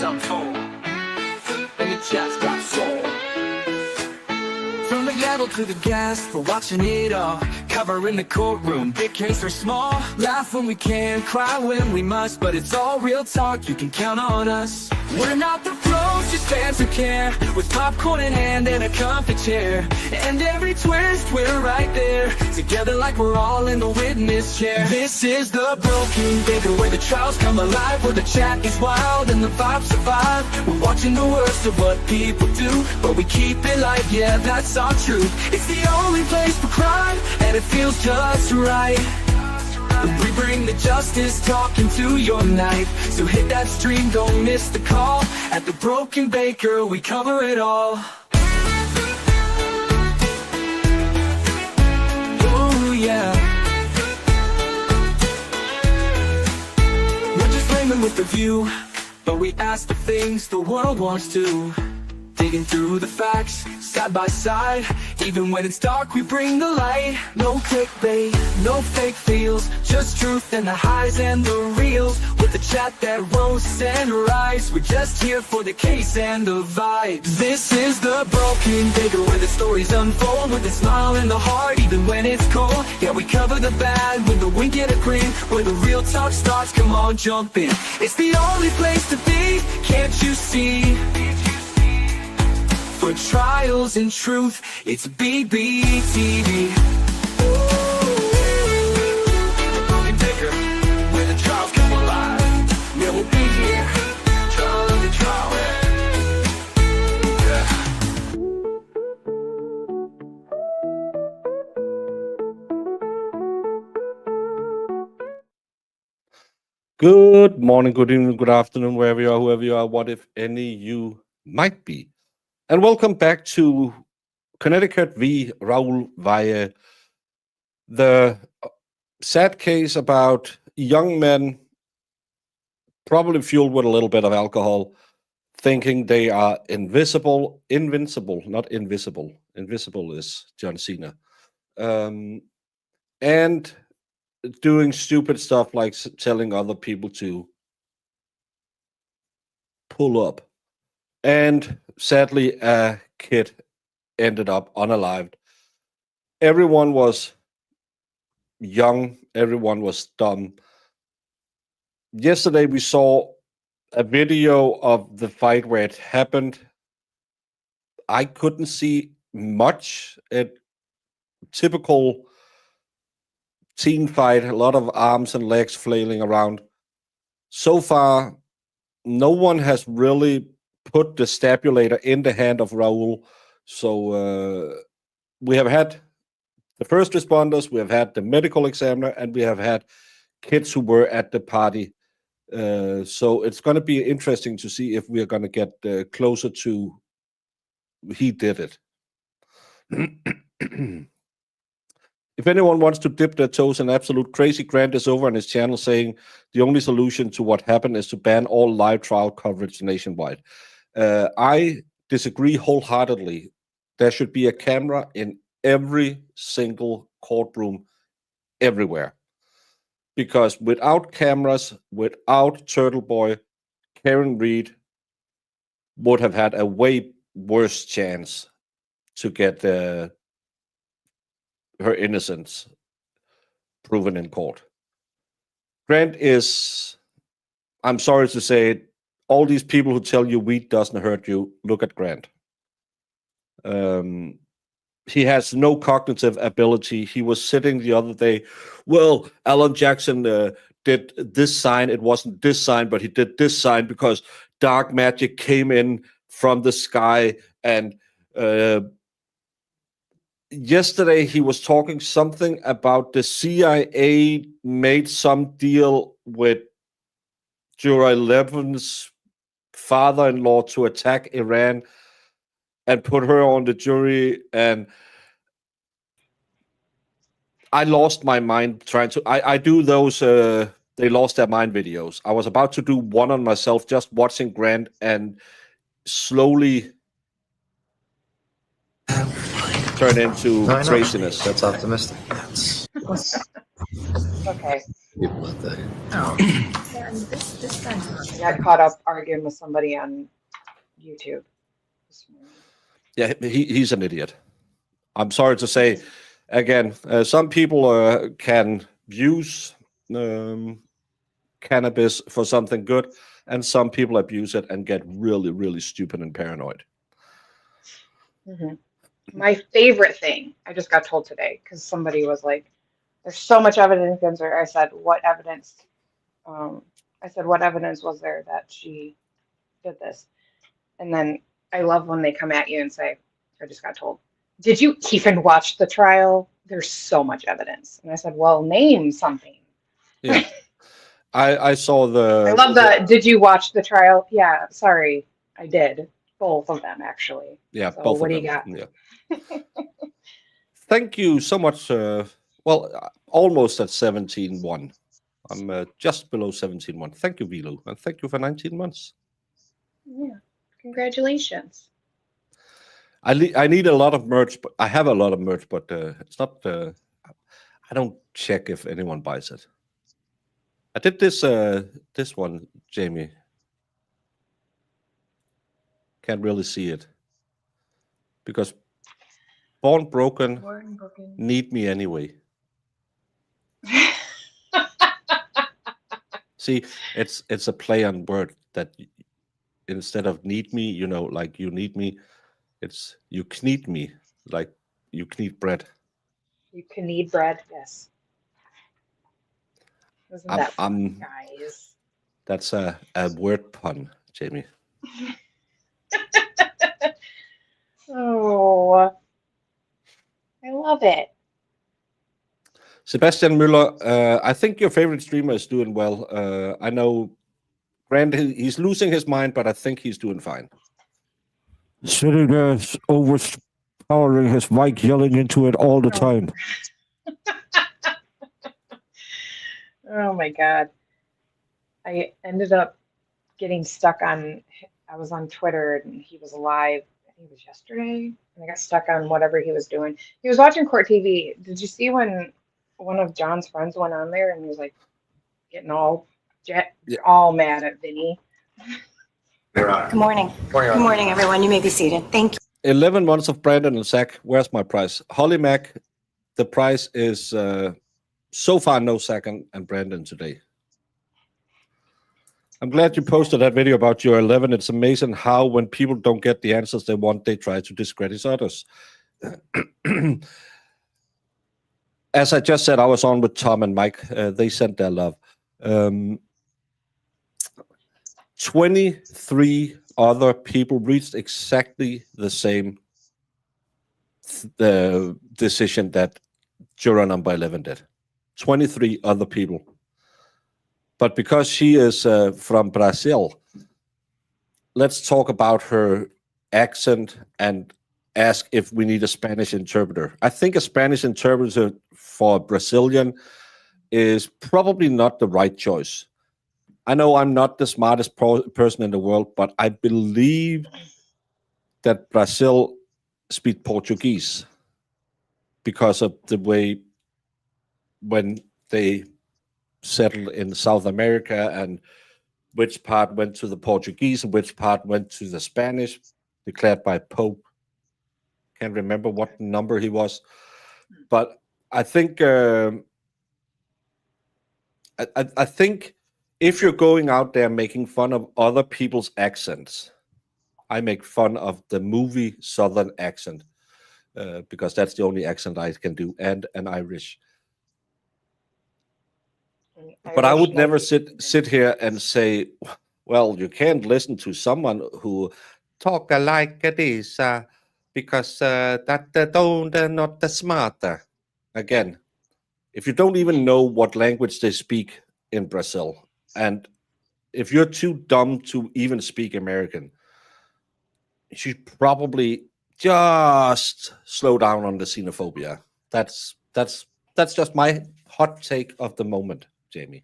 stories unfold, and the chat's got soul. From the gavel to the gas, we're watching it all. Covering the courtroom, big case or small. Laugh when we can, cry when we must, but it's all real talk, you can count on us. We're not the pros, just fans who care, with popcorn in hand and a comfy chair. And every twist, we're right there, together like we're all in the witness chair. This is the Broken Baker, where the trials come alive, where the chat is wild and the vibes survive. We're watching the worst of what people do, but we keep it light, yeah, that's our truth. It's the only place for crime, and it feels just right. We bring the justice talk into your night, so hit that stream, don't miss the call. At the Broken Baker, we cover it all. Oh yeah. We're just flaming with the view, but we ask the things the world wants to. Digging through the facts, side by side. Even when it's dark, we bring the light. No clickbait, no fake feels, just truth and the highs and the reels. With the chat that roasts and rides, we're just here for the case and the vibes. This is the Broken Baker, where the stories unfold, with a smile in the heart, even when it's cold. Yeah, we cover the bad with a wink and a grin, where the real talk starts, come on, jump in. It's the only place to be, can't you see? For trials and truth, it's BBTV. The Broken Baker, where the trials come alive. Yeah, we'll be here, trial after trial. Yeah. Good morning, good evening, good afternoon, wherever you are, whoever you are, what if any you might be. And welcome back to Connecticut v. Raul Valle, the sad case about young men, probably fueled with a little bit of alcohol, thinking they are invincible, not invisible. Invisible is John Cena. And doing stupid stuff like telling other people to pull up. And sadly, a kid ended up unalived. Everyone was young. Everyone was dumb. Yesterday, we saw a video of the fight where it happened. I couldn't see much. Typical teen fight, a lot of arms and legs flailing around. So far, no one has really put the stabulator in the hand of Raul. So we have had the first responders, we have had the medical examiner, and we have had kids who were at the party. So it's going to be interesting to see if we are going to get closer to he did it. If anyone wants to dip their toes in absolute crazy, Grant is over on his channel saying the only solution to what happened is to ban all live trial coverage nationwide. I disagree wholeheartedly. There should be a camera in every single courtroom everywhere. Because without cameras, without Turtle Boy, Karen Reed would have had a way worse chance to get her innocence proven in court. Grant is, I'm sorry to say it, all these people who tell you weed doesn't hurt you, look at Grant. He has no cognitive ability. He was sitting the other day, well, Alan Jackson did this sign. It wasn't this sign, but he did this sign because dark magic came in from the sky. And yesterday he was talking something about the CIA made some deal with Juror 11's father-in-law to attack Iran and put her on the jury, and I lost my mind trying to I do those they lost their mind videos. I was about to do one on myself, just watching Grant and slowly turn into craziness. That's optimistic. Okay. Oh. Yeah, and this guy got caught up arguing with somebody on YouTube this morning. Yeah, he's an idiot. I'm sorry to say. Again, some people can use cannabis for something good, and some people abuse it and get really, really stupid and paranoid. Mm-hmm. My favorite thing, I just got told today, because somebody was like, there's so much evidence against her. I said, what evidence? What evidence was there that she did this? And then I love when they come at you and say, I just got told, did you even watch the trial? There's so much evidence. And I said, well, name something. Yeah. I saw the. I love did you watch the trial? Yeah, sorry, I did. Both of them, actually. Yeah, So both what of do them. you got? Yeah. Thank you so much. Almost at 17.1. I'm just below 17.1. Thank you, Vilo. And thank you for 19 months. Yeah, congratulations. I need a lot of merch, but I have a lot of merch, but it's not. I don't check if anyone buys it. I did this one, Jamie. Can't really see it because Born Broken need me anyway. See, it's a play on word that instead of need me, like you need me, it's you knead me, like you knead bread. You can knead bread, yes. Isn't that fun, guys? That's a word pun, Jamie. Oh, I love it. Sebastian Müller, I think your favorite streamer is doing well. I know Grant, he's losing his mind, but I think he's doing fine. Sitting there overpowering his mic, yelling into it all the time. Oh my God. I ended up getting stuck on, I was on Twitter and he was live, I think it was yesterday, and I got stuck on whatever he was doing. He was watching Court TV. Did you see when one of John's friends went on there and he was like getting all mad at Vinny? Good morning. Good morning, everyone. You may be seated. Thank you. 11 months of Brandon and Zach. Where's my price? Holly Mac, the price is so far no Zach and Brandon today. I'm glad you posted that video about your 11. It's amazing how when people don't get the answers they want, they try to discredit others. As I just said, I was on with Tom and Mike. They sent their love. 23 other people reached exactly the same decision that juror number 11 did. 23 other people. But because she is from Brazil, let's talk about her accent and ask if we need a Spanish interpreter. I think a Spanish interpreter for Brazilian is probably not the right choice. I know I'm not the smartest person in the world, but I believe that Brazil speak Portuguese because of the way when they settled in South America and which part went to the Portuguese and which part went to the Spanish, declared by Pope. Can't remember what number he was, but I think I think if you're going out there making fun of other people's accents, I make fun of the movie Southern accent because that's the only accent I can do, and an Irish. But I would never sit here and say, well, you can't listen to someone who talk like this because that not the smarter. Again, if you don't even know what language they speak in Brazil, and if you're too dumb to even speak American, you should probably just slow down on the xenophobia. That's just my hot take of the moment, Jamie.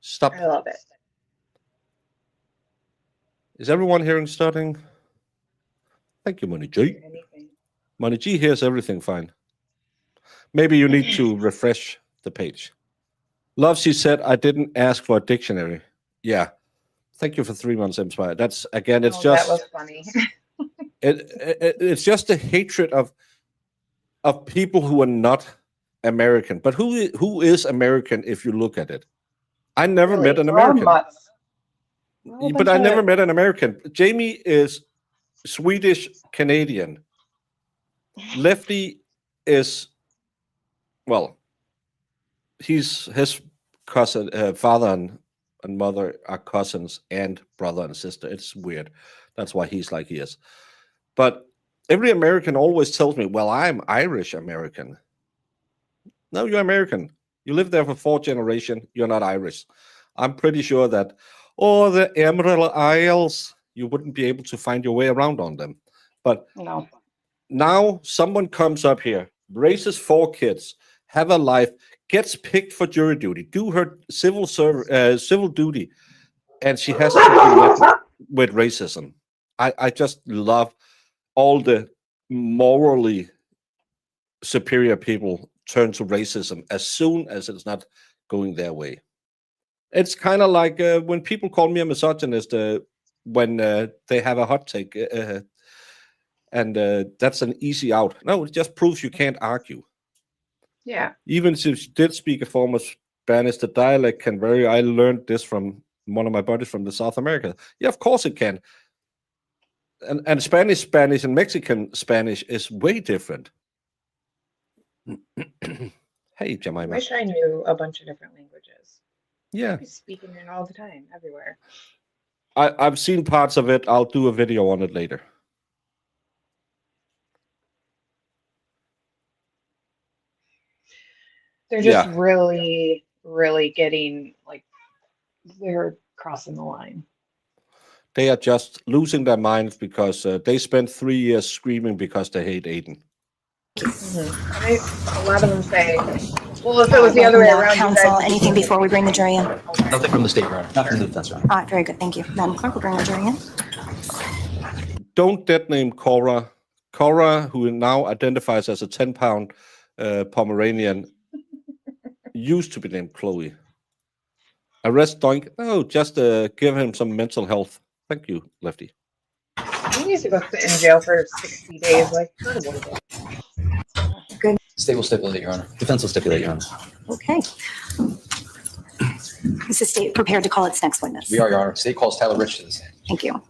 Stop. I love it. Is everyone hearing starting? Thank you, Money G. Money G hears everything fine. Maybe you need to refresh the page. Love, she said, I didn't ask for a dictionary. Yeah. Thank you for 3 months, Inspire. That's, again, it's just... That was funny. It's just a hatred of people who are not American. But who is American if you look at it? I never Really, met an we're all American. mutts. We're all a But bunch I never of- met an American. Jamie is Swedish Canadian. Lefty is, well, his cousin, father and mother are cousins and brother and sister. It's weird. That's why he's like he is. But every American always tells me, well, I'm Irish American. No, you're American. You lived there for 4 generations. You're not Irish. I'm pretty sure that, the Emerald Isles, you wouldn't be able to find your way around on them. But No. now someone comes up here, raises 4 kids, have a life, gets picked for jury duty, do her civil duty, and she has to connect with racism. I just love all the morally superior people turn to racism as soon as it's not going their way. It's kind of like when people call me a misogynist when they have a hot take, and that's an easy out. No, it just proves you can't argue. Yeah. Even if you did speak a form of Spanish, the dialect can vary. I learned this from one of my buddies from the South America. Yeah, of course it can. And Spanish and Mexican Spanish is way different. Hey, I Jemima. wish I knew a bunch of different languages. Yeah, I'd be speaking it all the time, everywhere. I've seen parts of it. I'll do a video on it later. They're just Yeah. really, really getting like they're crossing the line. They are just losing their minds because they spent 3 years screaming because they hate Aiden. A lot of them say, well, if it was the other way around, you Counsel, guys would be anything doing before we bring the jury in? Nothing from the state, Your Honor. Not from the defense, Your Honor. All right, very good, thank you. Madam Clerk, we'll bring the jury in. Don't dead name Cora. Cora, who now identifies as a 10-pound Pomeranian, used to be named Chloe. Arrest Doink. No, just give him some mental health. Thank you, Lefty. He needs to go sit in jail for 60 days. Like, State will stipulate, Your Honor. Defense will stipulate, Your Honor. Okay. Is the state prepared to call its next witness? We are, Your Honor. State calls Tyler Rich to the stand. Thank you.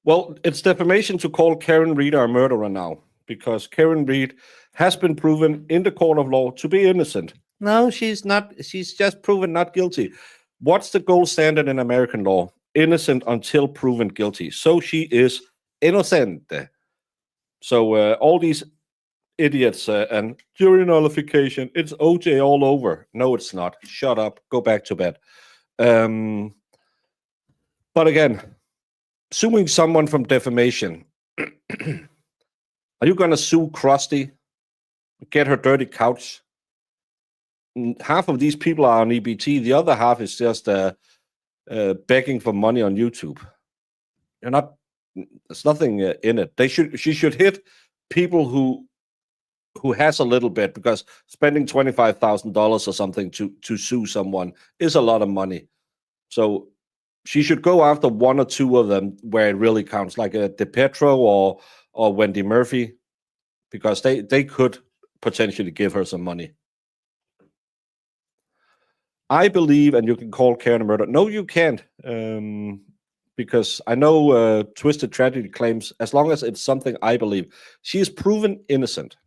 Well, it's defamation to call Karen Reed a murderer now, because Karen Reed has been proven in the court of law to be innocent. No, she's not. She's just proven not guilty. What's the gold standard in American law? Innocent until proven guilty. So she is innocente. So all these idiots and jury nullification, it's OJ all over. No, it's not. Shut up. Go back to bed. But again, suing someone from defamation. Are you going to sue Krusty? Get her dirty couch? Half of these people are on EBT. The other half is just begging for money on YouTube. You're not. There's nothing in it. She should hit people who has a little bit, because spending $25,000 or something to sue someone is a lot of money. So she should go after 1 or 2 of them where it really counts, like DePetro or Wendy Murphy, because they could potentially give her some money. I believe, and you can call Karen a murderer. No, you can't, because I know Twisted Tragedy claims, as long as it's something I believe, she is proven innocent.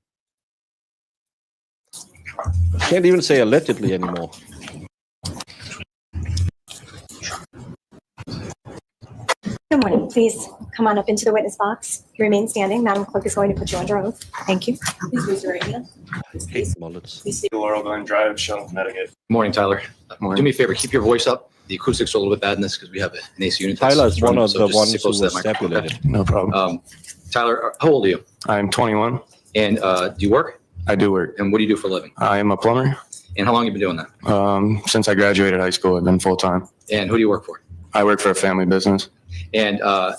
Can't even say allegedly anymore. Good morning. Please come on up into the witness box. You remain standing. Madam Clerk is going to put you under oath. Thank you. Please raise your right hand. I hate mullets. Laurel Glen Drive, Shelton, Connecticut. Good morning, Tyler. Do me a favor. Keep your voice up. The acoustics are a little bit bad in this because we have an AC unit. that's Tyler is one running, of so the just ones sit who close to was that microphone, okay? stipulated. No problem. Tyler, how old are you? I'm 21. And do you work? I do work. And what do you do for a living? I am a plumber. And how long have you been doing that? Since I graduated high school, I've been full time. And who do you work for? I work for a family business. And do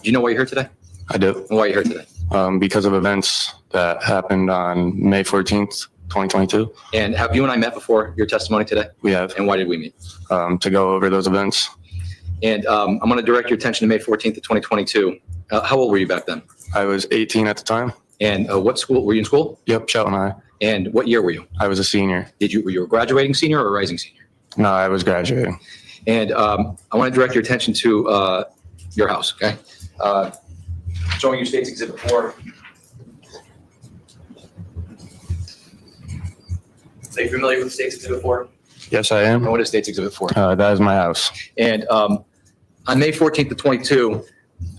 you know why you're here today? I do. And why you're here today? Because of events that happened on May 14th 2022. And have you and I met before your testimony today? We have And why did we meet? to go over those events. And I'm going to direct your attention to May 14th of 2022. How old were you back then? I was 18 at the time. And what school? Were you in school? Yep, Shelton High. And what year were you? I was a senior. Were you a graduating senior or a rising senior? No, I was graduating. And I want to direct your attention to your house, okay? Showing you State's Exhibit 4. Are you familiar with State's Exhibit 4? Yes, I am. And what is State's Exhibit 4? That is my house. And on May 14th of 22,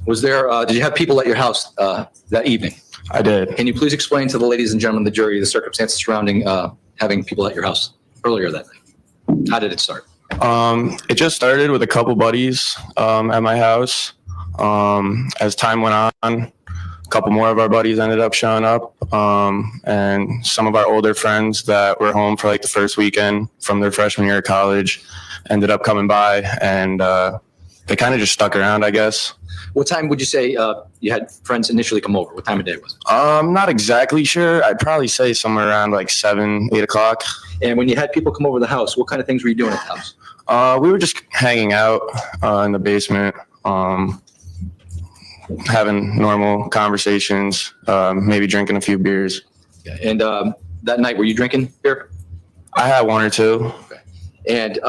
was there, did you have people at your house that evening? I did. Can you please explain to the ladies and gentlemen of the jury the circumstances surrounding having people at your house earlier that night? How did it start? It just started with a couple buddies at my house. As time went on, a couple more of our buddies ended up showing up, and some of our older friends that were home for like the first weekend from their freshman year of college ended up coming by, and they kind of just stuck around, I guess. What time would you say you had friends initially come over? What time of day was it? I'm not exactly sure. I'd probably say somewhere around like 7, 8 o'clock. And when you had people come over the house, what kind of things were you doing at the house? We were just hanging out in the basement, having normal conversations, maybe drinking a few beers. And that night, were you drinking beer? I had 1 or 2. And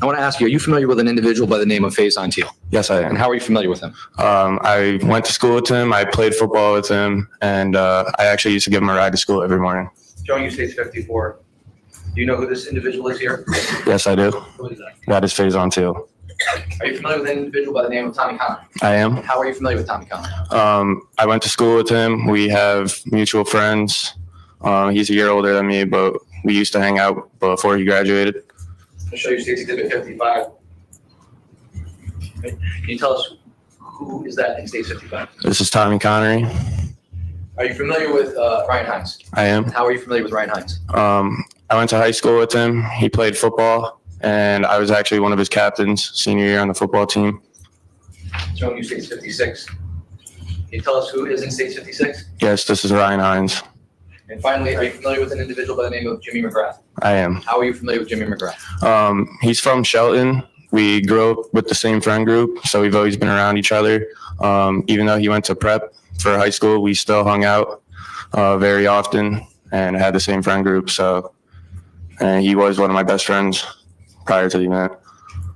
I want to ask you, are you familiar with an individual by the name of Faison Teal? Yes, I And am. how are you familiar with him? I went to school with him. I played football with him, and I actually used to give him a ride to school every morning. Showing you State's 54. Do you know who this individual is here? Yes, I do. Who is that? That is Faison Teal. Are you familiar with an individual by the name of Tommy Conner? I am. How are you familiar with Tommy Conner? I went to school with him. We have mutual friends. He's a year older than me, but we used to hang out before he graduated. I'll show you State's Exhibit 55. Can you tell us who is that in State's 55? This is Tommy Connery. Are you familiar with Ryan Hines? I am. How are you familiar with Ryan Hines? I went to high school with him. He played football, and I was actually one of his captains senior year on the football team. Showing you State's 56. Can you tell us who is in State's 56? Yes, this is Ryan Hines. And finally, are you familiar with an individual by the name of Jimmy McGrath? I am. How are you familiar with Jimmy McGrath? He's from Shelton. We grew up with the same friend group, so we've always been around each other. Even though he went to prep for high school, we still hung out very often and had the same friend group. So, and he was one of my best friends prior to the event.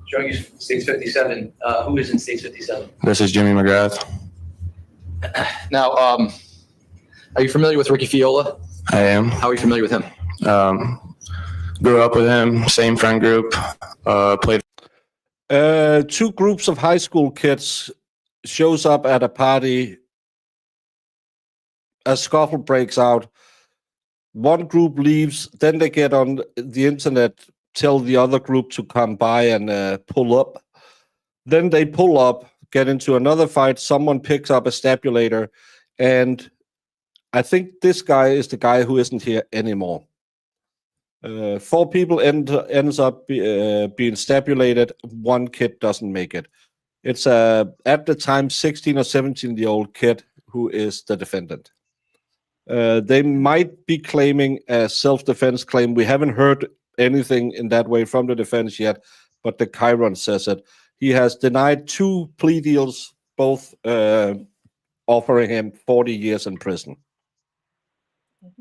Showing you State's 57. Who is in State's 57? This is Jimmy McGrath. Now, are you familiar with Ricky Fiola? I am. How are you familiar with him? Grew up with him, same friend group, played. 2 groups of high school kids shows up at a party. A scuffle breaks out. One group leaves, then they get on the internet, tell the other group to come by and pull up. Then they pull up, get into another fight. Someone picks up a stabulator, and I think this guy is the guy who isn't here anymore. 4 people ends up being stabulated. 1 kid doesn't make it. It's at the time 16 or 17-year-old kid who is the defendant. They might be claiming a self-defense claim. We haven't heard anything in that way from the defense yet, but the Chiron says it. He has denied 2 plea deals, both offering him 40 years in prison.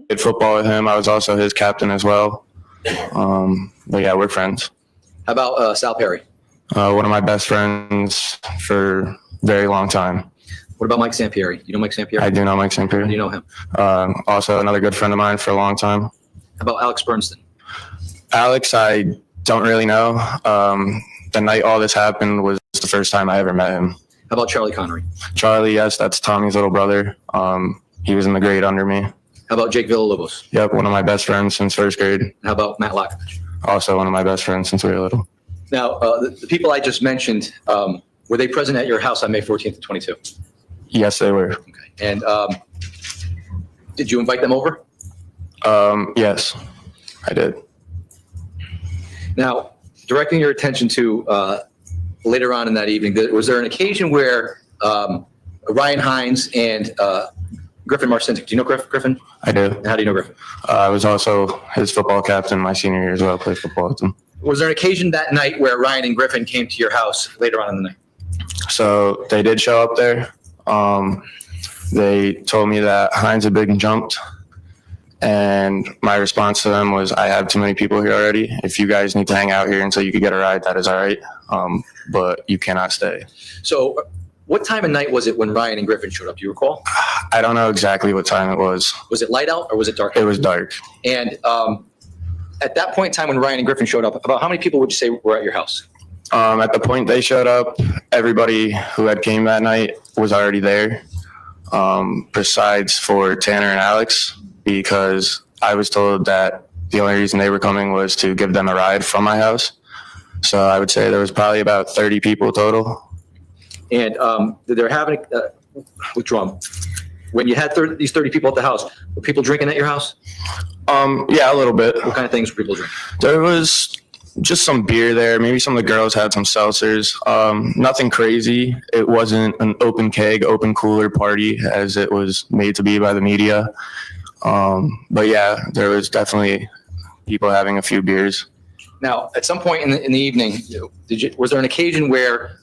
Played football with him. I was also his captain as well. But yeah, we're friends. How about Sal Perry? One of my best friends for a very long time. What about Mike Sampieri? You know Mike Sampieri? I do know Mike St. How do you Pierre. know him? Also another good friend of mine for a long time. How about Alex Bernstein? Alex, I don't really know. The night all this happened was the first time I ever met him. How about Charlie Connery? Charlie, yes, that's Tommy's little brother. He was in the grade under me. How about Jake Villalobos? Yep, one of my best friends since first grade. How about Matt Lockovich? Also one of my best friends since we were little. Now, the people I just mentioned, were they present at your house on May 14th of 22? Yes, they were. Okay. And did you invite them over? Yes, I did. Now, directing your attention to later on in that evening, was there an occasion where Ryan Hines and Griffin Marcintic. Do you know Griffin? I do. And how do you know Griffin? I was also his football captain my senior year as well. I played football with him. Was there an occasion that night where Ryan and Griffin came to your house later on in the night? So they did show up there. They told me that Hines had been jumped. And my response to them was, I have too many people here already. If you guys need to hang out here until you could get a ride, that is all right. But you cannot stay. So what time of night was it when Ryan and Griffin showed up? Do you recall? I don't know exactly what time it was. Was it light out or was it dark? It was dark. And at that point in time when Ryan and Griffin showed up, about how many people would you say were at your house? At the point they showed up, everybody who had came that night was already there, besides for Tanner and Alex, because I was told that the only reason they were coming was to give them a ride from my house. So I would say there was probably about 30 people total. And they're having withdrawn. When you had these 30 people at the house, were people drinking at your house? Yeah, a little bit. What kind of things were people drinking? There was just some beer there. Maybe some of the girls had some seltzers. Nothing crazy. It wasn't an open keg, open cooler party as it was made to be by the media. But yeah, there was definitely people having a few beers. Now, at some point in the evening, was there an occasion where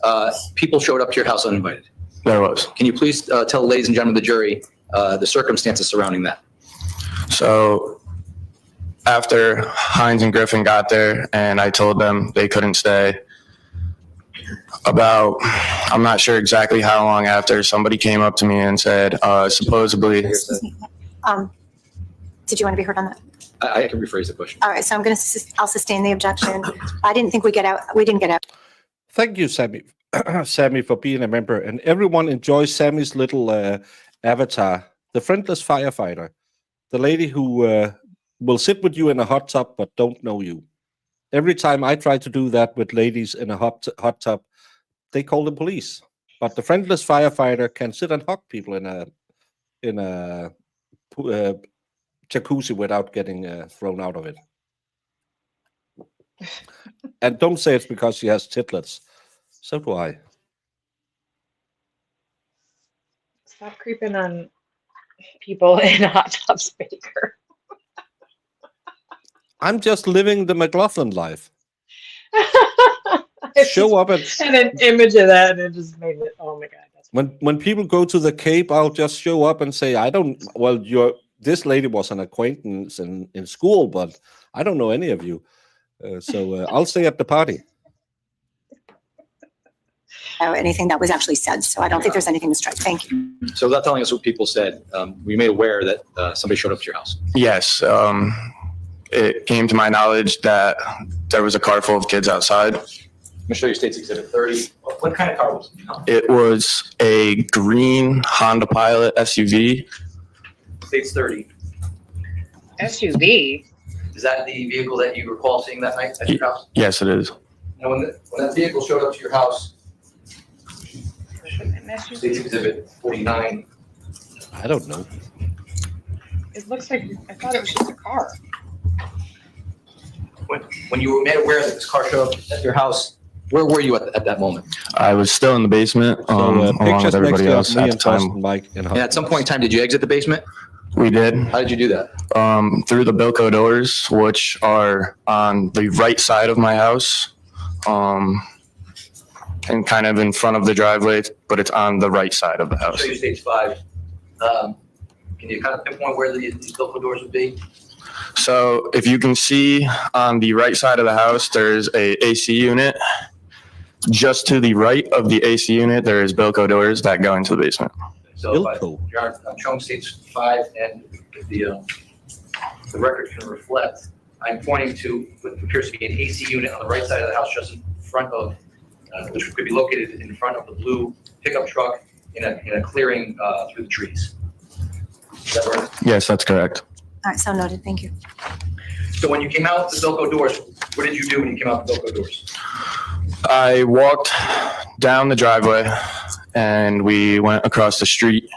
people showed up to your house uninvited? There was. Can you please tell the ladies and gentlemen of the jury the circumstances surrounding that? So after Hines and Griffin got there and I told them they couldn't stay, I'm not sure exactly how long after, somebody came up to me and said, supposedly, Excuse me. Did you want to be heard on that? I can rephrase the question. All right, so I'll sustain the objection. I didn't think we didn't get out. Thank you, Sammy, Sammy, for being a member. And everyone enjoys Sammy's little avatar, the friendless firefighter, the lady who will sit with you in a hot tub but don't know you. Every time I try to do that with ladies in a hot tub, they call the police. But the friendless firefighter can sit and hug people in a jacuzzi without getting thrown out of it. And don't say it's because she has titlets. So do I. Stop creeping on people in hot tubs, Baker. I'm just living the McLaughlin life. It's Show up at and an image of that, and it just made it. Oh my god! That's when people go to the Cape, I'll just show up and say, this lady was an acquaintance in school, but I don't know any of you. So I'll stay at the party. Anything that was actually said, so I don't think there's anything to strike. Thank you. So without telling us what people said, we made aware that somebody showed up to your house. yes, it came to my knowledge that there was a car full of kids outside. Let me show you State's Exhibit 30. What kind of car was it? It was a green Honda Pilot SUV. State's 30. SUV. Is that the vehicle that you recall seeing that night at your house? Yes, it is. Now, when that vehicle showed up to your house, State's Exhibit 49. I don't know. It looks like I thought it was just a car. When you were made aware that this car showed up at your house, where were you at that moment? I was still in the basement So along with pictures next everybody to else me at the and Boston, time. Mike, and And at some point in time, did you exit the basement? We did. How did you do that? Through the Bilko doors, which are on the right side of my house, and kind of in front of the driveway, but it's on the right side of the I'll house. show you Stage 5. Can you kind of pinpoint where these Bilko doors would be? So if you can see on the right side of the house, there's a AC unit. Just to the right of the AC unit, there is Bilko doors that go into the basement. So Bilko. I'm showing Stage 5, and the record can reflect. I'm pointing to what appears to be an AC unit on the right side of the house, just in front of, which could be located in front of the blue pickup truck in a clearing through the trees. Is that right? Yes, that's correct. All right, so noted. Thank you. So when you came out the Bilko doors, what did you do when you came out the Bilko doors? I walked down the driveway and we went across the street.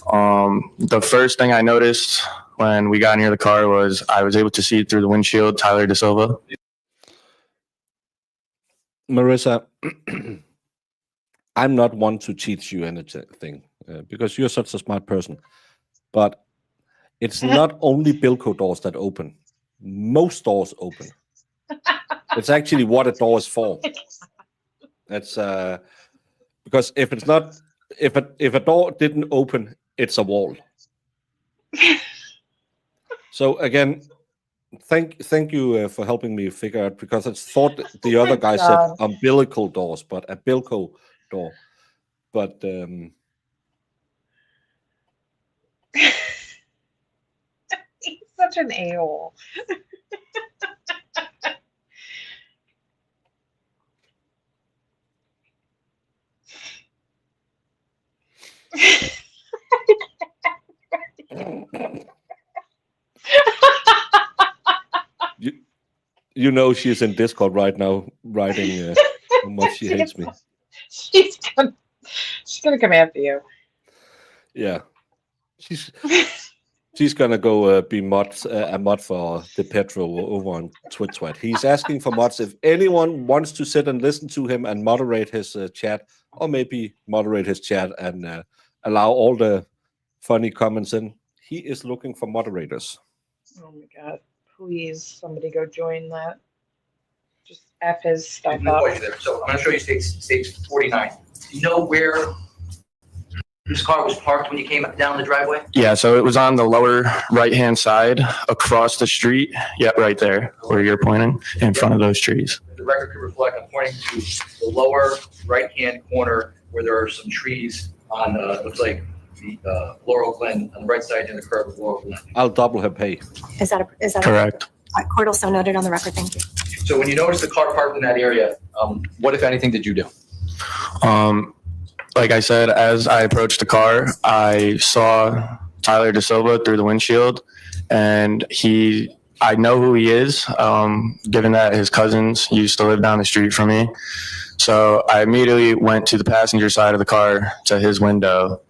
The first thing I noticed when we got near the car was I was able to see through the windshield Tyler De Silva. Marissa, I'm not one to teach you anything. because you're such a smart person. But it's not only Bilko doors that open. Most doors open. It's actually what a door is for. It's because if it's not, if a door didn't open, it's a wall. So again, thank you for helping me figure out, because I thought the other guy said umbilical doors, but a Bilko door. But He's such an a-hole. you know she's in Discord right now writing how much she hates me. She's gonna come after you. Yeah, she's gonna go be a mod for the Petro over on Twitch. He's asking for mods. If anyone wants to sit and listen to him and moderate his chat, or maybe moderate his chat and allow all the funny comments in, he is looking for moderators. Oh my god! Please, somebody go join that. Just F his stuff No up. question there. So I'm going to show you stage 49. Do you know where this car was parked when you came down the driveway? Yeah, so it was on the lower right-hand side across the street. Yep, right there where you're pointing, in front of those trees. The record could reflect, I'm pointing to the lower right-hand corner where there are some trees on, looks like the Laurel Glen on the right side and the curve of Laurel Glen. I'll double her pay. Is that Correct. Court also noted on the record? Thank you. So when you notice the car parked in that area, what, if anything, did you do? Like I said, as I approached the car, I saw Tyler DeSilva through the windshield, and I know who he is, given that his cousins used to live down the street from me. So I immediately went to the passenger side of the car to his window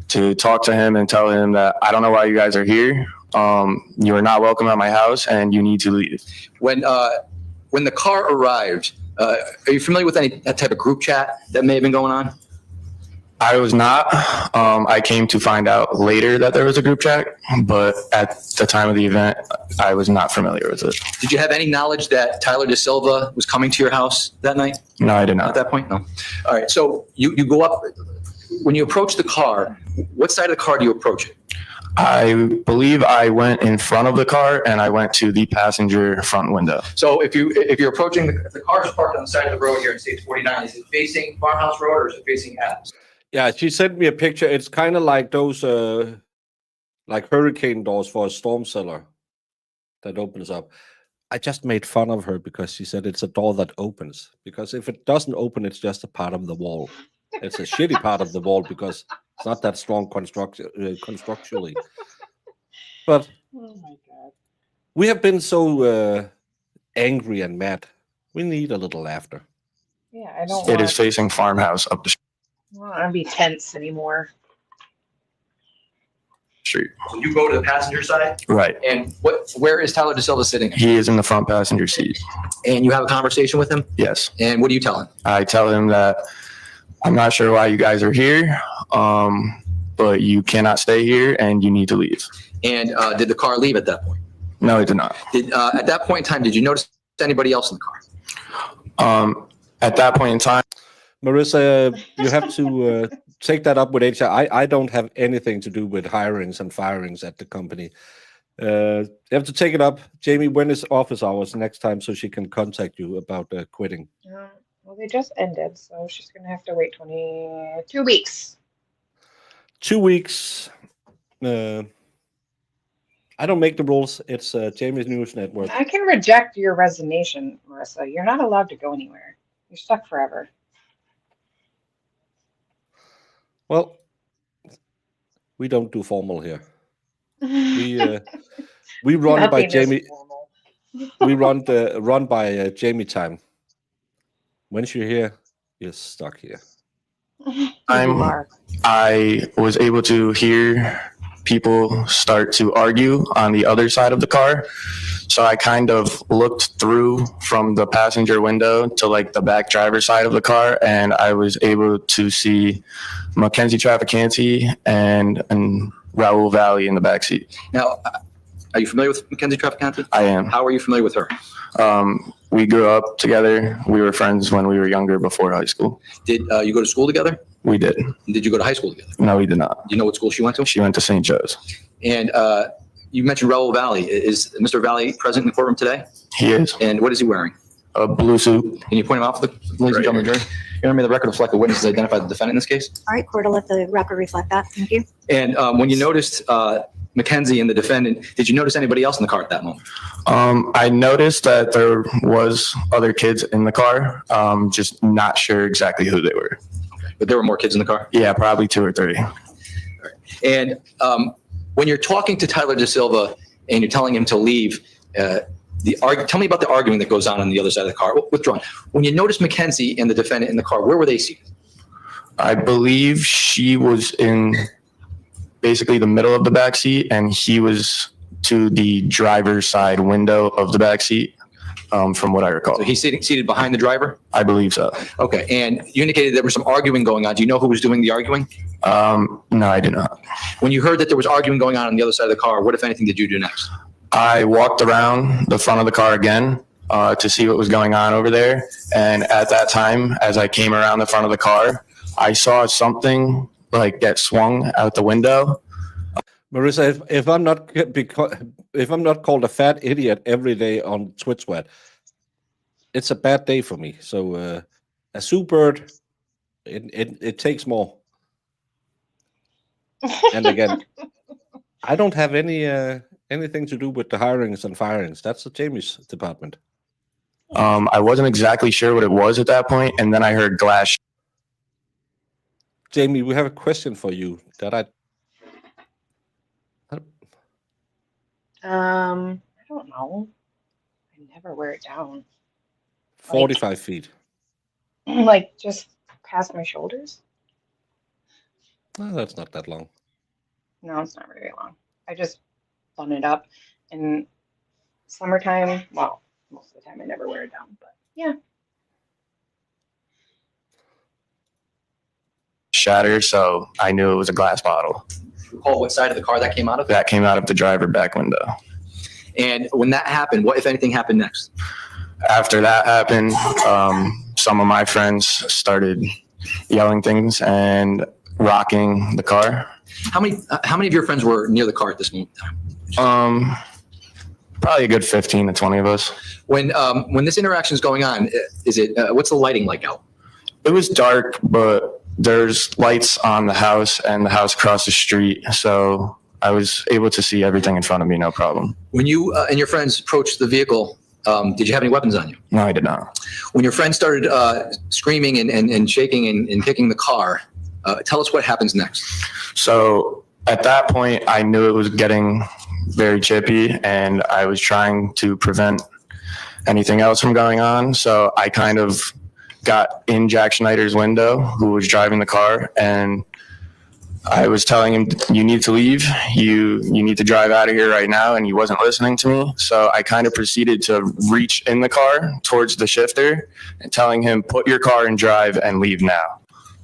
to talk to him and tell him that I don't know why you guys are here. You are not welcome at my house, and you need to leave. When the car arrived, are you familiar with that type of group chat that may have been going on? I was not. I came to find out later that there was a group chat, but at the time of the event, I was not familiar with it. Did you have any knowledge that Tyler DeSilva was coming to your house that night? No, I did At not. that point, no. All right. So you go up. When you approach the car, what side of the car do you approach it? I believe I went in front of the car and I went to the passenger front window. So if you're approaching the car is parked on the side of the road here in Stage 49, is it facing Farmhouse Road or is it facing Adams? Yeah, she sent me a picture. It's kind of like those like hurricane doors for a storm cellar that opens up. I just made fun of her because she said it's a door that opens. Because if it doesn't open, it's just a part of the wall. It's a shitty part of the wall because it's not that strong constructually. But Oh my god! we have been so angry and mad. We need a little laughter. Yeah, I don't It want. is facing Farmhouse up the I don't want to be tense anymore. street. So you go to the passenger side, Right. and where is Tyler DeSilva sitting? He is in the front passenger seat. And you have a conversation with him? Yes. And what do you tell him? I tell him that I'm not sure why you guys are here, but you cannot stay here and you need to leave. And did the car leave at that point? No, he did not. At that point in time, did you notice anybody else in the car? At that point in time, Marissa, you have to take that up with HR. I don't have anything to do with hirings and firings at the company. You have to take it up. Jamie, when is office hours next time so she can contact you about quitting? Well, they just ended, so she's gonna have to wait 22 weeks. 2 weeks. I don't make the rules. It's Jamie's News Network. I can reject your resignation, Marissa. You're not allowed to go anywhere. You're stuck forever. Well, we don't do formal here. We run by Nothing is Jamie. formal. We run by Jamie time. Once you're here, you're stuck here. You I'm- are. I was able to hear people start to argue on the other side of the car. So I kind of looked through from the passenger window to like the back driver's side of the car, and I was able to see Mackenzie Traficante and Raul Valle in the backseat. Now, are you familiar with Mackenzie Traficante? I am. How are you familiar with her? We grew up together. We were friends when we were younger before high school. Did you go to school together? We did. Did you go to high school together? No, we did not. Do you know what school she went to? She went to St. Joe's. And you mentioned Raul Valle. Is Mr. Valle present in the courtroom today? He is. And what is he wearing? A blue suit. Can you point him out for the ladies and gentlemen of the jury? You want me the record reflect the witnesses identified the defendant in this case? All right, court will let the record reflect that. Thank you. And when you noticed Mackenzie and the defendant, did you notice anybody else in the car at that moment? I noticed that there was other kids in the car. Just not sure exactly who they were. But there were more kids in the car? Yeah, probably 2 or 3. And when you're talking to Tyler Da Silva and you're telling him to leave, tell me about the arguing that goes on the other side of the car. Withdrawn. When you notice Mackenzie and the defendant in the car, where were they seated? I believe she was in basically the middle of the back seat, and he was to the driver's side window of the back seat, from what I recall. So he's seated behind the driver? I believe so. Okay. And you indicated there was some arguing going on. Do you know who was doing the arguing? No, I do not. When you heard that there was arguing going on the other side of the car, what, if anything, did you do next? I walked around the front of the car again to see what was going on over there. And at that time, as I came around the front of the car, I saw something like get swung out the window. Marissa, if I'm not called a fat idiot every day on Twitch Sweat, it's a bad day for me. So a Super, it takes more. And again, I don't have anything to do with the hirings and firings. That's the Jamie's department. I wasn't exactly sure what it was at that point, and then I heard glass. Jamie, we have a question for you that I don't know. I never wear it down. 45 feet. Like just past my shoulders? No, that's not that long. No, it's not very long. I just bun it up. In summertime, well, most of the time I never wear it down, but yeah. Shatter, so I knew it was a glass bottle. Recall what side of the car that came out of? That came out of the driver back window. And when that happened, what, if anything, happened next? After that happened, some of my friends started yelling things and rocking the car. How many of your friends were near the car at this moment in time? Probably a good 15 to 20 of us. When this interaction is going on, what's the lighting like out? It was dark, but there's lights on the house and the house across the street, so I was able to see everything in front of me, no problem. When you and your friends approached the vehicle, did you have any weapons on you? No, I did not. When your friends started screaming and shaking and kicking the car, tell us what happens next. So at that point, I knew it was getting very chippy, and I was trying to prevent anything else from going on. So I kind of got in Jack Schneider's window, who was driving the car, and I was telling him, you need to leave. You need to drive out of here right now. And he wasn't listening to me. So I kind of proceeded to reach in the car towards the shifter and telling him, put your car in drive and leave now.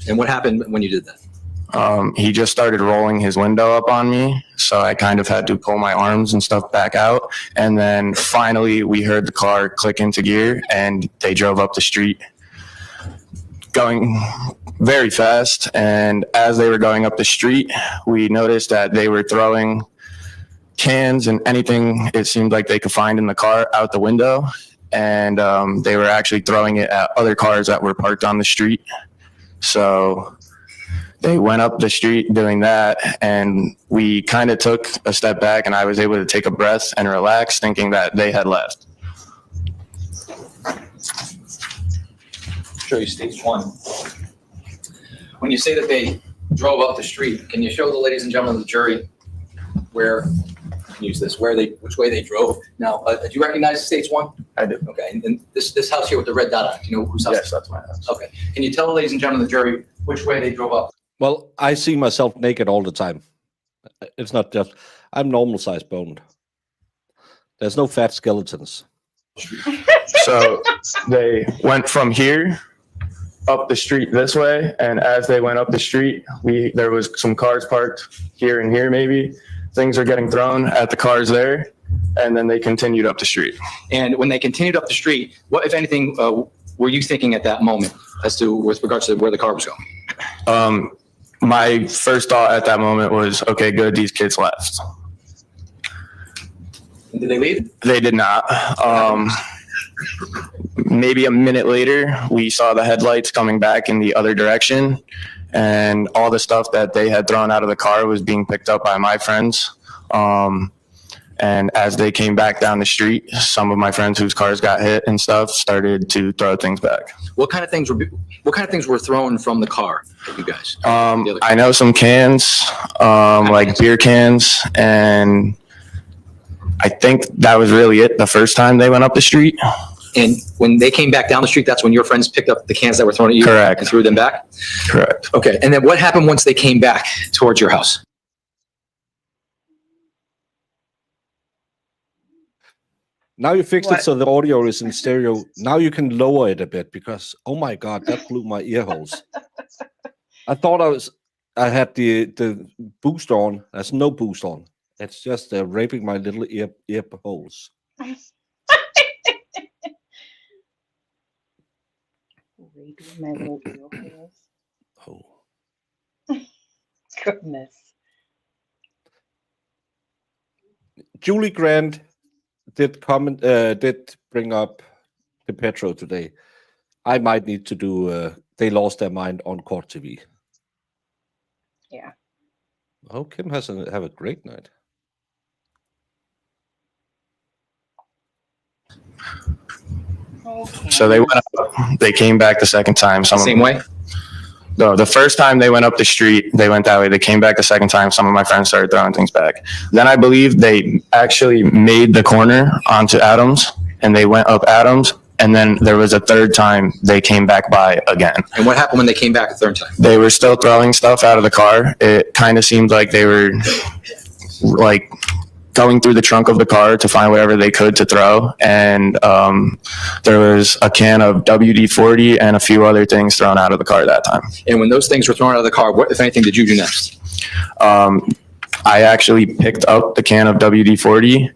And what happened when you did that? He just started rolling his window up on me. So I kind of had to pull my arms and stuff back out. And then finally we heard the car click into gear and they drove up the street going very fast. And as they were going up the street, we noticed that they were throwing cans and anything it seemed like they could find in the car out the window. And they were actually throwing it at other cars that were parked on the street. So they went up the street doing that, and we kind of took a step back, and I was able to take a breath and relax, thinking that they had left. Show you stage one. When you say that they drove up the street, can you show the ladies and gentlemen of the jury where, which way they drove? Now, do you recognize stage one? I do. Okay, and this house here with the red dot on it, do you know whose house? Yes, that's my house. Okay, can you tell the ladies and gentlemen of the jury which way they drove up? Well, I see myself naked all the time. It's not just. I'm normal size boned. There's no fat skeletons. So they went from here up the street this way, and as they went up the street, there was some cars parked here and here maybe. Things are getting thrown at the cars there, and then they continued up the street. And when they continued up the street, what, if anything, were you thinking at that moment as to with regards to where the car was going? My first thought at that moment was, okay, good, these kids left. Did they leave? They did not. Maybe a minute later, we saw the headlights coming back in the other direction, and all the stuff that they had thrown out of the car was being picked up by my friends. And as they came back down the street, some of my friends whose cars got hit and stuff started to throw things back. What kind of things were thrown from the car, you guys? I know some cans, like beer cans, and I think that was really it the first time they went up the street. And when they came back down the street, that's when your friends picked up the cans that were thrown at you? Correct. And threw them back? Correct. Okay, and then what happened once they came back towards your house? Now you fixed What? it so the audio is in stereo. Now you can lower it a bit because, oh my God, that blew my ear holes. I thought I had the boost on. There's no boost on. It's just raping my little ear holes. Raping my little ear holes. Oh. Goodness. Julie Grant did bring up the Petro today. I might need to do They Lost Their Mind on Court TV. Yeah. Oh, Kim have a great night. Okay. So they went up, they came back the second time. Same way? No, the first time they went up the street, they went that way. They came back the second time. Some of my friends started throwing things back. Then I believe they actually made the corner onto Adams, and they went up Adams. And then there was a third time they came back by again. And what happened when they came back a third time? They were still throwing stuff out of the car. It kind of seemed like they were like going through the trunk of the car to find whatever they could to throw. And there was a can of WD-40 and a few other things thrown out of the car that time. And when those things were thrown out of the car, what, if anything, did you do next? I actually picked up the can of WD-40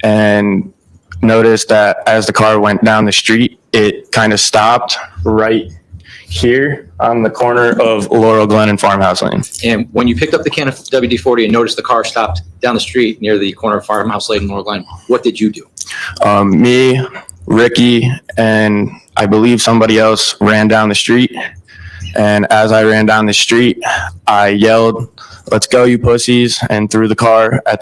and noticed that as the car went down the street, it kind of stopped right here on the corner of Laurel Glen and Farmhouse Lane. And when you picked up the can of WD-40 and noticed the car stopped down the street near the corner of Farmhouse Lane and Laurel Glen, what did you do? Me, Ricky, and I believe somebody else ran down the street. And as I ran down the street, I yelled, "Let's go, you pussies," and threw the can at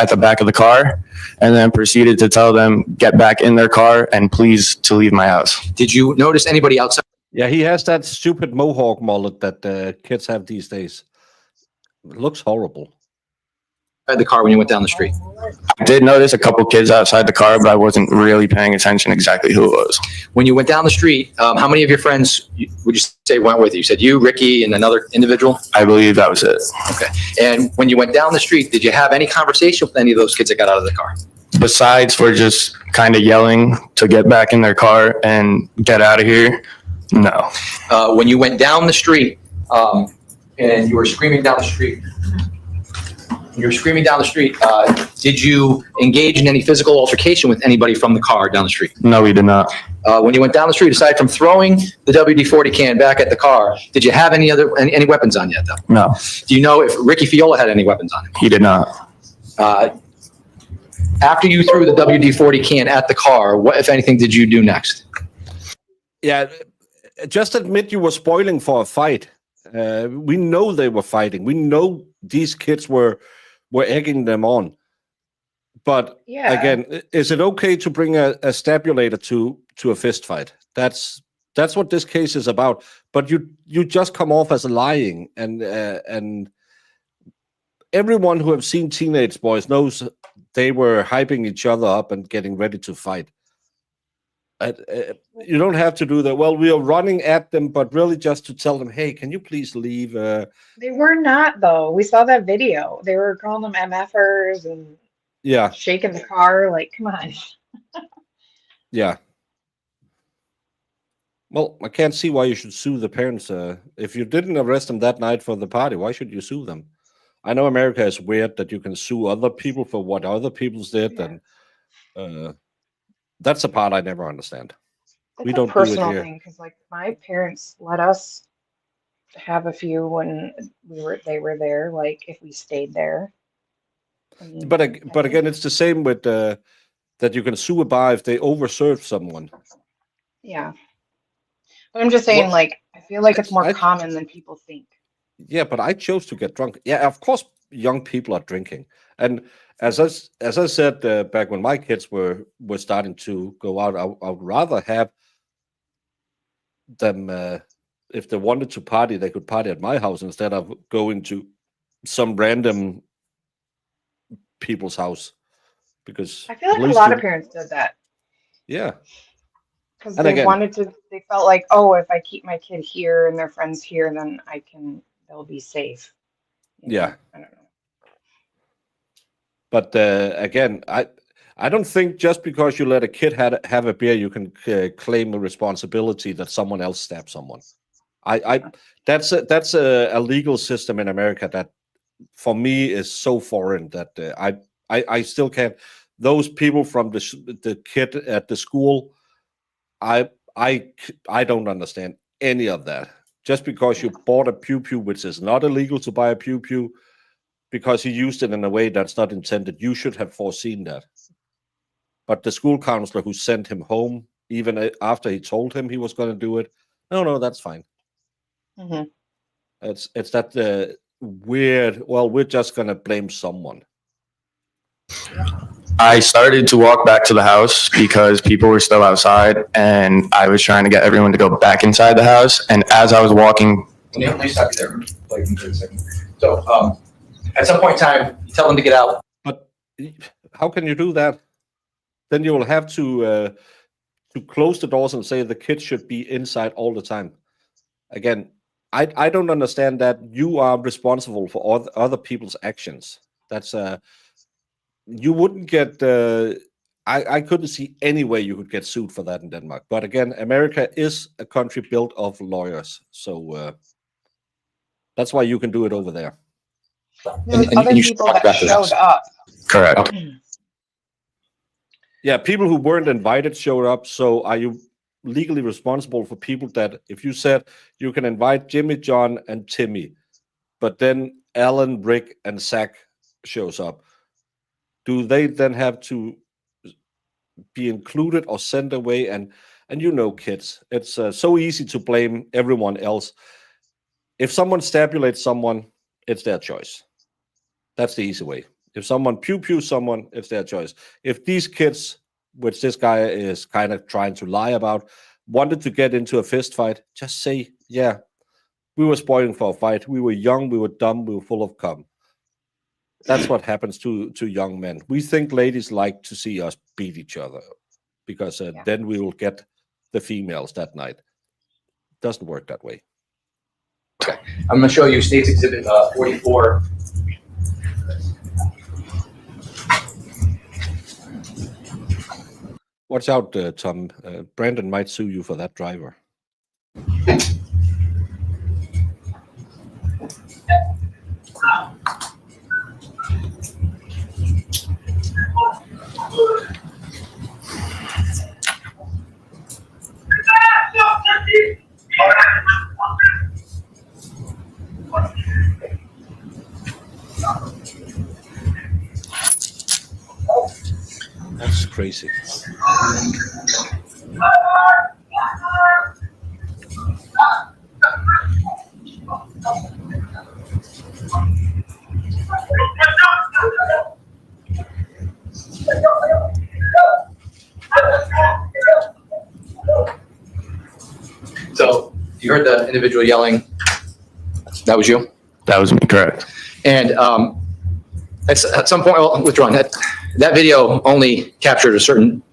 the back of the car, and then proceeded to tell them, get back in their car and please to leave my house. Did you notice anybody outside Yeah, he has that stupid mohawk mullet that kids have these days. It looks horrible. the car when you went down the street? I did notice a couple kids outside the car, but I wasn't really paying attention exactly who it was. When you went down the street, how many of your friends would you say went with you? You said you, Ricky, and another individual? I believe that was it. Okay. And when you went down the street, did you have any conversation with any of those kids that got out of the car? Besides for just kind of yelling to get back in their car and get out of here, no. When you went down the street and you were screaming down the street, did you engage in any physical altercation with anybody from the car down the street? No, we did not. When you went down the street, aside from throwing the WD-40 can back at the car, did you have any weapons on you at that point? No, Do you know if Ricky Fiola had any weapons on him? he did not. After you threw the WD-40 can at the car, what, if anything, did you do next? Yeah, just admit you were spoiling for a fight. We know they were fighting. We know these kids were egging them on. But Yeah. again, is it okay to bring a stabulator to a fist fight? That's what this case is about. But you just come off as lying, and everyone who have seen teenage boys knows they were hyping each other up and getting ready to fight. You don't have to do that. Well, we are running at them, but really just to tell them, hey, can you please leave? They were not, though. We saw that video. They were calling them MFers and Yeah, shaking the car. Like, come on. yeah. Well, I can't see why you should sue the parents. If you didn't arrest them that night for the party, why should you sue them? I know America is weird that you can sue other people for what other people did, Yeah. and that's a part I never understand. It's We a don't do it personal here. thing because, like, my parents let us have a few when they were there. Like, if we stayed there. I mean, But I again, think- it's the same with that you can sue a bar if they overserve someone. yeah. But I'm just saying, Well, like, I feel like it's more I- common than people think. Yeah, but I chose to get drunk. Yeah, of course, young people are drinking, and as I said back when my kids were starting to go out, I would rather have them if they wanted to party, they could party at my house instead of going to some random people's house. Because I feel like at a least lot of parents did that yeah, because And they again- wanted to. They felt like, oh, if I keep my kid here and their friends here, then they'll be safe. You know? Yeah. I don't know. but again, I don't think just because you let a kid have a beer, you can claim a responsibility that someone else stabbed someone. That's a legal system in America that, for me, is so foreign that I still can't. Those people from the kid at the school, I don't understand any of that. Just because you bought a pew pew, which is not illegal to buy a pew pew, because he used it in a way that's not intended, you should have foreseen that. But the school counselor who sent him home, even after he told him he was going to do it, no, that's fine. Hmm. It's that weird. Well, we're just going to blame someone. I started to walk back to the house because people were still outside, and I was trying to get everyone to go back inside the house. And as I was walking, Let me stop you there, like, for a second. So, at some point in time, you tell them to get out. But how can you do that? Then you will have to close the doors and say the kids should be inside all the time. Again, I don't understand that. You are responsible for all other people's actions. That's you wouldn't get. I couldn't see any way you could get sued for that in Denmark. But again, America is a country built of lawyers, so that's why you can do it over there. There was And other you should people walk that back to the house. showed up. correct. Yeah, people who weren't invited showed up. So are you legally responsible for people that, if you said you can invite Jimmy, John, and Timmy, but then Alan, Rick, and Zach shows up, do they then have to be included or sent away? And you know, kids, it's so easy to blame everyone else. If someone stabulates someone, it's their choice. That's the easy way. If someone pew someone, it's their choice. If these kids, which this guy is kind of trying to lie about, wanted to get into a fist fight, just say, yeah, we were spoiling for a fight. We were young, we were dumb, we were full of cum. That's what happens to young men. We think ladies like to see us beat each other because then we will get the females that night. Doesn't work that way. I'm gonna show you State's Exhibit 44. Watch out, Tom. Brandon might sue you for that driver. That's crazy. So you heard the individual yelling. That was you? That was me, correct. And at some point, well, withdrawn. That video only captured a certain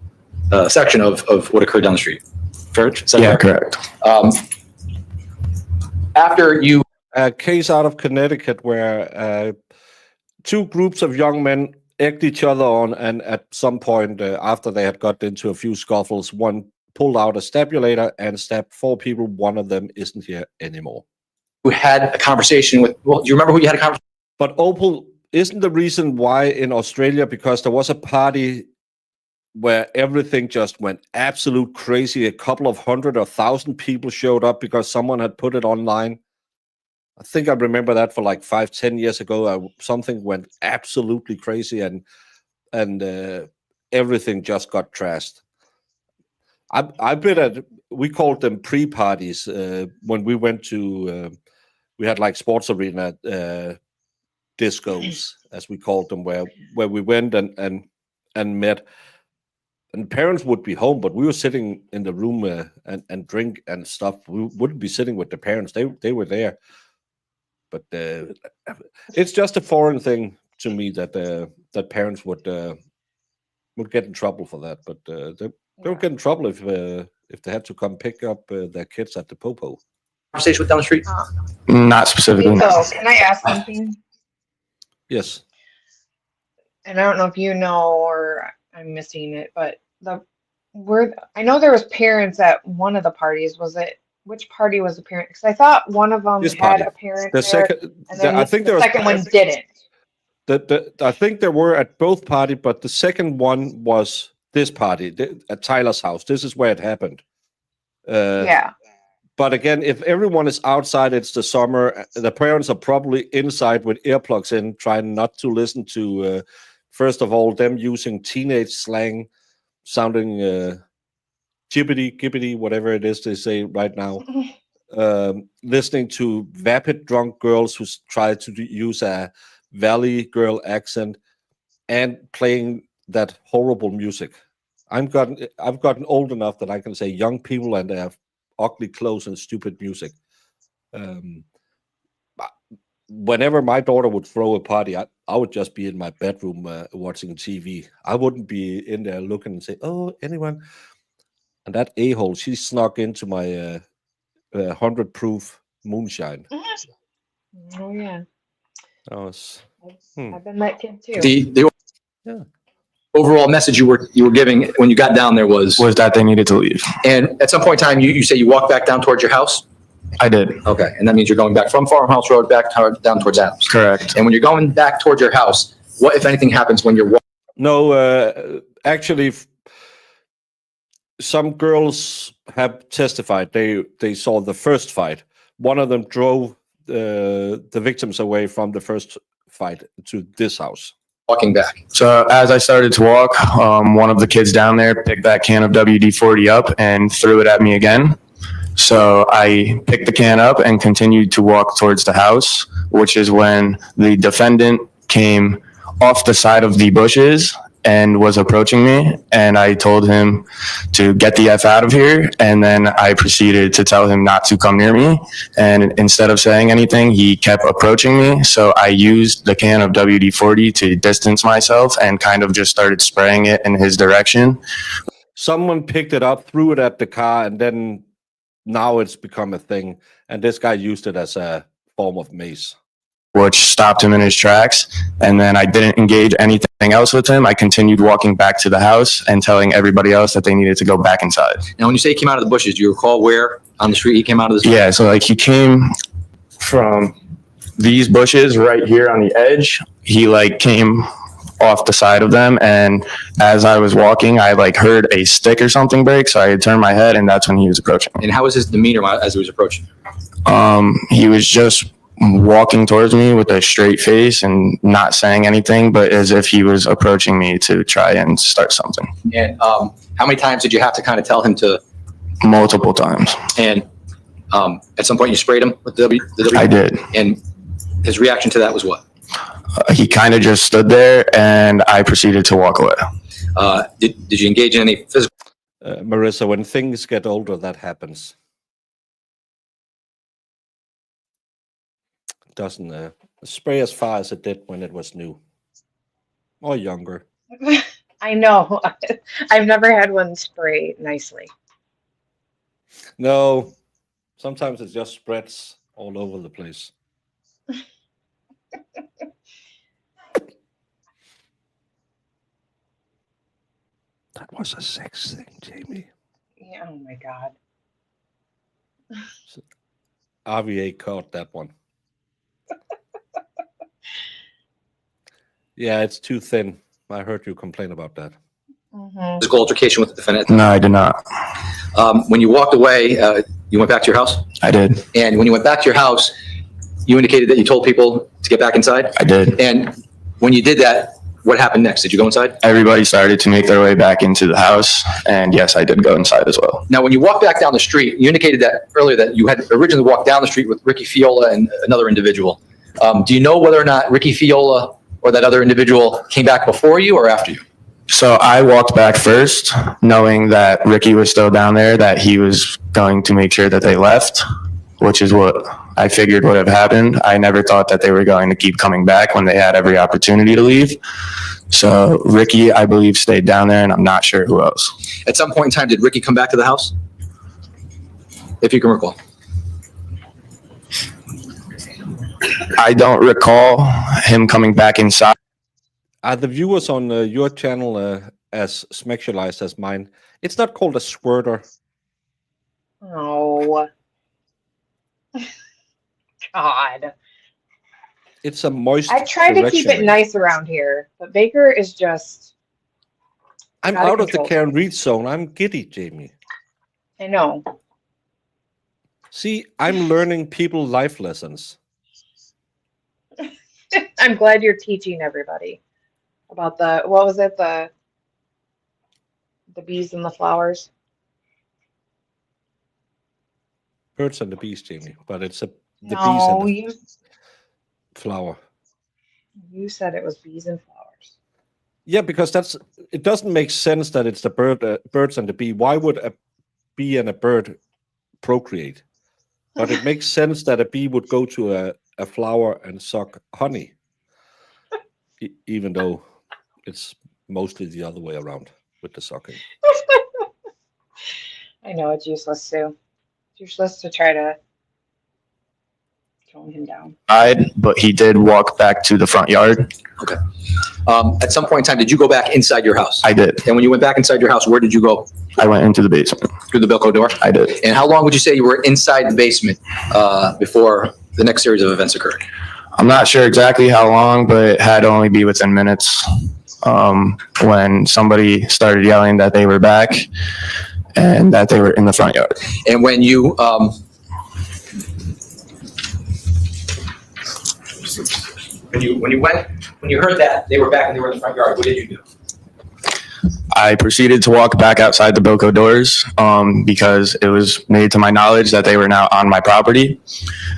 section of what occurred down the street. Fair? Is that Yeah, correct? correct. After you, A case out of Connecticut where two groups of young men egged each other on, and at some point after they had got into a few scuffles, one pulled out a stabulator and stabbed 4 people. One of them isn't here anymore. had a conversation with, well, do you remember who you had a conversation? But Opal isn't the reason why in Australia, because there was a party where everything just went absolute crazy. A couple of 100 or 1,000 people showed up because someone had put it online. I think I remember that for like 5-10 years ago. Something went absolutely crazy, and everything just got trashed. I've been at, we called them pre-parties when we went to, we had like sports arena discos, as we called them, where we went and met. And parents would be home, but we were sitting in the room and drink and stuff. We wouldn't be sitting with the parents. They were there. But it's just a foreign thing to me that that parents would get in trouble for that. But they don't get in trouble if they had to come pick up their kids at the popo. Conversation with down the street? Not specifically. No. Lito, can I ask something? Yes. And I don't know if you know or I'm missing it, but I know there was parents at one of the parties. Was it, which party was the parent? Because I thought one of them This had party. a parent The there, second, and then I think the there was second one didn't. I think there were at both parties, but the second one was this party at Tyler's house. This is where it happened. Yeah. But again, if everyone is outside, it's the summer. The parents are probably inside with earplugs in, trying not to listen to, first of all, them using teenage slang, sounding jibbity, gibbity, whatever it is they say right now. Listening to vapid drunk girls who try to use a Valle girl accent, and playing that horrible music. I've gotten old enough that I can say young people and they have ugly clothes and stupid music. Whenever my daughter would throw a party, I would just be in my bedroom watching TV. I wouldn't be in there looking and say, "Oh, anyone?" And that a-hole, she snuck into my 100 proof moonshine. Oh yeah. I was, I've been that kid too. The Yeah. overall message you were giving when you got down there was that they needed to leave. and at some point in time, you say you walked back down towards your house? I did. Okay, and that means you're going back from Farmhouse Road down towards Adams. Correct. And when you're going back towards your house, what, if anything, happens when you're walking? No, actually, some girls have testified they saw the first fight. One of them drove the victims away from the first fight to this house. Walking back. So as I started to walk, one of the kids down there picked that can of WD-40 up and threw it at me again. So I picked the can up and continued to walk towards the house, which is when the defendant came off the side of the bushes and was approaching me. And I told him to get the F out of here. And then I proceeded to tell him not to come near me. And instead of saying anything, he kept approaching me. So I used the can of WD-40 to distance myself and kind of just started spraying it in his direction. Someone picked it up, threw it at the car, and then now it's become a thing. And this guy used it as a form of mace, which stopped him in his tracks. And then I didn't engage anything else with him. I continued walking back to the house and telling everybody else that they needed to go back inside. Now, when you say he came out of the bushes, do you recall where on the street he came out of the street? Yeah, so like he came from these bushes right here on the edge. He like came off the side of them, and as I was walking, I like heard a stick or something break, so I had turned my head, and that's when he was approaching me. And how was his demeanor as he was approaching? He was just walking towards me with a straight face and not saying anything, but as if he was approaching me to try and start something. And how many times did you have to kind of tell him to? Multiple times. And at some point you sprayed him with the W? I did. And his reaction to that was what? He kind of just stood there, and I proceeded to walk away. Did you engage in any physical? Marissa, when things get older, that happens. It doesn't spray as far as it did when it was new or younger. I know. I've never had one spray nicely. No, sometimes it just spreads all over the place. That was a sex thing, Jamie. Yeah, oh my God. RVA caught that one. Yeah, it's too thin. I heard you complain about that. Mhm. Physical altercation with the defendant. No, I did not. When you walked away, you went back to your house? I did. And when you went back to your house, you indicated that you told people to get back inside? I did. And when you did that, what happened next? Did you go inside? Everybody started to make their way back into the house, and yes, I did go inside as well. Now, when you walked back down the street, you indicated that earlier that you had originally walked down the street with Ricky Fiola and another individual. Do you know whether or not Ricky Fiola or that other individual came back before you or after you? So I walked back first, knowing that Ricky was still down there, that he was going to make sure that they left, which is what I figured would have happened. I never thought that they were going to keep coming back when they had every opportunity to leave. So Ricky, I believe, stayed down there, and I'm not sure who else. At some point in time, did Ricky come back to the house? If you can recall. I don't recall him coming back inside. Are the viewers on your channel as sexualized as mine? It's not called a squirter. Oh. God. It's a moist. I try to keep it erection. nice around here, but Baker is just, I'm out of out of the control. Karen Reed zone. I'm giddy, Jamie. I know. See, I'm learning people life lessons. I'm glad you're teaching everybody about the, what was it? The bees and the flowers. Birds and the bees, Jamie. But it's the bees No, and the you flower. said it was bees and flowers. Yeah, because it doesn't make sense that it's the birds and the bee. Why would a bee and a bird procreate? But it makes sense that a bee would go to a flower and suck honey, even though it's mostly the other way around with the sucking. I know it's useless too. It's useless to try to tone him down. But he did walk back to the front yard. Okay. At some point in time, did you go back inside your house? I did. And when you went back inside your house, where did you go? I went into the basement. Through the Belco door? I did. And how long would you say you were inside the basement before the next series of events occurred? I'm not sure exactly how long, but it had to only be within minutes when somebody started yelling that they were back and that they were in the front yard. And when you when you heard that they were back and they were in the front yard, what did you do? I proceeded to walk back outside the Boco doors because it was made to my knowledge that they were now on my property.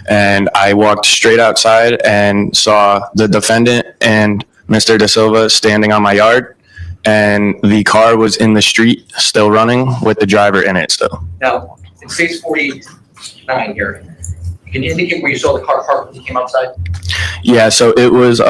And I walked straight outside and saw the defendant and Mr. Da Silva standing on my yard. And the car was in the street, still running, with the driver in it still. Now, in space 49 here, can you indicate where you saw the car parked when you came outside? Yeah, so it was,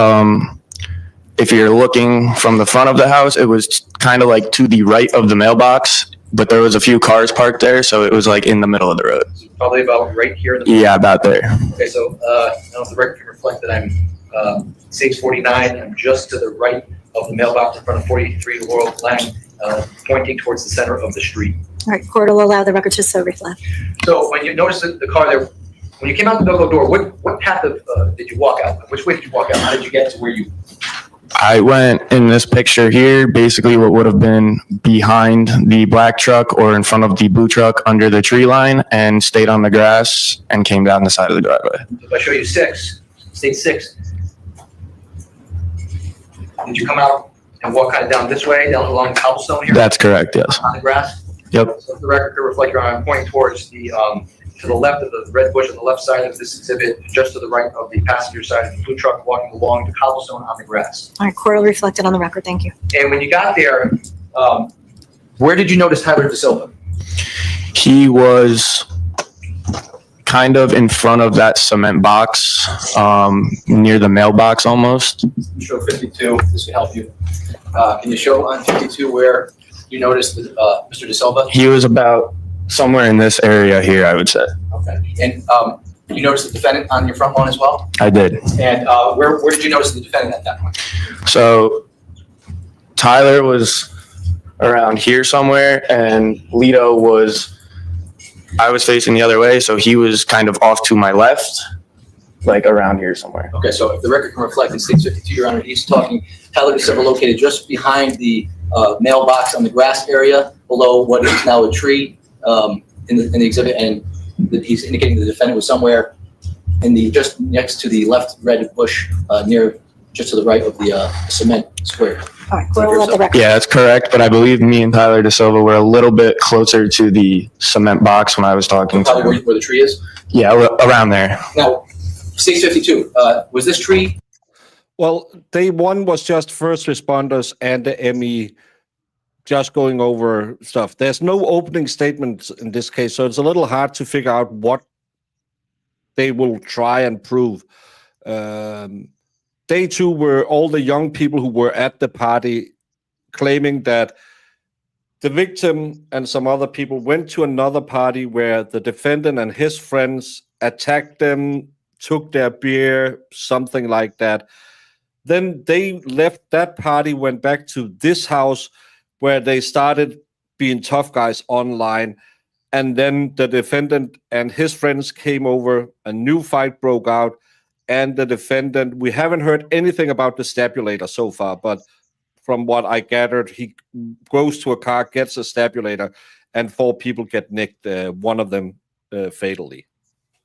if you're looking from the front of the house, it was kind of like to the right of the mailbox, but there was a few cars parked there, so it was like in the middle of the road. So probably about right here. Yeah, about there. Okay, so I don't know if the record can reflect that I'm space 49. I'm just to the right of the mailbox in front of 43 Laurel Lang, pointing towards the center of the street. All right, court will allow the record to so reflect. So when you noticed the car there, when you came out the Belco door, what path did you walk out? Which way did you walk out? How did you get to where you? I went in this picture here, basically what would have been behind the black truck or in front of the blue truck under the tree line, and stayed on the grass and came down the side of the driveway. If I show you state 6, did you come out and walk kind of down this way, down along the cobblestone here? That's correct, yes. On the grass? Yep. So if the record can reflect, I'm pointing towards the, to the left of the red bush on the left side of this exhibit, just to the right of the passenger side of the blue truck, walking along the cobblestone on the grass. All right, court will reflect it on the record. Thank you. And when you got there, where did you notice Tyler Da Silva? He was kind of in front of that cement box, near the mailbox almost. Show 52, this will help you. Can you show on 52 where you noticed Mr. De Silva? He was about somewhere in this area here, I would say. Okay. And you noticed the defendant on your front lawn as well? I did. And where did you notice the defendant at that point? So Tyler was around here somewhere, and Lito was, I was facing the other way, so he was kind of off to my left, like around here somewhere. Okay, so if the record can reflect in State 52, Your Honor, he's talking Tyler De Silva located just behind the mailbox on the grass area below what is now a tree in the exhibit, and he's indicating the defendant was somewhere in the just next to the left red bush near just to the right of the cement square. All right, we'll let the record. Yeah, that's correct, but I believe me and Tyler De Silva were a little bit closer to the cement box when I was talking to Probably him. where the tree is. Yeah, around there. Now, State 52, was this tree? Well, day one was just first responders and the ME just going over stuff. There's no opening statements in this case, so it's a little hard to figure out what they will try and prove. Day two were all the young people who were at the party claiming that the victim and some other people went to another party where the defendant and his friends attacked them, took their beer, something like that. Then they left that party, went back to this house where they started being tough guys online. And then the defendant and his friends came over, a new fight broke out, and the defendant, we haven't heard anything about the stabulator so far, but from what I gathered, he goes to a car, gets a stabulator, and 4 people get nicked, one of them fatally.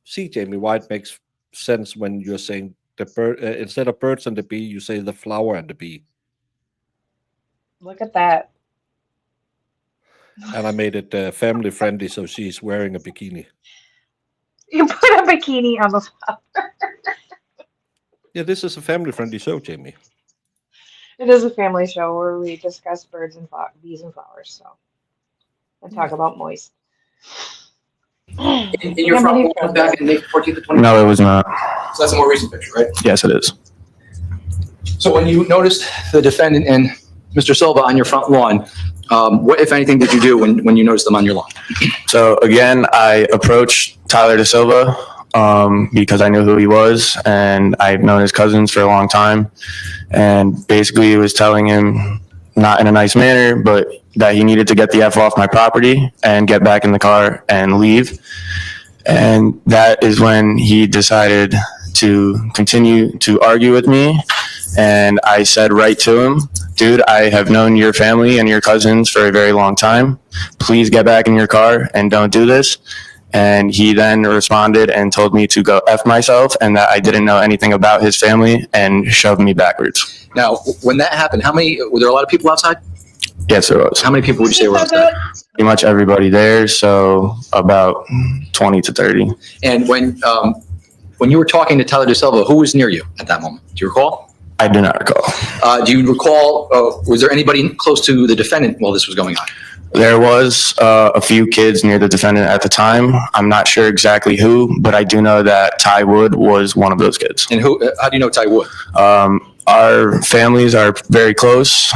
See, Jamie, why it makes sense when you're saying the bird instead of birds and the bee, you say the flower and the bee. Look at that. And I made it family friendly, so she's wearing a bikini. You put a bikini on the flower. Yeah, this is a family friendly show, Jamie. It is a family show where we discuss birds and bees and flowers, so and talk about moist. In your front lawn back in May 14th to 20th? No, it was not. So that's a more recent picture, right? Yes, it is. So when you noticed the defendant and Mr. Silva on your front lawn, what, if anything, did you do when you noticed them on your lawn? So again, I approached Tyler De Silva because I knew who he was, and I've known his cousins for a long time. And basically, was telling him, not in a nice manner, but that he needed to get the F off my property and get back in the car and leave. And that is when he decided to continue to argue with me. And I said right to him, dude, I have known your family and your cousins for a very long time. Please get back in your car and don't do this. And he then responded and told me to go F myself and that I didn't know anything about his family and shoved me backwards. Now, when that happened, were there a lot of people outside? Yes, there was. How many people would you say were outside? Pretty much everybody there, so about 20 to 30. And when you were talking to Tyler De Silva, who was near you at that moment? Do you recall? I do not recall. Do you recall, was there anybody close to the defendant while this was going on? There was a few kids near the defendant at the time. I'm not sure exactly who, but I do know that Ty Wood was one of those kids. And how do you know Ty Wood? Our families are very close.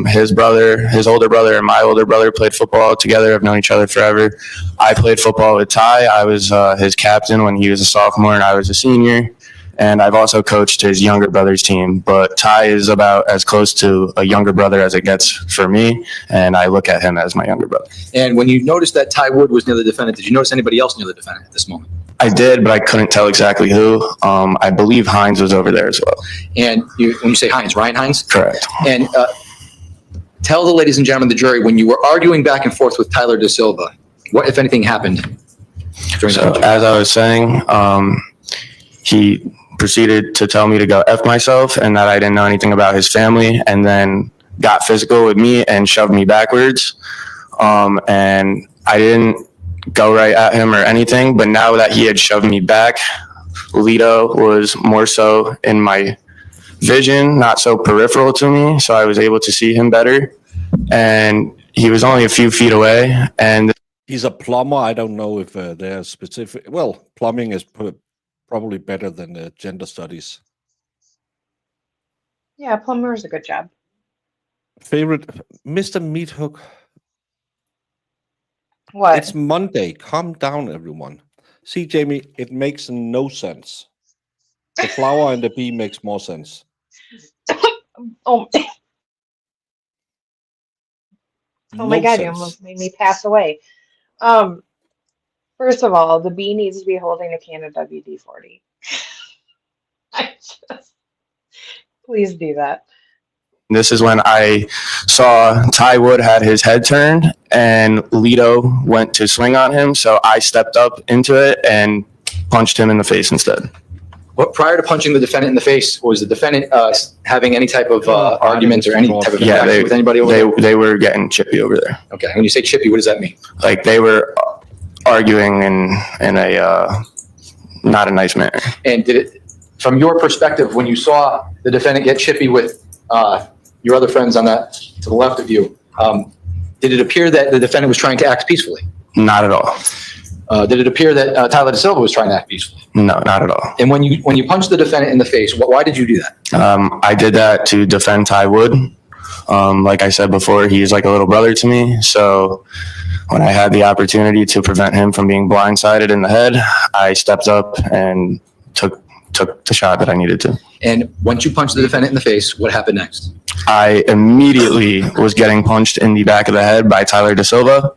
His older brother and my older brother played football together. Have known each other forever. I played football with Ty. I was his captain when he was a sophomore and I was a senior. And I've also coached his younger brother's team, but Ty is about as close to a younger brother as it gets for me, and I look at him as my younger brother. And when you noticed that Ty Wood was near the defendant, did you notice anybody else near the defendant at this moment? I did, but I couldn't tell exactly who. I believe Hines was over there as well. And when you say Hines, Ryan Hines? Correct. And tell the ladies and gentlemen of the jury, when you were arguing back and forth with Tyler De Silva, what, if anything, happened during So that? as I was saying, he proceeded to tell me to go F myself and that I didn't know anything about his family, and then got physical with me and shoved me backwards. And I didn't go right at him or anything, but now that he had shoved me back, Lito was more so in my vision, not so peripheral to me, so I was able to see him better. And he was only a few feet away, and He's a plumber. I don't know if they're specific. Well, plumbing is probably better than gender studies. Yeah, plumber is a good job. Favorite, Mr. Meat Hook. What? It's Monday. Calm down, everyone. See, Jamie, it makes no sense. The flower and the bee makes more sense. Oh, oh my No God, you sense. almost made me pass away. First of all, the bee needs to be holding a can of WD-40. Please do that. This is when I saw Ty Wood had his head turned and Lito went to swing on him. So I stepped up into it and punched him in the face instead. But prior to punching the defendant in the face, was the defendant having any type of argument or any type of Yeah, interaction with anybody over there? they were getting chippy over there. Okay, when you say chippy, what does that mean? Like they were arguing in a not a nice manner. And did it, from your perspective, when you saw the defendant get chippy with your other friends on that to the left of you, did it appear that the defendant was trying to act peacefully? Not at all. Did it appear that Tyler De Silva was trying to act peacefully? No, not at all. And when you punched the defendant in the face, why did you do that? I did that to defend Ty Wood. Like I said before, he's like a little brother to me. So when I had the opportunity to prevent him from being blindsided in the head, I stepped up and took the shot that I needed to. And once you punched the defendant in the face, what happened next? I immediately was getting punched in the back of the head by Tyler De Silva.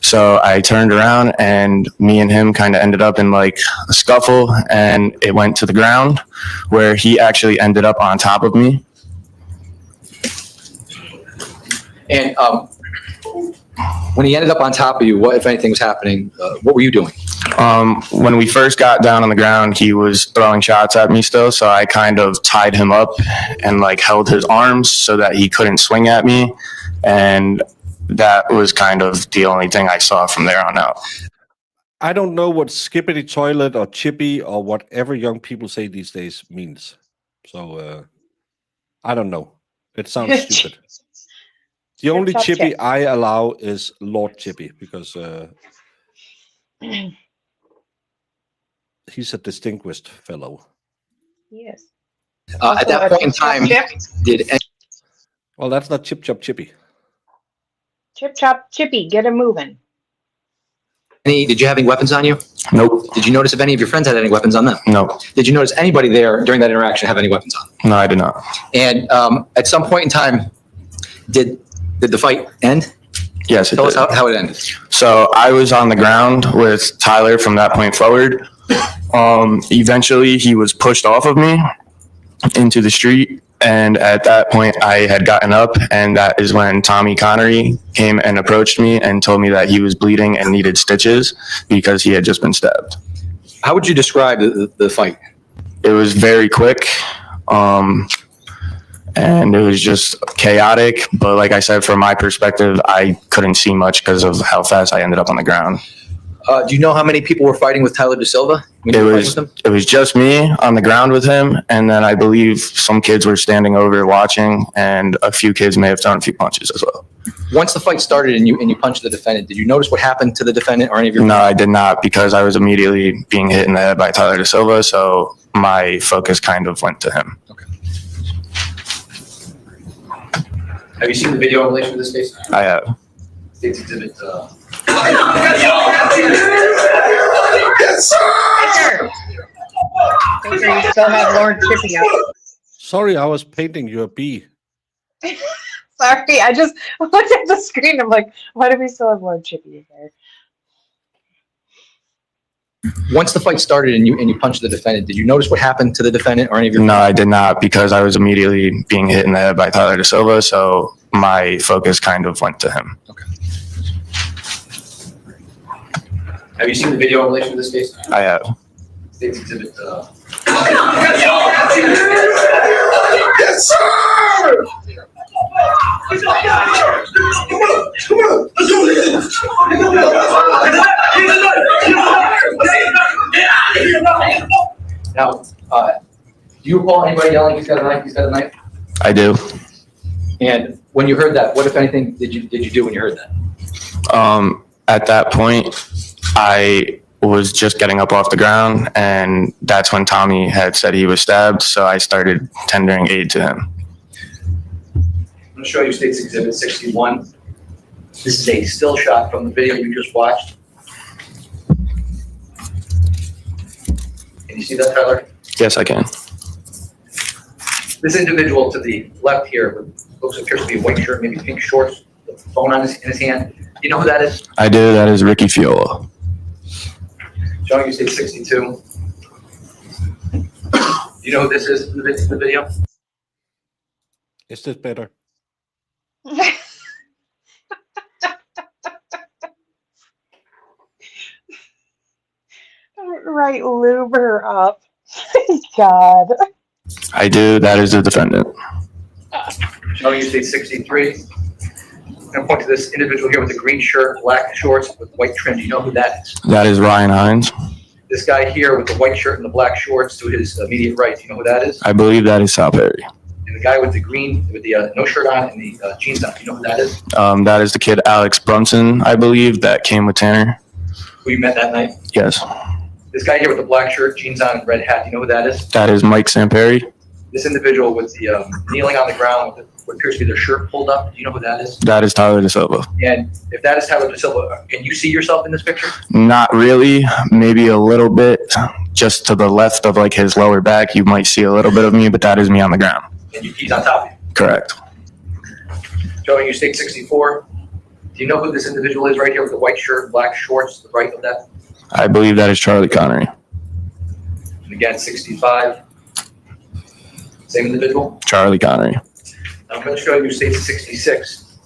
So I turned around and me and him kind of ended up in like a scuffle and it went to the ground where he actually ended up on top of me. And when he ended up on top of you, what, if anything, was happening? What were you doing? When we first got down on the ground, he was throwing shots at me still. So I kind of tied him up and like held his arms so that he couldn't swing at me. And that was kind of the only thing I saw from there on out. I don't know what skippity toilet or chippy or whatever young people say these days means. So I don't know. It sounds stupid. The only Chip, chop, chippy chip. I allow is Lord Chippy because he's a distinguished fellow. Yes. At that point in time, did Well, that's not Chip Chop Chippy. Chip chop chippy, get him moving. did you have any weapons on you? Nope. Did you notice if any of your friends had any weapons on them? No. Did you notice anybody there during that interaction have any weapons on? No, I did not. And at some point in time, did the fight end? Yes, it Tell us did. how it ended. So I was on the ground with Tyler from that point forward. Eventually, he was pushed off of me into the street. And at that point, I had gotten up. And that is when Tommy Connery came and approached me and told me that he was bleeding and needed stitches because he had just been stabbed. How would you describe the fight? It was very quick. And it was just chaotic. But like I said, from my perspective, I couldn't see much because of how fast I ended up on the ground. Do you know how many people were fighting with Tyler De Silva? when you were fighting with him? It was just me on the ground with him. And then I believe some kids were standing over watching and a few kids may have thrown a few punches as well. Once the fight started and you punched the defendant, did you notice what happened to the defendant or any of your No, I did not because I was immediately being hit in the head by Tyler De Silva. So my focus kind of went to him. Okay. Have you seen the video in relation to this case? I have. State's exhibit. Yes, sir. Make sure you still have Lord Chippy up. Sorry, I was painting you a bee. Sorry, I just looked at the screen. I'm like, why do we still have Lord Chippy there? Once the fight started and you punched the defendant, did you notice what happened to the defendant or any of your? No, I did not because I was immediately being hit in the head by Tyler De Silva. So my focus kind of went to him. Okay. Have you seen the video in relation to this case? I have. State's exhibit. Yes, sir! Now, do you recall anybody yelling, "He's got a knife, he's got a knife"? I do. And when you heard that, what, if anything, did you do when you heard that? At that point, I was just getting up off the ground, and that's when Tommy had said he was stabbed. So I started tendering aid to him. going to show you State's Exhibit 61. This is a still shot from the video you just watched. Can you see that, Tyler? Yes, I can. This individual to the left here, looks appears to be a white shirt, maybe pink shorts, the phone in his hand. Do you know who that is? I do. That is Ricky Fiola. Showing you State 62. Do you know who this is in the video? Is this better? Right, lube her up. God. I do. That is the defendant. Showing you State 63. I'm going to point to this individual here with the green shirt, black shorts with white trim. Do you know who that is? That is Ryan Hines. This guy here with the white shirt and the black shorts to his immediate right. Do you know who that is? I believe that is Sal Perry. And the guy with the green, with the no shirt on and the jeans on. Do you know who that is? That is the kid Alex Brunson, I believe, that came with Tanner. Who you met that night? Yes. This guy here with the black shirt, jeans on, and red hat. Do you know who that is? That is Mike Samperi. This individual with the kneeling on the ground with what appears to be their shirt pulled up. Do you know who that is? That is Tyler DeSilva. And if that is Tyler DeSilva, can you see yourself in this picture? Not really. Maybe a little bit. Just to the left of like his lower back, you might see a little bit of me, but that is me on the ground. And he's on top of you. Correct. Showing you State 64. Do you know who this individual is right here with the white shirt, black shorts, to the right of that? I believe that is Charlie Connery. And again, 65. Same individual. Charlie Connery. I'm going to show you State 66.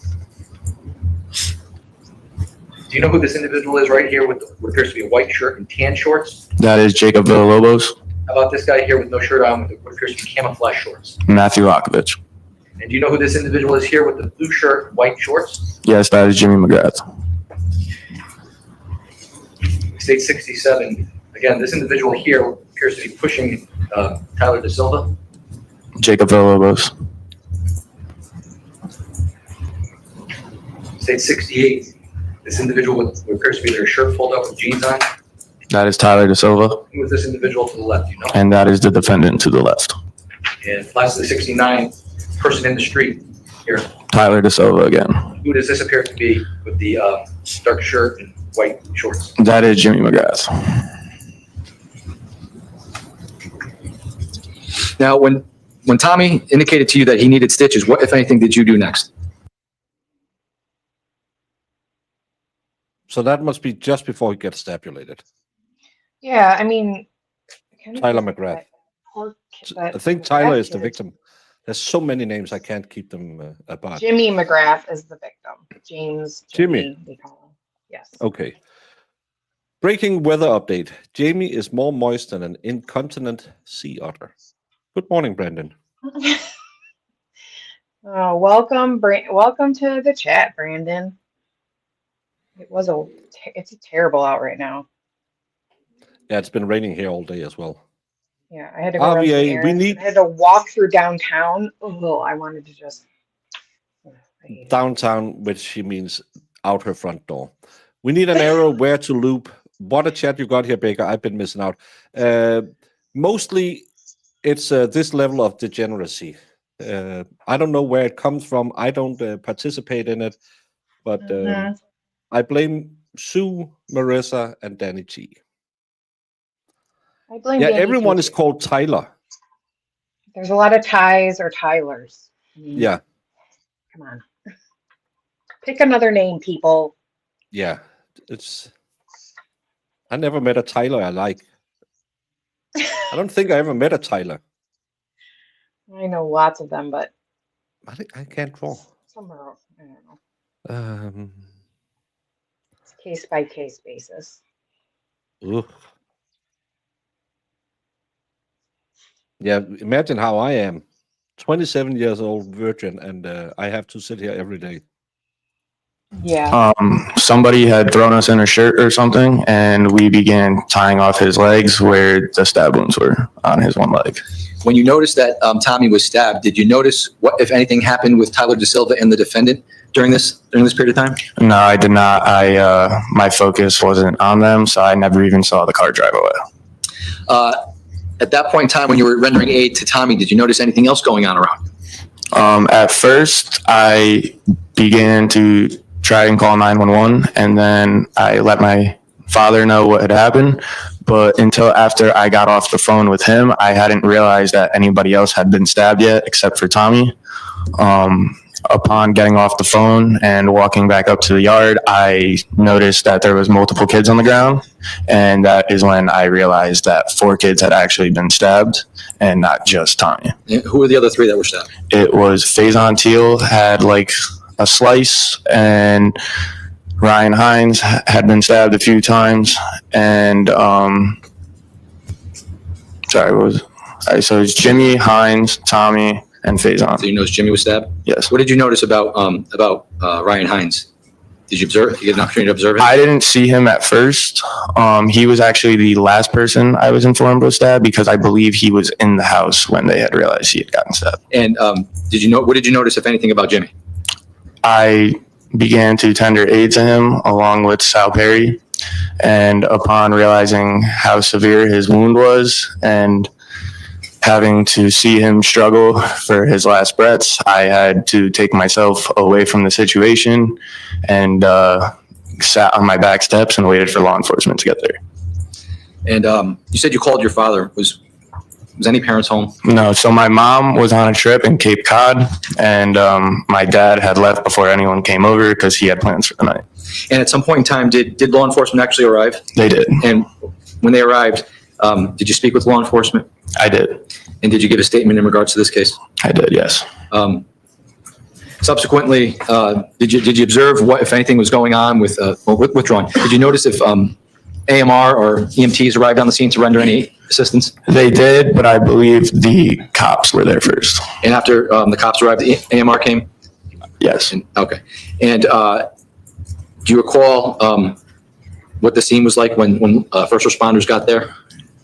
Do you know who this individual is right here with what appears to be a white shirt and tan shorts? That is Jacob Villalobos. How about this guy here with no shirt on with what appears to be camouflage shorts? Matthew Lokovich. And do you know who this individual is here with the blue shirt and white shorts? Yes, that is Jimmy McGrath. State 67. Again, this individual here appears to be pushing Tyler DeSilva. Jacob Villalobos. State 68. This individual with what appears to be their shirt pulled up with jeans on. That is Tyler DeSilva. Who is this individual to the left? You know. And that is the defendant to the left. And lastly, 69. Person in the street here. Tyler DeSilva again. Who does this appear to be with the dark shirt and white shorts? That is Jimmy McGrath. Now, when Tommy indicated to you that he needed stitches, what, if anything, did you do next? So that must be just before he gets stabulated. Yeah, I mean, kind of Tyler feel McGrath. that poor kid- that I think Tyler is the kid- victim. There's so many names, I can't keep them apart. Jimmy McGrath is the victim. James. Jimmy. We call him. Yes. Okay. Breaking weather update. Jamie is more moist than an incontinent sea otter. Good morning, Brandon. Oh, welcome to the chat, Brandon. It's terrible out right now. Yeah, it's been raining here all day as well. Yeah, I had to go run some RVA, errands. I had to walk through downtown. Oh, I wanted to just. I hate it. Downtown, which she means out her front door. We need an arrow where to loop. What a chat you got here, Baker. I've been missing out. Mostly, it's this level of degeneracy. I don't know where it comes from. I don't participate in it, but I blame Sue, Marissa, and Danny G. I blame Yeah, Danny everyone too. is called Tyler. There's a lot of Ties or Tylers. I mean, Yeah, come on. Pick another name, people. yeah. It's. I never met a Tyler I like. I don't think I ever met a Tyler. I know lots of them, but I can't draw. some are, I don't know. Um, It's case by case basis. ugh. Yeah, imagine how I am. 27 years old, virgin, and I have to sit here every day. Yeah. Somebody had thrown us in a shirt or something, and we began tying off his legs where the stab wounds were on his one leg. When you noticed that Tommy was stabbed, did you notice what, if anything, happened with Tyler DeSilva and the defendant during this period of time? No, I did not. My focus wasn't on them, so I never even saw the car drive away. At that point in time, when you were rendering aid to Tommy, did you notice anything else going on around? At first, I began to try and call 911, and then I let my father know what had happened. But until after I got off the phone with him, I hadn't realized that anybody else had been stabbed yet, except for Tommy. Upon getting off the phone and walking back up to the yard, I noticed that there was multiple kids on the ground, and that is when I realized that 4 kids had actually been stabbed, and not just Tommy. And who were the other 3 that were stabbed? It was Faison Teal had like a slice, and Ryan Hines had been stabbed a few times, and so it's Jimmy, Hines, Tommy, and Faison. So you noticed Jimmy was stabbed? Yes. What did you notice about Ryan Hines? Did you observe? Did you get an opportunity to observe him? I didn't see him at first. He was actually the last person I was informed was stabbed, because I believe he was in the house when they had realized he had gotten stabbed. And what did you notice, if anything, about Jimmy? I began to tender aid to him along with Sal Perry, and upon realizing how severe his wound was and having to see him struggle for his last breaths, I had to take myself away from the situation and sat on my back steps and waited for law enforcement to get there. And you said you called your father. Was any parents home? No, so my mom was on a trip in Cape Cod, and my dad had left before anyone came over because he had plans for the night. And at some point in time, did law enforcement actually arrive? They did. And when they arrived, did you speak with law enforcement? I did. And did you give a statement in regards to this case? I did, yes. Subsequently, did you observe what, if anything, was going on with withdrawn? Did you notice if AMR or EMTs arrived on the scene to render any assistance? They did, but I believe the cops were there first. And after the cops arrived, the AMR came? Yes. Okay. And do you recall what the scene was like when first responders got there?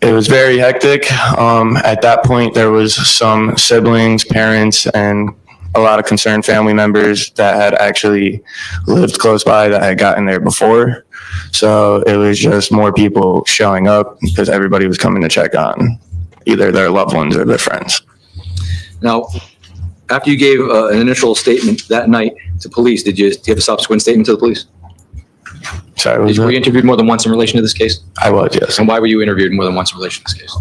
It was very hectic. At that point, there was some siblings, parents, and a lot of concerned family members that had actually lived close by that had gotten there before. So it was just more people showing up because everybody was coming to check on either their loved ones or their friends. Now, after you gave an initial statement that night to police, did you give a subsequent statement to the police? Sorry, Were you interviewed more than once in relation to this case? I was, yes. And why were you interviewed more than once in relation to this case?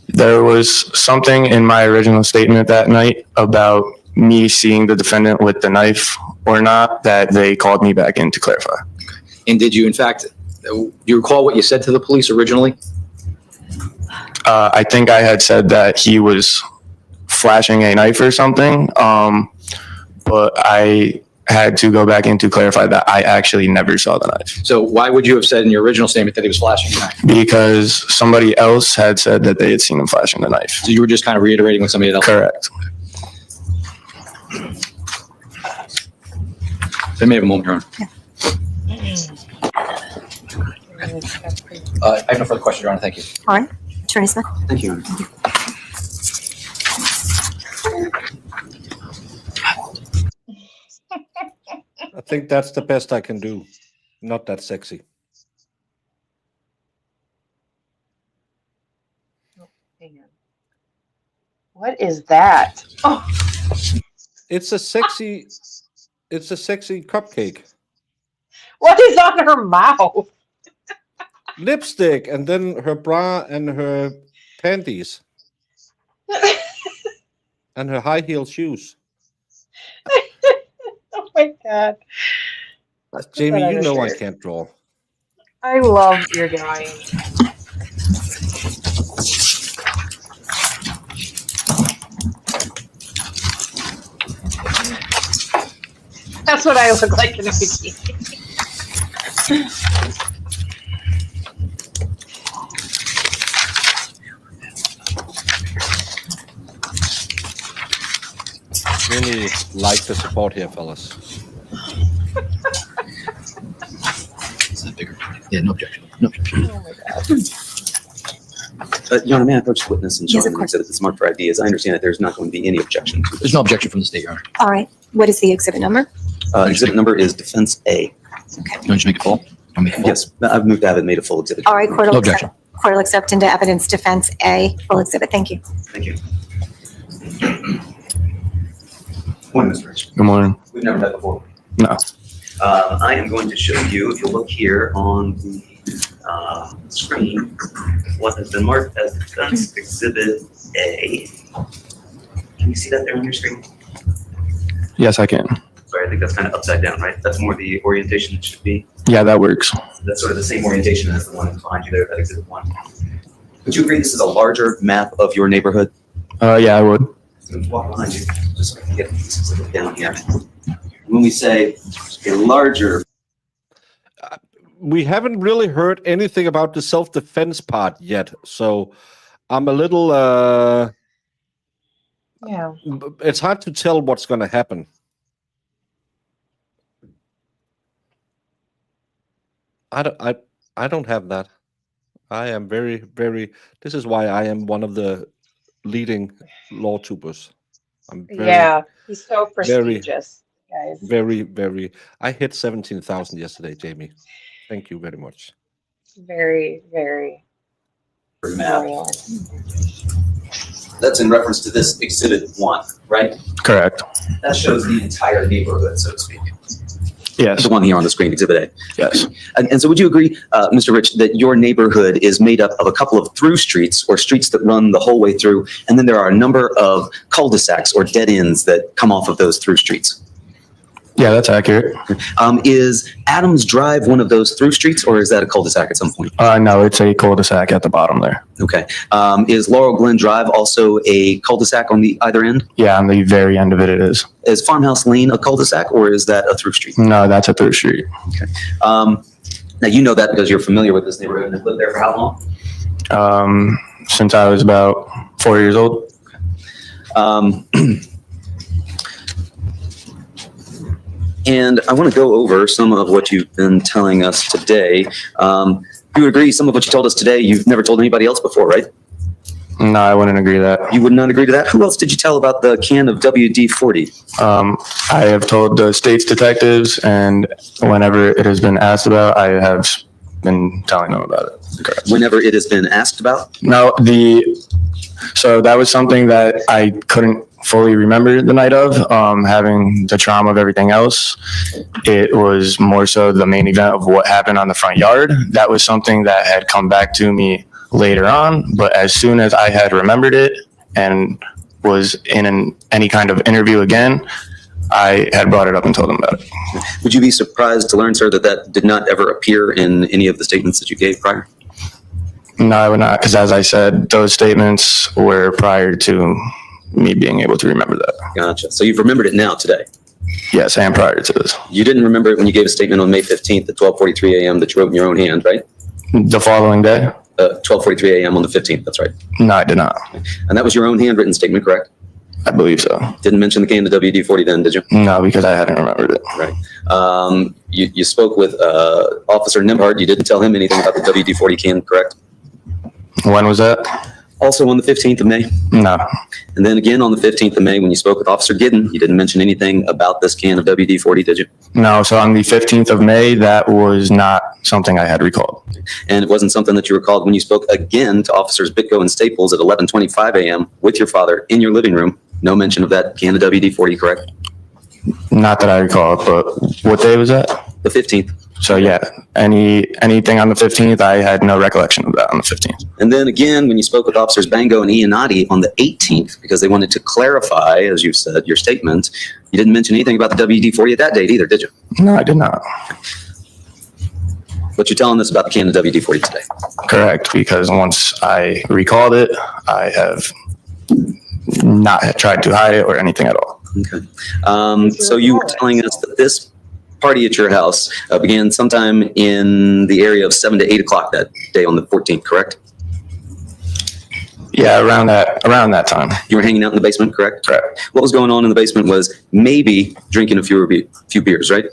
There was something in my original statement that night about me seeing the defendant with the knife or not that they called me back in to clarify. And did you, in fact, do you recall what you said to the police originally? I think I had said that he was flashing a knife or something, but I had to go back in to clarify that I actually never saw the knife. So why would you have said in your original statement that he was flashing a knife? Because somebody else had said that they had seen him flashing the knife. So you were just kind of reiterating what somebody else said? Correct. They may have a moment, Your Honor. I have no further questions, Your Honor. Thank you. All right. Attorney Smith? Thank you, Your Honor. I think that's the best I can do. Not that sexy. Hang on. What is that? Oh, It's a sexy cupcake. what is on her mouth? Lipstick, and then her bra and her panties. And her high heel shoes. Oh my God. Jamie, on you her know I shirt. can't draw. I love your drawing. That's what I look like in a bikini. Really like the support here, fellas. Is that bigger? Yeah, no objection. No objection. Oh my God. Your Honor, may I approach the witness and show Yes, of him course. that it's marked for ID? As I understand it, there's not going to be any objection to There's this. no objection from the state, Your Honor. All right. What is the exhibit number? Exhibit number is Defense A. You want to just make it full? I'll make it full. Yes, I've moved to have it made a full exhibit. All right. Court No will objection. Court will accept into evidence defense A, full exhibit. Thank you. Thank you. Morning, Mr. Rich. Good morning. We've never met before. No. I am going to show you, if you look here on the screen, what has been marked as Defense Exhibit A. Can you see that there on your screen? Yes, I can. Sorry, I think that's kind of upside down, right? That's more the orientation it should be. Yeah, that works. That's sort of the same orientation as the one behind you there, that Exhibit 1. Would you agree this is a larger map of your neighborhood? Yeah, I would. So let's walk behind you, just so I can get this down here. When we say a larger, We haven't really heard anything about the self-defense part yet, so I'm a little. Yeah. It's hard to tell what's going to happen. I don't have that. I am very, very. This is why I am one of the leading law tubers. I'm very, Yeah. He's so prestigious, guys. very, very. I hit 17,000 yesterday, Jamie. Thank you very much. Very, very. map, very that's in reference to this Exhibit 1, right? Correct. That shows the entire neighborhood, so to speak. Yes. The one here on the screen, Exhibit A. Yes. And so would you agree, Mr. Rich, that your neighborhood is made up of a couple of through streets or streets that run the whole way through, and then there are a number of cul-de-sacs or dead ends that come off of those through streets? Yeah, that's accurate. Is Adams Drive one of those through streets, or is that a cul-de-sac at some point? No, it's a cul-de-sac at the bottom there. Okay. Is Laurel Glen Drive also a cul-de-sac on the either end? Yeah, on the very end of it is. Is Farmhouse Lane a cul-de-sac, or is that a through street? No, that's a through street. Now, you know that because you're familiar with this neighborhood and have lived there for how long? Since I was about 4 years old. And I want to go over some of what you've been telling us today. You would agree some of what you told us today, you've never told anybody else before, right? No, I wouldn't agree to that. You would not agree to that? Who else did you tell about the can of WD-40? I have told the state's detectives, and whenever it has been asked about, I have been telling them about it. Correct. Whenever it has been asked about? No, so that was something that I couldn't fully remember the night of, having the trauma of everything else. It was more so the main event of what happened on the front yard. That was something that had come back to me later on, but as soon as I had remembered it and was in any kind of interview again, I had brought it up and told them about it. Would you be surprised to learn, sir, that that did not ever appear in any of the statements that you gave prior? No, I would not, because as I said, those statements were prior to me being able to remember that. Gotcha. So you've remembered it now today? Yes, and prior to this. You didn't remember it when you gave a statement on May 15th at 12:43 a.m. that you wrote in your own hand, right? The following day? 12:43 a.m. on the 15th, that's right. No, I did not. And that was your own handwritten statement, correct? I believe so. Didn't mention the can of WD-40 then, did you? No, because I hadn't remembered it. Right. You spoke with Officer Nimhart. You didn't tell him anything about the WD-40 can, correct? When was that? Also on the 15th of May. No. And then again on the 15th of May, when you spoke with Officer Giddon, you didn't mention anything about this can of WD-40, did you? No, so on the 15th of May, that was not something I had recalled. And it wasn't something that you recalled when you spoke again to Officers Bitko and Staples at 11:25 a.m. with your father in your living room. No mention of that can of WD-40, correct? Not that I recall, but what day was that? The 15th. So yeah, anything on the 15th, I had no recollection of that on the 15th. And then again, when you spoke with Officers Bango and Iannotti on the 18th, because they wanted to clarify, as you said, your statement, you didn't mention anything about the WD-40 at that date either, did you? No, I did not. But you're telling us about the can of WD-40 today. Correct, because once I recalled it, I have not tried to hide it or anything at all. Okay. So you were telling us that this party at your house began sometime in the area of 7 to 8 o'clock that day on the 14th, correct? Yeah, around that time. You were hanging out in the basement, correct? Correct. What was going on in the basement was maybe drinking a few beers, right?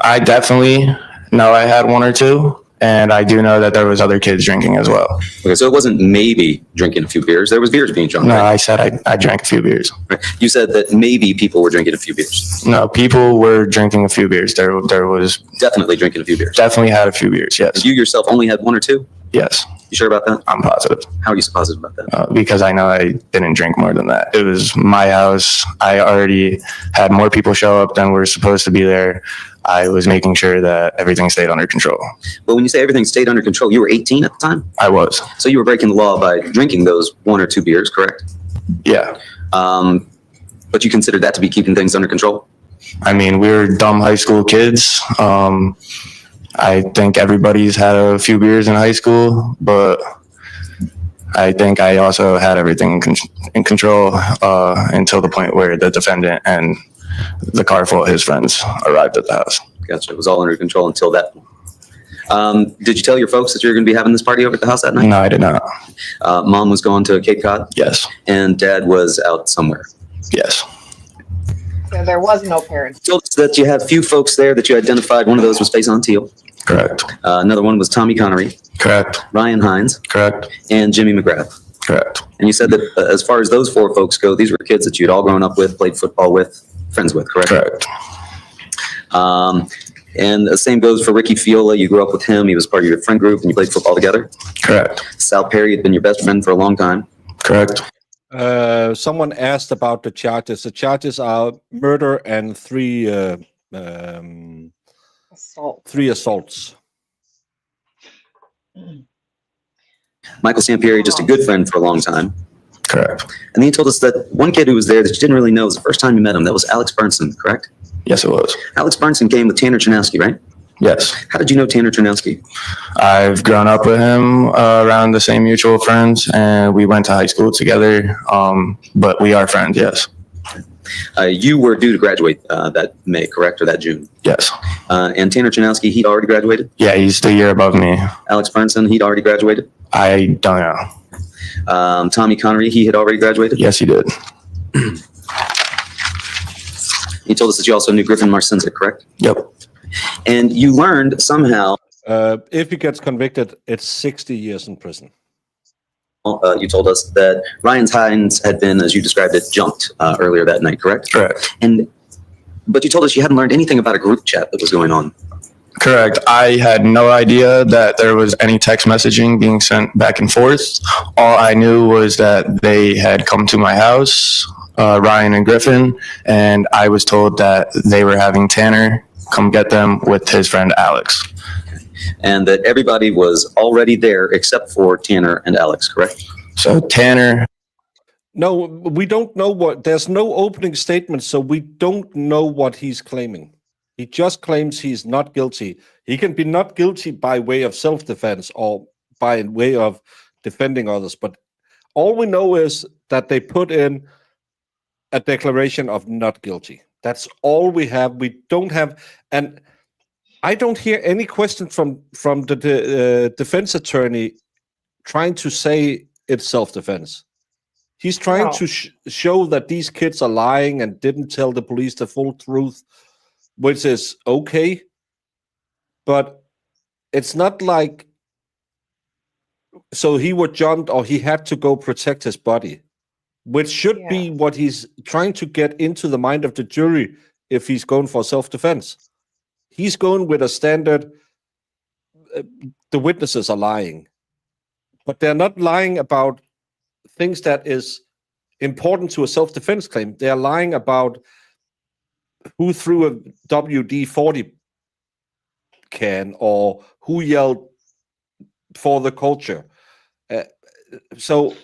I definitely know I had one or two, and I do know that there was other kids drinking as well. Okay, so it wasn't maybe drinking a few beers. There was beers being drunk, No, right? I said I drank a few beers. Right. You said that maybe people were drinking a few beers. No, people were drinking a few beers. There was Definitely drinking a few beers. definitely had a few beers, yes. You yourself only had one or two? Yes. You sure about that? I'm positive. How are you so positive about that? Because I know I didn't drink more than that. It was my house. I already had more people show up than were supposed to be there. I was making sure that everything stayed under control. Well, when you say everything stayed under control, you were 18 at the time? I was. So you were breaking the law by drinking those 1 or 2 beers, correct? Yeah. But you considered that to be keeping things under control? I mean, we were dumb high school kids. I think everybody's had a few beers in high school, but I think I also had everything in control until the point where the defendant and the car full of his friends arrived at the house. Gotcha. It was all under control until that point. Did you tell your folks that you were going to be having this party over at the house that night? No, I did not. Mom was going to Cape Cod? Yes. And Dad was out somewhere? Yes. So there was no parents. Told us that you had a few folks there that you identified. One of those was Faison Teal. Correct. Another one was Tommy Connery, Correct. Ryan Hines, Correct. and Jimmy McGrath. Correct. And you said that as far as those 4 folks go, these were kids that you'd all grown up with, played football with, friends with, correct? Correct. And the same goes for Ricky Fiola. You grew up with him. He was part of your friend group and you played football together. Correct. Sal Perry had been your best friend for a long time. Correct. Someone asked about the charges. The charges are murder and 3 Assault. 3 assaults. Michael Sampieri, just a good friend for a long time. Correct. And then you told us that one kid who was there that you didn't really know was the first time you met him. That was Alex Burnson, correct? Yes, it was. Alex Burnson came with Tanner Chernowski, right? Yes. How did you know Tanner Chernowski? I've grown up with him around the same mutual friends, and we went to high school together. But we are friends, yes. You were due to graduate that May, correct, or that June? Yes. And Tanner Chernowski, he'd already graduated? Yeah, he's the year above me. Alex Burnson, he'd already graduated? I don't know. Tommy Connery, he had already graduated? Yes, he did. You told us that you also knew Griffin Marcinza, correct? Yep. And you learned somehow, If he gets convicted, it's 60 years in prison. you told us that Ryan Hines had been, as you described it, jumped earlier that night, correct? Correct. But you told us you hadn't learned anything about a group chat that was going on. Correct. I had no idea that there was any text messaging being sent back and forth. All I knew was that they had come to my house, Ryan and Griffin, and I was told that they were having Tanner come get them with his friend Alex. And that everybody was already there except for Tanner and Alex, correct? So Tanner. No, we don't know what. There's no opening statement, so we don't know what he's claiming. He just claims he's not guilty. He can be not guilty by way of self-defense or by way of defending others. But all we know is that they put in a declaration of not guilty. That's all we have. We don't have, and I don't hear any question from the defense attorney trying to say it's self-defense. He's trying to show that these kids are lying and didn't tell the police the full truth, which is okay, but it's not like, so he was jumped or he had to go protect his body, which should be what he's trying to get into the mind of the jury if he's going for self-defense. He's going with a standard, the witnesses are lying, but they're not lying about things that is important to a self-defense claim. They're lying about who threw a WD-40 can or who yelled for the culture. So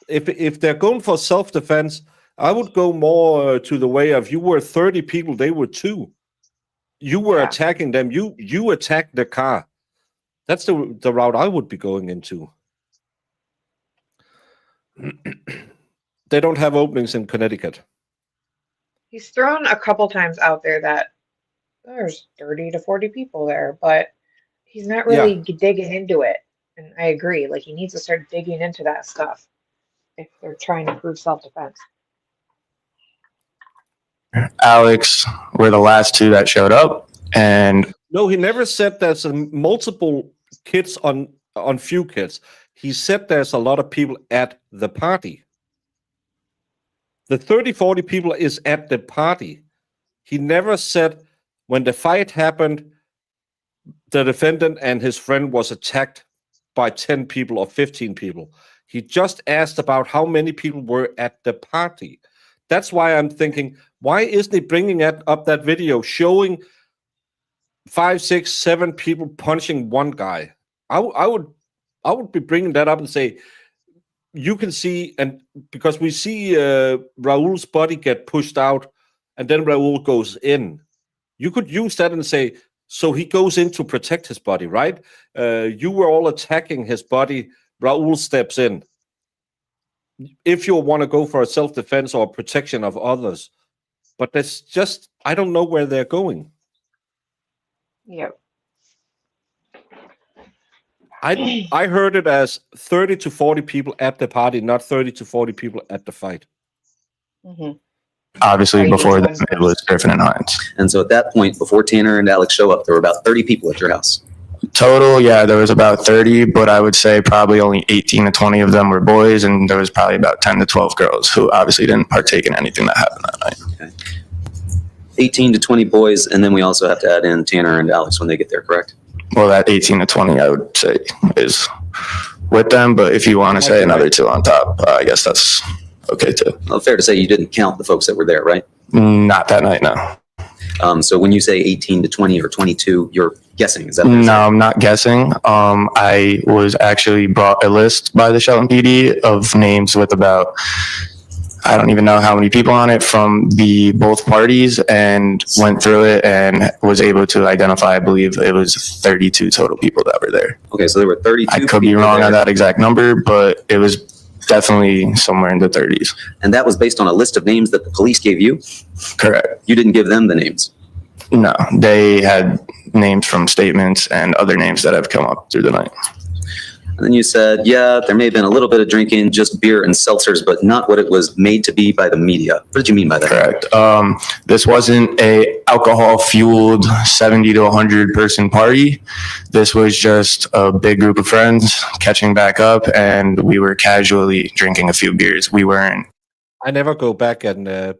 if they're going for self-defense, I would go more to the way of you were 30 people, they were 2. You were attacking them. You attacked the car. That's the route I would be going into. They don't have openings in Connecticut. He's thrown a couple times out there that there's 30 to 40 people there, but he's not really digging into it. And I agree. Like, he needs to start digging into that stuff if they're trying to prove self-defense. Alex were the last 2 that showed up, and no, he never said there's multiple kids on few kids. He said there's a lot of people at the party. The 30-40 people is at the party. He never said when the fight happened, the defendant and his friend was attacked by 10 people or 15 people. He just asked about how many people were at the party. That's why I'm thinking, why isn't he bringing up that video showing 5, 6, 7 people punching one guy? I would be bringing that up and say, you can see, and because we see Raul's body get pushed out, and then Raul goes in. You could use that and say, so he goes in to protect his body, right? You were all attacking his body. Raul steps in. If you want to go for a self-defense or protection of others, but that's just, I don't know where they're going. Yep. I heard it as 30 to 40 people at the party, not 30 to 40 people at the fight. Mm-hmm. Obviously, Right, before that's that, it was Griffin and Hines. And so at that point, before Tanner and Alex show up, there were about 30 people at your house. Total, yeah, there was about 30, but I would say probably only 18 to 20 of them were boys, and there was probably about 10 to 12 girls who obviously didn't partake in anything that happened that night. Okay. 18 to 20 boys, and then we also have to add in Tanner and Alex when they get there, correct? Well, that 18 to 20, I would say, is with them, but if you want to say another 2 on top, I guess that's okay too. Well, fair to say you didn't count the folks that were there, right? Not that night, no. So when you say 18 to 20 or 22, you're guessing, is that? No, I'm not guessing. I was actually brought a list by the Shelton PD of names with about, I don't even know how many people on it from both parties, and went through it and was able to identify, I believe it was 32 total people that were there. Okay, so there were 32 I could be people wrong there. on that exact number, but it was definitely somewhere in the 30s. And that was based on a list of names that the police gave you? Correct. You didn't give them the names? No, they had names from statements and other names that have come up through the night. And then you said, yeah, there may have been a little bit of drinking, just beer and seltzers, but not what it was made to be by the media. What did you mean by that? Correct. This wasn't a alcohol-fueled 70 to 100 person party. This was just a big group of friends catching back up, and we were casually drinking a few beers. We weren't. I never go back and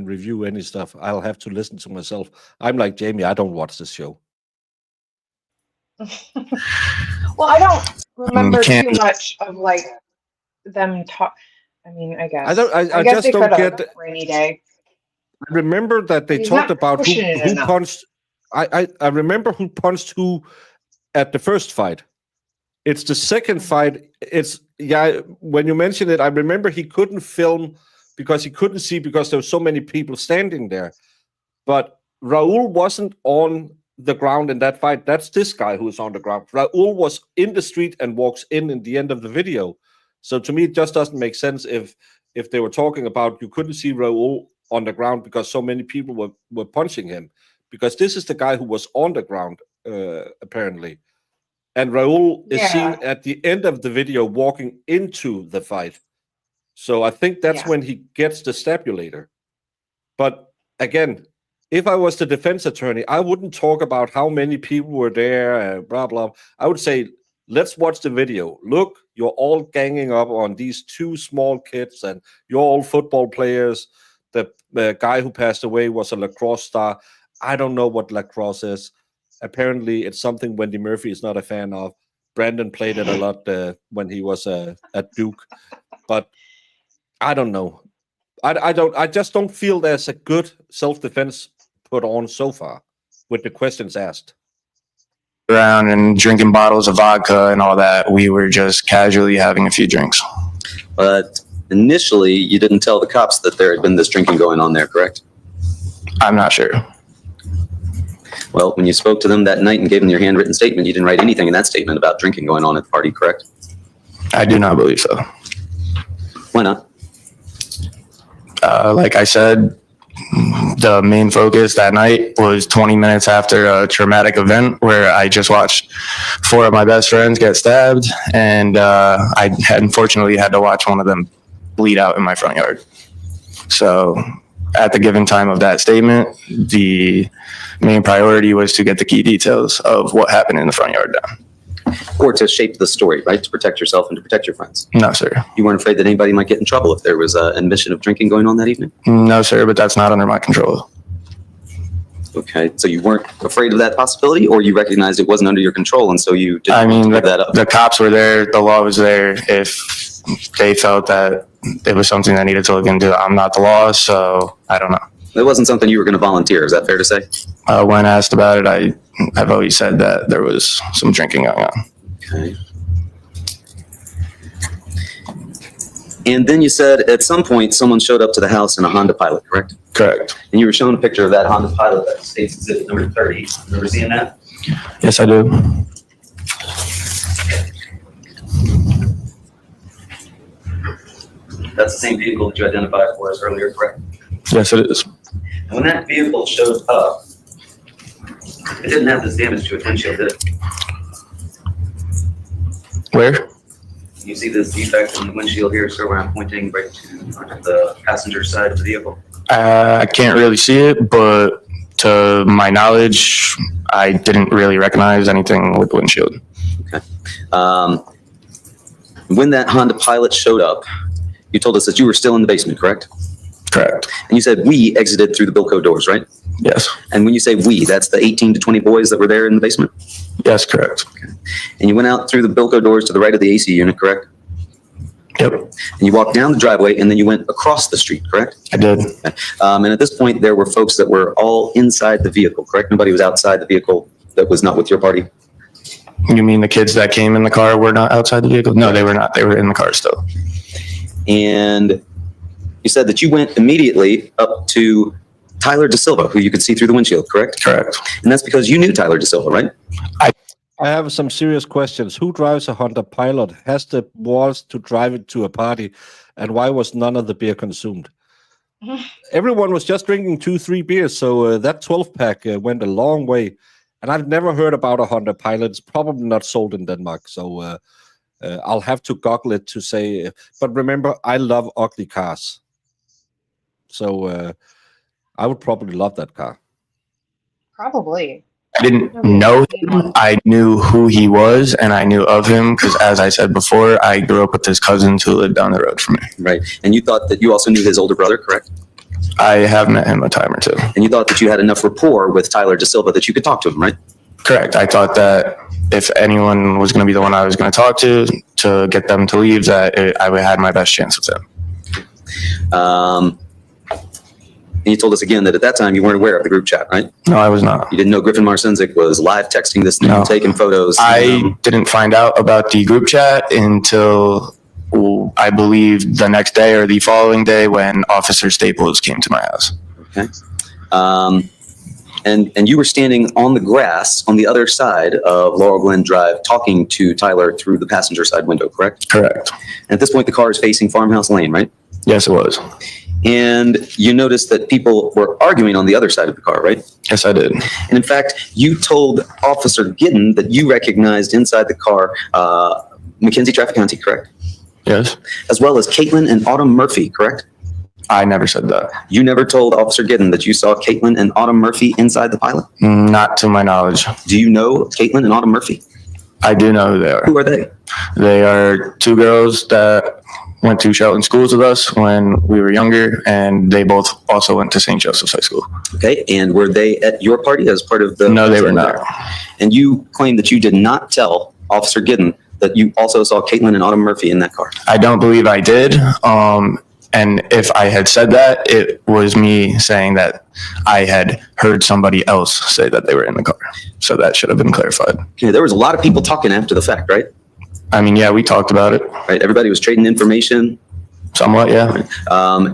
review any stuff. I'll have to listen to myself. I'm like Jamie. I don't watch this show. Well, I don't remember too Can't- much of like them talk. I mean, I guess. I guess just they don't could've, get. rainy day. I remember that they He's talked not about who pushing it enough. punched. I remember who punched who at the first fight. It's the second fight. It's when you mention it, I remember he couldn't film because he couldn't see because there were so many people standing there. But Raul wasn't on the ground in that fight. That's this guy who is on the ground. Raul was in the street and walks in the end of the video. So to me, it just doesn't make sense if they were talking about you couldn't see Raul on the ground because so many people were punching him. Because this is the guy who was on the ground, apparently. And Raul is seen at the end of the video walking into the fight. So I think that's when he gets the stabulator. But again, if I was the defense attorney, I wouldn't talk about how many people were there, blah, blah. I would say, let's watch the video. Look, you're all ganging up on these 2 small kids, and you're all football players. The guy who passed away was a lacrosse star. I don't know what lacrosse is. Apparently, it's something Wendy Murphy is not a fan of. Brandon played it a lot when he was at Duke. But I don't know. I just don't feel there's a good self-defense put on so far with the questions asked. Around and drinking bottles of vodka and all that. We were just casually having a few drinks. But initially, you didn't tell the cops that there had been this drinking going on there, correct? I'm not sure. Well, when you spoke to them that night and gave them your handwritten statement, you didn't write anything in that statement about drinking going on at the party, correct? I do not believe so. Why not? Like I said, the main focus that night was 20 minutes after a traumatic event where I just watched 4 of my best friends get stabbed, and I had unfortunately had to watch one of them bleed out in my front yard. So at the given time of that statement, the main priority was to get the key details of what happened in the front yard down. Or to shape the story, right? To protect yourself and to protect your friends. No, sir. You weren't afraid that anybody might get in trouble if there was an admission of drinking going on that evening? No, sir, but that's not under my control. Okay, so you weren't afraid of that possibility, or you recognized it wasn't under your control, and so you didn't I mean, give that up? the cops were there, the law was there. If they felt that it was something that needed to look into, I'm not the law, so I don't know. It wasn't something you were going to volunteer, is that fair to say? When asked about it, I've always said that there was some drinking going on. Okay. And then you said at some point someone showed up to the house in a Honda Pilot, correct? Correct. And you were shown a picture of that Honda Pilot that states exhibit number 30. Remember seeing that? Yes, I do. That's the same vehicle that you identified for us earlier, correct? Yes, it is. And when that vehicle showed up, it didn't have this damage to its windshield, did it? Where? You see this defect in the windshield here, so where I'm pointing right to the passenger side of the vehicle. I can't really see it, but to my knowledge, I didn't really recognize anything with the windshield. When that Honda Pilot showed up, you told us that you were still in the basement, correct? Correct. And you said we exited through the Bilco doors, right? Yes. And when you say we, that's the 18 to 20 boys that were there in the basement? Yes, correct. And you went out through the Bilco doors to the right of the AC unit, correct? Yep, And you walked down the driveway and then you went across the street, correct? I did. And at this point, there were folks that were all inside the vehicle, correct? Nobody was outside the vehicle that was not with your party? You mean the kids that came in the car were not outside the vehicle? No, they were not. They were in the car still. And you said that you went immediately up to Tyler DeSilva, who you could see through the windshield, correct? Correct. And that's because you knew Tyler DeSilva, right? I have some serious questions. Who drives a Honda Pilot? Has the balls to drive it to a party? And why was none of the beer consumed? Everyone was just drinking 2-3 beers, so that 12-pack went a long way. And I've never heard about a Honda Pilot. It's probably not sold in Denmark, so I'll have to Google it to say. But remember, I love ugly cars. So I would probably love that car. Probably. I didn't know him. I knew who he was and I knew of him because, as I said before, I grew up with his cousins who lived down the road from me. Right. And you thought that you also knew his older brother, correct? I have met him a time or two. And you thought that you had enough rapport with Tyler DeSilva that you could talk to him, right? Correct. I thought that if anyone was going to be the one I was going to talk to get them to leave, that I had my best chance with him. And you told us again that at that time you weren't aware of the group chat, right? No, I was not. You didn't know Griffin Marcinzik was live texting this dude, No. taking photos. I didn't find out about the group chat until I believe the next day or the following day when Officer Staples came to my house. Okay. And you were standing on the grass on the other side of Laurel Glen Drive talking to Tyler through the passenger side window, correct? Correct. And at this point, the car is facing Farmhouse Lane, right? Yes, it was. And you noticed that people were arguing on the other side of the car, right? Yes, I did. And in fact, you told Officer Gidden that you recognized inside the car Mackenzie Trafficante, correct? Yes. As well as Caitlin and Autumn Murphy, correct? I never said that. You never told Officer Gidden that you saw Caitlin and Autumn Murphy inside the Pilot? Not to my knowledge. Do you know Caitlin and Autumn Murphy? I do know who they are. Who are they? They are two girls that went to Shelton schools with us when we were younger, and they both also went to St. Joseph's High School. Okay, and were they at your party as part of the... No, they were not. And you claim that you did not tell Officer Gidden that you also saw Caitlin and Autumn Murphy in that car? I don't believe I did. And if I had said that, it was me saying that I had heard somebody else say that they were in the car. So that should have been clarified. Okay, there was a lot of people talking after the fact, right? I mean, yeah, we talked about it. Right, everybody was trading information. Somewhat, yeah.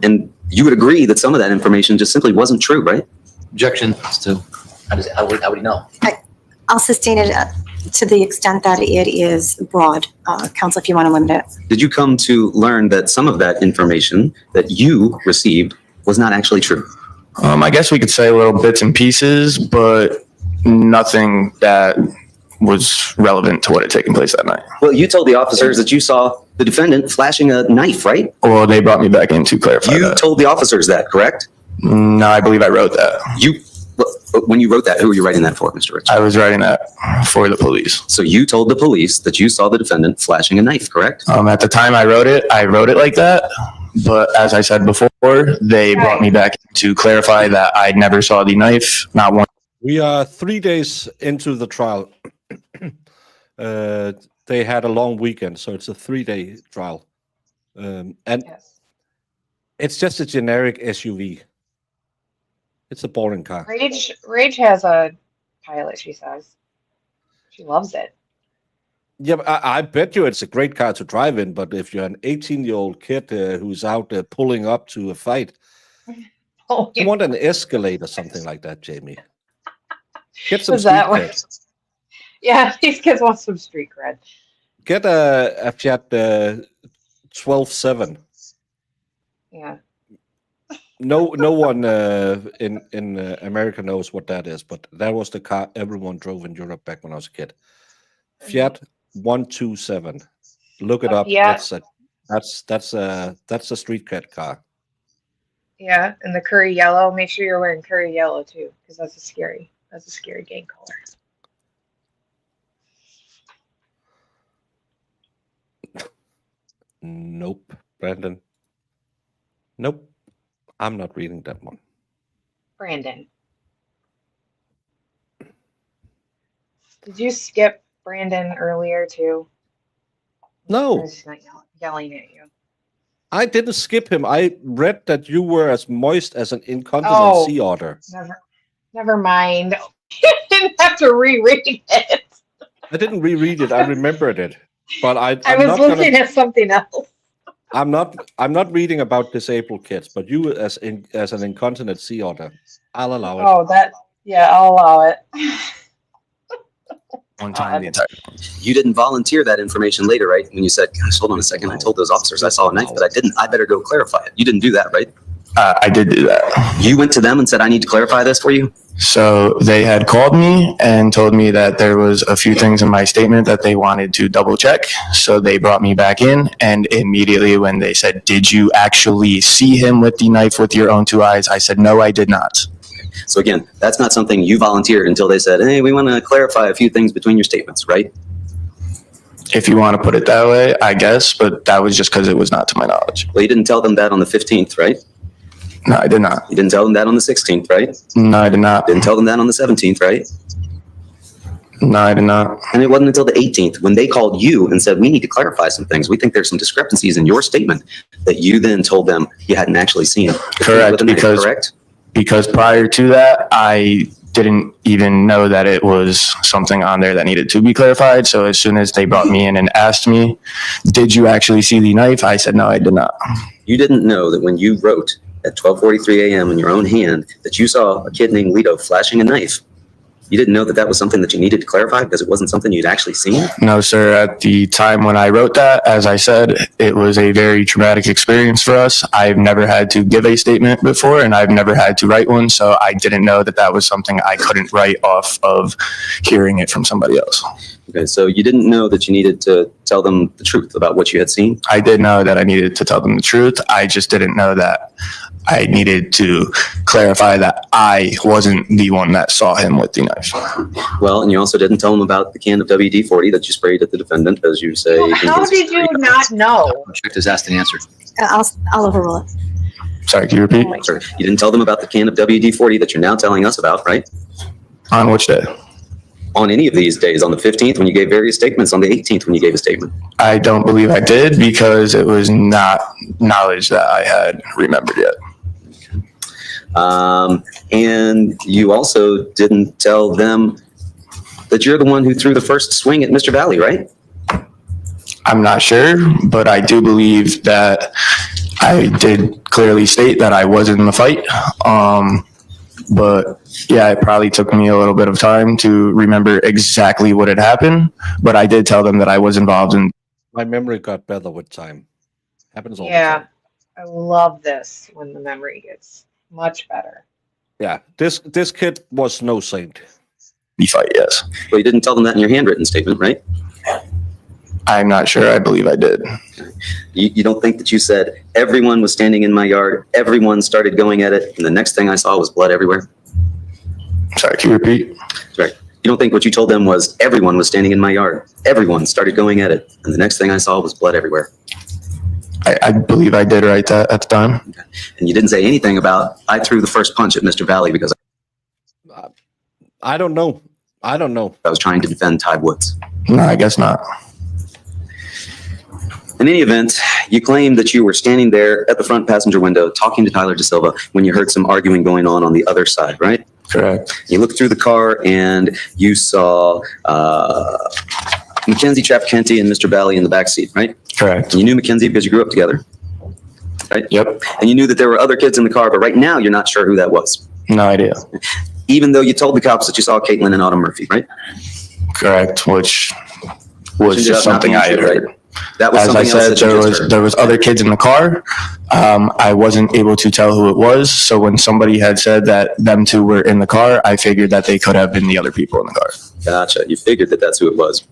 And you would agree that some of that information just simply wasn't true, right? Objection. Still. How would he know? I'll sustain it to the extent that it is broad. Counsel, if you want to limit it. Did you come to learn that some of that information that you received was not actually true? I guess we could say little bits and pieces, but nothing that was relevant to what had taken place that night. Well, you told the officers that you saw the defendant flashing a knife, right? Well, they brought me back in to clarify You that. told the officers that, correct? No, I believe I wrote that. When you wrote that, who were you writing that for, Mr. Rich? I was writing that for the police. So you told the police that you saw the defendant flashing a knife, correct? At the time I wrote it like that. But as I said before, they brought me back to clarify that I never saw the knife, not one. We are 3 days into the trial. They had a long weekend, so it's a 3-day trial. And Yes. it's just a generic SUV. It's a boring car. Rage has a Pilot, she says. She loves it. Yeah, but I bet you it's a great car to drive in, but if you're an 18-year-old kid who's out there pulling up to a fight, Oh, you want an Escalade or something like that, Jamie. Get some is street that cred. what? Yeah, these kids want some street cred. Get a Fiat 12.7. Yeah. No one in America knows what that is, but that was the car everyone drove in Europe back when I was a kid. Fiat 127. Look it up. Fiat. That's a street cred car. Yeah, and the curry yellow. Make sure you're wearing curry yellow too, because that's a scary gang color. Nope, Brandon. Nope. I'm not reading that one. Brandon. Did you skip Brandon earlier too? No. I was not yelling at you. I didn't skip him. I read that you were as moist as an incontinent sea otter. Never mind. You didn't have to reread it. I didn't reread it. I remembered it, but I I'm was not looking at something else. I'm not reading about disabled kids, but you as an incontinent sea otter. I'll allow it. Oh, yeah, I'll allow it. One time the entire. You didn't volunteer that information later, right? When you said, gosh, hold on a second, I told those officers I saw a knife, but I didn't. I better go clarify it. You didn't do that, right? I did do that. You went to them and said, I need to clarify this for you? So they had called me and told me that there was a few things in my statement that they wanted to double check. So they brought me back in, and immediately when they said, did you actually see him with the knife with your own 2 eyes? I said, no, I did not. So again, that's not something you volunteered until they said, hey, we want to clarify a few things between your statements, right? If you want to put it that way, I guess, but that was just because it was not to my knowledge. Well, you didn't tell them that on the 15th, right? No, I did not. You didn't tell them that on the 16th, right? No, I did not. Didn't tell them that on the 17th, right? No, I did not. And it wasn't until the 18th when they called you and said, we need to clarify some things. We think there's some discrepancies in your statement that you then told them you hadn't actually seen it. Correct, Correct? because prior to that, I didn't even know that it was something on there that needed to be clarified. So as soon as they brought me in and asked me, did you actually see the knife? I said, no, I did not. You didn't know that when you wrote at 12:43 a.m. in your own hand that you saw a kid named Lito flashing a knife. You didn't know that that was something that you needed to clarify because it wasn't something you'd actually seen? No, sir. At the time when I wrote that, as I said, it was a very traumatic experience for us. I've never had to give a statement before, and I've never had to write one. So I didn't know that that was something I couldn't write off of hearing it from somebody else. Okay, so you didn't know that you needed to tell them the truth about what you had seen? I did know that I needed to tell them the truth. I just didn't know that I needed to clarify that I wasn't the one that saw him with the knife. Well, and you also didn't tell them about the can of WD-40 that you sprayed at the defendant, as you say. How did you not know? Checked is asked and answered. I'll overrule it. Sorry, can you repeat? Sir, you didn't tell them about the can of WD-40 that you're now telling us about, right? On which day? On any of these days, on the 15th when you gave various statements, on the 18th when you gave a statement. I don't believe I did because it was not knowledge that I had remembered yet. And you also didn't tell them that you're the one who threw the first swing at Mr. Valle, right? I'm not sure, but I do believe that I did clearly state that I was in the fight. But yeah, it probably took me a little bit of time to remember exactly what had happened, but I did tell them that I was involved in. My memory got better with time. Happens all the Yeah, time. I love this when the memory gets much better. Yeah, this kid was no saint. The fight, yes. Well, you didn't tell them that in your handwritten statement, right? I'm not sure. I believe I did. You don't think that you said, everyone was standing in my yard, everyone started going at it, and the next thing I saw was blood everywhere? Sorry, can you repeat? Right. You don't think what you told them was, everyone was standing in my yard, everyone started going at it, and the next thing I saw was blood everywhere? I believe I did write that at the time. And you didn't say anything about, I threw the first punch at Mr. Valle because I don't know. I don't know. I was trying to defend Ty Woods. No, I guess not. In any event, you claim that you were standing there at the front passenger window talking to Tyler De Silva when you heard some arguing going on the other side, right? Correct. You looked through the car and you saw Mackenzie Traficante and Mr. Valle in the back seat, right? Correct. And you knew Mackenzie because you grew up together, right? Yep. And you knew that there were other kids in the car, but right now you're not sure who that was. No idea. Even though you told the cops that you saw Caitlin and Autumn Murphy, right? Correct. Which was ended just up not something being I had true, heard. right? That was As I something else said, that you just heard. there was other kids in the car. I wasn't able to tell who it was. So when somebody had said that them two were in the car, I figured that they could have been the other people in the car. Gotcha. You figured that that's who it was.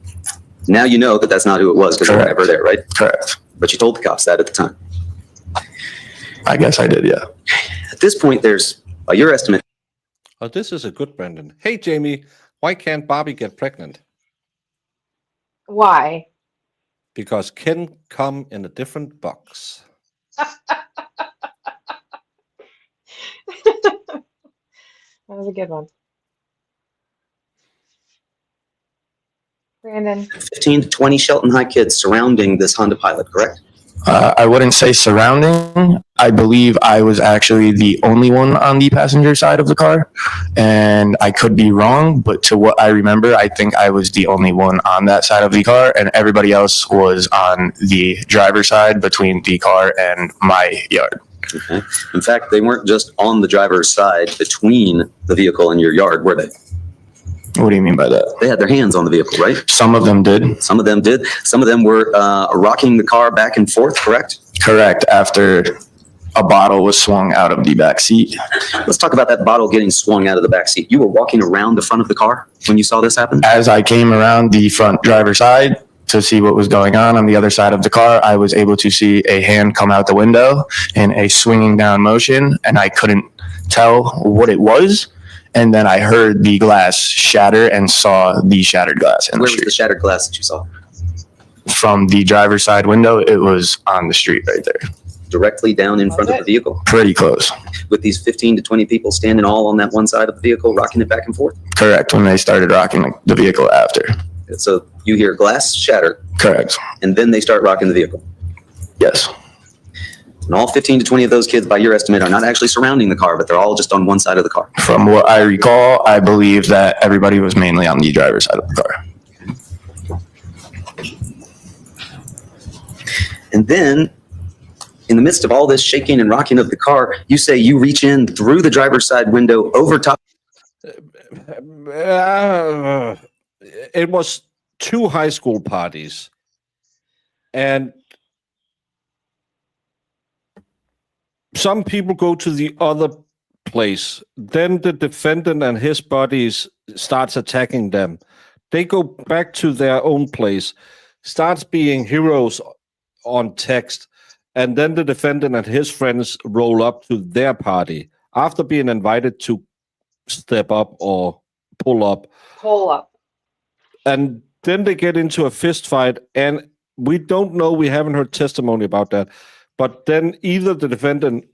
Now you know that that's not who it was because you were Correct. never there, right? Correct. But you told the cops that at the time. I guess I did, yeah. At this point, there's, by your estimate, Oh, this is a good Brandon. Hey, Jamie, why can't Barbie get pregnant? Why? Because Ken come in a different box. That was a good one. Brandon. 15 to 20 Shelton High kids surrounding this Honda Pilot, correct? I wouldn't say surrounding. I believe I was actually the only one on the passenger side of the car. And I could be wrong, but to what I remember, I think I was the only one on that side of the car. And everybody else was on the driver's side between the car and my yard. Okay. In fact, they weren't just on the driver's side between the vehicle and your yard, were they? What do you mean by that? They had their hands on the vehicle, right? Some of them did. Some of them did. Some of them were rocking the car back and forth, correct? Correct. After a bottle was swung out of the back seat. Let's talk about that bottle getting swung out of the back seat. You were walking around the front of the car when you saw this happen? As I came around the front driver's side to see what was going on the other side of the car, I was able to see a hand come out the window in a swinging down motion, and I couldn't tell what it was. And then I heard the glass shatter and saw the shattered glass in Where the was the street. shattered glass that you saw? From the driver's side window, it was on the street right there. Directly down in front of the vehicle, Pretty close. with these 15 to 20 people standing all on that one side of the vehicle, rocking it back and forth. Correct. When they started rocking the vehicle after. So you hear glass shatter, Correct. and then they start rocking the vehicle. Yes. And all 15 to 20 of those kids, by your estimate, are not actually surrounding the car, but they're all just on one side of the car. From what I recall, I believe that everybody was mainly on the driver's side of the car. And then, in the midst of all this shaking and rocking of the car, you say you reach in through the driver's side window over top. It was 2 high school parties. And some people go to the other place. Then the defendant and his buddies starts attacking them. They go back to their own place, starts being heroes on text, and then the defendant and his friends roll up to their party after being invited to step up or pull up. Pull up. And then they get into a fist fight, and we don't know, we haven't heard testimony about that. But then either the defendant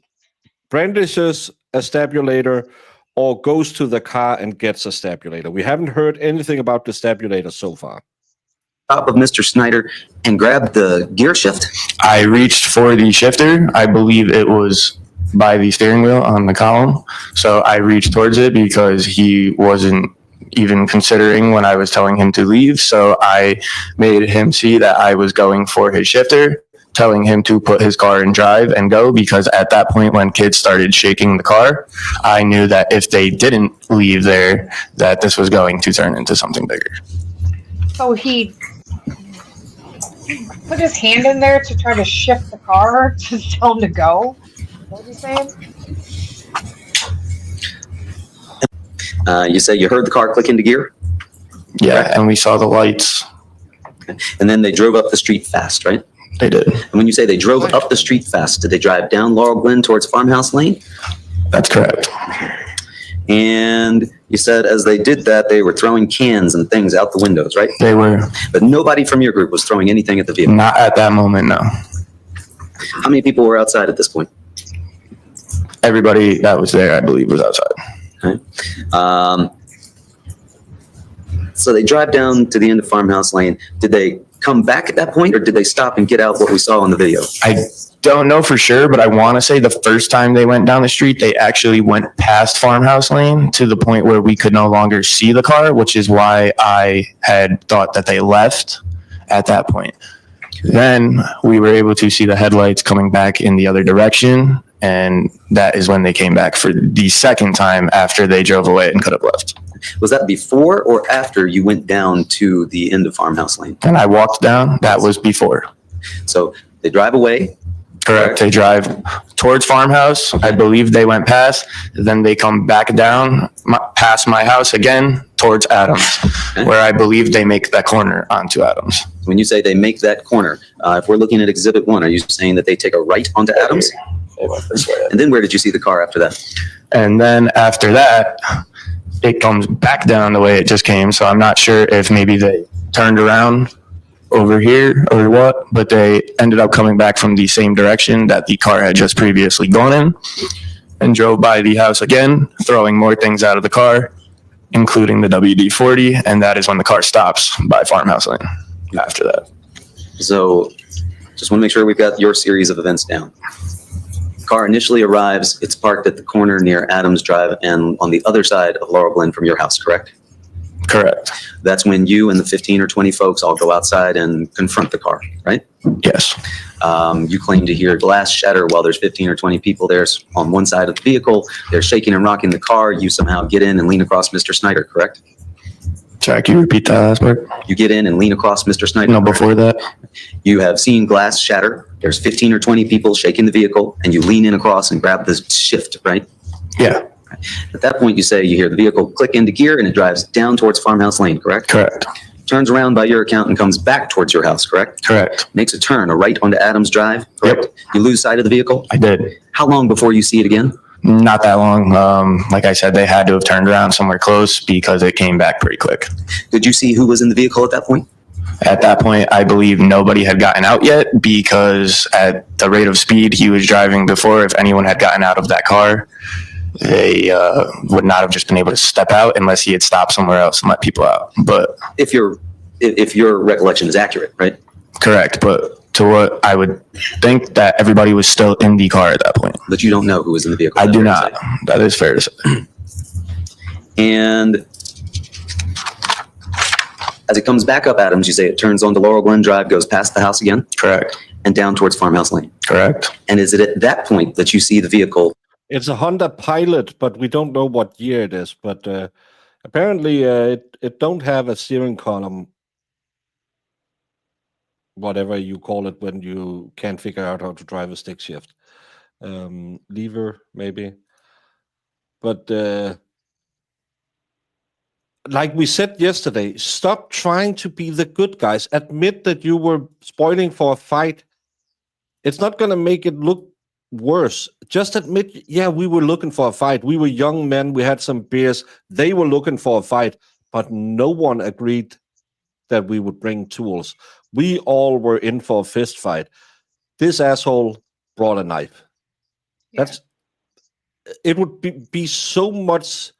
brandishes a stabulator or goes to the car and gets a stabulator. We haven't heard anything about the stabulator so far. Top of Mr. Snyder and grabbed the gear shift. I reached for the shifter. I believe it was by the steering wheel on the column. So I reached towards it because he wasn't even considering when I was telling him to leave. So I made him see that I was going for his shifter, telling him to put his car in drive and go, because at that point when kids started shaking the car, I knew that if they didn't leave there, that this was going to turn into something bigger. So he put his hand in there to try to shift the car to tell him to go? What are you saying? You say you heard the car click into gear, Yeah, and we saw the lights. and then they drove up the street fast, right? They did. And when you say they drove up the street fast, did they drive down Laurel Glen towards Farmhouse Lane? That's correct. And you said as they did that, they were throwing cans and things out the windows, right? They were But nobody from your group was throwing anything at the vehicle. not at that moment, no. How many people were outside at this point? Everybody that was there, I believe, was outside. Okay. So they drive down to the end of Farmhouse Lane. Did they come back at that point, or did they stop and get out what we saw on the video? I don't know for sure, but I want to say the first time they went down the street, they actually went past Farmhouse Lane to the point where we could no longer see the car, which is why I had thought that they left at that point. Then we were able to see the headlights coming back in the other direction, and that is when they came back for the second time after they drove away and could have left. Was that before or after you went down to the end of Farmhouse Lane? And I walked down, that was before. So they drive away. Correct. They drive towards Farmhouse. I believe they went past. Then they come back down past my house again towards Adams, where I believe they make that corner onto Adams. When you say they make that corner, if we're looking at Exhibit 1, are you saying that they take a right onto Adams? They went this way. And then where did you see the car after that? And then after that, it comes back down the way it just came. So I'm not sure if maybe they turned around over here or what, but they ended up coming back from the same direction that the car had just previously gone in and drove by the house again, throwing more things out of the car, including the WD-40. And that is when the car stops by Farmhouse Lane after that. So just want to make sure we've got your series of events down. Car initially arrives. It's parked at the corner near Adams Drive and on the other side of Laurel Glen from your house, correct? Correct. That's when you and the 15 or 20 folks all go outside and confront the car, right? Yes. You claim to hear glass shatter while there's 15 or 20 people there on one side of the vehicle. They're shaking and rocking the car. You somehow get in and lean across Mr. Snyder, correct? Sorry, can you repeat that last part? You get in and lean across Mr. Snyder. No, before that. You have seen glass shatter. There's 15 or 20 people shaking the vehicle, and you lean in across and grab the shift, right? Yeah. At that point, you say you hear the vehicle click into gear, and it drives down towards Farmhouse Lane, correct? Correct. Turns around by your account and comes back towards your house, correct? Correct. Makes a turn, a right onto Adams Drive, correct? Yep. You lose sight of the vehicle? I did. How long before you see it again? Not that long. Like I said, they had to have turned around somewhere close because it came back pretty quick. Did you see who was in the vehicle at that point? At that point, I believe nobody had gotten out yet because at the rate of speed he was driving before, if anyone had gotten out of that car, they would not have just been able to step out unless he had stopped somewhere else and let people out. But If your recollection is accurate, right? correct. But to what I would think that everybody was still in the car at that point. But you don't know who was in the vehicle. I Is that do fair to not. say? That is fair to say. And as it comes back up Adams, you say it turns onto Laurel Glen Drive, goes past the house again, Correct. and down towards Farmhouse Lane. Correct. And is it at that point that you see the vehicle? It's a Honda Pilot, but we don't know what year it is. But apparently, it don't have a steering column, whatever you call it when you can't figure out how to drive a stick shift. Lever, maybe. But like we said yesterday, stop trying to be the good guys. Admit that you were spoiling for a fight. It's not going to make it look worse. Just admit, yeah, we were looking for a fight. We were young men. We had some beers. They were looking for a fight, but no one agreed that we would bring tools. We all were in for a fist fight. This asshole brought a knife. Yeah. It would be so much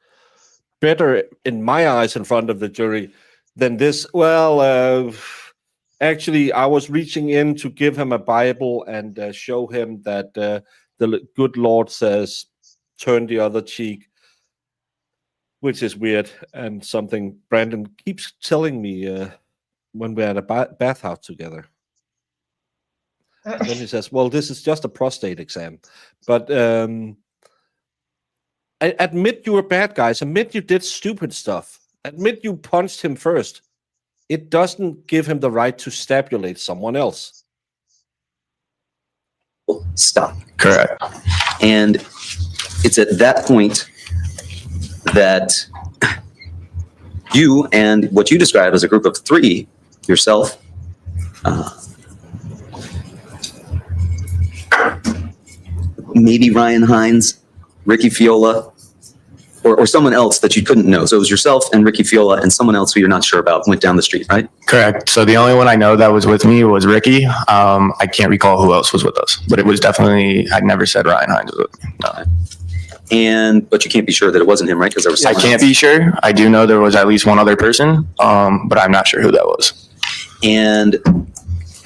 better in my eyes in front of the jury than this. Well, actually, I was reaching in to give him a Bible and show him that the good Lord says, turn the other cheek, which is weird and something Brandon keeps telling me when we're at a bathhouse together. And then he says, well, this is just a prostate exam. But admit you were bad guys. Admit you did stupid stuff. Admit you punched him first. It doesn't give him the right to stabulate someone else. Stop. Correct. And it's at that point that you and what you describe as a group of three, yourself, maybe Ryan Hines, Ricky Fiola, or someone else that you couldn't know. So it was yourself and Ricky Fiola and someone else who you're not sure about went down the street, right? Correct. So the only one I know that was with me was Ricky. I can't recall who else was with us, but it was definitely, I never said Ryan Hines was with me. No. But you can't be sure that it wasn't him, right? Because there was I someone can't else. be sure. I do know there was at least one other person, but I'm not sure who that was. And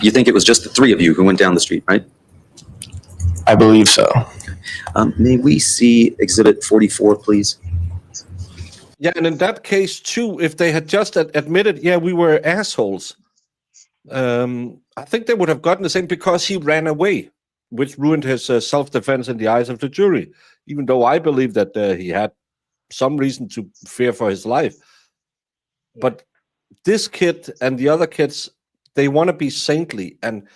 you think it was just the three of you who went down the street, right? I believe so. May we see Exhibit 44, please? Yeah, and in that case too, if they had just admitted, yeah, we were assholes, I think they would have gotten the same, because he ran away, which ruined his self-defense in the eyes of the jury. Even though I believe that he had some reason to fear for his life, but this kid and the other kids, they want to be saintly, and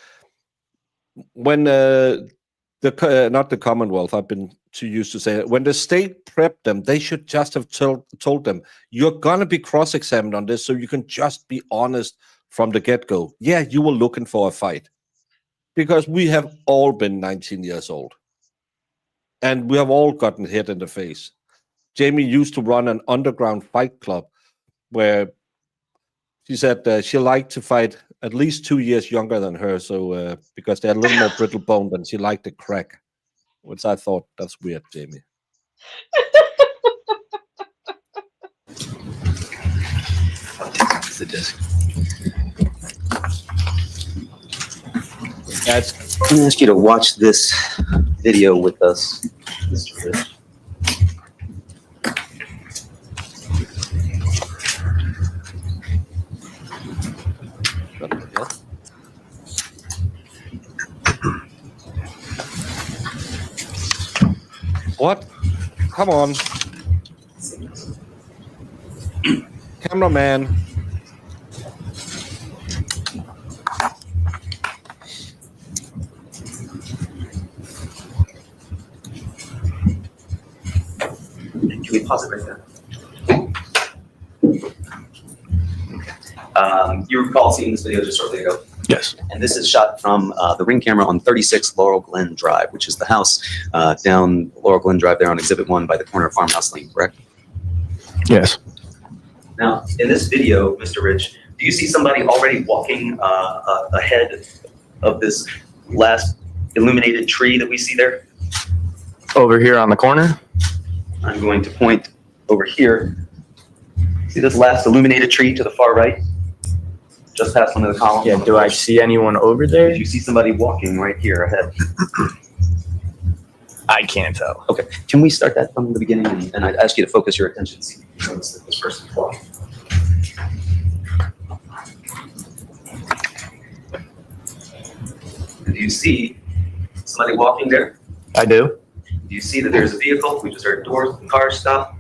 when not the Commonwealth, I've been too used to say it. When the state prepped them, they should just have told them, you're going to be cross-examined on this, so you can just be honest from the get-go. Yeah, you were looking for a fight. Because we have all been 19 years old. And we have all gotten hit in the face. Jamie used to run an underground fight club where she said she liked to fight at least 2 years younger than her, so because they had a little more brittle bone than she liked to crack. Which I thought, that's weird, Jamie. It's the disc. Yeah, I'm going to ask you to watch this video with us, Mr. Rich. What? Come on. Cameraman. Can we pause it right there? You recall seeing this video just shortly ago? Yes. And this is shot from the Ring camera on 36 Laurel Glen Drive, which is the house down Laurel Glen Drive there on Exhibit 1 by the corner of Farmhouse Lane, correct? Yes. Now, in this video, Mr. Rich, do you see somebody already walking ahead of this last illuminated tree that we see there? Over here on the corner? I'm going to point over here. See this last illuminated tree to the far right? Just past one of the columns? Yeah, do I see anyone over If there? you see somebody walking right here ahead. I can't tell. Okay, can we start that from the beginning? And I'd ask you to focus your attention to see if you notice that this person's walking. And do you see somebody walking there? I do. Do you see that there's a vehicle? We just heard doors and cars stop.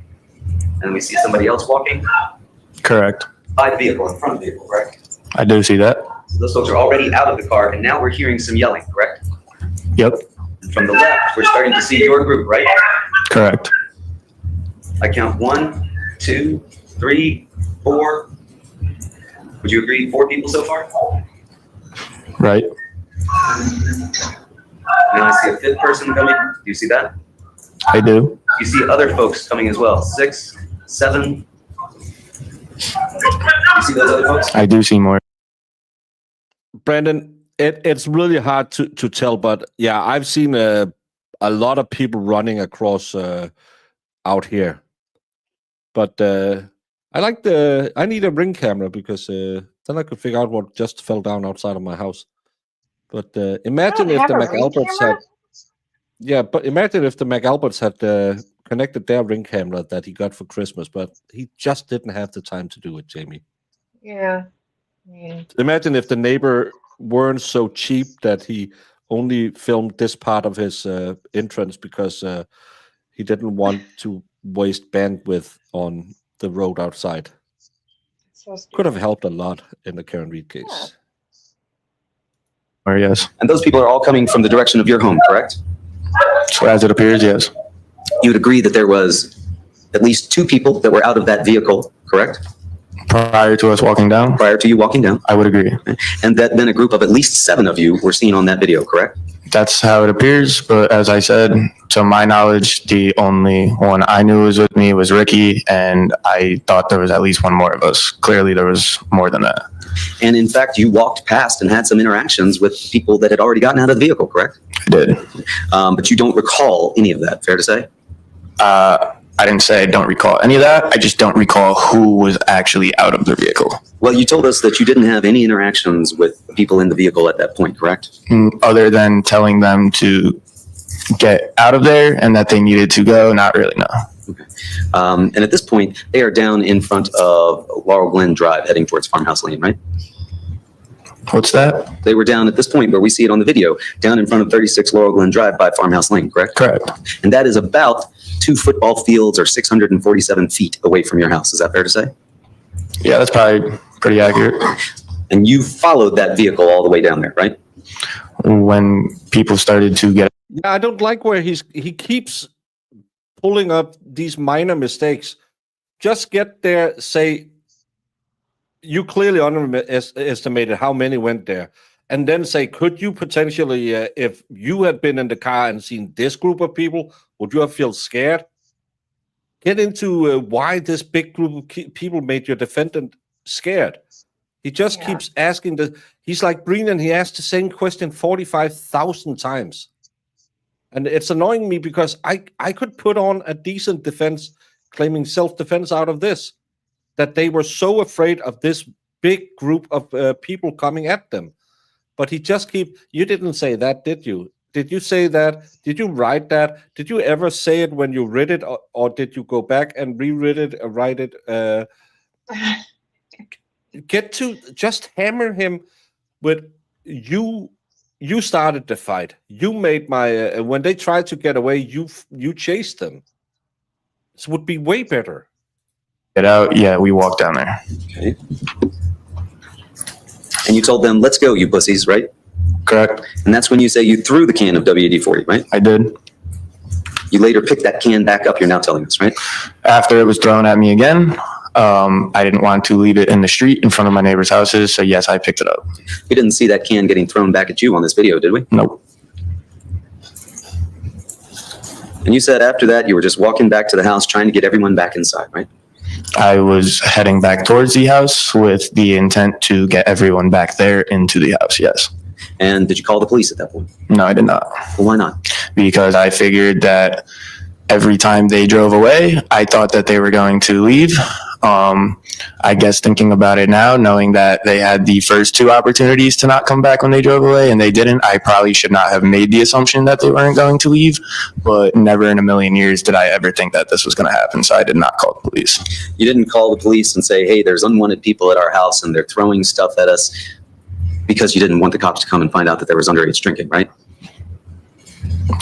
And we see somebody else walking Correct. by the vehicle, in front of the vehicle, correct? I do see that. So those folks are already out of the car, and now we're hearing some yelling, correct? Yep. And from the left, we're starting to see your group, right? Correct. I count 1, 2, 3, 4. Would you agree 4 people so far? Right. Now I see a 5th person coming. Do you see that? I do. You see other folks coming as well. 6, 7. You see those other folks? I do see more. Brandon, it's really hard to tell, but yeah, I've seen a lot of people running across out here. But I need a Ring camera, because then I could figure out what just fell down outside of my house. But imagine if the McAlberts had, yeah, but imagine if the McAlberts had connected their Ring camera that he got for Christmas, but he just didn't have the time to do it, Jamie. Yeah. I mean, Imagine if the neighbor weren't so cheap that he only filmed this part of his entrance because he didn't want to waste bandwidth on the road outside. so stupid. Could have helped a lot in the Karen Reed case. Or yes. And those people are all coming from the direction of your home, correct? So as it appears, yes. You would agree that there was at least 2 people that were out of that vehicle, correct? Prior to us walking down, prior to you walking down, I would agree. and that then a group of at least 7 of you were seen on that video, correct? That's how it appears, but as I said, to my knowledge, the only one I knew was with me was Ricky, and I thought there was at least one more of us. Clearly, there was more than that. And in fact, you walked past and had some interactions with people that had already gotten out of the vehicle, correct? I did. But you don't recall any of that, fair to say? I didn't say I don't recall any of that. I just don't recall who was actually out of the vehicle. Well, you told us that you didn't have any interactions with people in the vehicle at that point, correct? Other than telling them to get out of there and that they needed to go, not really, no. Okay. And at this point, they are down in front of Laurel Glen Drive, heading towards Farmhouse Lane, right? What's that? They were down at this point where we see it on the video, down in front of 36 Laurel Glen Drive by Farmhouse Lane, correct? Correct. And that is about 2 football fields or 647 feet away from your house. Is that fair to say? Yeah, that's probably pretty accurate. And you followed that vehicle all the way down there, right? When people started to get Yeah, I don't like where he keeps pulling up these minor mistakes. Just get there, say, you clearly underestimated how many went there. And then say, could you potentially, if you had been in the car and seen this group of people, would you have felt scared? Get into why this big group of people made your defendant scared. He just keeps asking he's like Brennan, he asked the same question 45,000 times. And it's annoying me because I could put on a decent defense claiming self-defense out of this, that they were so afraid of this big group of people coming at them. But he just you didn't say that, did you? Did you say that? Did you write that? Did you ever say it when you read it, or did you go back and reread it or write it? Just hammer him with you started the fight. You made my when they tried to get away, you chased them. This would be way better. get out, yeah, we walked down there. Okay. And you told them, let's go, you pussies, right? Correct. And that's when you say you threw the can of WD-40, right? I did. You later picked that can back up, you're now telling us, right? After it was thrown at me again, I didn't want to leave it in the street in front of my neighbor's houses, so yes, I picked it up. We didn't see that can getting thrown back at you on this video, did we? Nope. And you said after that, you were just walking back to the house trying to get everyone back inside, right? I was heading back towards the house with the intent to get everyone back there into the house, yes. And did you call the police at that point? No, I did not. Well, why not? Because I figured that every time they drove away, I thought that they were going to leave. I guess thinking about it now, knowing that they had the first two opportunities to not come back when they drove away and they didn't, I probably should not have made the assumption that they weren't going to leave, but never in a million years did I ever think that this was going to happen, so I did not call the police. You didn't call the police and say, hey, there's unwanted people at our house and they're throwing stuff at us, because you didn't want the cops to come and find out that there was underage drinking, right?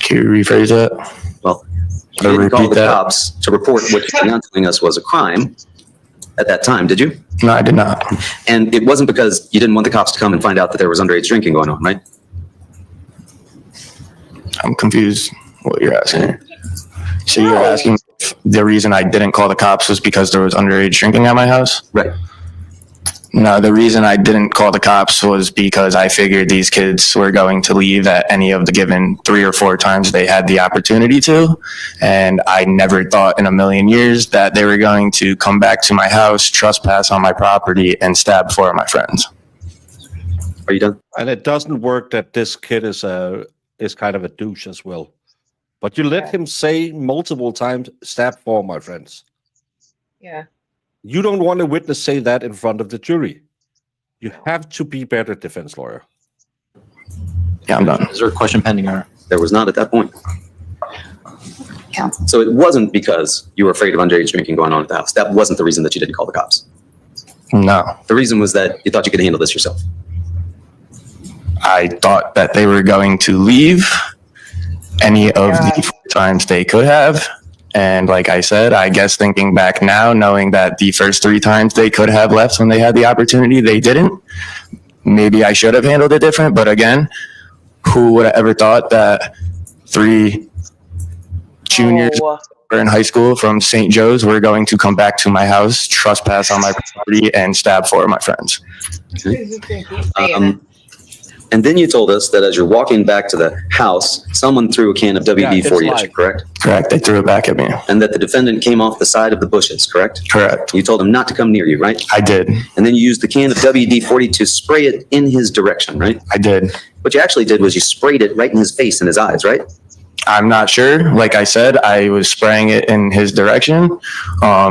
Can you rephrase that? Well, you didn't call the cops to report what you're now telling us was a crime at that time, did you? No, I did not. And it wasn't because you didn't want the cops to come and find out that there was underage drinking going on, right? I'm confused what you're asking. So you're asking if the reason I didn't call the cops was because there was underage drinking at my house? Right. No, the reason I didn't call the cops was because I figured these kids were going to leave at any of the given 3 or 4 times they had the opportunity to. And I never thought in a million years that they were going to come back to my house, trespass on my property, and stab 4 of my friends. Are you done? And it doesn't work that this kid is kind of a douche as well. But you let him say multiple times, stab 4 of my friends. Yeah. You don't want a witness say that in front of the jury. You have to be better defense lawyer. Yeah, I'm done. Is there a question pending, Your Honor? There was not at that point. Counsel. So it wasn't because you were afraid of underage drinking going on at the house. That wasn't the reason that you didn't call the cops. No. The reason was that you thought you could handle this yourself. I thought that they were going to leave any of the 4 times they could have. And like I said, I guess thinking back now, knowing that the first 3 times they could have left when they had the opportunity, they didn't. Maybe I should have handled it different. But again, who would have ever thought that 3 juniors were in high school from St. Joe's were going to come back to my house, trespass on my property, and stab 4 of my friends. And then you told us that as you're walking back to the house, someone threw a can of WD-40 at you, correct? Correct. They threw it back at me. And that the defendant came off the side of the bushes, correct? Correct. You told him not to come near you, right? I did. And then you used the can of WD-40 to spray it in his direction, right? I did. What you actually did was you sprayed it right in his face and his eyes, right? I'm not sure. Like I said, I was spraying it in his direction.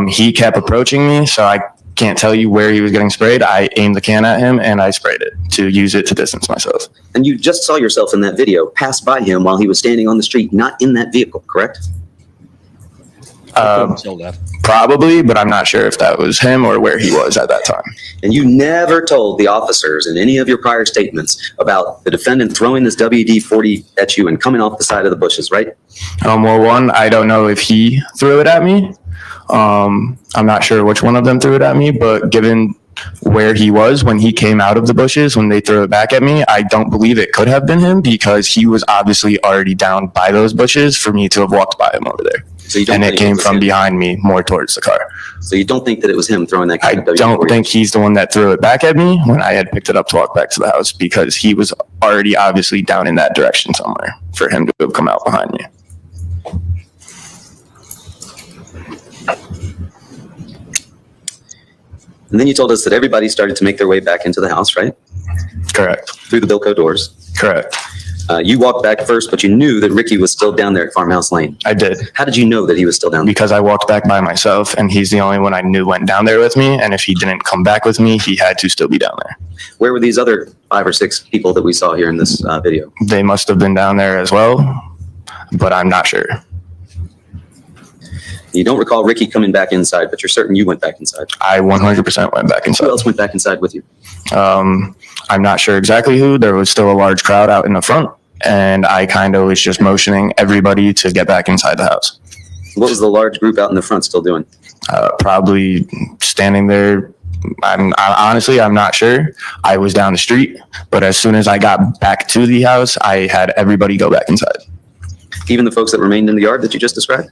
He kept approaching me, so I can't tell you where he was getting sprayed. I aimed the can at him and I sprayed it to use it to distance myself. And you just saw yourself in that video pass by him while he was standing on the street, not in that vehicle, correct? Probably, but I'm not sure if that was him or where he was at that time. And you never told the officers in any of your prior statements about the defendant throwing this WD-40 at you and coming off the side of the bushes, right? Well, one, I don't know if he threw it at me. I'm not sure which one of them threw it at me, but given where he was when he came out of the bushes, when they threw it back at me, I don't believe it could have been him because he was obviously already down by those bushes for me to have walked by him over there. So you don't and it think came was from him? behind me more towards the car. So you don't think that it was him throwing that I can of WD-40? don't think he's the one that threw it back at me when I had picked it up to walk back to the house because he was already obviously down in that direction somewhere for him to have come out behind me. And then you told us that everybody started to make their way back into the house, right? Correct. Through the Bilco doors. Correct. You walked back first, but you knew that Ricky was still down there at Farmhouse Lane. I did. How did you know that he was still down there? Because I walked back by myself and he's the only one I knew went down there with me. And if he didn't come back with me, he had to still be down there. Where were these other 5 or 6 people that we saw here in this video? They must have been down there as well, but I'm not sure. You don't recall Ricky coming back inside, but you're certain you went back inside. I 100% went back inside. Who else went back inside with you? I'm not sure exactly who. There was still a large crowd out in the front. And I kind of was just motioning everybody to get back inside the house. What was the large group out in the front still doing? Probably standing there. Honestly, I'm not sure. I was down the street, but as soon as I got back to the house, I had everybody go back inside. Even the folks that remained in the yard that you just described?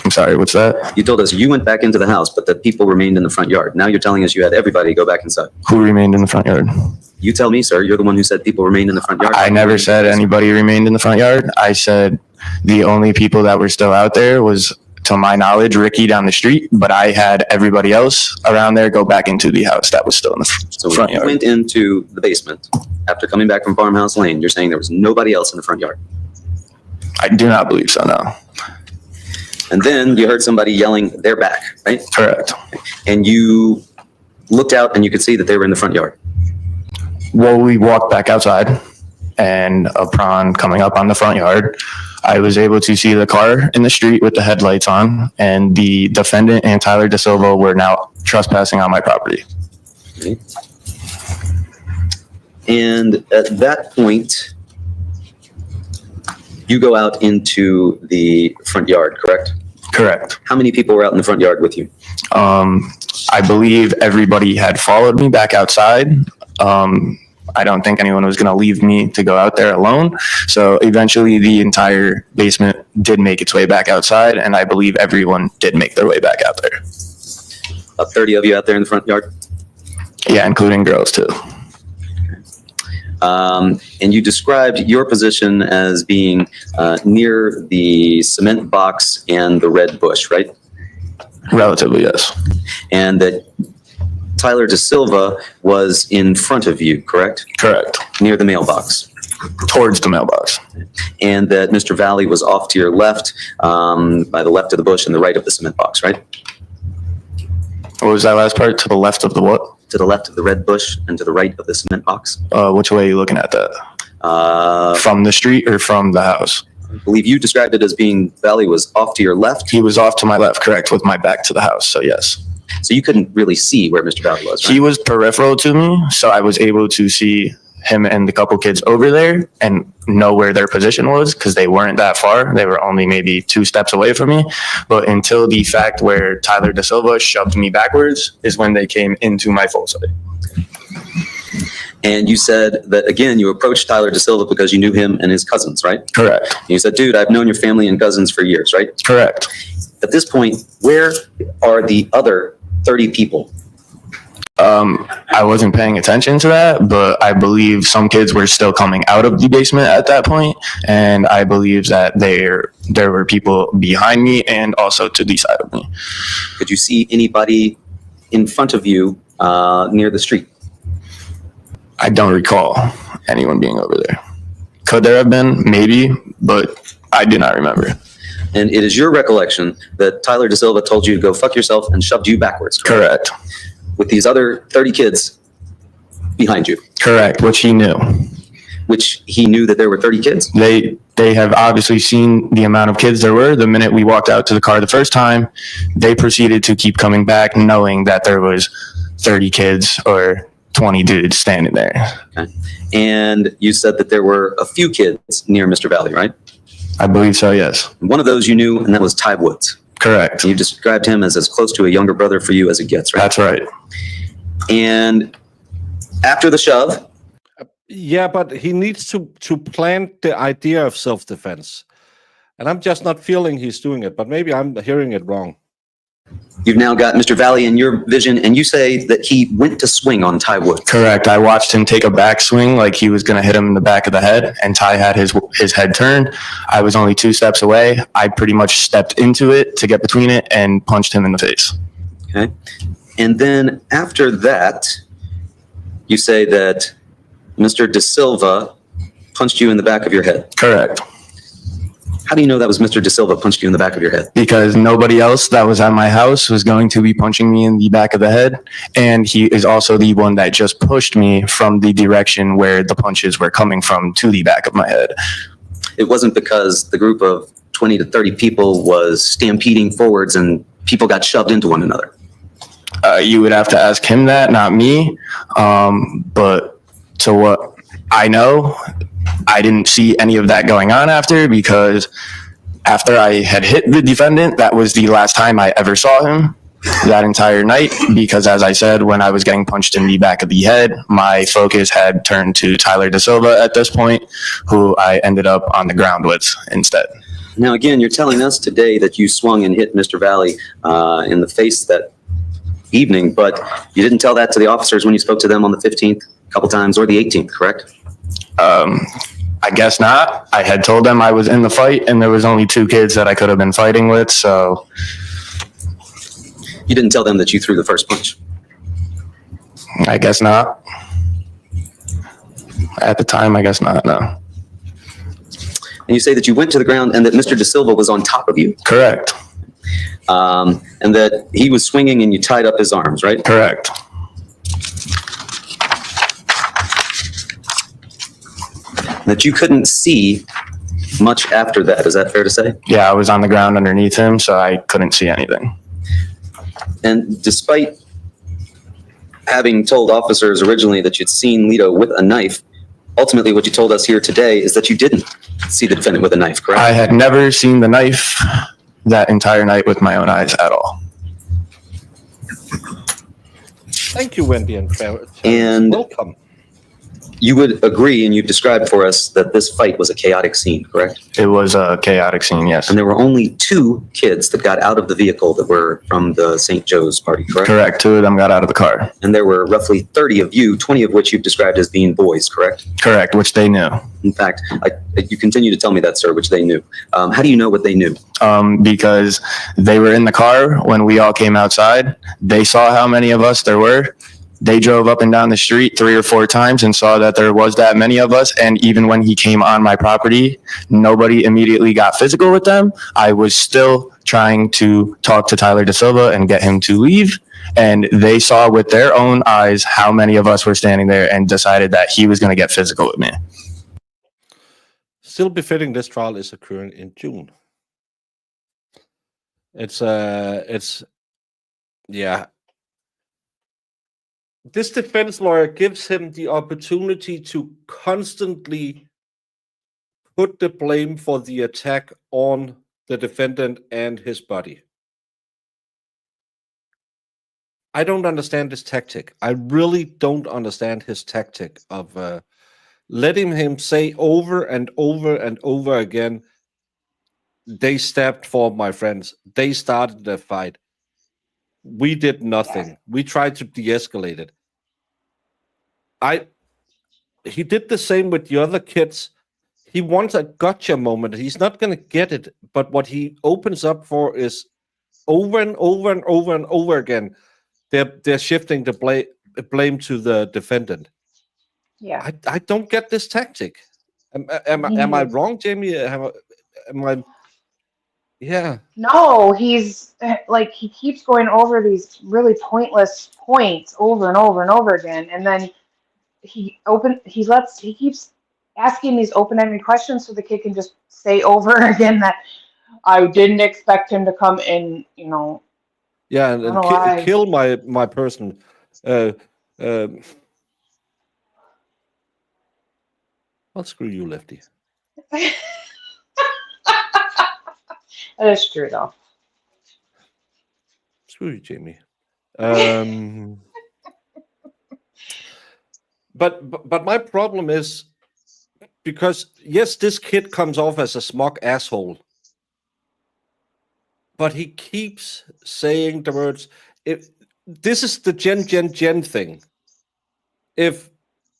I'm sorry, what's that? You told us you went back into the house, but the people remained in the front yard. Now you're telling us you had everybody go back inside. Who remained in the front yard? You tell me, sir. You're the one who said people remained in the front yard. I never said anybody remained in the front yard. I said the only people that were still out there was, to my knowledge, Ricky down the street, but I had everybody else around there go back into the house that was still in the front you yard. went into the basement after coming back from Farmhouse Lane. You're saying there was nobody else in the front yard. I do not believe so, no. And then you heard somebody yelling, "They're back," right? Correct. And you looked out and you could see that they were in the front yard. Well, we walked back outside, and upon coming up on the front yard, I was able to see the car in the street with the headlights on, and the defendant and Tyler DeSilva were now trespassing on my property. Okay. And at that point, you go out into the front yard, correct? Correct. How many people were out in the front yard with you? I believe everybody had followed me back outside. I don't think anyone was going to leave me to go out there alone. So eventually the entire basement did make its way back outside, and I believe everyone did make their way back out there. About 30 of you out there in the front yard? Yeah, including girls too. And you described your position as being near the cement box and the red bush, right? Relatively, yes. And that Tyler DeSilva was in front of you, correct? Correct. Near the mailbox. Towards the mailbox. And that Mr. Valle was off to your left, by the left of the bush and the right of the cement box, right? What was that last part? To the left of the what? To the left of the red bush and to the right of the cement box. Which way are you looking at that? From the street or from the house? I believe you described it as being Valle was off to your left. He was off to my left, correct, with my back to the house, so yes. So you couldn't really see where Mr. Valle was, right? He was peripheral to me, so I was able to see him and the couple kids over there and know where their position was because they weren't that far. They were only maybe 2 steps away from me. But until the fact where Tyler DeSilva shoved me backwards is when they came into my full sight. And you said that, again, you approached Tyler DeSilva because you knew him and his cousins, right? Correct. And you said, dude, I've known your family and cousins for years, right? Correct. At this point, where are the other 30 people? I wasn't paying attention to that, but I believe some kids were still coming out of the basement at that point, and I believe that there were people behind me and also to the side of me. Could you see anybody in front of you near the street? I don't recall anyone being over there. Could there have been? Maybe, but I do not remember. And it is your recollection that Tyler DeSilva told you to go fuck yourself and shoved you backwards, correct? Correct. With these other 30 kids behind you, Correct, which he knew. which he knew that there were 30 kids. They have obviously seen the amount of kids there were. The minute we walked out to the car the first time, they proceeded to keep coming back, knowing that there was 30 kids or 20 dudes standing there. Okay. And you said that there were a few kids near Mr. Valle, right? I believe so, yes. One of those you knew, and that was Ty Woods. Correct. And you described him as close to a younger brother for you as it gets, right? That's right. And after the shove, Yeah, but he needs to plant the idea of self-defense. And I'm just not feeling he's doing it, but maybe I'm hearing it wrong. you've now got Mr. Valle in your vision, and you say that he went to swing on Ty Woods. Correct. I watched him take a backswing like he was going to hit him in the back of the head, and Ty had his head turned. I was only 2 steps away. I pretty much stepped into it to get between it and punched him in the face. Okay. And then after that, you say that Mr. DeSilva punched you in the back of your head. Correct. How do you know that was Mr. DeSilva punched you in the back of your head? Because nobody else that was at my house was going to be punching me in the back of the head. And he is also the one that just pushed me from the direction where the punches were coming from to the back of my head. It wasn't because the group of 20 to 30 people was stampeding forwards and people got shoved into one another. You would have to ask him that, not me. But to what I know, I didn't see any of that going on after, because after I had hit the defendant, that was the last time I ever saw him that entire night. Because as I said, when I was getting punched in the back of the head, my focus had turned to Tyler DeSilva at this point, who I ended up on the ground with instead. Now, again, you're telling us today that you swung and hit Mr. Valle in the face that evening, but you didn't tell that to the officers when you spoke to them on the 15th a couple times, or the 18th, correct? I guess not. I had told them I was in the fight, and there was only 2 kids that I could have been fighting with, so You didn't tell them that you threw the first punch. I guess not. At the time, I guess not, no. And you say that you went to the ground and that Mr. DeSilva was on top of you, Correct. and that he was swinging and you tied up his arms, right? Correct. That you couldn't see much after that. Is that fair to say? Yeah, I was on the ground underneath him, so I couldn't see anything. And despite having told officers originally that you'd seen Lito with a knife, ultimately what you told us here today is that you didn't see the defendant with a knife, correct? I had never seen the knife that entire night with my own eyes at all. Thank you, Wendy and Trevor. And- Welcome. You would agree, and you've described for us, that this fight was a chaotic scene, correct? It was a chaotic scene, yes. And there were only 2 kids that got out of the vehicle that were from the St. Joe's party, correct? Correct. 2 of them got out of the car. And there were roughly 30 of you, 20 of which you've described as being boys, correct? Correct, which they knew. In fact, you continue to tell me that, sir, which they knew. How do you know what they knew? Because they were in the car when we all came outside. They saw how many of us there were. They drove up and down the street 3 or 4 times and saw that there was that many of us. And even when he came on my property, nobody immediately got physical with them. I was still trying to talk to Tyler DeSilva and get him to leave. And they saw with their own eyes how many of us were standing there and decided that he was going to get physical with me. Still befitting this trial is occurring in June. Yeah. This defense lawyer gives him the opportunity to constantly put the blame for the attack on the defendant and his buddy. I don't understand his tactic. I really don't understand his tactic of letting him say over and over and over again, they stabbed four of my friends. They started the fight. We did nothing. We tried to de-escalate it. He did the same with the other kids. He wants a gotcha moment. He's not going to get it. But what he opens up for is over and over and over and over again, they're shifting the blame to the defendant. Yeah. I don't get this tactic. Am I wrong, Jamie? Am I? Yeah. No, he's like, he keeps going over these really pointless points over and over and over again, and then he keeps asking these open-ended questions so the kid can just say over again that I didn't expect him to come in, you know. Yeah, and kill my person. Well, screw you, Lefty. That is true, though. Screw you, Jamie. But my problem is, because yes, this kid comes off as a smug asshole, but he keeps saying the words. If this is the Jen thing, if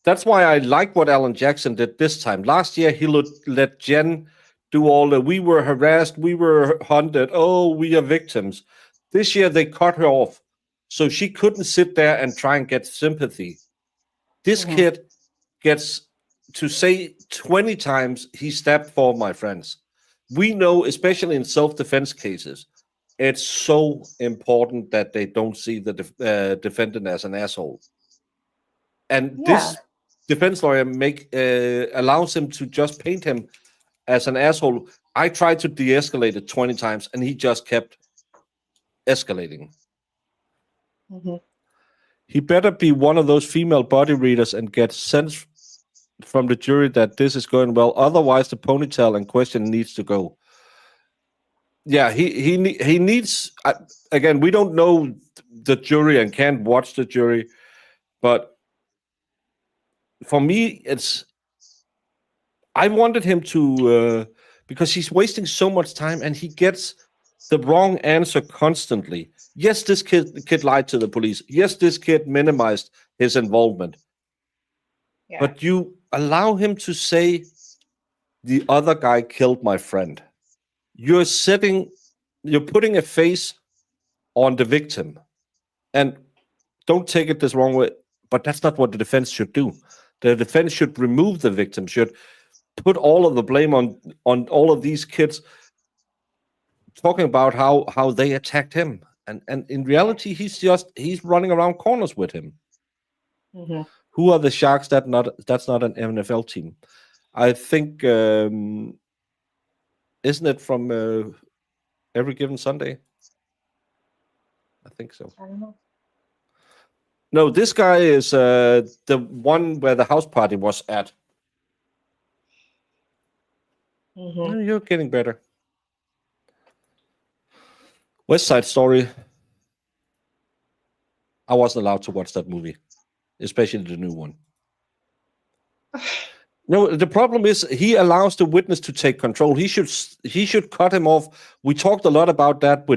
that's why I like what Alan Jackson did this time. Last year he let Jen do all the we were harassed, we were hunted, oh, we are victims. This year they cut her off, so she couldn't sit there and try and get sympathy. This kid gets to say 20 times he stabbed four of my friends. We know, especially in self-defense cases, it's so important that they don't see the defendant as an asshole. And this defense lawyer allows him to just paint him as an asshole. I tried to de-escalate it 20 times, and he just kept escalating. He better be one of those female body readers and get sense from the jury that this is going well. Otherwise, the ponytail in question needs to go. Yeah, he needs. Again, we don't know the jury and can't watch the jury, but for me, I wanted him to because he's wasting so much time and he gets the wrong answer constantly. Yes, this kid lied to the police. Yes, this kid minimized his involvement. Yeah. But you allow him to say the other guy killed my friend. You're putting a face on the victim. And don't take it this wrong way, but that's not what the defense should do. The defense should remove the victim, should put all of the blame on all of these kids talking about how they attacked him. And in reality, he's running around corners with him. Who are the Sharks? That's not an NFL team. I think isn't it from Every Given Sunday? I think so. I don't know. No, this guy is the one where the house party was at. You're getting better. West Side Story. I wasn't allowed to watch that movie, especially the new one. No, the problem is he allows the witness to take control. He should cut him off. We talked a lot about that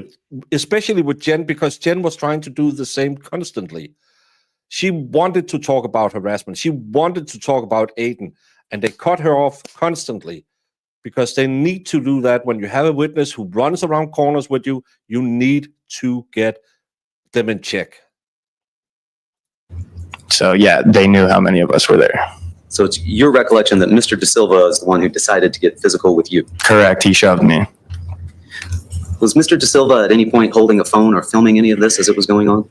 especially with Jen, because Jen was trying to do the same constantly. She wanted to talk about harassment. She wanted to talk about Aiden, and they cut her off constantly because they need to do that. When you have a witness who runs around corners with you, you need to get them in check. So, yeah, they knew how many of us were there. So it's your recollection that Mr. De Silva is the one who decided to get physical with you? Correct. He shoved me. Was Mr. De Silva at any point holding a phone or filming any of this as it was going on?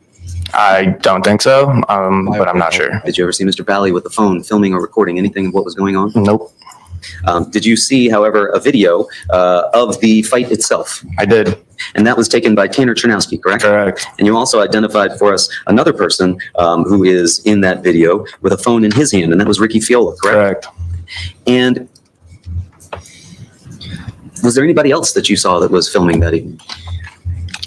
I don't think so, but I'm not sure. Did you ever see Mr. Valle with the phone filming or recording anything of what was going on? Nope. Did you see, however, a video of the fight itself? I did. And that was taken by Tanner Chernowski, correct? Correct. And you also identified for us another person who is in that video with a phone in his hand, and that was Ricky Fiola, correct? Correct. And was there anybody else that you saw that was filming that evening?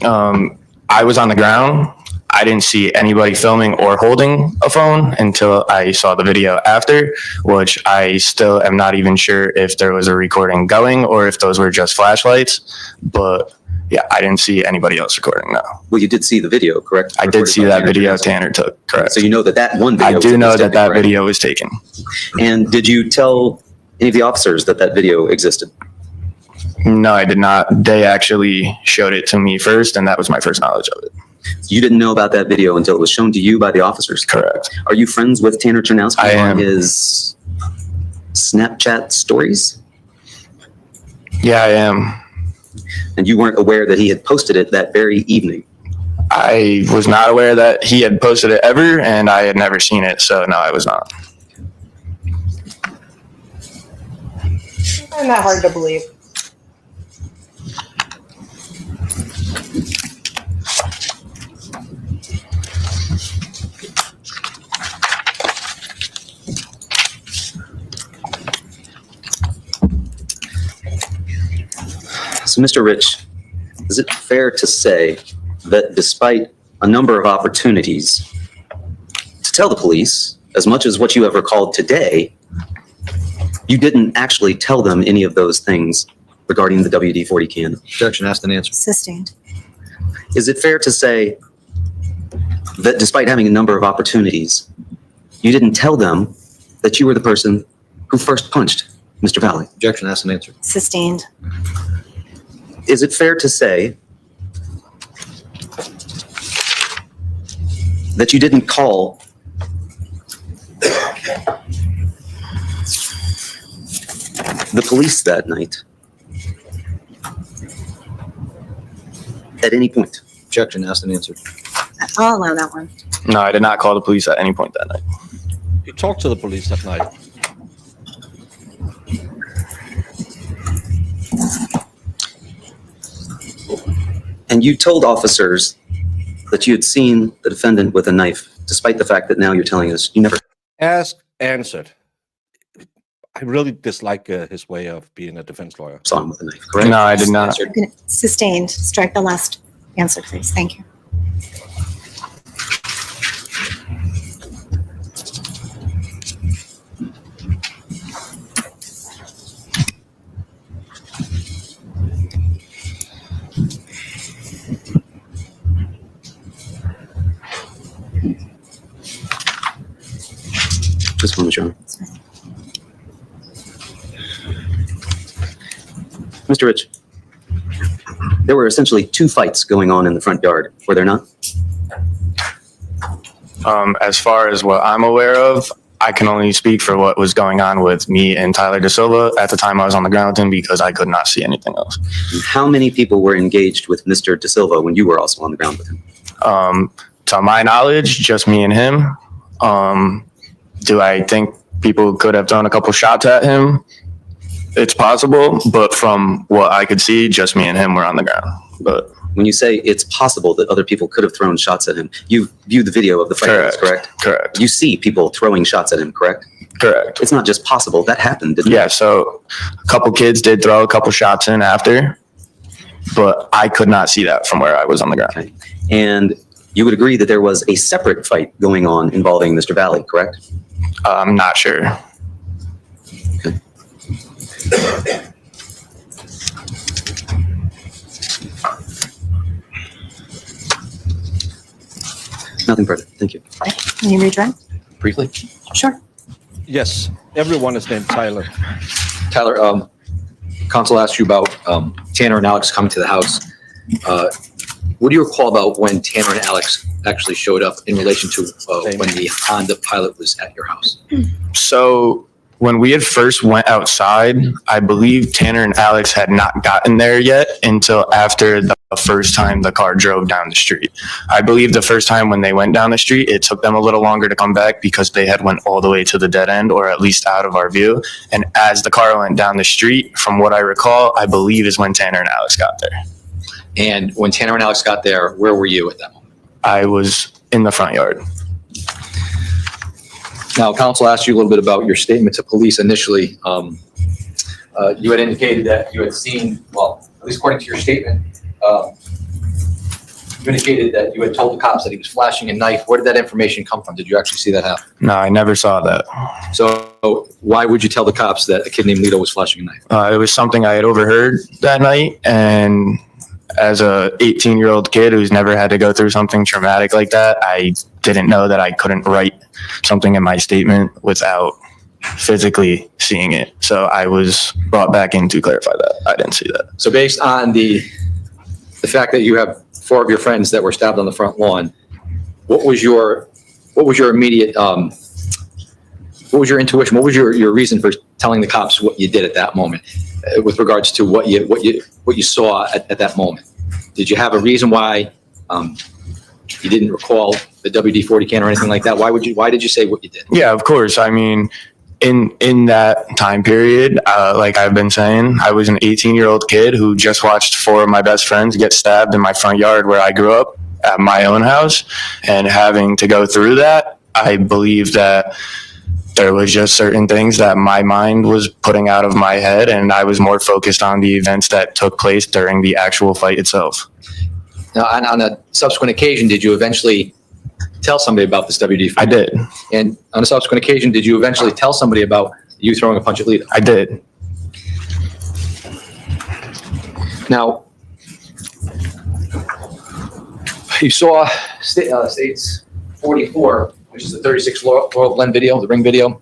I was on the ground. I didn't see anybody filming or holding a phone until I saw the video after, which I still am not even sure if there was a recording going or if those were just flashlights. But yeah, I didn't see anybody else recording now. Well, you did see the video, correct? I did see that video Tanner took, correct. So you know that one video. I do know was that taken, correct? video was taken. And did you tell any of the officers that video existed? No, I did not. They actually showed it to me first, and that was my first knowledge of it. You didn't know about that video until it was shown to you by the officers? Correct. Are you friends with Tanner Chernowski I am. on his Snapchat stories? Yeah, I am. And you weren't aware that he had posted it that very evening? I was not aware that he had posted it ever, and I had never seen it, so no, I was not. Isn't that hard to believe? So, Mr. Rich, is it fair to say that despite a number of opportunities to tell the police as much as what you have recalled today, you didn't actually tell them any of those things regarding the WD-40 can? Objection, asked and answered. Sustained. Is it fair to say that despite having a number of opportunities, you didn't tell them that you were the person who first punched Mr. Valle? Objection, asked and answered. Sustained. Is it fair to say that you didn't call the police that night at any point? Objection, asked and answered. I'll allow that one. No, I did not call the police at any point that night. You talked to the police that night. And you told officers that you had seen the defendant with a knife, despite the fact that now you're telling us you never. Asked, answered. I really dislike his way of being a defense lawyer. Saw him with a knife, correct? No, I did not. Answered. I'm gonna- Sustained. Strike the last answer, please. Thank you. Just one, Your Honor. Mr. Rich, there were essentially two fights going on in the front yard, were there not? As far as what I'm aware of, I can only speak for what was going on with me and Tyler De Silva at the time I was on the ground with him because I could not see anything else. How many people were engaged with Mr. De Silva when you were also on the ground with him? To my knowledge, just me and him. Do I think people could have thrown a couple shots at him? It's possible, but from what I could see, just me and him were on the ground. But When you say it's possible that other people could have thrown shots at him, you viewed the video of the fight, correct? Correct. You see people throwing shots at him, correct? Correct. It's not just possible, that happened, didn't it? Yeah, so a couple kids did throw a couple shots in after, but I could not see that from where I was on the ground. Okay. And you would agree that there was a separate fight going on involving Mr. Valle, correct? I'm not sure. Nothing further. Thank you. Can you rejoin? Briefly. Sure. Yes, everyone is named Tyler. Tyler, counsel asked you about Tanner and Alex coming to the house. What do you recall about when Tanner and Alex actually showed up in relation to when the Honda Pilot was at your house? So when we had first went outside, I believe Tanner and Alex had not gotten there yet until after the first time the car drove down the street. I believe the first time when they went down the street, it took them a little longer to come back because they had went all the way to the dead end, or at least out of our view. And as the car went down the street, from what I recall, I believe is when Tanner and Alex got there. And when Tanner and Alex got there, where were you at that moment? I was in the front yard. Now, counsel asked you a little bit about your statement to police initially. You had indicated that you had seen, well, at least according to your statement, You indicated that you had told the cops that he was flashing a knife. Where did that information come from? Did you actually see that happen? No, I never saw that. So why would you tell the cops that a kid named Lito was flashing a knife? It was something I had overheard that night, and as a 18-year-old kid who's never had to go through something traumatic like that, I didn't know that I couldn't write something in my statement without physically seeing it. So I was brought back in to clarify that. I didn't see that. So based on the fact that you have 4 of your friends that were stabbed on the front lawn, what was your immediate what was your intuition? What was your reason for telling the cops what you did at that moment, with regards to what you saw at that moment? Did you have a reason why you didn't recall the WD-40 can or anything like that? Why did you say what you did? Yeah, of course. I mean, in that time period, like I've been saying, I was an 18-year-old kid who just watched 4 of my best friends get stabbed in my front yard where I grew up at my own house. And having to go through that, I believe that there was just certain things that my mind was putting out of my head, and I was more focused on the events that took place during the actual fight itself. Now, on a subsequent occasion, did you eventually tell somebody about this WD-40? I did. And on a subsequent occasion, did you eventually tell somebody about you throwing a punch at Lito? I did. Now, you saw States 44, which is the 36 Royal Blend video, the ring video.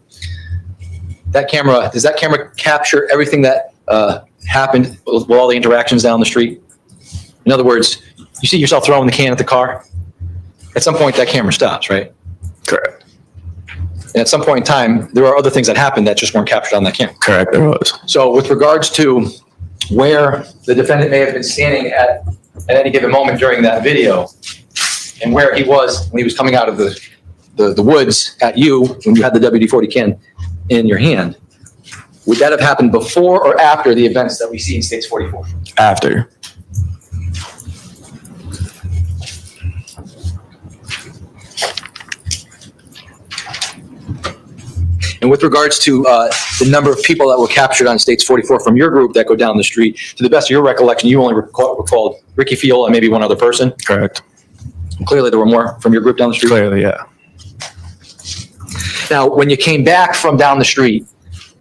That camera, does that camera capture everything that happened with all the interactions down the street? In other words, you see yourself throwing the can at the car. At some point, that camera stops, right? Correct. And at some point in time, there are other things that happened that just weren't captured on that camera. Correct, there was. So with regards to where the defendant may have been standing at any given moment during that video, and where he was when he was coming out of the woods at you when you had the WD-40 can in your hand, would that have happened before or after the events that we see in States 44? After. And with regards to the number of people that were captured on States 44 from your group that go down the street, to the best of your recollection, you only recalled Ricky Fiola and maybe one other person. Correct. Clearly, there were more from your group down the street. Clearly, yeah. Now, when you came back from down the street,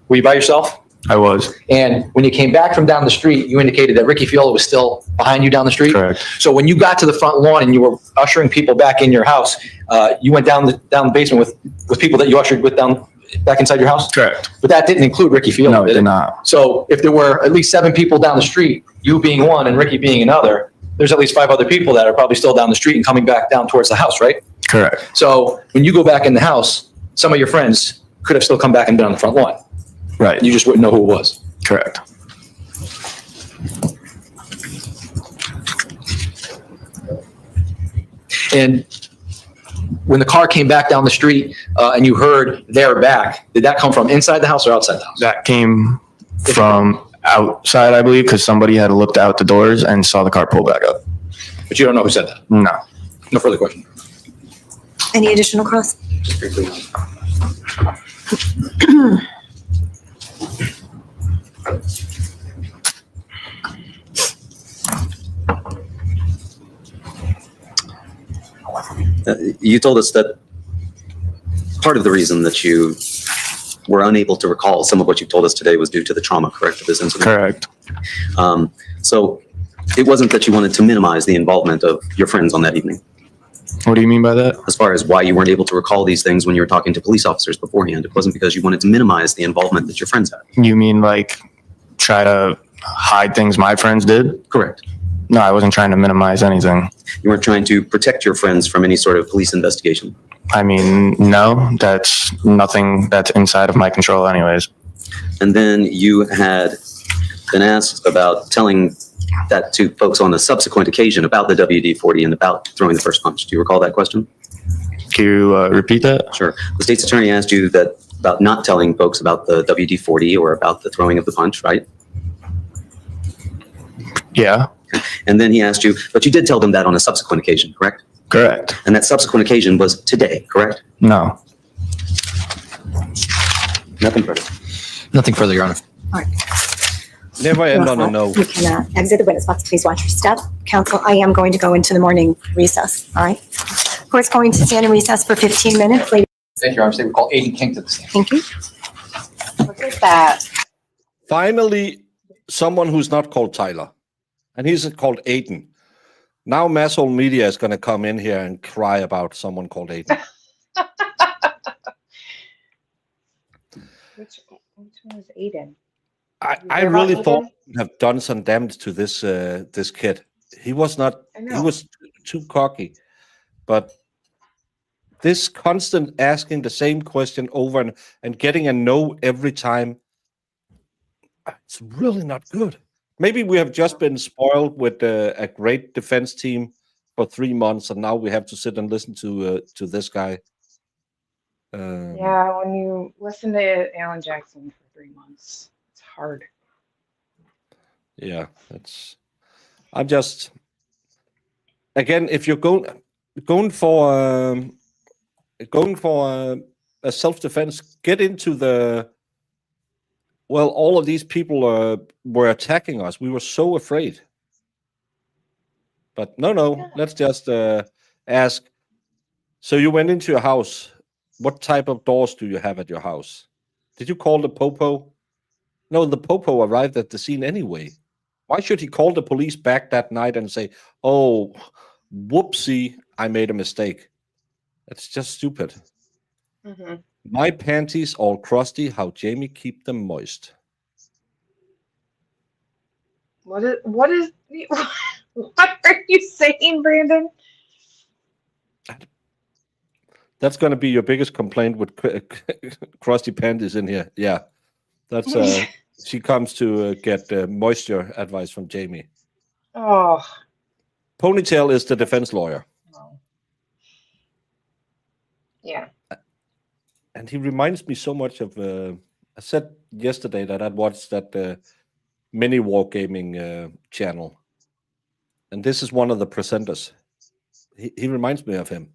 were you by yourself? I was. And when you came back from down the street, you indicated that Ricky Fiola was still behind you down the street? Correct. So when you got to the front lawn and you were ushering people back in your house, you went down the basement with people that you ushered with back inside your house? Correct. But that didn't include Ricky Fiola, No, it did not. So if there were at least 7 people down the street, you being one and Ricky being another, there's at least 5 other people that are probably still down the street and coming back down towards the house, right? Correct. So when you go back in the house, some of your friends could have still come back and been on the front lawn. Right. You just wouldn't know who it was. Correct. And when the car came back down the street and you heard they're back, did that come from inside the house or outside the house? That came from outside, I believe, because somebody had looked out the doors and saw the car pull back up. But you don't know who said that? No. No further question. Any additional cross? You told us that part of the reason that you were unable to recall some of what you told us today was due to the trauma, correct, of this incident? Correct. So it wasn't that you wanted to minimize the involvement of your friends on that evening. What do you mean by that? As far as why you weren't able to recall these things when you were talking to police officers beforehand, it wasn't because you wanted to minimize the involvement that your friends had. You mean like try to hide things my friends did? Correct. No, I wasn't trying to minimize anything. You weren't trying to protect your friends from any sort of police investigation. I mean, no, that's nothing that's inside of my control anyways. And then you had been asked about telling that to folks on a subsequent occasion about the WD-40 and about throwing the first punch. Do you recall that question? Can you repeat that? Sure. The state's attorney asked you that about not telling folks about the WD-40 or about the throwing of the punch, right? Yeah. And then he asked you, but you did tell them that on a subsequent occasion, correct? Correct. And that subsequent occasion was today, correct? No. Nothing further. Nothing further, Your Honor. All right. Never end You're on a all no. set. You can exit the witness box. Please watch your step. Counsel, I am going to go into the morning recess, all right? Court's going to stand in recess for 15 minutes. Ladies, Thank you, Your Honor. Say we call Aiden King to the stand. thank you. Look at that. Finally, someone who's not called Tyler, and he's called Aiden. Now Masshole Media is going to come in here and cry about someone called Aiden. Which one was Aiden? I really thought we'd have done some damage to this this kid. He was not. I He know. was too cocky, but this constant asking the same question over and getting a no every time, it's really not good. Maybe we have just been spoiled with a great defense team for 3 months, and now we have to sit and listen to this guy. Yeah, when you listen to Alan Jackson for 3 months, it's hard. Yeah, I'm just again, if you're going for a self-defense, get into the. Well, all of these people were attacking us. We were so afraid. But no, let's just ask. So you went into your house. What type of doors do you have at your house? Did you call the popo? No, the popo arrived at the scene anyway. Why should he call the police back that night and say, "Oh, whoopsie, I made a mistake"? That's just stupid. Mm-hmm. My panties all crusty. How Jamie keep them moist. What are you saying, Brandon? That's going to be your biggest complaint with crusty panties in here. Yeah, that's she comes to get moisture advice from Jamie. Oh. Ponytail is the defense lawyer. No. Yeah. And he reminds me so much of. I said yesterday that I'd watched that mini wargaming channel, and this is one of the presenters. He reminds me of him.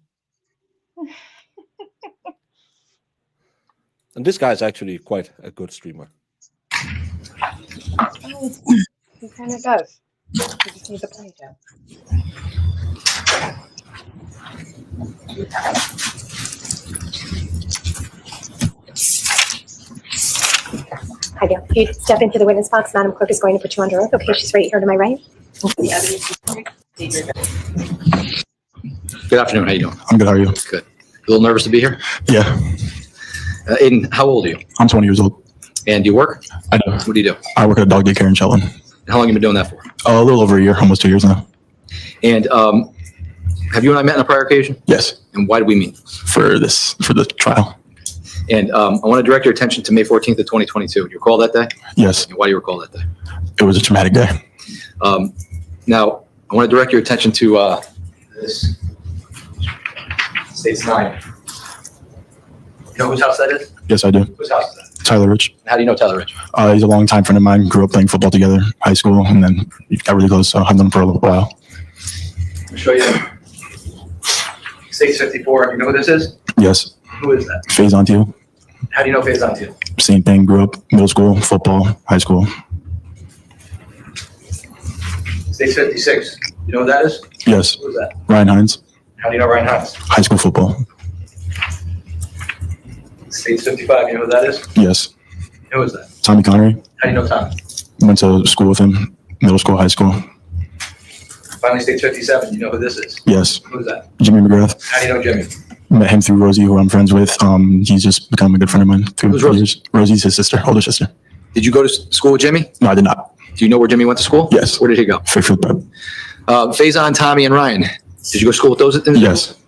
And this guy is actually quite a good streamer. Oh, he kind of does. You just need the ponytail. Hi there. You step into the witness box. Madam Clerk is going to put you under oath. Okay, she's right here to my right. Good afternoon. How you doing? I'm good. How are you? Good. A little nervous to be here? Yeah, Aiden, how old are you? I'm 20 years old. And do you work? I do. What do you do? I work at a dog daycare in Shelton. How long have you been doing that for? A little over a year, almost 2 years now. And have you and I met on a prior occasion? Yes, And why did we meet? for the trial. And I want to direct your attention to May 14th of 2022. Do you recall that day? Yes, And why do you recall that day? it was a traumatic day. Now, I want to direct your attention to this. States 9. You know whose house that is? Yes, I do. Whose house is that? Tyler Rich. How do you know Tyler Rich? He's a longtime friend of mine. Grew up playing football together, high school, and then we got really close. So I've known him for a little while. I'll show you. States 54. You know who this is? Yes, Who is that? phase on to you. How do you know Faye's on to you? Same thing. Grew up middle school, football, high school. States 56. You know who that is? Yes, Who is that? Ryan Hines, How do you know Ryan Hines? high school football. States 55. You know who that is? Yes, Who is that? Tommy Connery. How do you know Tom? Went to school with him, middle school, high school. Finally, States 57. You know who this is? Yes, Who is that? Jimmy McGrath. How do you know Jimmy? Met him through Rosie, who I'm friends with. He's just become a good friend of mine through Who's Rosie? years. Rosie's his sister, older sister. Did you go to school with Jimmy? No, I did not. Do you know where Jimmy went to school? Yes. Where did he go? Fairfield Prep. Faison, Tommy, and Ryan. Did you go to school with those individuals?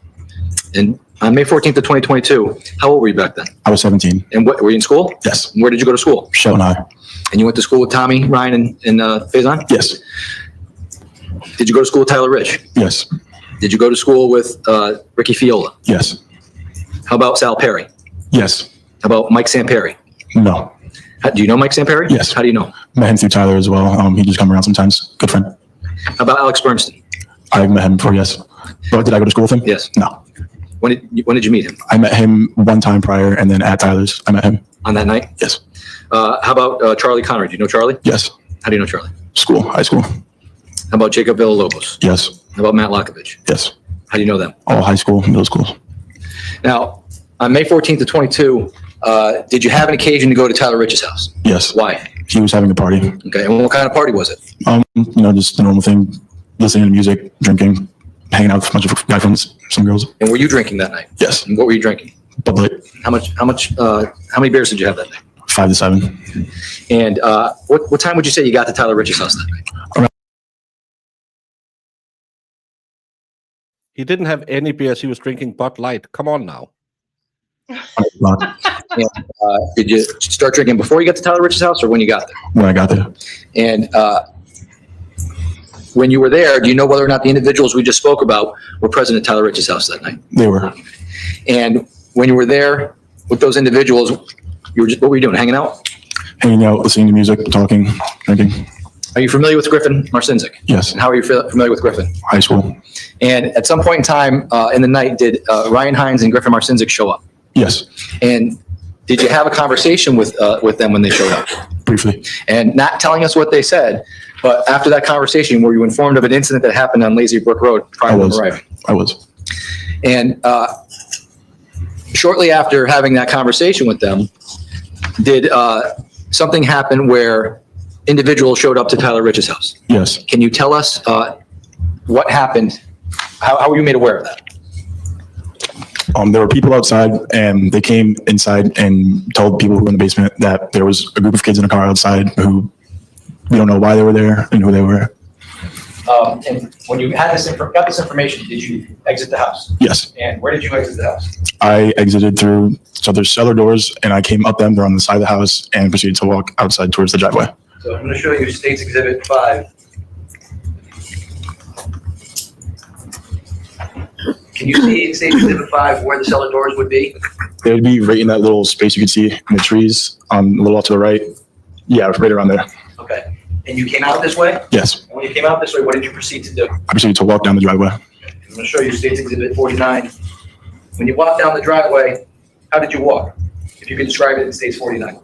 Yes, And on May 14th of 2022, how old were you back then? I was 17. And what, were you in school? Yes, And where did you go to school? Shelton High. And you went to school with Tommy, Ryan, and Faison? Yes, Did you go to school with Tyler Rich? yes, Did you go to school with Ricky Fiola? yes, How about Sal Perry? yes. How about Mike Samperi? No, Do you know Mike Samperi? Yes. How do you know? met him through Tyler as well. He just come around sometimes. Good friend. How about Alex Bernstein? I've met him before, yes. But did I go to school with him? Yes. No. When did you meet him? I met him one time prior, and then at Tyler's, I met him. On that night? Yes, How about Charlie Connery? Do you know Charlie? yes, How do you know Charlie? School, high school. How about Jacob Villalobos? Yes, How about Matt Lokovich? yes. How do you know them? All high school, middle schools. Now, on May 14th to 22, did you have an occasion to go to Tyler Rich's house? Yes, Why? he was having a party. Okay, and what kind of party was it? Just the normal thing, listening to music, drinking, hanging out with a bunch of guy friends, some girls. And were you drinking that night? Yes, And what were you drinking? Bud Light, How many beers did you have that night? 5 to 7. And what time would you say you got to Tyler Rich's house that night? He didn't have any beers. He was drinking Bud Light. Come on now. Did you start drinking before you got to Tyler Rich's house or when you got there? When I got there, And when you were there, do you know whether or not the individuals we just spoke about were present at Tyler Rich's house that night? they were. And when you were there with those individuals, what were you doing? Hanging out? Hanging out, listening to music, talking, drinking. Are you familiar with Griffin Marcinzik? Yes, And how are you familiar with Griffin? high school. And at some point in time in the night, did Ryan Hines and Griffin Marcinzik show up? Yes, And did you have a conversation with them when they showed up? briefly. And not telling us what they said, but after that conversation, were you informed of an incident that happened on Lazy Brook Road prior I to them was. arriving? I was. And shortly after having that conversation with them, did something happen where individuals showed up to Tyler Rich's house? Yes, Can you tell us what happened? How were you made aware of that? there were people outside, and they came inside and told people who were in the basement that there was a group of kids in a car outside who we don't know why they were there and who they were. And when you got this information, did you exit the house? Yes, And where did you exit the house? I exited through, so there's cellar doors, and I came up them. They're on the side of the house, and proceeded to walk outside towards the driveway. So I'm going to show you State's Exhibit 5. Can you see in State's Exhibit 5 where the cellar doors would be? They would be right in that little space you can see in the trees, a little off to the right. Yeah, right around there. Okay. And you came out this way? Yes, And when you came out this way, what did you proceed to do? I proceeded to walk down the driveway. I'm going to show you State's Exhibit 49. When you walked down the driveway, how did you walk? If you could describe it in State's 49.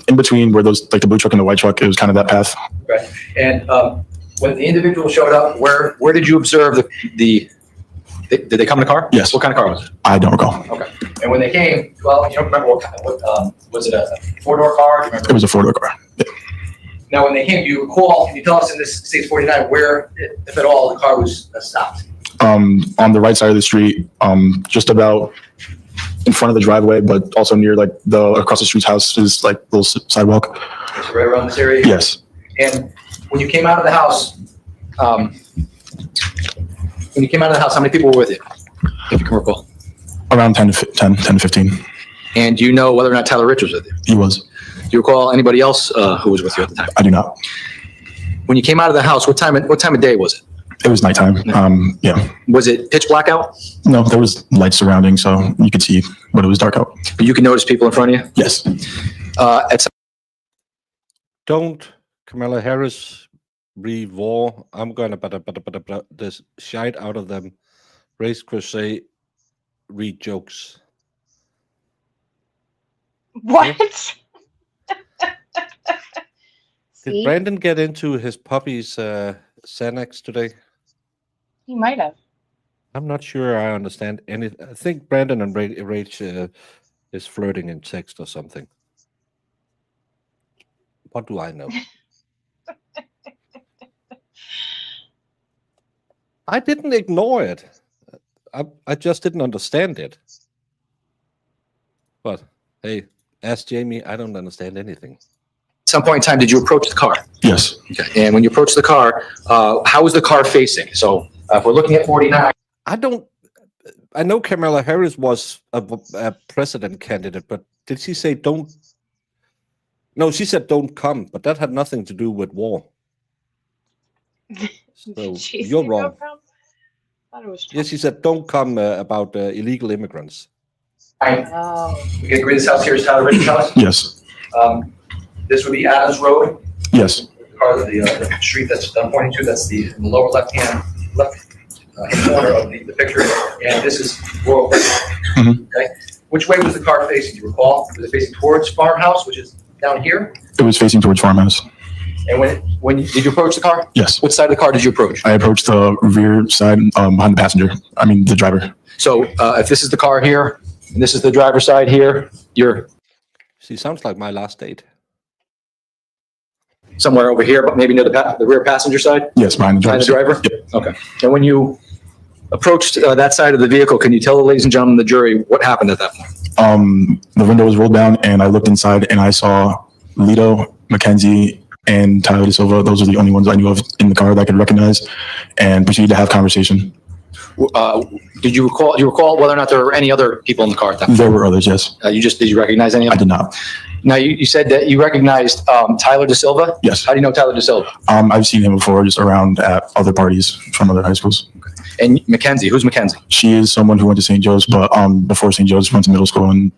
In between where those, like the blue truck and the white truck, it was kind of that path. Okay. And when the individual showed up, Where did you observe did they come in a car? Yes. What kind of car was it? I don't recall. okay. And when they came, well, you don't remember was it a four-door car? Do you remember? It was a 4-door car. Now, when they came, do you recall, can you tell us in this State's 49 where, if at all, the car was stopped? On the right side of the street, just about in front of the driveway, but also near like the across the street's house is like little sidewalk. So right around this area? Yes, And when you came out of the house, How many people were with you? If you can recall. around 10 to 15. And do you know whether or not Tyler Rich was with you? He was. Do you recall anybody else who was with you at the time? I do not. When you came out of the house, what time of day was it? It was nighttime. Yeah. Was it pitch black out? No, there was light surrounding, so you could see, but it was dark out. But you can notice people in front of you? Yes. Don't, Kamala Harris, breathe war. I'm gonna this shite out of them. Race crusade, read jokes. What? Did See, Brandon get into his puppy's Xanax today? he might have. I'm not sure I understand any. I think Brandon and Rach is flirting in text or something. What do I know? I didn't ignore it. I just didn't understand it. But hey, ask Jamie. I don't understand anything. At some point in time, did you approach the car? Yes. Okay. And when you approached the car, how was the car facing? So if we're looking at 49. I know Kamala Harris was a president candidate, but did she say don't? No, she said don't come, but that had nothing to do with war. So Did she you're say wrong. no problem? Thought it was Yes, she said don't come about illegal immigrants. Oh. We get agree this house here is Tyler Rich's house. Yes. This would be Adams Road, Yes. the street that's I'm pointing to. That's the lower left-hand corner of the picture, and this is Royal. Mhm. Okay. Which way was the car facing? Do you recall? Was it facing towards farmhouse, which is down here? It was facing towards farmhouse. And did you approach the car? Yes. What side of the car did you approach? I approached the rear side behind the passenger. I mean, the driver. So if this is the car here, and this is the driver's side here, you're She sounds like my last date. somewhere over here, but maybe near the rear passenger side? Yes, behind the driver. Behind the driver? Yep. Okay. And when you approached that side of the vehicle, can you tell the ladies and gentlemen of the jury what happened at that point? The window was rolled down, and I looked inside, and I saw Lito, Mackenzie, and Tyler De Silva. Those are the only ones I knew of in the car that I could recognize, and proceeded to have conversation. Did you recall whether or not there were any other people in the car at that point? There were others, yes. Did you recognize any of I them? did not. Now, you said that you recognized Tyler De Silva? Yes. How do you know Tyler De Silva? I've seen him before, just around at other parties from other high schools. And Mackenzie, who's Mackenzie? She is someone who went to St. Joe's, but before St. Joe's, went to middle school and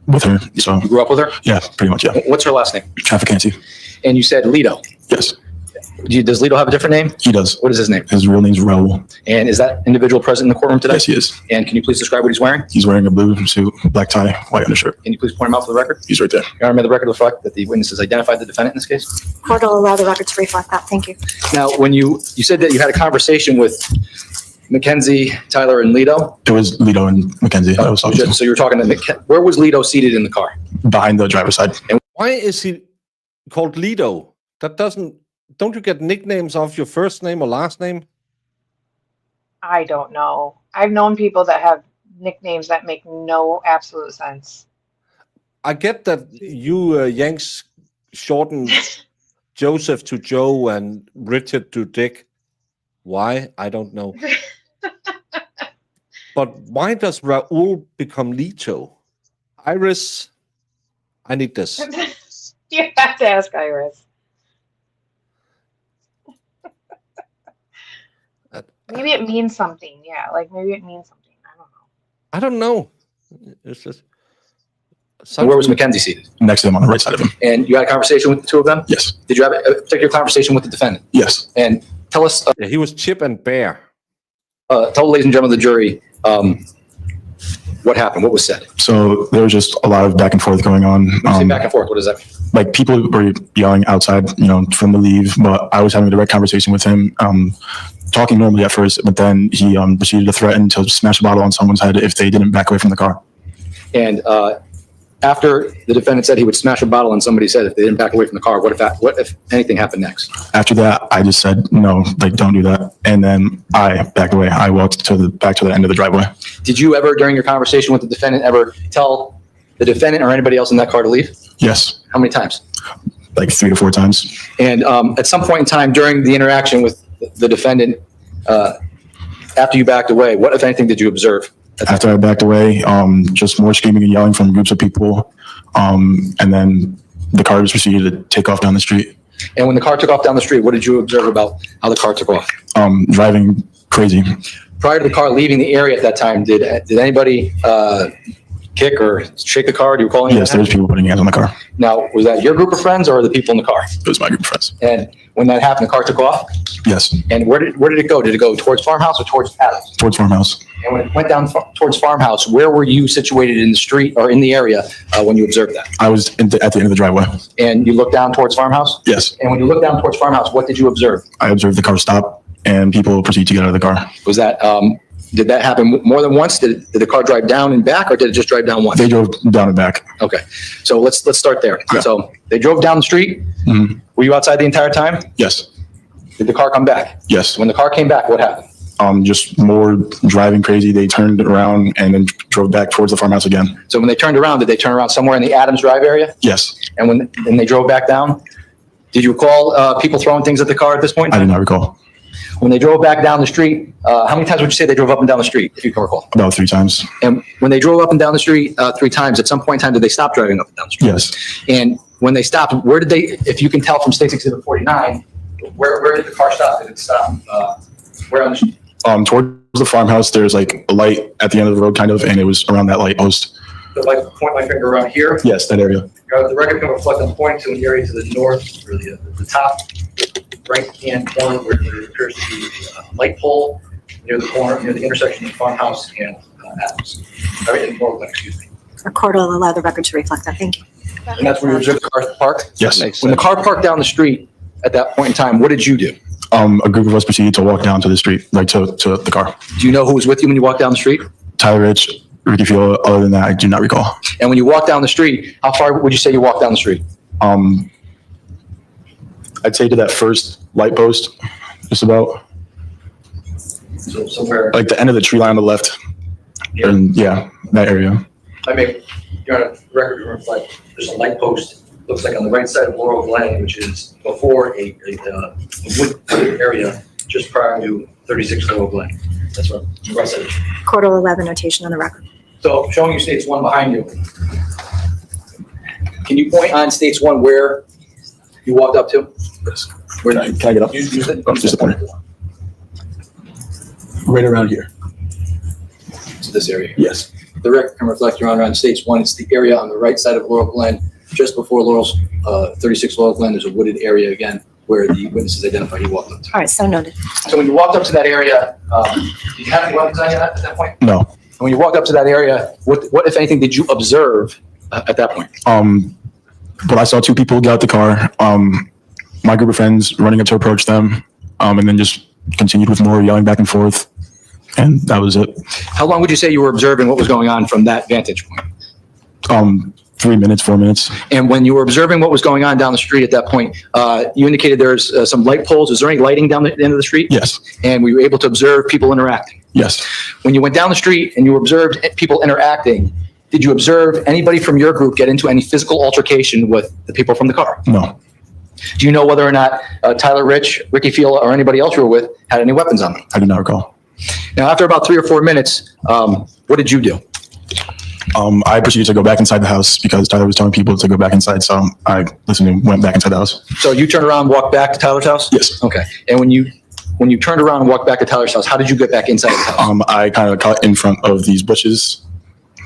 with her. So You grew up with her? yeah, pretty much, yeah. What's her last name? Trafficancy. And you said Lito. Yes, Does Lito have a different name? he does. What is his name? His real name's Raul. And is that individual present in the courtroom today? Yes, he is. And can you please describe what he's wearing? He's wearing a blue suit, black tie, white undershirt. Can you please point him out for the record? He's right there. Your Honor, may the record reflect that the witnesses identified the defendant in this case? Court will allow the record to reflect that. Thank you. Now, when you said that you had a conversation with Mackenzie, Tyler, and Lito. It was Lito and Mackenzie. I was talking to. So you were talking to where was Lito seated in the car? Behind the driver's side. Why is he called Lito? Don't you get nicknames off your first name or last name? I don't know. I've known people that have nicknames that make no absolute sense. I get that you Yanks shorten Joseph to Joe and Richard to Dick. Why? I don't know. But why does Raul become Lito? Iris, I need this. You have to ask Iris. Maybe it means something. Yeah, like maybe it means something. I don't know. It's just. And where was Mackenzie seated? Next to him on the right side of him. And you had a conversation with the two of them? Yes. Did you have a particular conversation with the defendant? Yes. And tell us, Yeah, he was Chip and Bear. tell the ladies and gentlemen of the jury, what happened? What was said? So there was just a lot of back and forth going on. When you say back and forth, what does that mean? Like people were yelling outside, for him to leave, but I was having a direct conversation with him, talking normally at first, but then he proceeded to threaten to smash a bottle on someone's head if they didn't back away from the car. And after the defendant said he would smash a bottle on somebody's head if they didn't back away from the car, what if anything happened next? After that, I just said, no, don't do that. And then I backed away. I walked back to the end of the driveway. Did you ever, during your conversation with the defendant, ever tell the defendant or anybody else in that car to leave? Yes. How many times? Like 3 to 4 times. And at some point in time during the interaction with the defendant, after you backed away, what, if anything, did you observe? After I backed away, just more screaming and yelling from groups of people. And then the car just proceeded to take off down the street. And when the car took off down the street, what did you observe about how the car took off? Driving crazy. Prior to the car leaving the area at that time, did anybody kick or shake the car? Do you recall anything? Yes, there was people putting hands on the car. Now, was that your group of friends or the people in the car? It was my group of friends. And when that happened, the car took off? Yes, And where did it go? Did it go towards Farmhouse or towards Adams? towards farmhouse. And when it went down towards Farmhouse, where were you situated in the street or in the area when you observed that? I was at the end of the driveway. And you looked down towards Farmhouse? Yes, And when you looked down towards Farmhouse, what did you observe? I observed the car stop and people proceed to get out of the car. Was that, did that happen more than once? Did the car drive down and back or did it just drive down once? They drove down and back. Okay, so let's start there. Okay. So they drove down the street. Mhm. Were you outside the entire time? Yes, Did the car come back? yes. When the car came back, what happened? Just more driving crazy. They turned around and then drove back towards the farmhouse again. So when they turned around, did they turn around somewhere in the Adams Drive area? Yes, And when they drove back down, did you recall people throwing things at the car at this point? I did not recall. When they drove back down the street, how many times would you say they drove up and down the street, if you can recall? About 3 times. And when they drove up and down the street 3 times, at some point in time, did they stop driving up and down the street? Yes, And when they stopped, where did they, if you can tell from State's Exhibit 49, where did the car stop? Did it stop, where on the street? towards the farmhouse, there's like a light at the end of the road kind of, and it was around that light post. So if I point my finger around here, Yes, that area. the record can reflect I'm pointing to an area to the north, or the top right-hand corner where there appears to be a light pole near the intersection of Farmhouse and Adams. Right in Northland, excuse me. The court will allow the record to reflect that. Thank you. And that's where you observed the car parked? Yes. Makes When the sense. car parked down the street at that point in time, what did you do? A group of us proceeded to walk down to the street, like to the car. Do you know who was with you when you walked down the street? Tyler Rich, Ricky Field, other than that, I do not recall. And when you walked down the street, how far would you say you walked down the street? I'd say to that first light post, just about So somewhere, like the end of the tree line on the left. And yeah, that area. I mean, you're on a record to reflect, there's a light post, looks like on the right side of Laurel Glen, which is before a wood area just prior to 36 Laurel Glen. That's what, the right side. Quarter 11 notation on the record. So showing you States 1 behind you. Can you point on States 1 where you walked up to? Where Can I get up? Use it. Just a pointer. Right around here. To this area. Yes. The record can reflect, Your Honor, on States 1, it's the area on the right side of Laurel Glen, just before 36 Laurel Glen, there's a wooded area again where the witnesses identified he walked up to. All right, so noted. So when you walked up to that area, did you have any weapons on you at that point? No. And when you walked up to that area, what if anything, did you observe at that point? But I saw two people get out the car. My group of friends running up to approach them, and then just continued with more yelling back and forth. And that was it. How long would you say you were observing what was going on from that vantage point? 3 minutes, 4 minutes. And when you were observing what was going on down the street at that point, you indicated there's some light poles. Is there any lighting down the end of the street? Yes. And were you able to observe people interacting? Yes. When you went down the street and you observed people interacting, did you observe anybody from your group get into any physical altercation with the people from the car? No. Do you know whether or not Tyler Rich, Ricky Field, or anybody else you were with had any weapons on them? I do not recall. Now, after about 3 or 4 minutes, what did you do? I proceeded to go back inside the house because Tyler was telling people to go back inside. So I listened and went back inside the house. So you turned around and walked back to Tyler's house? Yes. Okay. And when you turned around and walked back to Tyler's house, how did you get back inside the house? I kind of cut in front of these bushes,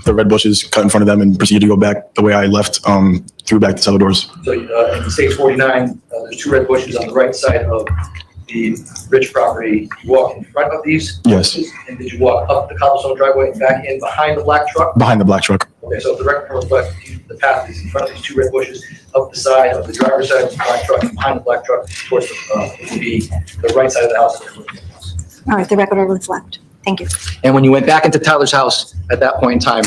the red bushes, cut in front of them, and proceeded to go back the way I left, through back the cellar doors. So in Stage 49, there's two red bushes on the right side of the Rich property. You walk in front of these? Yes. bushes, and did you walk up the cobblestone driveway and back in behind the black truck? Behind the black truck. Okay, so if the record can reflect, the path is in front of these two red bushes, up the side of the driver's side of the black truck, and behind the black truck towards it would be the right side of the house. All right, the record will reflect. Thank you. And when you went back into Tyler's house at that point in time,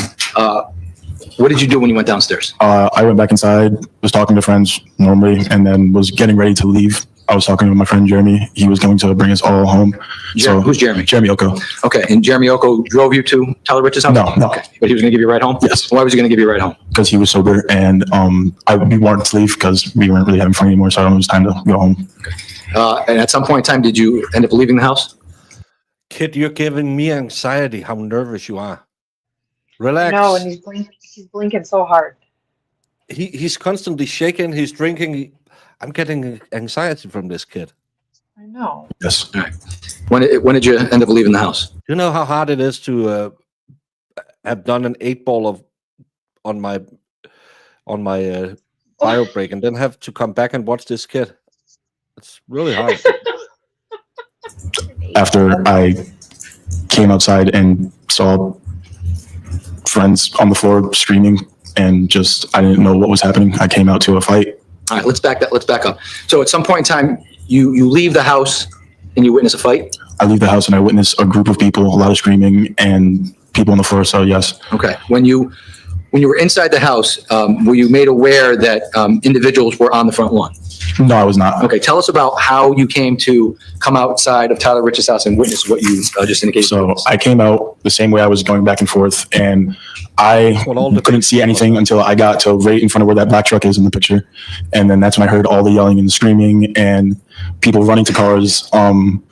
what did you do when you went downstairs? I went back inside, was talking to friends normally, and then was getting ready to leave. I was talking to my friend Jeremy. He was going to bring us all home. Who's Jeremy? Jeremy Oko. Okay, and Jeremy Oko drove you to Tyler Rich's house? No. Okay, but he was going to give you a ride home? Yes. Why was he going to give you a ride home? Because he was sober, and we wanted to leave because we weren't really having fun anymore, so it was time to go home. And at some point in time, did you end up leaving the house? Kid, you're giving me anxiety how nervous you are. Relax. No, and he's blinking so hard. He's constantly shaking. He's drinking. I'm getting anxiety from this kid. I know. Yes. All right. When did you end up leaving the house? You know how hard it is to have done an 8-ball on my bio break and then have to come back and watch this kid. It's really hard. After I came outside and saw friends on the floor screaming and I didn't know what was happening. I came out to a fight. All right, let's back up. So at some point in time, you leave the house and you witness a fight? I leave the house and I witness a group of people, a lot of screaming and people on the floor. So yes. Okay. When you were inside the house, were you made aware that individuals were on the front lawn? No, I was not. Okay. Tell us about how you came to come outside of Tyler Rich's house and witness what you just indicated. So I came out the same way I was going back and forth, and I couldn't see anything until I got to right in front of where that black truck is in the picture. And then that's when I heard all the yelling and screaming and people running to cars. And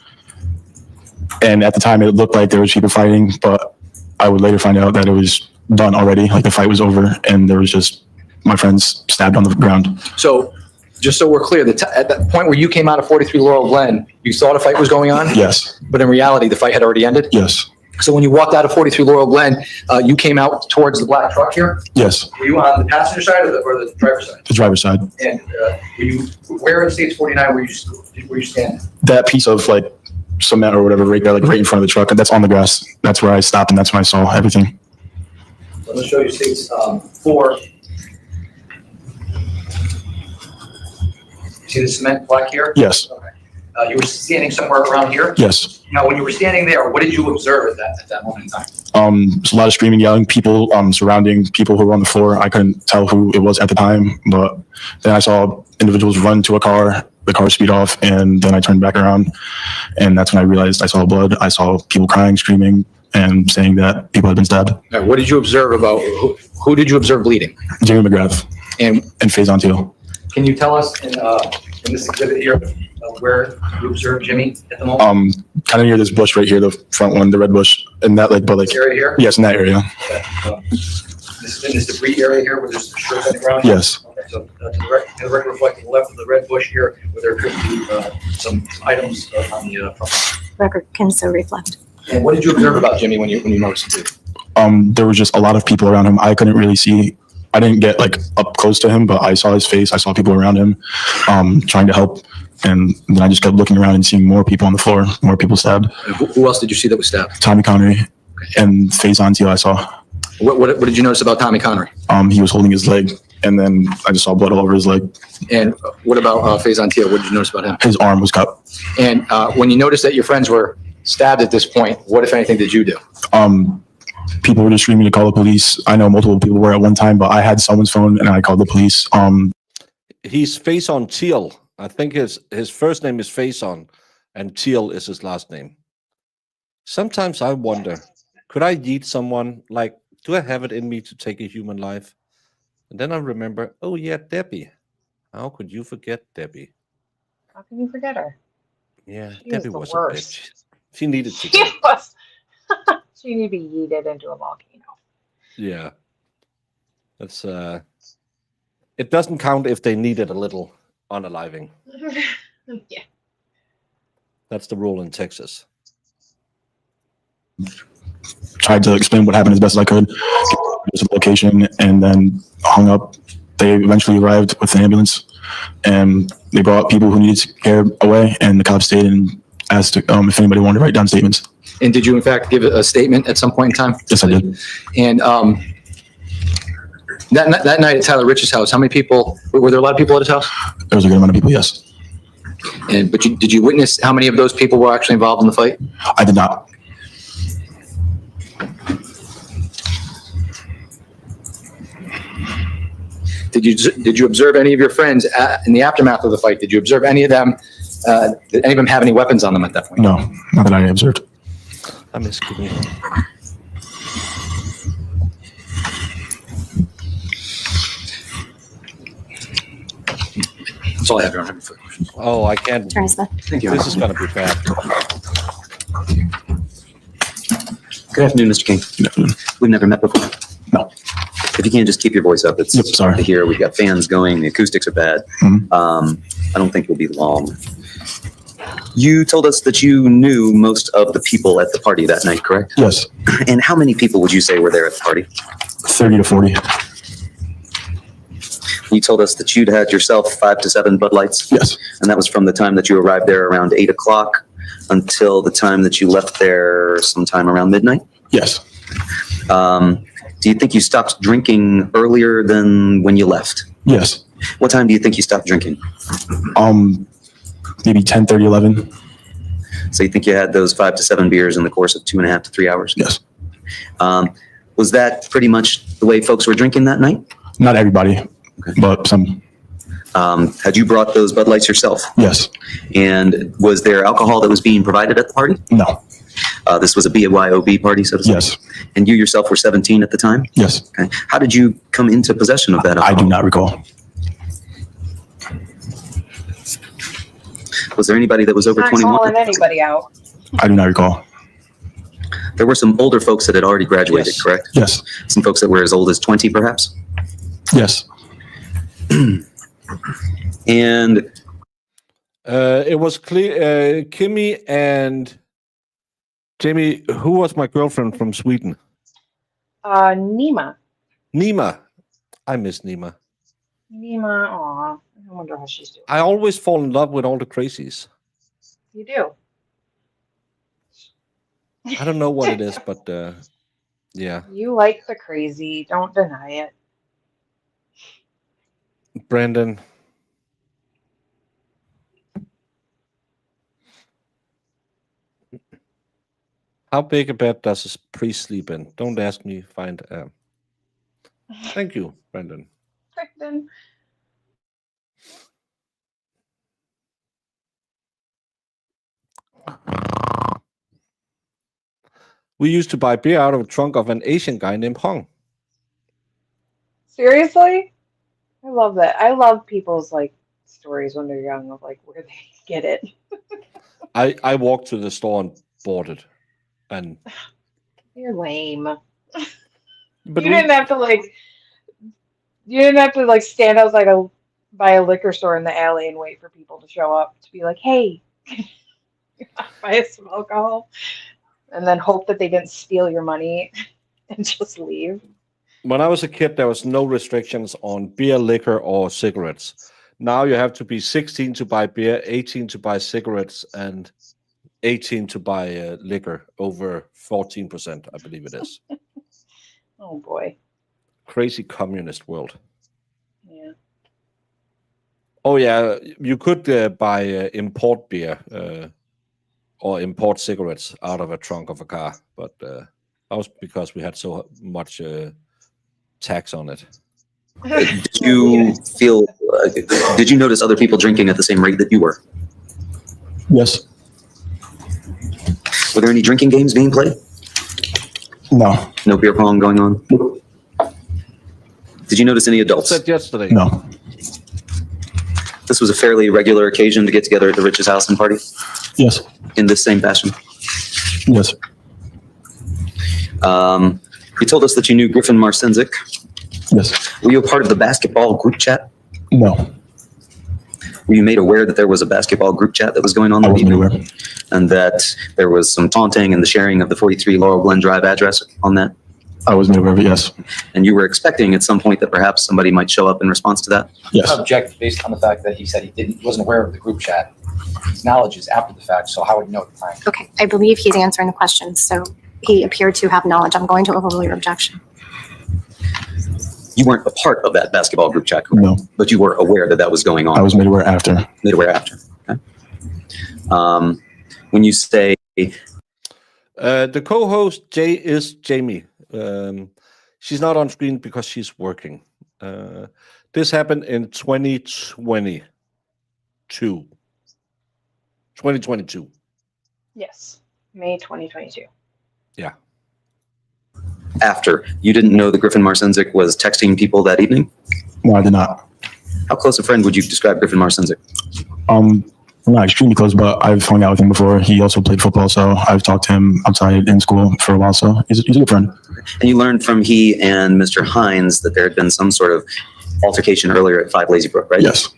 at the time it looked like there was people fighting, but I would later find out that it was done already. Like the fight was over and there was just my friends stabbed on the ground. So just so we're clear, at that point where you came out of 43 Laurel Glen, you thought a fight was going on? Yes. But in reality, the fight had already ended? Yes. So when you walked out of 43 Laurel Glen, you came out towards the black truck here? Yes. Were you on the passenger side or the driver's side? The driver's side. And where in Stage 49 were you standing? That piece of like cement or whatever right there, like right in front of the truck, and that's on the grass. That's where I stopped and that's when I saw everything. So I'm going to show you Stage 4. See the cement block here? Yes, You were standing somewhere around here? yes. Now, when you were standing there, what did you observe at that moment in time? There's a lot of screaming, yelling, people surrounding people who were on the floor. I couldn't tell who it was at the time, but then I saw individuals run to a car, the car speed off, and then I turned back around, and that's when I realized I saw blood. I saw people crying, screaming, and saying that people had been stabbed. What did you observe about, who did you observe bleeding? Jimmy McGrath And and Faison Teal. Can you tell us in this exhibit here where you observed Jimmy at the moment? Kind of near this bush right here, the front one, the red bush, and that but This area here? yes, in that area. This is in this debris area here where there's shirts on the ground? Yes. Okay, so to the record reflect to the left of the red bush here, where there could be some items on the front. Record can so reflect. And what did you observe about Jimmy when you noticed him? There was just a lot of people around him. I couldn't really see. I didn't get up close to him, but I saw his face. I saw people around him trying to help. And then I just kept looking around and seeing more people on the floor, more people stabbed. Who else did you see that was stabbed? Tommy Connery and Faison Teal I saw. What did you notice about Tommy Connery? He was holding his leg, and then I just saw blood all over his leg. And what about Faison Teal? What did you notice about him? His arm was cut. And when you noticed that your friends were stabbed at this point, what, if anything, did you do? People were just screaming to call the police. I know multiple people were at one time, but I had someone's phone and I called the police. He's Faison Teal. I think his first name is Faison, and Teal is his last name. Sometimes I wonder, could I yeet someone? Like, do I have it in me to take a human life? And then I remember, oh yeah, Debbie. How could you forget Debbie? How can you forget her? Yeah, She Debbie was was the a worst. bitch. She needed to She go. was. She needed to be yeeted into a volcano. Yeah. That's it doesn't count if they needed a little unaliving. Yeah. That's the rule in Texas. Tried to explain what happened as best as I could. To the location and then hung up. They eventually arrived with an ambulance, and they brought people who needed care away. And the cops stayed and asked if anybody wanted to write down statements. And did you, in fact, give a statement at some point in time? Yes, I did. And that night at Tyler Rich's house, how many people, were there a lot of people at his house? There was a good amount of people. Yes, But did you witness how many of those people were actually involved in the fight? I did not. Did you observe any of your friends in the aftermath of the fight? Did you observe any of them? Did any of them have any weapons on them at that point? No, not that I observed. I miss Kimmy. That's all I have. I don't have any further questions. Oh, I can't. Attorney Smith. Thank you. This is gonna be bad. Good afternoon, Mr. King. Good afternoon. We've never met before. No. If you can't just keep your voice up, it's Yep, sorry. hard to hear. We've got fans going. The acoustics are bad. Mhm. I don't think we'll be long. You told us that you knew most of the people at the party that night, correct? Yes, And how many people would you say were there at the party? 30 to 40. You told us that you'd had yourself 5 to 7 Bud Lights. Yes, And that was from the time that you arrived there around 8 o'clock until the time that you left there sometime around midnight. yes, Do you think you stopped drinking earlier than when you left? yes. What time do you think you stopped drinking? Maybe 10:30, 11. So you think you had those 5 to 7 beers in the course of 2.5 to 3 hours? Yes. Was that pretty much the way folks were drinking that night? Not everybody, but some. Had you brought those Bud Lights yourself? Yes. And was there alcohol that was being provided at the party? No. This was a BYOB party, so to speak? Yes. And you yourself were 17 at the time? Yes. Okay. How did you come into possession of that I alcohol? do not recall. Was there anybody that was over Not 21? calling anybody out. I do not recall. There were some older folks that had already graduated, Yes. correct? Yes. Some folks that were as old as 20, perhaps? Yes. And It was clear. Kimmy and Jamie. Who was my girlfriend from Sweden? Nima. Nima. I miss Nima. Nima, aw. I wonder how she's doing. I always fall in love with all the crazies. You do. I don't know what it is, but yeah. You like the crazy. Don't deny it. Brandon, How big a bed does a priest sleep in? Don't ask me. Find. Thank you, Brendan. Brendan. We used to buy beer out of the trunk of an Asian guy named Hong. Seriously? I love that. I love people's like stories when they're young of like where they get it. I walked to the store and bought it, and You're lame. but You didn't have to like stand outside by a liquor store in the alley and wait for people to show up to be like, hey, buy us some alcohol, and then hope that they didn't steal your money and just leave. when I was a kid, there was no restrictions on beer, liquor, or cigarettes. Now you have to be 16 to buy beer, 18 to buy cigarettes, and 18 to buy liquor over 14%, I believe it is. Oh boy. Crazy communist world. Yeah. Oh yeah, you could buy import beer or import cigarettes out of a trunk of a car, but that was because we had so much tax on it. Did you feel, did you notice other people drinking at the same rate that you were? Yes. Were there any drinking games being played? No. No beer pong going on? Did you notice any adults? Said yesterday. No. This was a fairly regular occasion to get together at the Rich's house and party Yes. in this same fashion. Yes. You told us that you knew Griffin Marcinzik. Yes. Were you a part of the basketball group chat? No. Were you made aware that there was a basketball group chat that was going on I that wasn't evening? aware. And that there was some taunting and the sharing of the 43 Laurel Glen Drive address on that? I was made aware of it, yes. And you were expecting at some point that perhaps somebody might show up in response to that? Yes. Object based on the fact that he said he wasn't aware of the group chat. His knowledge is after the fact, so how would he know at the time? Okay, I believe he's answering the question, so he appeared to have knowledge. I'm going to overrule your objection. You weren't a part of that basketball group chat, correct? No. But you were aware that that was going on? I was made aware after. Made aware after, okay. When you say... The co-host, Jay, is Jamie. She's not on screen because she's working. This happened in 2022. 2022. Yes. May 2022. Yeah. After, you didn't know that Griffin Marcinzik was texting people that evening? No, I did not. How close a friend would you describe Griffin Marcinzik? I'm not extremely close, but I've hung out with him before. He also played football, so I've talked to him outside in school for a while, so he's a good friend. And you learned from he and Mr. Hines that there had been some sort of altercation earlier at 5 Lazy Brook, right? Yes.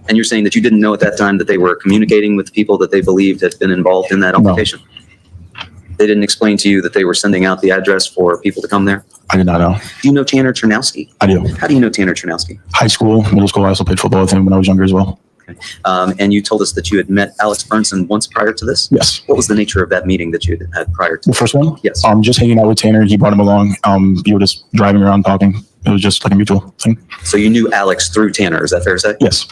And you're saying that you didn't know at that time that they were communicating with people that they believed had been involved in that altercation? No. They didn't explain to you that they were sending out the address for people to come there? I did not know. Do you know Tanner Chernowski? I do. How do you know Tanner Chernowski? High school, middle school, I also played football with him when I was younger as well. Okay. And you told us that you had met Alex Burnson once prior to this? Yes. What was the nature of that meeting that you had prior to the first one? Yes. Just hanging out with Tanner. He brought him along. You were just driving around talking. It was just like a mutual thing. So you knew Alex through Tanner, is that fair to say? Yes.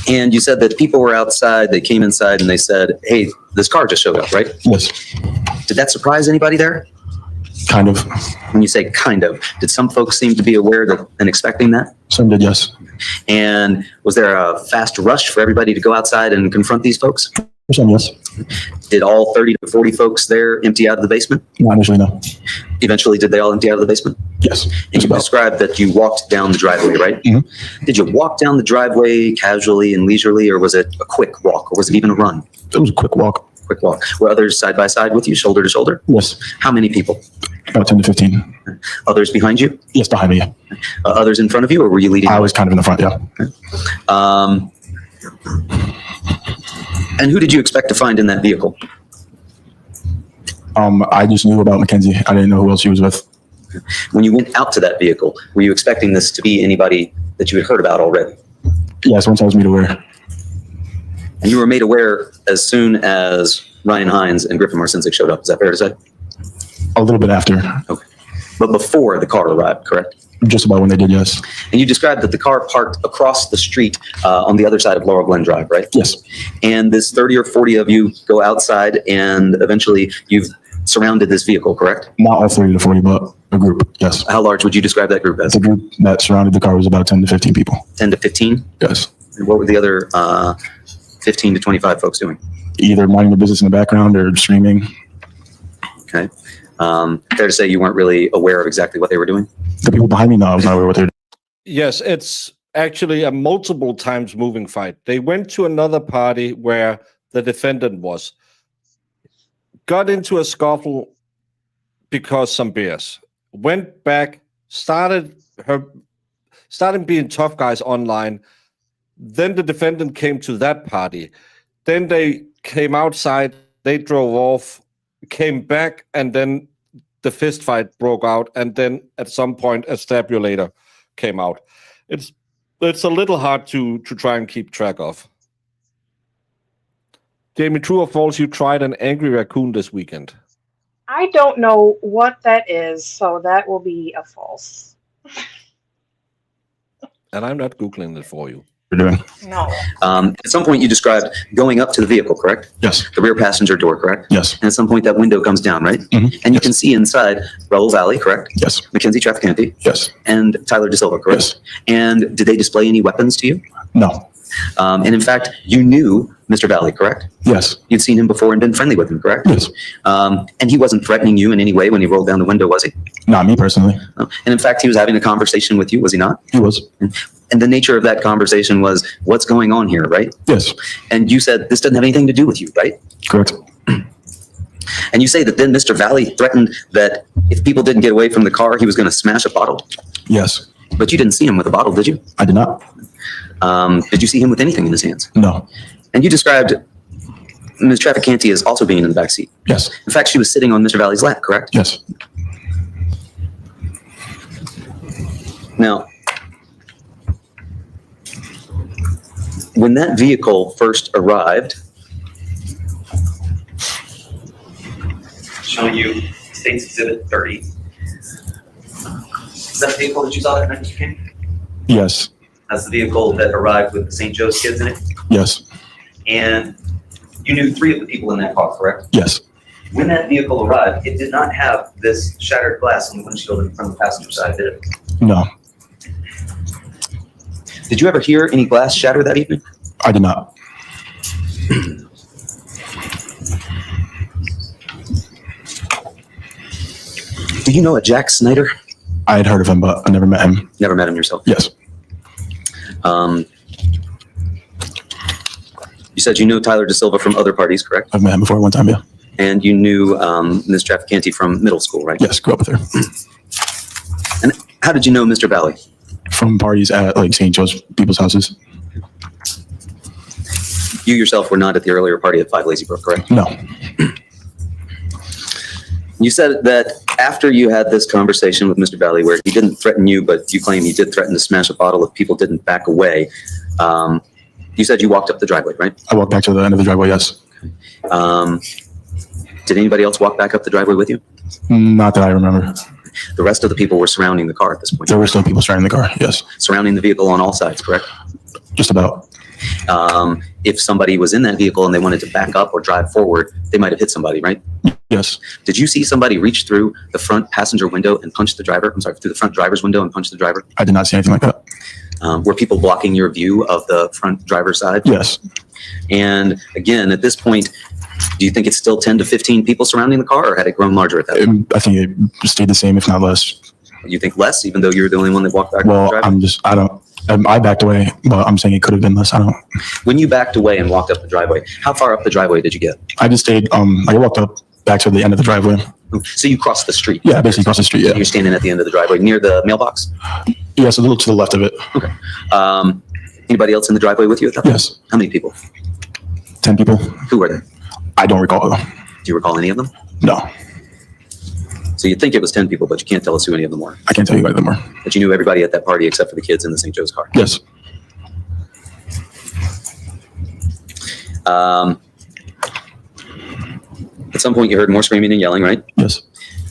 And you said that people were outside, they came inside and they said, hey, this car just showed up, right? Yes. Did that surprise anybody there? Kind of. When you say kind of, did some folks seem to be aware that and expecting that? Some did, yes. And was there a fast rush for everybody to go outside and confront these folks? Some, yes. Did all 30 to 40 folks there empty out of the basement? Not initially, no. Eventually, did they all empty out of the basement? Yes. And you described that you walked down the driveway, right? Mm-hmm. Did you walk down the driveway casually and leisurely, or was it a quick walk, or was it even a run? It was a quick walk. Quick walk. Were others side by side with you, shoulder to shoulder? Yes. How many people? About 10 to 15. Others behind you? Yes, behind me, yeah. Others in front of you, or were you leading? I was kind of in the front, yeah. And who did you expect to find in that vehicle? I just knew about Mackenzie. I didn't know who else she was with. When you went out to that vehicle, were you expecting this to be anybody that you had heard about already? Yes, once I was made aware. And you were made aware as soon as Ryan Hines and Griffin Marcinzik showed up. Is that fair to say? A little bit after. Okay. But before the car arrived, correct? Just about when they did, yes. And you described that the car parked across the street on the other side of Laurel Glen Drive, right? Yes. And this 30 or 40 of you go outside and eventually you've surrounded this vehicle, correct? Not all 30 to 40, but a group, yes. How large would you describe that group as? The group that surrounded the car was about 10 to 15 people. 10 to 15? Yes. And what were the other 15 to 25 folks doing? Either minding their business in the background or screaming. Okay. Fair to say you weren't really aware of exactly what they were doing? The people behind me, no, I was not aware what they were doing. Yes, it's actually a multiple times moving fight. They went to another party where the defendant was, got into a scuffle because some beers, went back, started being tough guys online. Then the defendant came to that party. Then they came outside, they drove off, came back, and then the fist fight broke out, and then at some point a stabulator came out. It's a little hard to try and keep track of. Jamie, true or false, you tried an angry raccoon this weekend? I don't know what that is, so that will be a false. And I'm not Googling it for you. Doing. No. At some point you described going up to the vehicle, correct? Yes. The rear passenger door, correct? Yes. And at some point that window comes down, right? Mhm. And you can see inside Raul Valle, correct? Yes. Mackenzie Trafficante Yes. and Tyler DeSilva, correct? Yes. And did they display any weapons to you? No. And in fact, you knew Mr. Valle, correct? Yes. You'd seen him before and been friendly with him, correct? Yes. And he wasn't threatening you in any way when he rolled down the window, was he? Not me personally. And in fact, he was having a conversation with you, was he not? He was. And the nature of that conversation was, what's going on here, right? Yes. And you said, this doesn't have anything to do with you, right? Correct. And you say that then Mr. Valle threatened that if people didn't get away from the car, he was going to smash a bottle. Yes. But you didn't see him with a bottle, did you? I did not. Did you see him with anything in his hands? No. And you described Ms. Trafficante as also being in the back seat. Yes. In fact, she was sitting on Mr. Valle's lap, correct? Yes. Now, when that vehicle first arrived, showing you State's Exhibit 30. Is that the vehicle that you saw that night, Mr. King? Yes. That's the vehicle that arrived with the St. Joe's kids in it? Yes. And you knew 3 of the people in that car, correct? Yes. When that vehicle arrived, it did not have this shattered glass on the windshield in front of the passenger side, did it? No. Did you ever hear any glass shatter that evening? I did not. Do you know a Jack Snyder? I had heard of him, but I never met him. Never met him yourself? Yes. You said you knew Tyler DeSilva from other parties, correct? I've met him before one time, yeah. And you knew Ms. Trafficante from middle school, right? Yes, grew up with her. And how did you know Mr. Valle? From parties at like St. Joe's people's houses. You yourself were not at the earlier party at 5 Lazy Brook, correct? No. You said that after you had this conversation with Mr. Valle, where he didn't threaten you, but you claim he did threaten to smash a bottle if people didn't back away, you said you walked up the driveway, right? I walked back to the end of the driveway, yes. Did anybody else walk back up the driveway with you? Not that I remember. The rest of the people were surrounding the car at this point. There were still people surrounding the car, yes. Surrounding the vehicle on all sides, correct? Just about. If somebody was in that vehicle and they wanted to back up or drive forward, they might have hit somebody, right? Yes. Did you see somebody reach through the front passenger window and punch the driver? I'm sorry, through the front driver's window and punch the driver? I did not see anything like that. Were people blocking your view of the front driver's side? Yes. And again, at this point, do you think it's still 10 to 15 people surrounding the car, or had it grown larger at that point? I think it stayed the same, if not less. You think less, even though you were the only one that walked back? Well, I backed away, but I'm saying it could have been less. I don't. When you backed away and walked up the driveway, how far up the driveway did you get? I just stayed, I walked up back to the end of the driveway. So you crossed the street? Yeah, basically across the street, yeah. You're standing at the end of the driveway, near the mailbox? Yes, a little to the left of it. Okay. Anybody else in the driveway with you at that point? Yes. How many people? 10 people. Who were they? I don't recall them. Do you recall any of them? No. So you think it was 10 people, but you can't tell us who any of them were? I can't tell you about them more. But you knew everybody at that party except for the kids in the St. Joe's car? Yes. At some point you heard more screaming and yelling, right? Yes.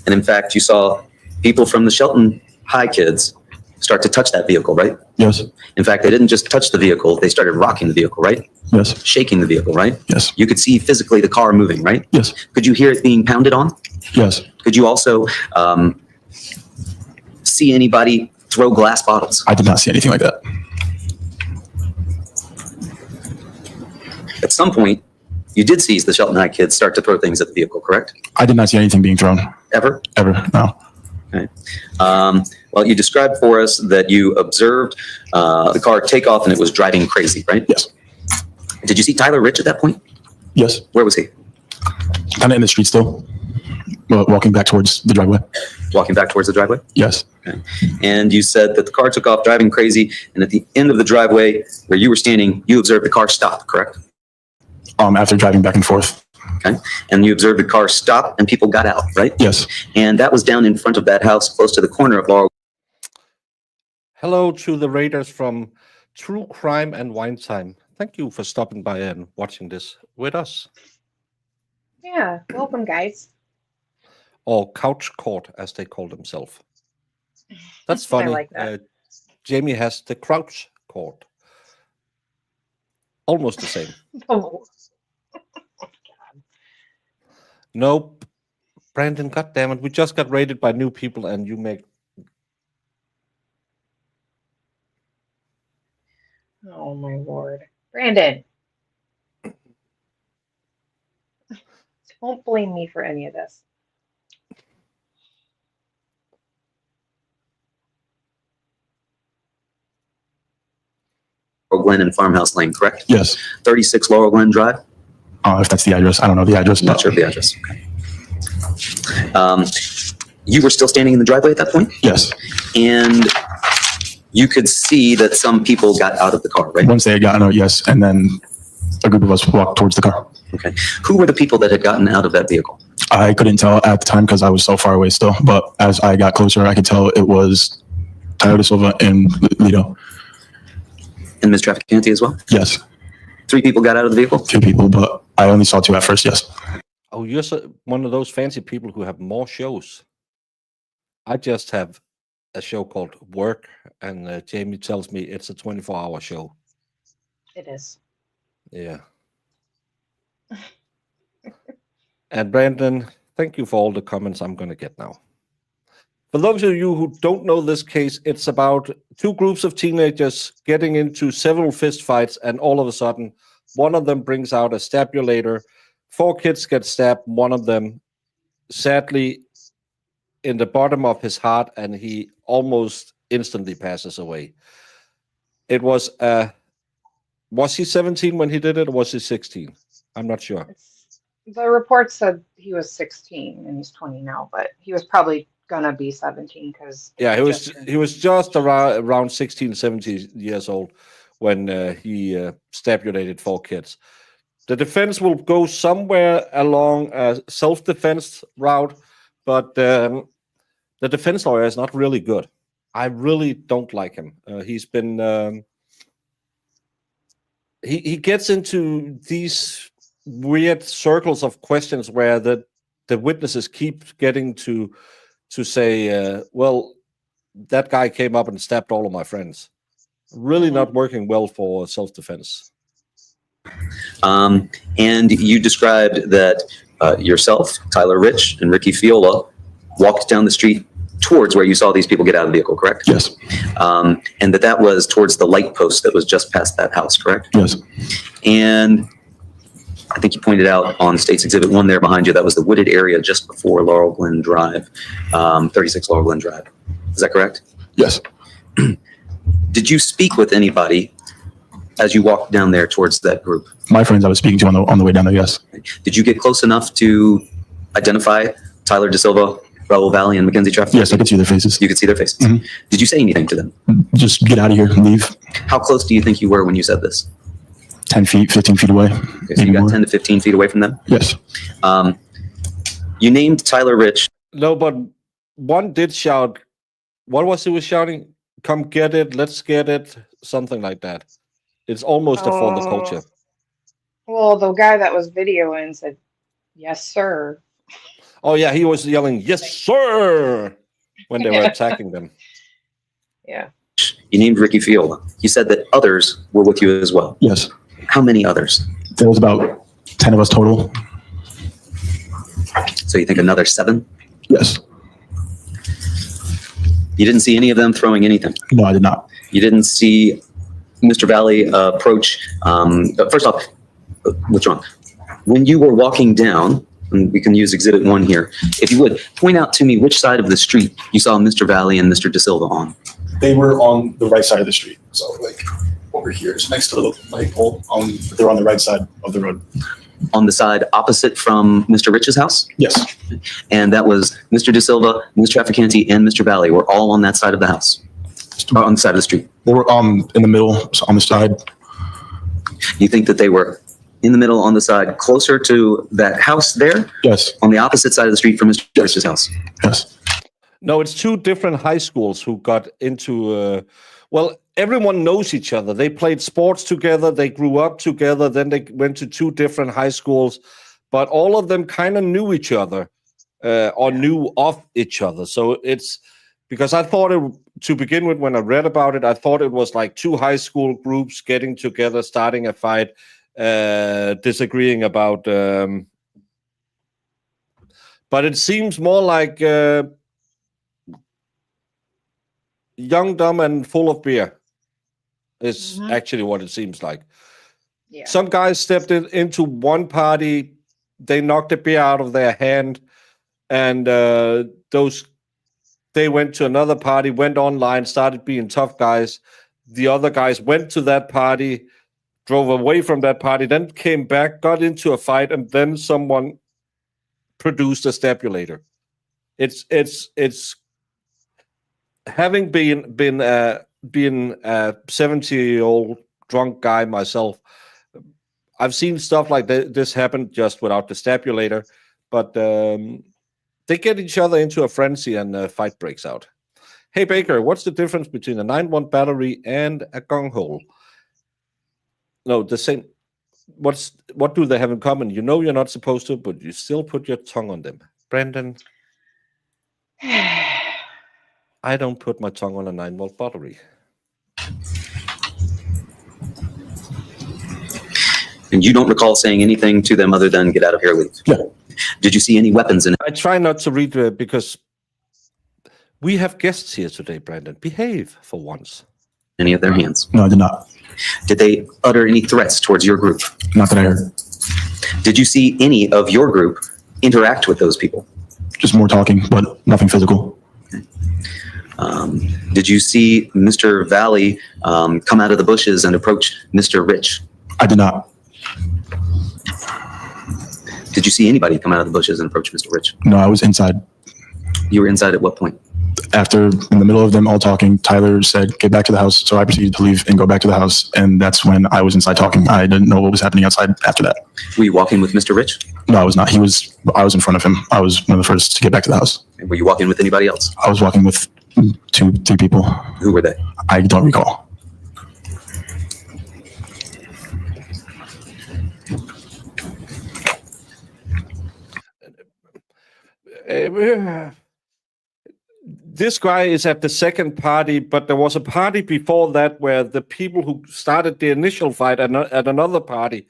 And in fact, you saw people from the Shelton High kids start to touch that vehicle, right? Yes. In fact, they didn't just touch the vehicle, they started rocking the vehicle, right? Yes. Shaking the vehicle, right? Yes. You could see physically the car moving, right? Yes. Could you hear it being pounded on? Yes. Could you also see anybody throw glass bottles? I did not see anything like that. At some point, you did see the Shelton High kids start to throw things at the vehicle, correct? I did not see anything being thrown. Ever? Ever. No. Okay. Well, you described for us that you observed the car take off and it was driving crazy, right? Yes. Did you see Tyler Rich at that point? Yes. Where was he? Kind of in the street still. Walking back towards the driveway. Walking back towards the driveway? Yes. Okay. And you said that the car took off driving crazy, and at the end of the driveway where you were standing, you observed the car stop, correct? After driving back and forth. Okay. And you observed the car stop and people got out, right? Yes. And that was down in front of that house close to the corner of Laurel. Hello to the Raiders from True Crime and Wine Time. Thank you for stopping by and watching this with us. Yeah, welcome, guys. Or Couch Court, as they call themselves. That's funny. I like that. Jamie has the Crouch Court. Almost the same. Oh, Nope. Brandon, goddammit, we just got raided by new people and you make... oh my lord. Brandon. Don't blame me for any of this. Laurel Glen and Farmhouse Lane, correct? Yes. 36 Laurel Glen Drive? If that's the address. I don't know the address. Not sure of the address. Okay. You were still standing in the driveway at that point? Yes. And you could see that some people got out of the car, right? Once they had gotten out, yes. And then a group of us walked towards the car. Okay. Who were the people that had gotten out of that vehicle? I couldn't tell at the time because I was so far away still. But as I got closer, I could tell it was Tyler De Silva and Lito. And Ms. Trafficante as well? Yes. 3 people got out of the vehicle? 2 people, but I only saw 2 at first, yes. Oh, you're one of those fancy people who have more shows. I just have a show called Work, and Jamie tells me it's a 24-hour show. It is. Yeah. And Brandon, thank you for all the comments I'm going to get now. For those of you who don't know this case, it's about 2 groups of teenagers getting into several fistfights, and all of a sudden, one of them brings out a stabulator. 4 kids get stabbed, one of them, sadly, in the bottom of his heart, and he almost instantly passes away. It was he 17 when he did it, or was he 16? I'm not sure. The report said he was 16 and he's 20 now, but he was probably gonna be 17 because yeah, he was just around 16, 17 years old when he stabulated 4 kids. The defense will go somewhere along a self-defense route, but the defense lawyer is not really good. I really don't like him. He's been he gets into these weird circles of questions where the witnesses keep getting to say, well, that guy came up and stabbed all of my friends. Really not working well for self-defense. And you described that yourself, Tyler Rich, and Ricky Fiola walked down the street towards where you saw these people get out of the vehicle, correct? Yes. And that was towards the light post that was just past that house, correct? Yes. And I think you pointed out on State's Exhibit 1 there behind you, that was the wooded area just before Laurel Glen Drive, 36 Laurel Glen Drive. Is that correct? Yes. Did you speak with anybody as you walked down there towards that group? My friends I was speaking to on the way down there, yes. Did you get close enough to identify Tyler De Silva, Raul Valle, and Mackenzie Traffic? Yes, I could see their faces. You could see their faces. Mhm. Did you say anything to them? Just get out of here and leave. How close do you think you were when you said this? 10 feet, 15 feet away. Okay, so you got 10 to 15 feet away from them? Yes. You named Tyler Rich. No, but one did shout. What was he was shouting? Come get it, let's get it, something like that. It's almost a for the culture. Well, the guy that was videoing said, "Yes, sir." Oh yeah, he was yelling, "Yes, sir," when they were attacking them. Yeah. You named Ricky Field. You said that others were with you as well. Yes. How many others? There was about 10 of us total. So you think another 7? Yes. You didn't see any of them throwing anything? No, I did not. You didn't see Mr. Valle approach, first off, what's wrong? When you were walking down, and we can use Exhibit 1 here, if you would, point out to me which side of the street you saw Mr. Valle and Mr. De Silva on. They were on the right side of the street. So like over here, it's next to the light pole. They're on the right side of the road. On the side opposite from Mr. Rich's house? Yes. And that was Mr. De Silva, Ms. Trafficante, and Mr. Valle were all on that side of the house? Or on the side of the street? They were in the middle, so on the side. You think that they were in the middle on the side closer to that house there? Yes. On the opposite side of the street from Mr. Rich's house? Yes. No, it's two different high schools who got into. Well, everyone knows each other. They played sports together. They grew up together. Then they went to two different high schools, but all of them kind of knew each other or knew of each other. So it's because I thought it to begin with when I read about it, I thought it was like two high school groups getting together, starting a fight, disagreeing about. But it seems more like. Young, dumb, and full of beer is actually what it seems like. Yeah. Some guys stepped into one party, they knocked the beer out of their hand, and they went to another party, went online, started being tough guys. The other guys went to that party, drove away from that party, then came back, got into a fight, and then someone produced a stabulator. It's having been a 70-year-old drunk guy myself, I've seen stuff like this happen just without the stabulator, but they get each other into a frenzy and a fight breaks out. Hey Baker, what's the difference between a 9-1 battery and a gong hole? No, the same. What do they have in common? You know you're not supposed to, but you still put your tongue on them. Brandon. I don't put my tongue on a 9-volt battery. And you don't recall saying anything to them other than get out of here, leave? Yeah. Did you see any weapons in it? I try not to read because we have guests here today, Brandon. Behave for once. Any of their hands? No, I did not. Did they utter any threats towards your group? Not that I heard. Did you see any of your group interact with those people? Just more talking, but nothing physical. Did you see Mr. Valle come out of the bushes and approach Mr. Rich? I did not. Did you see anybody come out of the bushes and approach Mr. Rich? No, I was inside. You were inside at what point? After, in the middle of them all talking, Tyler said, get back to the house. So I proceeded to leave and go back to the house. And that's when I was inside talking. I didn't know what was happening outside after that. Were you walking with Mr. Rich? No, I was not. I was in front of him. I was one of the first to get back to the house. Were you walking with anybody else? I was walking with 2-3 people. Who were they? I don't recall. This guy is at the second party, but there was a party before that where the people who started the initial fight at another party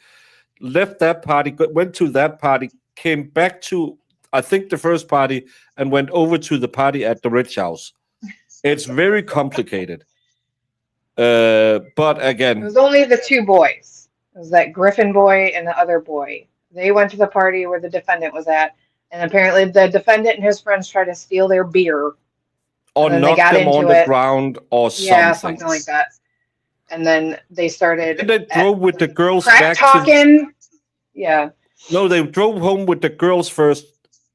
left that party, went to that party, came back to, I think, the first party and went over to the party at the Rich House. It's very complicated. But again, It was only the two boys. It was that Griffin boy and the other boy. They went to the party where the defendant was at, and apparently the defendant and his friends tried to steal their beer. or And then they knock got them on into the it. ground or something. Yeah, something like that. And then they started And they drove with the girls crap back to. talking. Yeah. No, they drove home with the girls first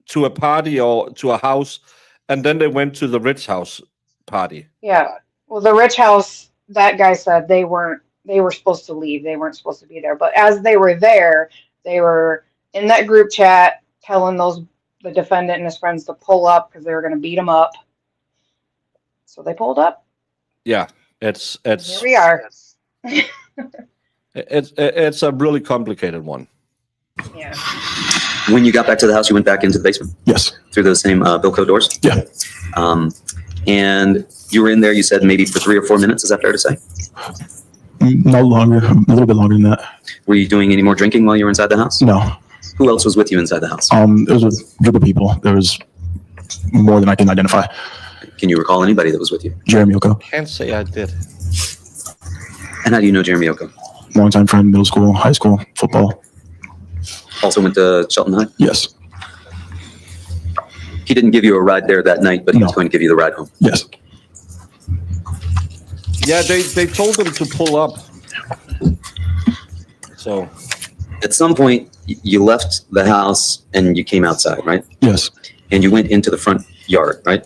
to a party or to a house, and then they went to the Rich House party. Yeah. Well, the Rich House, that guy said they were supposed to leave. They weren't supposed to be there. But as they were there, they were in that group chat telling the defendant and his friends to pull up because they were going to beat him up. So they pulled up. Yeah, it's Here we are. it's a really complicated one. Yeah. When you got back to the house, you went back into the basement? Yes. Through those same Bilco doors? Yeah. And you were in there, you said maybe for 3 or 4 minutes. Is that fair to say? No longer, a little bit longer than that. Were you doing any more drinking while you were inside the house? No. Who else was with you inside the house? It was a group of people. There was more than I can identify. Can you recall anybody that was with you? Jeremy Oko, Can't say I did. And how do you know Jeremy Oko? longtime friend, middle school, high school, football. Also went to Shelton High? Yes. He didn't give you a ride there that night, but he was No. going to give you the ride home. Yes. Yeah, they told them to pull up. So At some point, you left the house and you came outside, right? Yes. And you went into the front yard, right?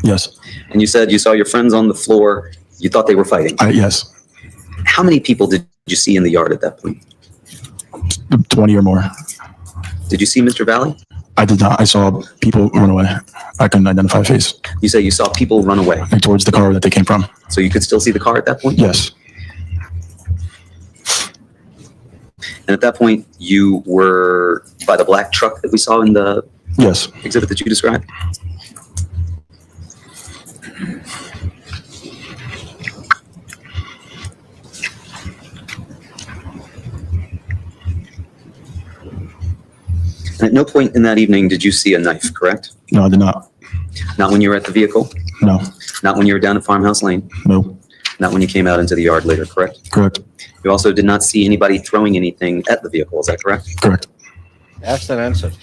Yes. And you said you saw your friends on the floor. You thought they were fighting. Yes. How many people did you see in the yard at that point? 20 or more. Did you see Mr. Valle? I did not. I saw people run away. I couldn't identify a face. You say you saw people run away. Like towards the car that they came from. So you could still see the car at that point? Yes. And at that point, you were by the black truck that we saw in the Yes. exhibit that you described? And at no point in that evening did you see a knife, correct? No, I did not. Not when you were at the vehicle? No. Not when you were down at Farmhouse Lane? No. Not when you came out into the yard later, correct? Correct. You also did not see anybody throwing anything at the vehicle, is that correct? Correct. asked and answered.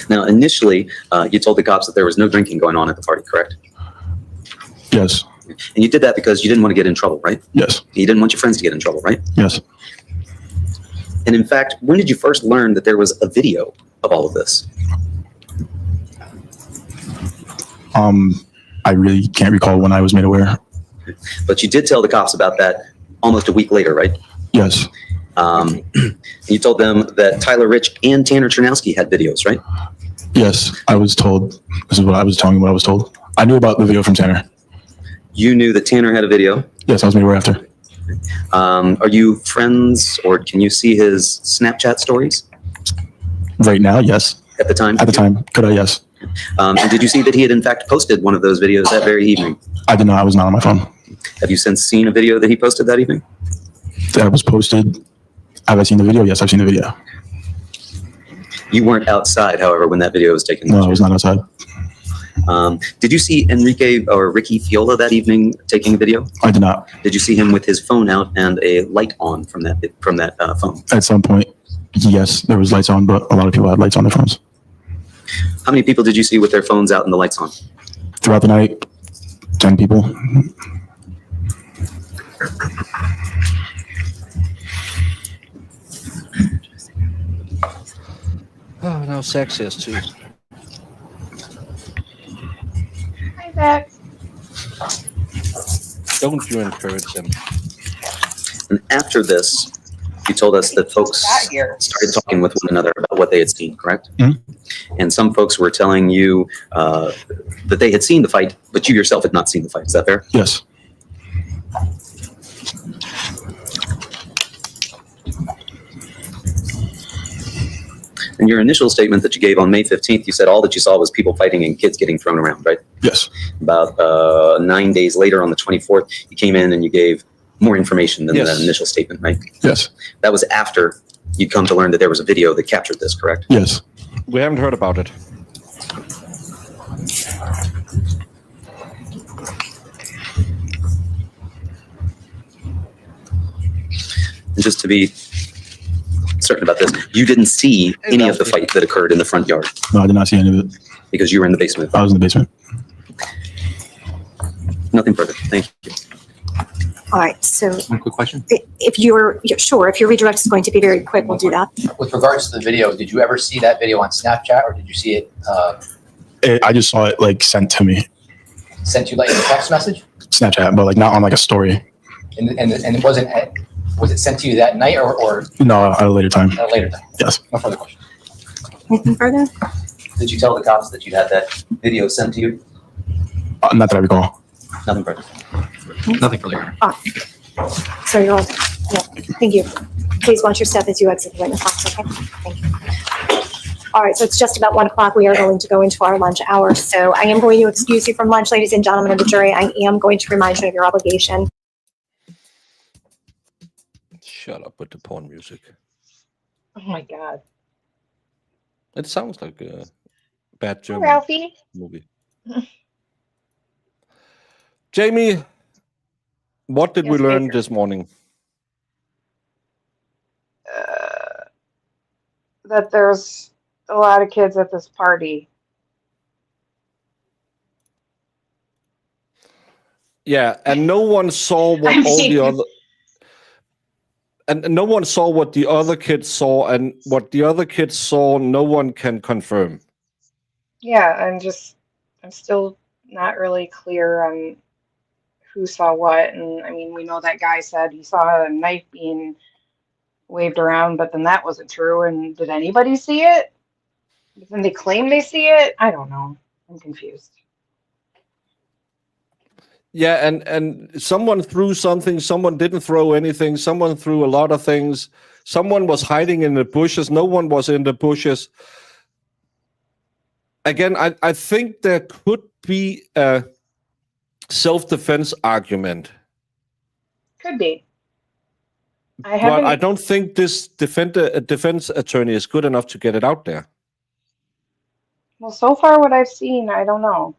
Now, initially, you told the cops that there was no drinking going on at the party, correct? Yes. And you did that because you didn't want to get in trouble, right? Yes. You didn't want your friends to get in trouble, right? Yes. And in fact, when did you first learn that there was a video of all of this? I really can't recall when I was made aware. But you did tell the cops about that almost a week later, right? Yes. You told them that Tyler Rich and Tanner Chernowski had videos, right? Yes. I was told. This is what I was telling you what I was told. I knew about the video from Tanner. You knew that Tanner had a video. Yes, I was made aware after. Are you friends, or can you see his Snapchat stories Right now, yes. at the time? At the time, could I? Yes. And did you see that he had in fact posted one of those videos that very evening? I did not. I was not on my phone. Have you since seen a video that he posted that evening? That was posted. Have I seen the video? Yes, I've seen the video. You weren't outside, however, when that video was taken. No, I was not outside. Did you see Enrique or Ricky Fiola that evening taking a video? I did not. Did you see him with his phone out and a light on from that phone? At some point, yes, there was lights on, but a lot of people had lights on their phones. How many people did you see with their phones out and the lights on? Throughout the night, 10 people. Oh, now sex is too. Hi, Zach. Don't you encourage him. And after this, you told us that folks started talking with one another about what they had seen, correct? Mhm. And some folks were telling you that they had seen the fight, but you yourself had not seen the fight. Is that fair? Yes. In your initial statement that you gave on May 15th, you said all that you saw was people fighting and kids getting thrown around, right? Yes. About 9 days later on the 24th, you came in and you gave more information than Yes. that initial statement, right? Yes. That was after you'd come to learn that there was a video that captured this, correct? Yes. We haven't heard about it. And just to be certain about this, you didn't see any of the fight that occurred in the front yard No, I did not see any of it. because you were in the basement. I was in the basement. Nothing further. Thank you. All right, so One quick question. if you're sure, if your redirect is going to be very quick, we'll do that. With regards to the video, did you ever see that video on Snapchat or did you see it I just saw it like sent to me, sent you like a text message? Snapchat, but like not on like a story. And it wasn't, was it sent to you that night or No, at a later time. at a later time? Yes. No further question. Anything further? Did you tell the cops that you had that video sent to you? Not that I recall. Nothing further. Nothing further. So you're all, yeah, thank you. Please watch your step as you exit the witness box, okay? Thank you. All right, so it's just about 1 o'clock. We are going to go into our lunch hour. So I am going to excuse you from lunch, ladies and gentlemen of the jury. I am going to remind you of your obligation. Shut up with the porn music. Oh my God. It sounds like a bad Hi, German Ralphie. movie. Jamie, what did we Yes, learn Baker. this morning? That there's a lot of kids at this party. Yeah, and no one saw what I all the mean- other, and no one saw what the other kids saw, and what the other kids saw, no one can confirm. Yeah, I'm still not really clear on who saw what. And I mean, we know that guy said he saw a knife being waved around, but then that wasn't true. And did anybody see it? But then they claim they see it. I don't know. I'm confused. Yeah, and someone threw something, someone didn't throw anything, someone threw a lot of things, someone was hiding in the bushes, no one was in the bushes. Again, I think there could be a self-defense argument. Could be. I But haven't. I don't think this defense attorney is good enough to get it out there. Well, so far what I've seen, I don't know.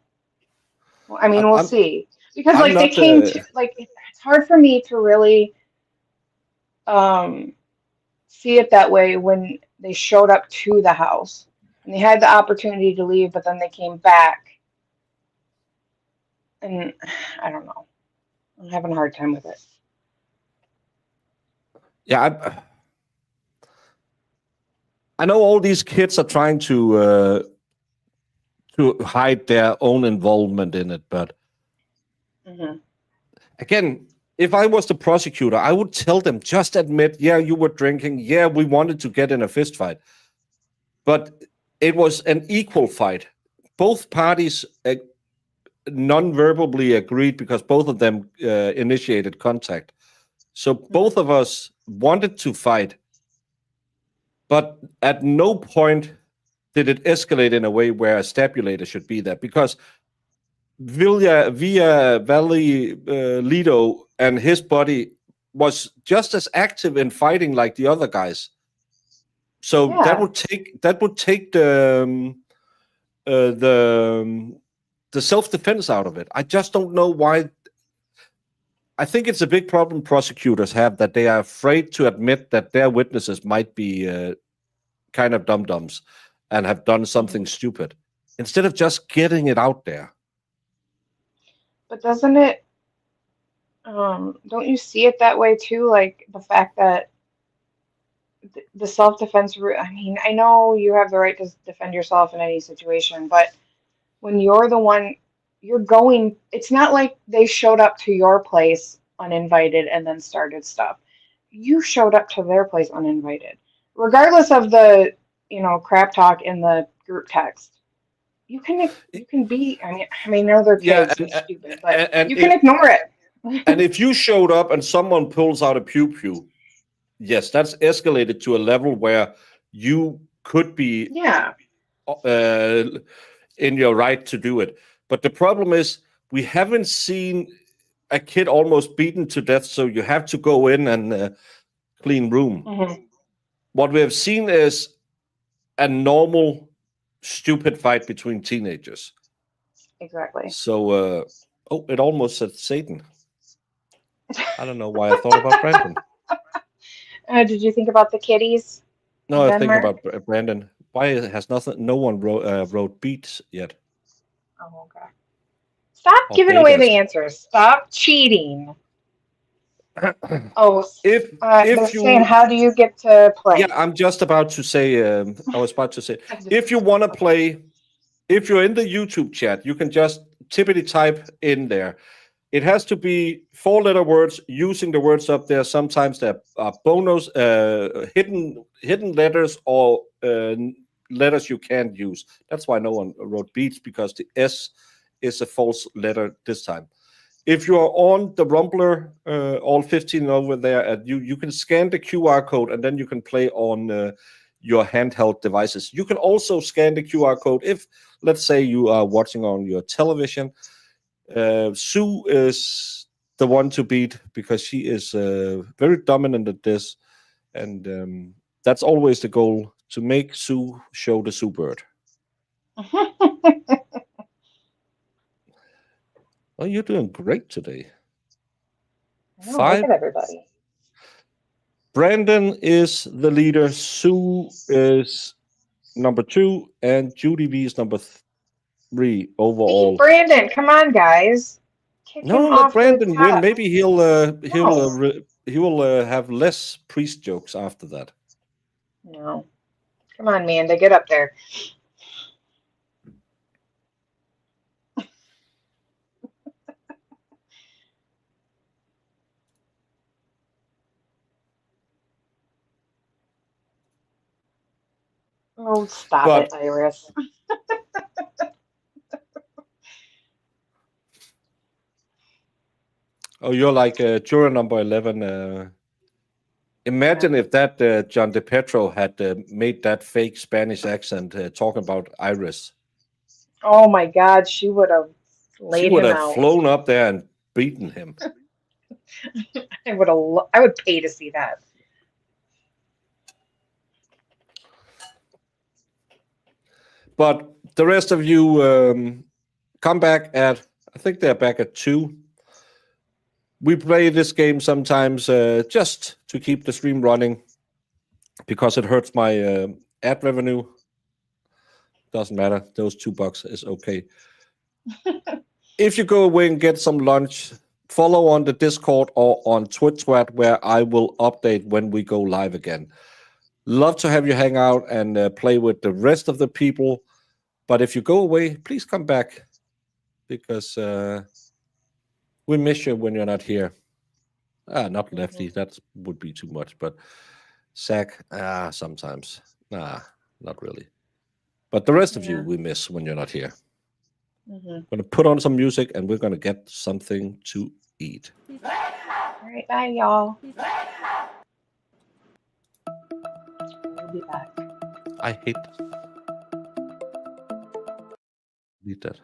Well, I mean, we'll see. Because I'm like they not, came to like it's hard for me to really see it that way when they showed up to the house and they had the opportunity to leave, but then they came back. And I don't know. I'm having a hard time with it. Yeah, I know all these kids are trying to hide their own involvement in it, but again, if I was the prosecutor, I would tell them, just admit, yeah, you were drinking, yeah, we wanted to get in a fist fight, but it was an equal fight. Both parties non-verbally agreed because both of them initiated contact. So both of us wanted to fight, but at no point did it escalate in a way where a stabulator should be there, because Valle, Lito and his buddy was just as active in fighting like the other guys. So that would take the self-defense out of it. I just don't know why. I think it's a big problem prosecutors have, that they are afraid to admit that their witnesses might be kind of dum-dums and have done something stupid, instead of just getting it out there. But doesn't it, don't you see it that way too? Like the fact that the self-defense route, I mean, I know you have the right to defend yourself in any situation, but when you're the one, it's not like they showed up to your place uninvited and then started stuff. You showed up to their place uninvited. Regardless of the, crap talk in the group text. You can be, I know they're kids, they're stupid, but you can ignore it. And if you showed up and someone pulls out a pew-pew, yes, that's escalated to a level where you could be in your right to do it. But the problem is, we haven't seen a kid almost beaten to death, so you have to go in and clean room. What we have seen is a normal, stupid fight between teenagers. Exactly. So, it almost said Satan. I don't know why I thought about Brandon. Did you think about the kitties? No, I think about Brandon. Why has no one wrote beats yet? Oh, okay. Stop giving away the answers. Stop cheating. They're saying, how do you get to play? Yeah, I'm just about to say, I was about to say, if you want to play, if you're in the YouTube chat, you can just tippity type in there. It has to be 4-letter words using the words up there. Sometimes there are bonus, hidden letters or letters you can't use. That's why no one wrote beats, because the S is a false letter this time. If you are on the Rumbler, all 15 over there, you can scan the QR code and then you can play on your handheld devices. You can also scan the QR code if, let's say, you are watching on your television. Sue is the one to beat because she is very dominant at this, and that's always the goal, to make Sue show the Sue bird. Oh, you're doing great today. Look at everybody. Brandon is the leader. Sue is number 2, and Judy V is number 3 overall. Beat Brandon, come on, guys. Kick No, him let off Brandon the win. top. Maybe he will have less priest jokes after that. No. Come on, Manda, get up there. Oh, stop it, Iris. Oh, you're like juror number 11. Imagine if that John DePetro had made that fake Spanish accent talking about Iris. Oh my God, she would have laid She would him have out. flown up there and beaten him. I would pay to see that. But the rest of you come back at, I think they're back at 2. We play this game sometimes just to keep the stream running because it hurts my ad revenue. Doesn't matter. Those $2 is okay. If you go away and get some lunch, follow on the Discord or on Twitch, where I will update when we go live again. Love to have you hang out and play with the rest of the people. But if you go away, please come back because we miss you when you're not here. Not Lefty, that would be too much. But Zach, sometimes. Not really. But the rest of you we miss when you're not here. I'm going to put on some music and we're going to get something to eat. All right, bye, y'all. We'll be back. I hate Need that.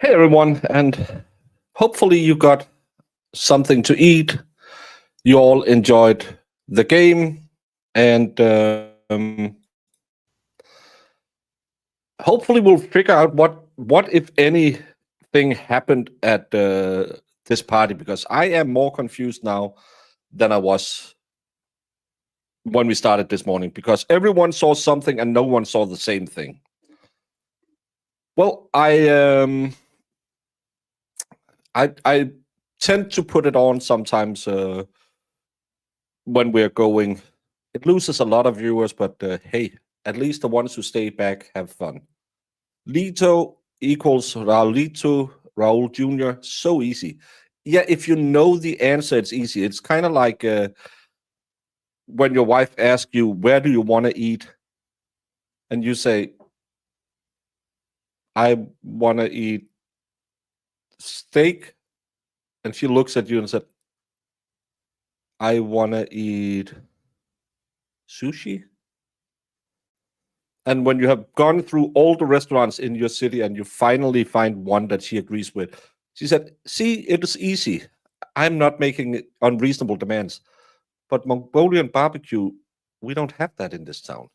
Hey everyone, and hopefully you got something to eat. You all enjoyed the game, and hopefully we'll figure out what if anything happened at this party, because I am more confused now than I was when we started this morning, because everyone saw something and no one saw the same thing. Well, I tend to put it on sometimes when we're going. It loses a lot of viewers, but hey, at least the ones who stay back have fun. Lito equals Lito Raul Jr. So easy. Yeah, if you know the answer, it's easy. It's kind of like when your wife asks you, where do you want to eat? And you say, I want to eat steak. And she looks at you and said, I want to eat sushi. And when you have gone through all the restaurants in your city and you finally find one that she agrees with, she said, see, it is easy. I'm not making unreasonable demands. But Mongolian barbecue, we don't have that in this town.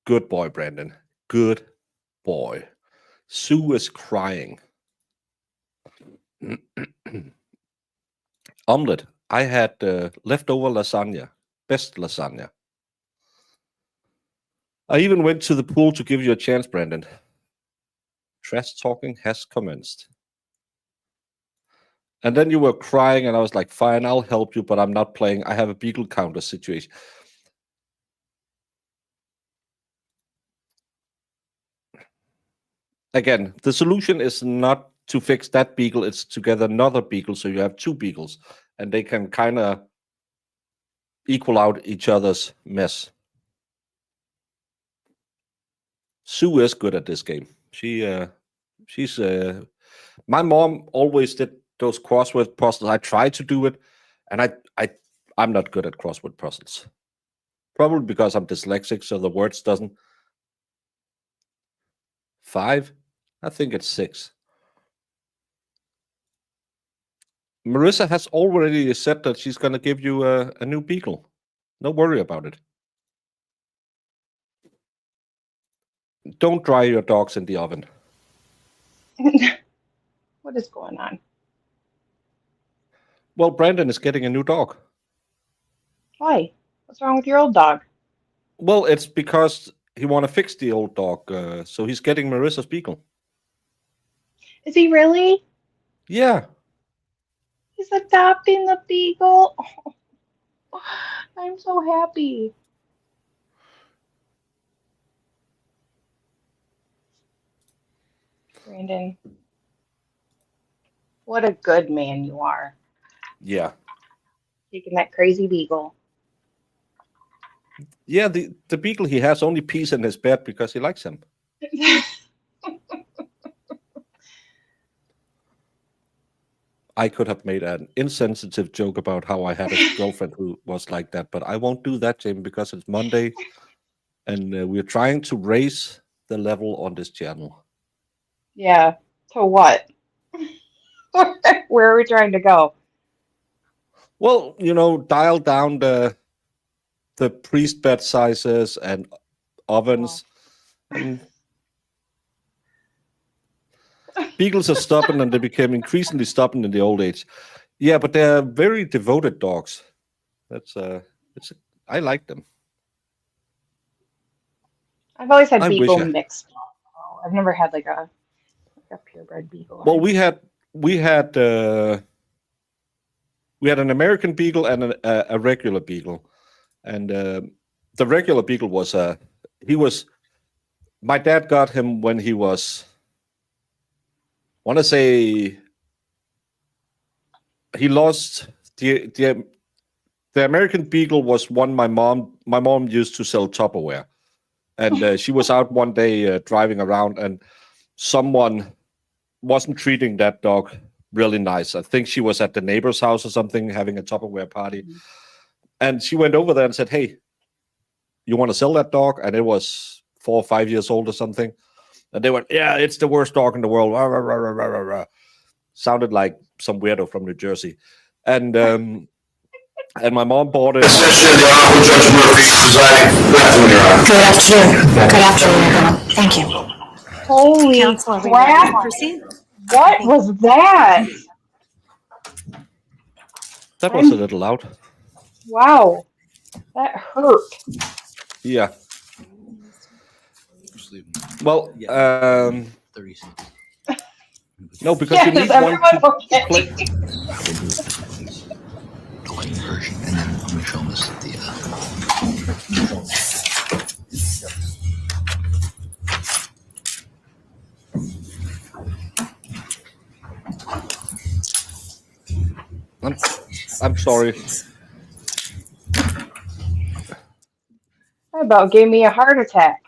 Good boy, Brandon. Good boy. Sue is crying. Omelette. I had leftover lasagna. Best lasagna. I even went to the pool to give you a chance, Brandon. Trash talking has commenced. And then you were crying, and I was like, fine, I'll help you, but I'm not playing. I have a beagle counter situation. Again, the solution is not to fix that beagle, it's to get another beagle, so you have two beagles, and they can kind of equal out each other's mess. Sue is good at this game. She's my mom always did those crossword puzzles. I tried to do it, and I'm not good at crossword puzzles. Probably because I'm dyslexic, so the words doesn't. 5? I think it's 6. Marissa has already said that she's going to give you a new beagle. No worry about it. Don't dry your dogs in the oven. What is going on? Well, Brandon is getting a new dog. Why? What's wrong with your old dog? Well, it's because he want to fix the old dog, so he's getting Marissa's beagle. Is he really? Yeah. He's adopting the beagle. Oh, I'm so happy. Brandon, what a good man you are. Yeah. Taking that crazy beagle. Yeah, the beagle he has only pees in his bed because he likes him. I could have made an insensitive joke about how I had a girlfriend who was like that, but I won't do that, Jamie, because it's Monday, and we're trying to raise the level on this channel. Yeah. To what? Where are we trying to go? Well, dial down the priest bed sizes and ovens. And beagles are stubborn, and they became increasingly stubborn in the old age. Yeah, but they're very devoted dogs. I like them. I've always had I beagle wish mixed. I've never had like a purebred beagle. Well, we had an American beagle and a regular beagle, and the regular beagle was my dad got him when he was, I want to say, he lost the American beagle was one my mom used to sell Tupperware, and she was out one day driving around, and someone wasn't treating that dog really nice. I think she was at the neighbor's house or something, having a Tupperware party. Mm-hmm. And she went over there and said, hey, you want to sell that dog? And it was 4 or 5 years old or something. And they went, yeah, it's the worst dog in the world. Rah, rah, rah, rah, rah, rah, rah. Sounded like some weirdo from New Jersey. And my mom bought it. Session, the Honorable Judge Murphy presiding. Good afternoon, Your Honor. Good afternoon. Good afternoon, everyone. Thank you. Holy Counsel, are we ready to crap. proceed? What was that? That was a little loud. Wow. That hurt. Yeah. Well, 30 seconds. no, because Yeah, you is need one everyone to okay? click. Clean version, and then I'm gonna show them this I'm sorry. That about gave me a heart attack.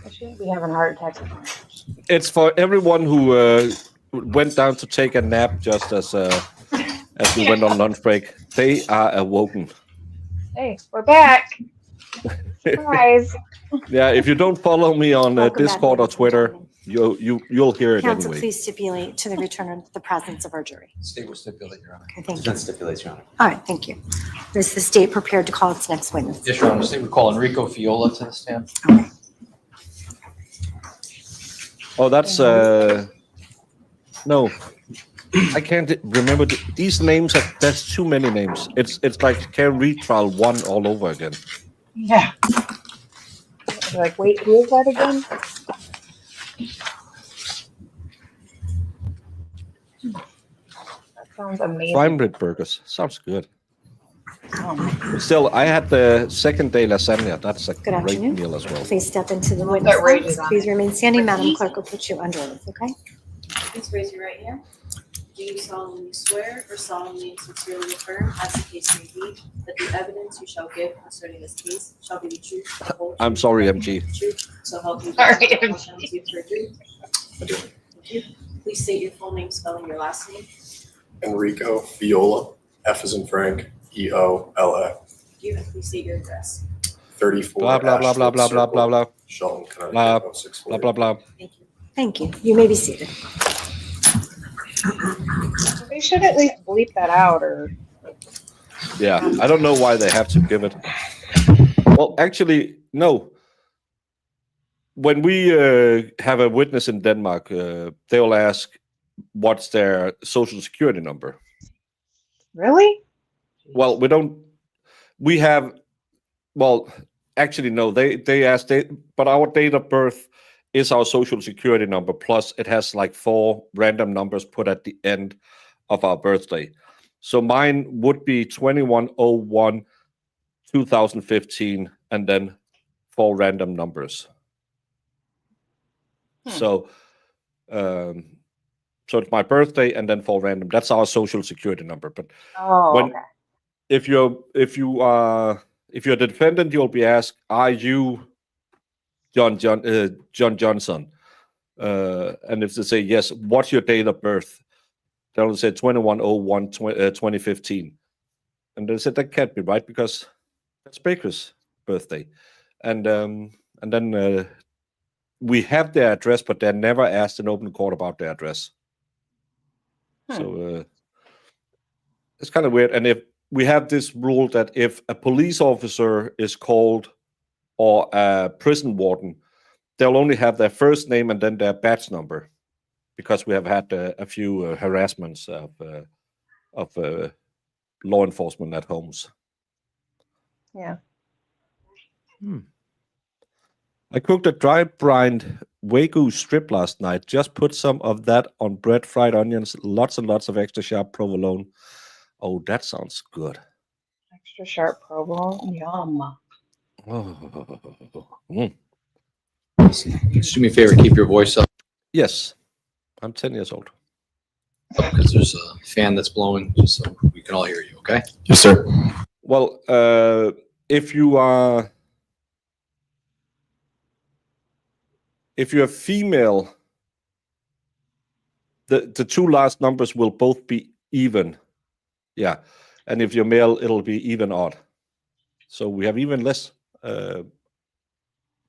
I shouldn't be having heart attacks at my age. It's for everyone who went down to take a nap just as we went on lunch break. They are awoken. Hey, we're back. Surprise. Yeah, if you don't follow me on Welcome back, Discord or ladies and Twitter, gentlemen. you'll hear it Counsel, anyway. please stipulate to the return of the presence of our jury. State will stipulate, Your Honor. Okay, thank you. Defense stipulates, Your Honor. All right, thank you. Is the state prepared to call its next witness? Yes, Your Honor. State would call Enrico Fiola to the stand. Okay. Oh, that's no. I can't remember these names. There's too many names. It's like can retrial one all over again. Yeah. You're like, wait, who is that again? That sounds amazing. Prime burgers sounds good. Oh, Still, I had the second day lasagna. That's a Good great afternoon. meal as well. Please step into the Put witness that rages box. on Please it. remain standing. Madam Clerk will put you under oath, okay? Please raise your right hand. Do you solemnly swear or solemnly and sincerely affirm, as the case may be, that the evidence you shall give concerning this case shall be the truth, the whole I'm truth, sorry, and MG. nothing but the truth, so help you Sorry, God, the MG. questions you've heard you? Thank you. Please state your full name, spelling your last name. Enrico Viola, F as in Frank, EOLA, Thank you, and please state your address. 34 Blah blah blah blah blah blah blah blah Shelton, blah Connecticut, blah blah blah. Thank you. Thank you. You may be seated. they should at least bleep that out or. Yeah, I don't know why they have to give it. Well, actually, no. When we have a witness in Denmark, they'll ask what's their social security number. Really? Well, we don't. We have. Well, actually, no. They ask. But our date of birth is our social security number. Plus, it has like 4 random numbers put at the end of our birthday. So mine would be 21/01/2015, and then 4 random numbers. So it's my birthday and then 4 random. That's our social security number. But Oh, when okay. if you are the defendant, you'll be asked, "Are you John Johnson?" And if they say yes, what's your date of birth? They'll say 21/01/2015, and they said that can't be right because that's Baker's birthday, and then we have their address, but they're never asked in open court about their address. So it's kind of weird. And if we have this rule that if a police officer is called or a prison warden, they'll only have their first name and then their badge number, because we have had a few harassments of law enforcement at homes. Yeah. I cooked a dry-brined Wagyu strip last night. Just put some of that on bread, fried onions, lots and lots of extra sharp provolone. Oh, that sounds good. Extra sharp provolone. Yum. Oh. Mm. Just do me a favor, keep your voice up, Yes, I'm 10 years old. because there's a fan that's blowing, just so we can all hear you, okay? Yes, sir. Well, if you are female, the 2 last numbers will both be even. Yeah. And if you're male, it'll be even odd. So we have even less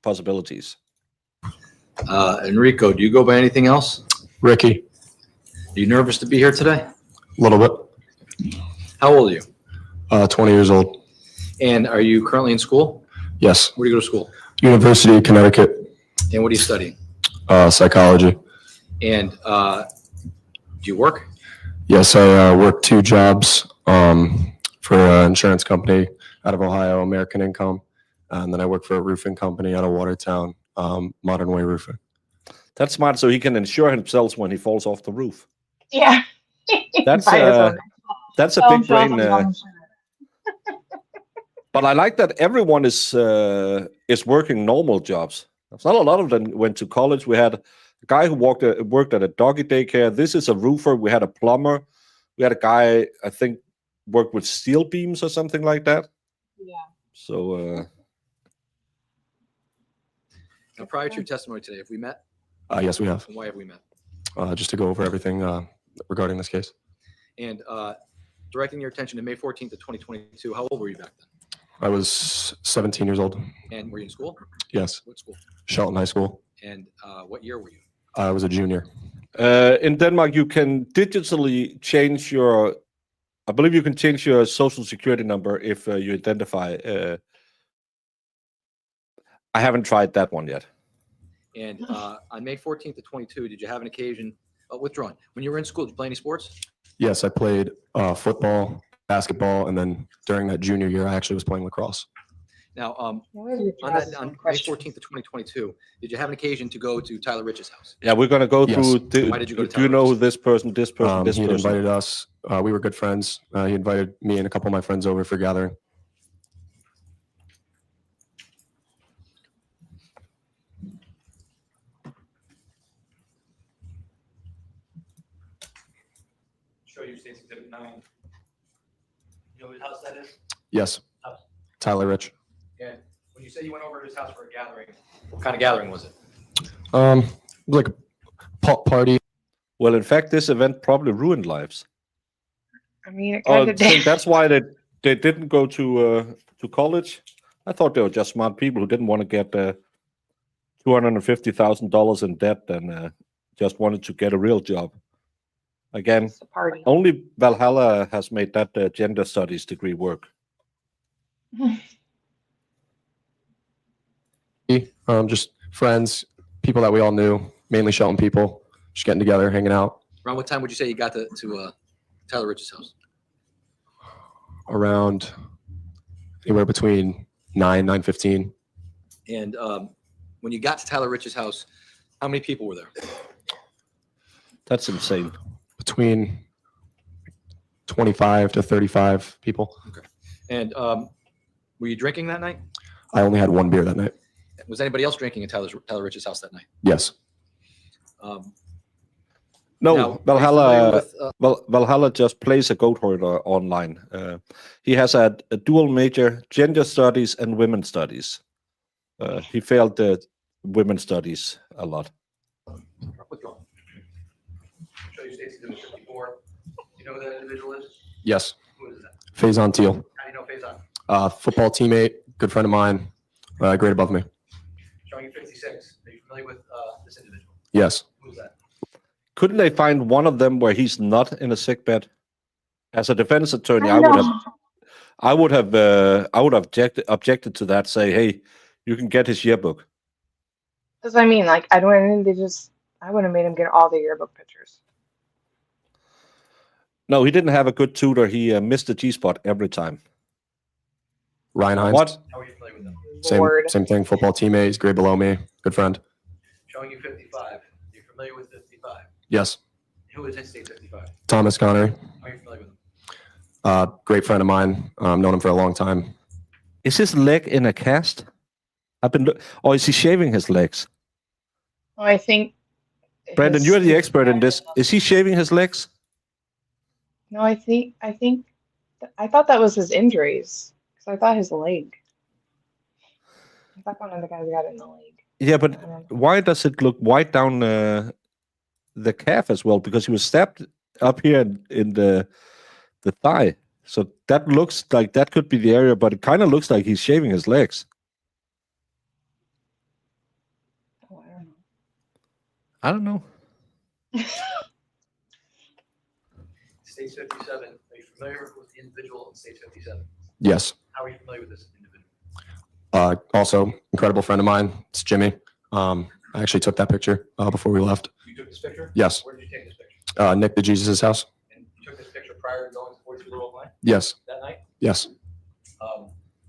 possibilities. Enrico, do you go by anything else? Ricky, Are you nervous to be here today? a little bit. How old are you? 20 years old. And are you currently in school? Yes. Where do you go to school? University of Connecticut, And what are you studying? psychology. And do you work? Yes, I work 2 jobs for an insurance company out of Ohio, American Income. And then I work for a roofing company out of Watertown, Modern Way Roofing. That's smart, so he can insure himself when he falls off the roof. Yeah. That's Buy his own. that's a Tell him big to brain. his own insurance. But I like that everyone is working normal jobs. There's not a lot of them went to college. We had a guy who worked at a doggy daycare. This is a roofer. We had a plumber. We had a guy, I think, worked with steel beams or something like that. Yeah. So Now, prior to your testimony today, have we met? Yes, we have. And why have we met? Just to go over everything regarding this case. And directing your attention to May 14th of 2022, how old were you back then? I was 17 years old. And were you in school? Yes. What school? Shelton High School. And what year were you? I was a junior. in Denmark, you can digitally change your. I believe you can change your social security number if you identify. I haven't tried that one yet. And on May 14th of 22, did you have an occasion, withdrawn, when you were in school, did you play any sports? Yes, I played football, basketball, and then during that junior year, I actually was playing lacrosse. Now, on May May 14th of 2022, did you have an occasion to go to Tyler Rich's house? Yeah, we're gonna go Yes. through. Why did you go to Do you know Tyler's? this person? This person. This He had person. invited us. We were good friends. He invited me and a couple of my friends over for gathering. Show you State's Exhibit 9. You know whose house that is? Yes. House. Tyler Rich. And when you say you went over to his house for a gathering, what kind of gathering was it? Like a pop party. Well, in fact, this event probably ruined lives. I mean, it Oh, kind of so did. that's why they didn't go to college. I thought they were just smart people who didn't want to get $250,000 in debt and just wanted to get a real job. Again, It's a party. only Valhalla has made that gender studies degree work. Just friends, people that we all knew, mainly Shelton people, just getting together, hanging out. Around what time would you say you got to Tyler Rich's house? Around anywhere between 9:15. And when you got to Tyler Rich's house, how many people were there? That's insane. Between 25 to 35 people. And were you drinking that night? I only had 1 beer that night. Was anybody else drinking at Tyler Rich's house that night? Yes. No, Now, are you Valhalla. familiar with, Valhalla just plays a goat herder online. He has a dual major, gender studies and women's studies. He failed the women's studies a lot. withdrawn. Show you State's Exhibit 54. Do you know who that individual is? Yes. Who is that? Faison Teal. How do you know Faison? Football teammate, good friend of mine, grade above me. Showing you 56. Are you familiar with this individual? Yes. Who is that? Couldn't they find one of them where he's not in a sick bed? As a defense attorney, I I would know. have, objected to that. Say, hey, you can get his yearbook. That's what I mean. Like, I would have made him get all the yearbook pictures. No, he didn't have a good tutor. He missed the G-spot every time. Ryan Hines. What? How are you familiar with him? Lord. Same thing. Football teammate, he's grade below me, good friend. Showing you 55. Are you familiar with 55? Yes. Who is in State 55? Thomas Connery, How are you familiar with him? great friend of mine. Known him for a long time. Is his leg in a cast? Or is he shaving his legs? Well, I think. Brandon, you're the expert in this. Is he shaving his legs? No, I thought that was his injuries. Because I thought his leg. I thought one of the guys got it in the leg. Yeah, but why does it look white down the calf as well? Because he was stabbed up here in the thigh. So that looks like that could be the area, but it kind of looks like he's shaving his legs. Oh, I don't know. I don't know. State 57, are you familiar with the individual in State 57? Yes. How are you familiar with this individual? Also, incredible friend of mine. It's Jimmy. I actually took that picture before we left. You took this picture? Yes. Where did you take this picture? Nick the Jesus' house. And you took this picture prior to going to 42 Laurel Glen Yes. that night? Yes.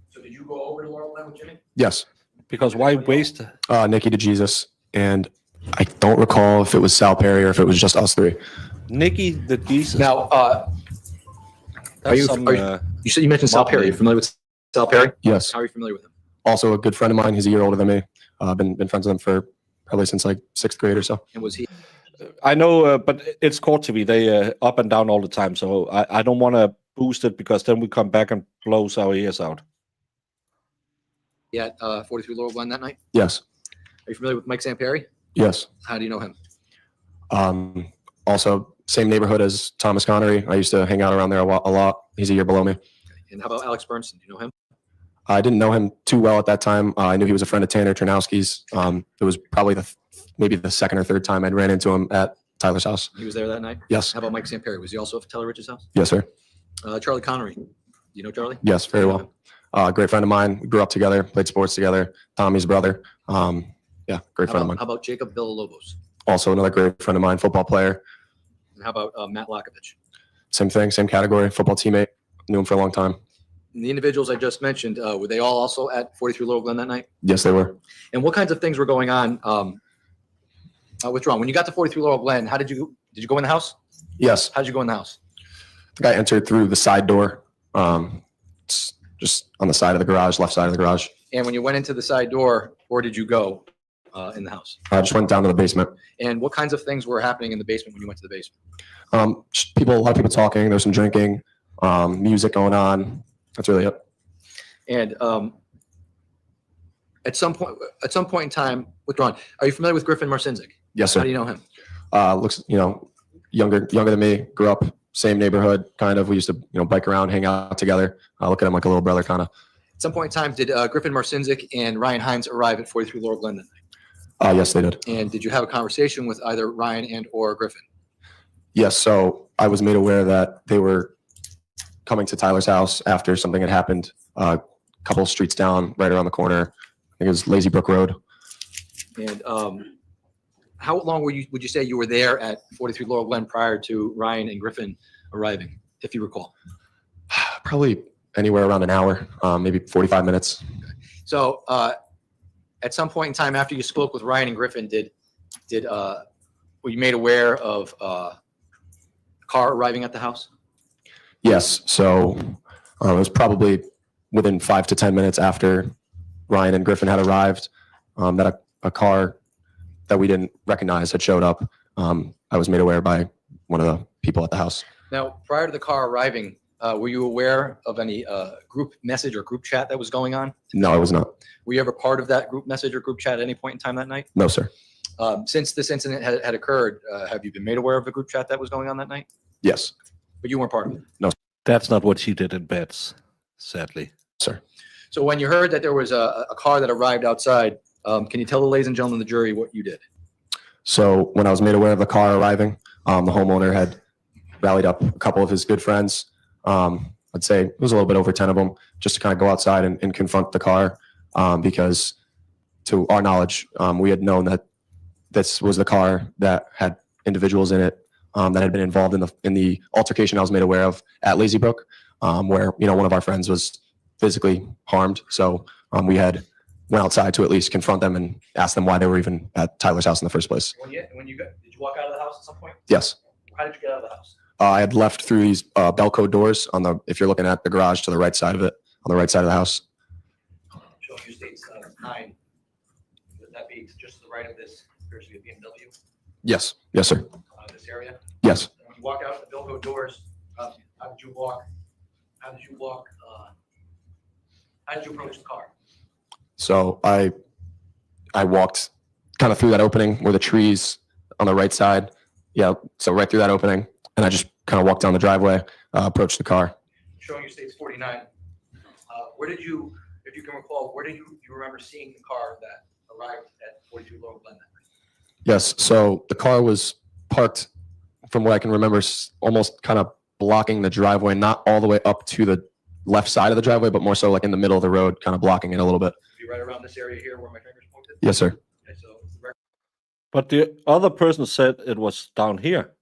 So did you go over to Laurel Glen with Jimmy? Yes. Because why waste? Nikki to Jesus. And I don't recall if it was Sal Perry or if it was just us three. Nikki the Jesus. Now, That's you said you mentioned Sal Perry. Are you familiar with Sal Perry? Yes. How are you familiar with him? Also a good friend of mine. He's a year older than me. Been friends with him for probably since like 6th grade or so. And was he? I know, but it's court TV. They up and down all the time. So I don't want to boost it because then we come back and blows our ears out. Yeah, 43 Laurel Glen that night? Yes. Are you familiar with Mike Sampieri? Yes. How do you know him? Also, same neighborhood as Thomas Connery. I used to hang out around there a lot. He's a year below me. And how about Alex Bernstein? Do you know him? I didn't know him too well at that time. I knew he was a friend of Tanner Chernowski's. It was probably maybe the second or third time I'd ran into him at Tyler's house. He was there that night? Yes. How about Mike Sampieri? Was he also at Tyler Rich's house? Yes, sir. Charlie Connery. Do you know Charlie? Yes, very well. Great friend of mine. We grew up together, played sports together. Tommy's brother. Yeah, great friend of mine. How about Jacob Villalobos? Also another great friend of mine, football player. And how about Matt Lakovich? Same thing, same category, football teammate. Knew him for a long time. And the individuals I just mentioned, were they all also at 43 Laurel Glen that night? Yes, they were. And what kinds of things were going on? Withdrawn. When you got to 43 Laurel Glen, did you go in the house? Yes. How did you go in the house? The guy entered through the side door, it's just on the side of the garage, left side of the garage. And when you went into the side door, where did you go in the house? I just went down to the basement. And what kinds of things were happening in the basement when you went to the basement? Just a lot of people talking. There's some drinking, music going on. That's really it. And at some point in time, withdrawn. Are you familiar with Griffin Marcinzik? Yes, sir. How do you know him? Looks, younger than me. Grew up same neighborhood, kind of. We used to, bike around, hang out together. Look at him like a little brother, kind of. At some point in time, did Griffin Marcinzik and Ryan Hines arrive at 43 Laurel Glen that night? Yes, they did. And did you have a conversation with either Ryan and or Griffin? Yes. So I was made aware that they were coming to Tyler's house after something had happened a couple streets down, right around the corner. I think it was Lazy Brook Road. And how long would you say you were there at 43 Laurel Glen prior to Ryan and Griffin arriving, if you recall? Probably anywhere around an hour, maybe 45 minutes. So at some point in time after you spoke with Ryan and Griffin, were you made aware of a car arriving at the house? Yes. So it was probably within 5 to 10 minutes after Ryan and Griffin had arrived that a car that we didn't recognize had showed up. I was made aware by one of the people at the house. Now, prior to the car arriving, were you aware of any group message or group chat that was going on? No, I was not. Were you ever part of that group message or group chat at any point in time that night? No, sir. Since this incident had occurred, have you been made aware of the group chat that was going on that night? Yes. But you weren't part of it? No. That's not what she did in beds, sadly. Sir. So when you heard that there was a car that arrived outside, can you tell the ladies and gentlemen of the jury what you did? So when I was made aware of the car arriving, the homeowner had rallied up a couple of his good friends. I'd say it was a little bit over 10 of them, just to kind of go outside and confront the car because to our knowledge, we had known that this was the car that had individuals in it that had been involved in the altercation I was made aware of at Lazy Brook, where one of our friends was physically harmed. So we had went outside to at least confront them and ask them why they were even at Tyler's house in the first place. Did you walk out of the house at some point? Yes. How did you get out of the house? I had left through these Belco doors if you're looking at the garage to the right side of it, on the right side of the house. Showing you states 9. Would that be just to the right of this? Appears to be a BMW. Yes. Yes, sir. This area. Yes. When you walk out the Belco doors, how did you walk? How did you approach the car? So I walked kind of through that opening where the trees on the right side. Yeah. So right through that opening, and I just kind of walked down the driveway, approached the car. Showing you states 49. Where did you, if you can recall, where did you remember seeing the car that arrived at 42 Laurel Glen that night? Yes. So the car was parked, from what I can remember, almost kind of blocking the driveway, not all the way up to the left side of the driveway, but more so like in the middle of the road, kind of blocking it a little bit. Be right around this area here where my finger's pointed? Yes, sir. Okay, so the record But the other person said it was down here.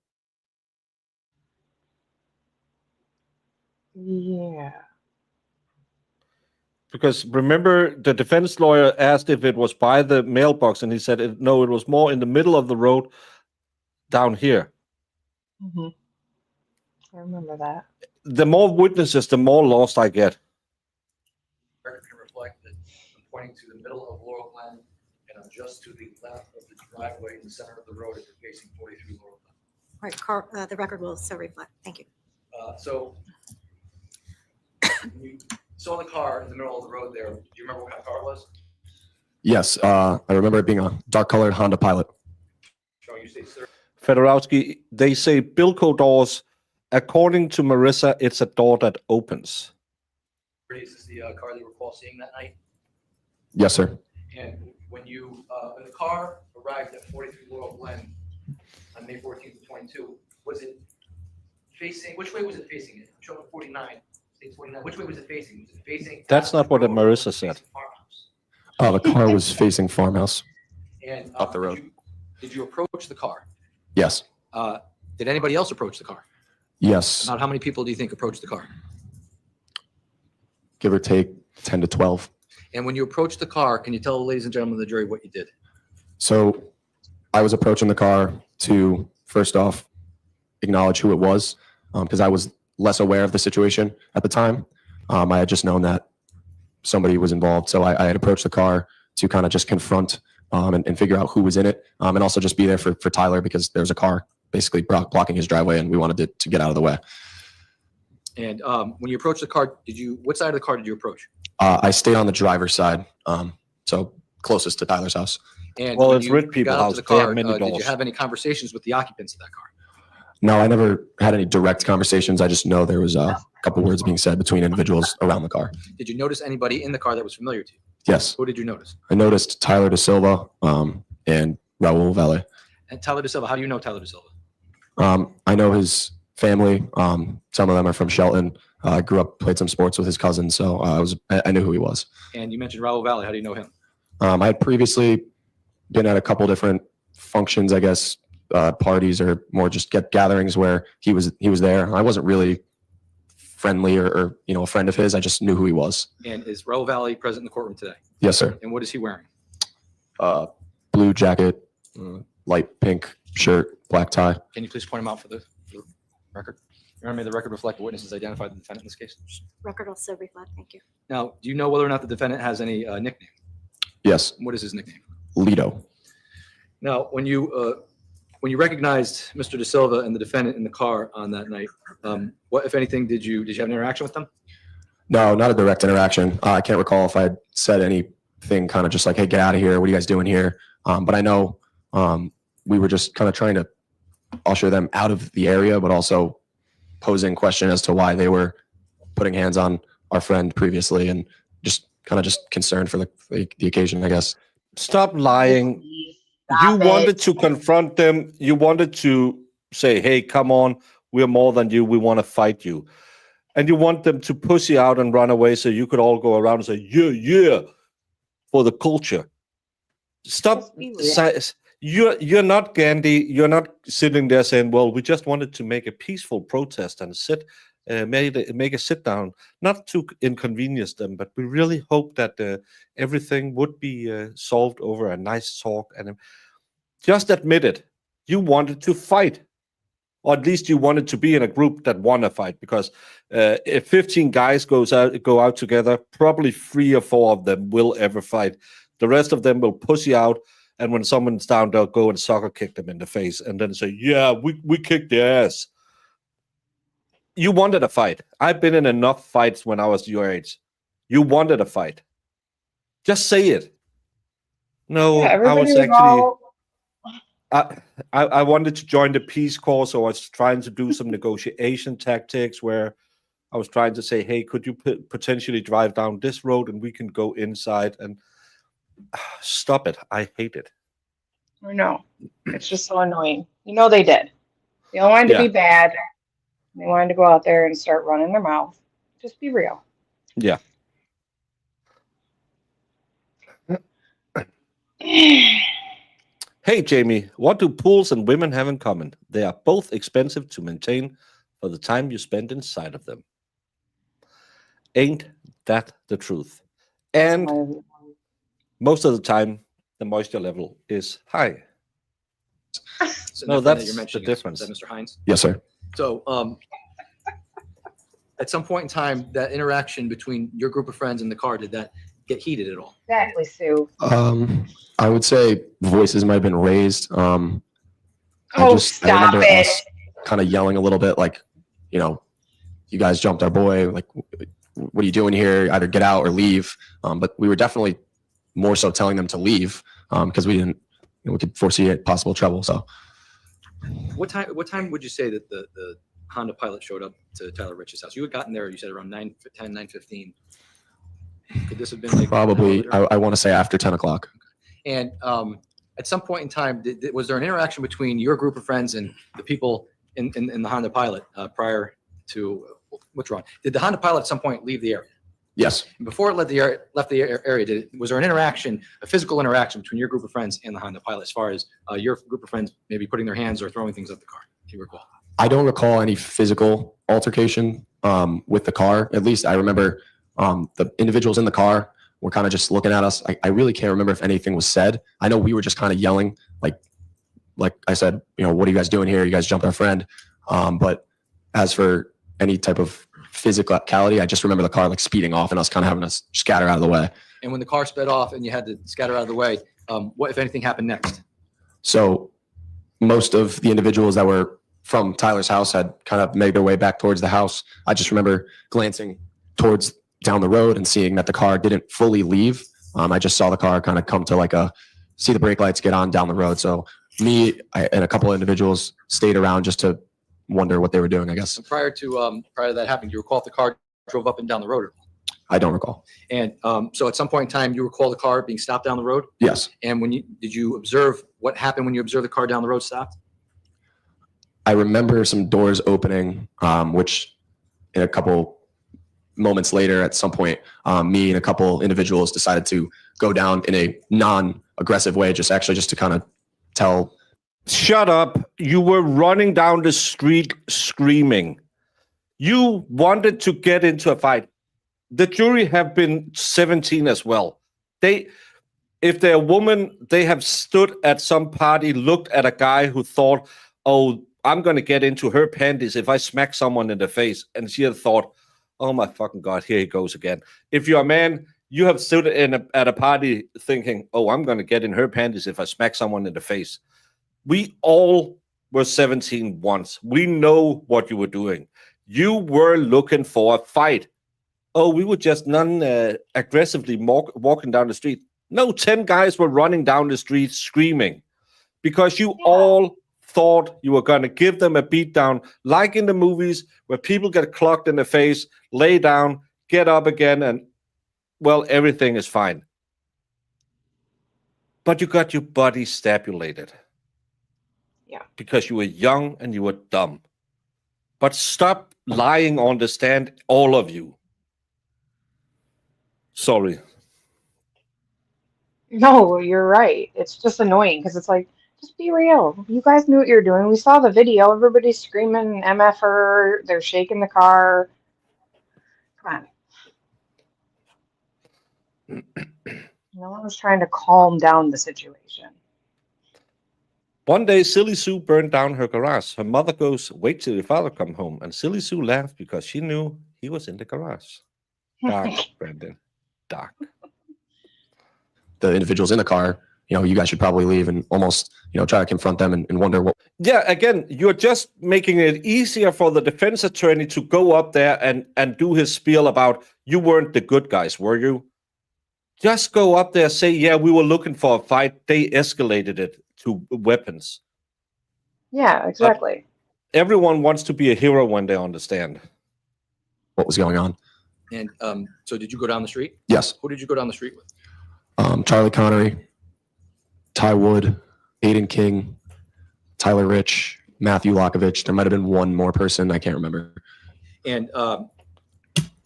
Yeah. Because remember, the defense lawyer asked if it was by the mailbox, and he said, no, it was more in the middle of the road down here. Hmm. I remember that. The more witnesses, the more lost I get. record can reflect that I'm pointing to the middle of Laurel Glen, and I'm just to the left of the driveway in the center of the road if you're facing 43 Laurel Glen. Right, the record will so reflect. Thank you. So when you saw the car in the middle of the road there, do you remember what kind of car it was? Yes. I remember it being a dark colored Honda Pilot. Showing you state sir. Fedorowski, they say Bilko doors. According to Marissa, it's a door that opens. Is this the car that you recall seeing that night? Yes, sir. And when the car arrived at 43 Laurel Glen on May 14th of 22, was it facing, which way was it facing it? I'm showing 49, state 49. Which way was it facing? Was it facing? That's not what Marissa said. Facing farmhouse? Oh, the car was facing farmhouse. And Up the road. Did you approach the car? Yes. Did anybody else approach the car? Yes. About how many people do you think approached the car? Give or take 10 to 12. And when you approached the car, can you tell the ladies and gentlemen of the jury what you did? So I was approaching the car to, first off, acknowledge who it was, because I was less aware of the situation at the time. I had just known that somebody was involved. So I had approached the car to kind of just confront and figure out who was in it, and also just be there for Tyler, because there was a car basically blocking his driveway, and we wanted to get out of the way. And when you approached the car, what side of the car did you approach? I stayed on the driver's side, so closest to Tyler's house. And Well, when it's you rich people's got out house. to the They have car, many did you doors. have any conversations with the occupants of that car? No, I never had any direct conversations. I just know there was a couple words being said between individuals around the car. Did you notice anybody in the car that was familiar to you? Yes, Who did you notice? I noticed Tyler De Silva and Raul Valle. And Tyler De Silva, how do you know Tyler De Silva? I know his family. Some of them are from Shelton. I grew up, played some sports with his cousin, so I knew who he was. And you mentioned Raul Valle. How do you know him? I had previously been at a couple different functions, I guess, parties or more just gatherings where he was there. I wasn't really friendly or a friend of his. I just knew who he was. And is Raul Valle present in the courtroom today? Yes, sir. And what is he wearing? Blue jacket, light pink shirt, black tie. Can you please point him out for the record? Remember, may the record reflect the witnesses identified the defendant in this case. Record will so reflect. Thank you. Now, do you know whether or not the defendant has any nickname? Yes, What is his nickname? Lito. Now, when you recognized Mr. De Silva and the defendant in the car on that night, what, if anything, did you have an interaction with them? No, not a direct interaction. I can't recall if I had said anything kind of just like, hey, get out of here. What are you guys doing here? But I know we were just kind of trying to usher them out of the area, but also posing question as to why they were putting hands on our friend previously, and just concerned for the occasion, I guess. Stop lying. Stop You it. wanted to confront them. You wanted to say, hey, come on, we're more than you. We want to fight you. And you want them to pussy out and run away so you could all go around and say, yeah, for the culture. Stop. You're not Gandhi. You're not sitting there saying, well, we just wanted to make a peaceful protest and make a sit down, not to inconvenience them, but we really hope that everything would be solved over a nice talk. And just admit it. You wanted to fight, or at least you wanted to be in a group that want to fight. Because if 15 guys go out together, probably 3 or 4 of them will ever fight. The rest of them will pussy out. And when someone's down, they'll go and soccer kick them in the face and then say, yeah, we kicked their ass. You wanted a fight. I've been in enough fights when I was your age. You wanted a fight. Just say it. No, Yeah, I everybody was was actually... I wanted to join the Peace Corps, so I was trying to do some negotiation tactics where I was trying to say, hey, could you potentially drive down this road and we can go inside? And stop it. I hate it. I know. It's just so annoying. You know they did. They all wanted to be bad. They wanted to go out there and start running their mouth. Just be real. Yeah. Hey, Jamie, what do pools and women have in common? They are both expensive to maintain for the time you spend inside of them. Ain't that the truth? And most of the time, the moisture level is high. So No, that friend that's you're the mentioning, difference. Is that Mr. Hines? Yes, sir. So, at some point in time, that interaction between your group of friends in the car, did that get heated at all? Exactly, Sue. I would say voices might have been raised. I Stop remember it. us kind of yelling a little bit, like, you know, you guys jumped our boy. Like, what are you doing here? Either get out or leave. But we were definitely more so telling them to leave because we didn't, we could foresee possible trouble. So, What time would you say that the Honda Pilot showed up to Tyler Rich's house? You had gotten there, you said around 9:10, 9:15. Could this have been like probably, I want to say after 10 o'clock. And at some point in time, was there an interaction between your group of friends and the people in the Honda Pilot prior to what's wrong? Did the Honda Pilot at some point leave the area? Yes. And before it left the area, was there an interaction, a physical interaction between your group of friends and the Honda Pilot, as far as your group of friends maybe putting their hands or throwing things at the car? Do you recall? I don't recall any physical altercation with the car. At least I remember the individuals in the car were kind of just looking at us. I really can't remember if anything was said. I know we were just kind of yelling, like I said, you know, what are you guys doing here? You guys jumped our friend. But as for any type of physicality, I just remember the car like speeding off and us kind of having to scatter out of the way. And when the car sped off and you had to scatter out of the way, what, if anything, happened next? So most of the individuals that were from Tyler's house had kind of made their way back towards the house. I just remember glancing towards down the road and seeing that the car didn't fully leave. I just saw the car kind of come to see the brake lights get on down the road. So and a couple of individuals stayed around just to wonder what they were doing, I guess. And prior to that happening, do you recall if the car drove up and down the road? I don't recall. And so at some point in time, you recall the car being stopped down the road? Yes. And did you observe what happened when you observed the car down the road stopped? I remember some doors opening, which in a couple moments later, at some point, me and a couple individuals decided to go down in a non-aggressive way, just to kind of tell. Shut up. You were running down the street screaming. You wanted to get into a fight. The jury have been 17 as well. If they're a woman, they have stood at some party, looked at a guy who thought, oh, I'm going to get into her panties if I smack someone in the face. And she had thought, oh my fucking God, here he goes again. If you're a man, you have stood at a party thinking, oh, I'm going to get in her panties if I smack someone in the face. We all were 17 once. We know what you were doing. You were looking for a fight. Oh, we were just aggressively walking down the street. No, 10 guys were running down the street screaming because you all thought you were going to give them a beat down, like in the movies where people get clocked in the face, lay down, get up again, and, well, everything is fine. But you got your body stabulated. Yeah. Because you were young and you were dumb. But stop lying on the stand, all of you. Sorry. No, you're right. It's just annoying because it's like, just be real. You guys knew what you were doing. We saw the video. Everybody's screaming MF her. They're shaking the car. Come on. No one was trying to calm down the situation. One day, Silly Sue burned down her garage. Her mother goes, wait till your father come home. And Silly Sue laughed because she knew he was in the garage. Dark, Brandon. Dark. The individuals in the car, you guys should probably leave, and almost, try to confront them and wonder what. Yeah, again, you're just making it easier for the defense attorney to go up there and do his spiel about you weren't the good guys, were you? Just go up there, say, yeah, we were looking for a fight. They escalated it to weapons. Yeah, exactly. But everyone wants to be a hero when they understand what was going on. And so did you go down the street? Yes. Who did you go down the street with? Charlie Connery, Ty Wood, Aiden King, Tyler Rich, Matthew Lockovich. There might have been one more person. I can't remember. And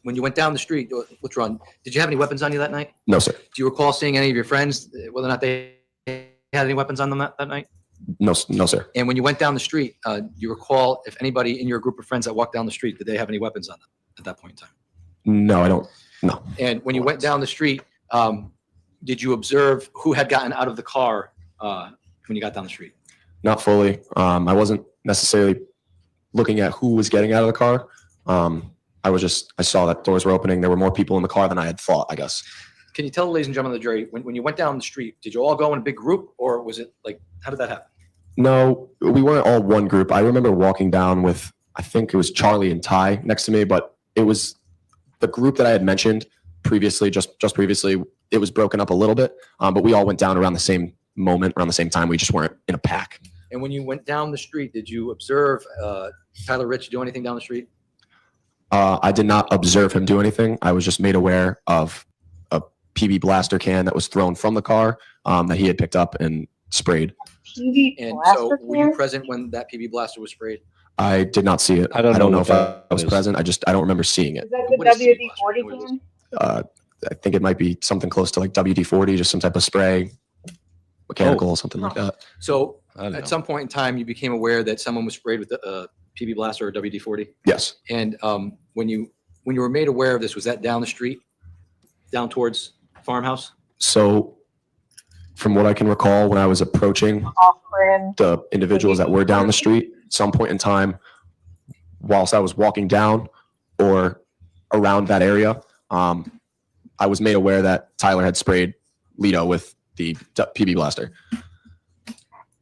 when you went down the street, which run, did you have any weapons on you that night? No, sir. Do you recall seeing any of your friends, whether or not they had any weapons on them that night? No, sir. And when you went down the street, do you recall if anybody in your group of friends that walked down the street, did they have any weapons on them at that point in time? No, I don't. No. And when you went down the street, did you observe who had gotten out of the car when you got down the street? Not fully. I wasn't necessarily looking at who was getting out of the car. I saw that doors were opening. There were more people in the car than I had thought, I guess. Can you tell the ladies and gentlemen of the jury, when you went down the street, did you all go in a big group, or was it like, how did that happen? No, we weren't all one group. I remember walking down with, I think it was Charlie and Ty next to me, but it was the group that I had mentioned previously, just previously. It was broken up a little bit, but we all went down around the same moment, around the same time. We just weren't in a pack. And when you went down the street, did you observe Tyler Rich do anything down the street? I did not observe him do anything. I was just made aware of a PB blaster can that was thrown from the car that he had picked up and sprayed. PB And blaster so were can? you present when that PB blaster was sprayed? I did not see it. I don't know if what I that was is. present. I don't remember seeing it. Is that the What is PB WD-40 blaster? can? I think it might be something close to like WD-40, just some type of spray, mechanical, something like that. So I don't know. at some point in time, you became aware that someone was sprayed with a PB blaster or WD-40? Yes. And when you were made aware of this, was that down the street, down towards farmhouse? So from what I can recall, when I was approaching Off-brand. the individuals that were down the street, some point in time, whilst I was walking down or around that area, I was made aware that Tyler had sprayed Lito with the PB blaster.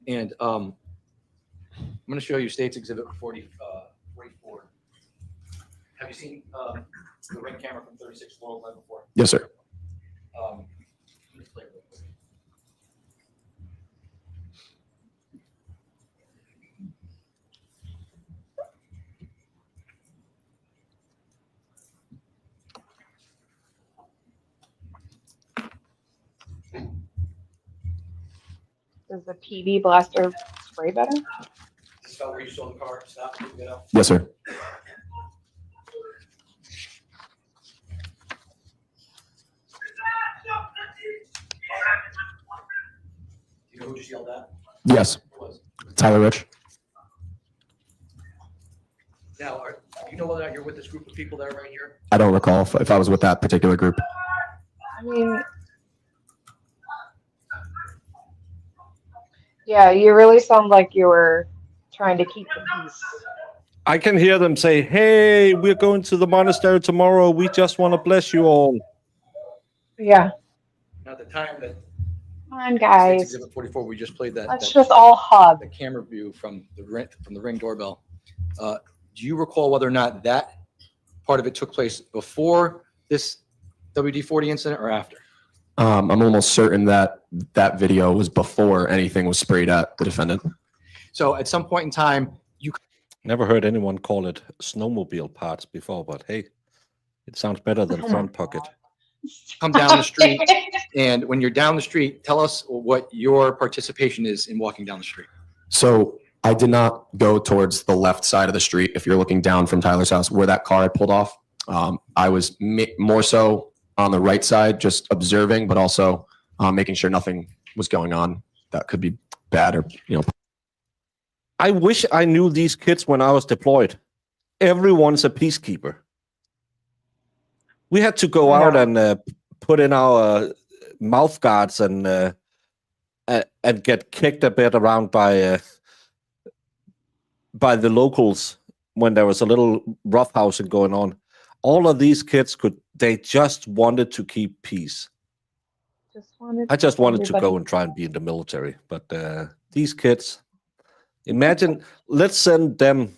And I'm going to show you State's Exhibit 44. Have you seen the ring camera from 36 Laurel Glen before? Yes, sir. Let me play it real quick. Does the PB blaster spray better? This fella where you saw the car stop, get out. Yes, sir. Do you know who just yelled at? Yes. Who was? Tyler Rich. Now, do you know whether or not you're with this group of people that are right here? I don't recall if I was with that particular group. I mean, yeah, you really sound like you were trying to keep the peace. I can hear them say, "Hey, we're going to the monastery tomorrow. We just want to bless you all." Yeah. Now, at the time that Come on, State's guys. Exhibit 44, we just played that. Let's just all hug. the camera view from the Ring doorbell. Do you recall whether or not that part of it took place before this WD-40 incident or after? I'm almost certain that that video was before anything was sprayed at the defendant. So at some point in time, you Never heard anyone call it snowmobile parts before, but hey, it sounds better than front pocket. come down the street, and when you're down the street, tell us what your participation is in walking down the street. So I did not go towards the left side of the street. If you're looking down from Tyler's house where that car had pulled off, I was more so on the right side, just observing, but also making sure nothing was going on that could be bad or, I wish I knew these kids when I was deployed. Everyone's a peacekeeper. We had to go out and put in our mouth guards and get kicked a bit around by the locals when there was a little roughhousing going on. All of these kids they just wanted to keep peace. I just wanted to go and try and be in the military, but these kids, imagine, let's send them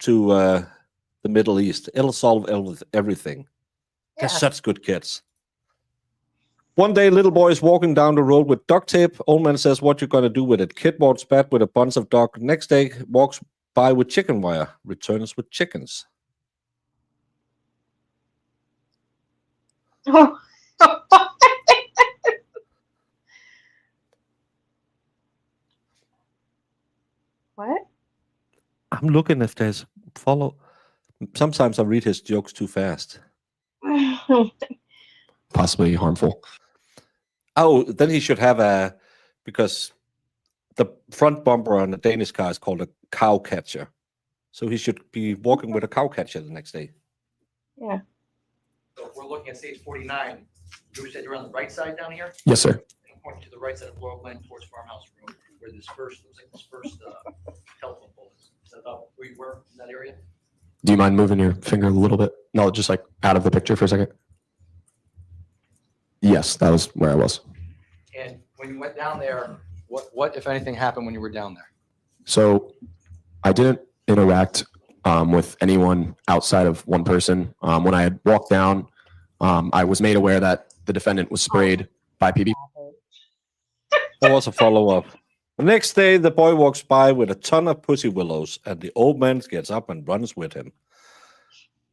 to the Middle East. It'll solve everything. They're such good kids. One day, little boy is walking down the road with duct tape. Old man says, "What you gonna do with it?" Kid walks back with a bunch of duct. Next day, walks by with chicken wire. Returns with chickens. What? I'm looking if there's follow. Sometimes I read his jokes too fast. Possibly harmful. Oh, then he should have because the front bumper on the Danish car is called a cow catcher. So he should be walking with a cow catcher the next day. Yeah. So if we're looking at stage 49, you said you're on the right side down here? Yes, sir. And pointing to the right side of Laurel Glen towards Farmhouse Road, where this first, looks like this first telephone pole is. Is that about where you were in that area? Do you mind moving your finger a little bit? No, just like out of the picture for a second. Yes, that was where I was. And when you went down there, what if anything happened when you were down there? So I didn't interact with anyone outside of one person. When I had walked down, I was made aware that the defendant was sprayed by PB. There was a follow-up. The next day, the boy walks by with a ton of pussy willows, and the old man gets up and runs with him.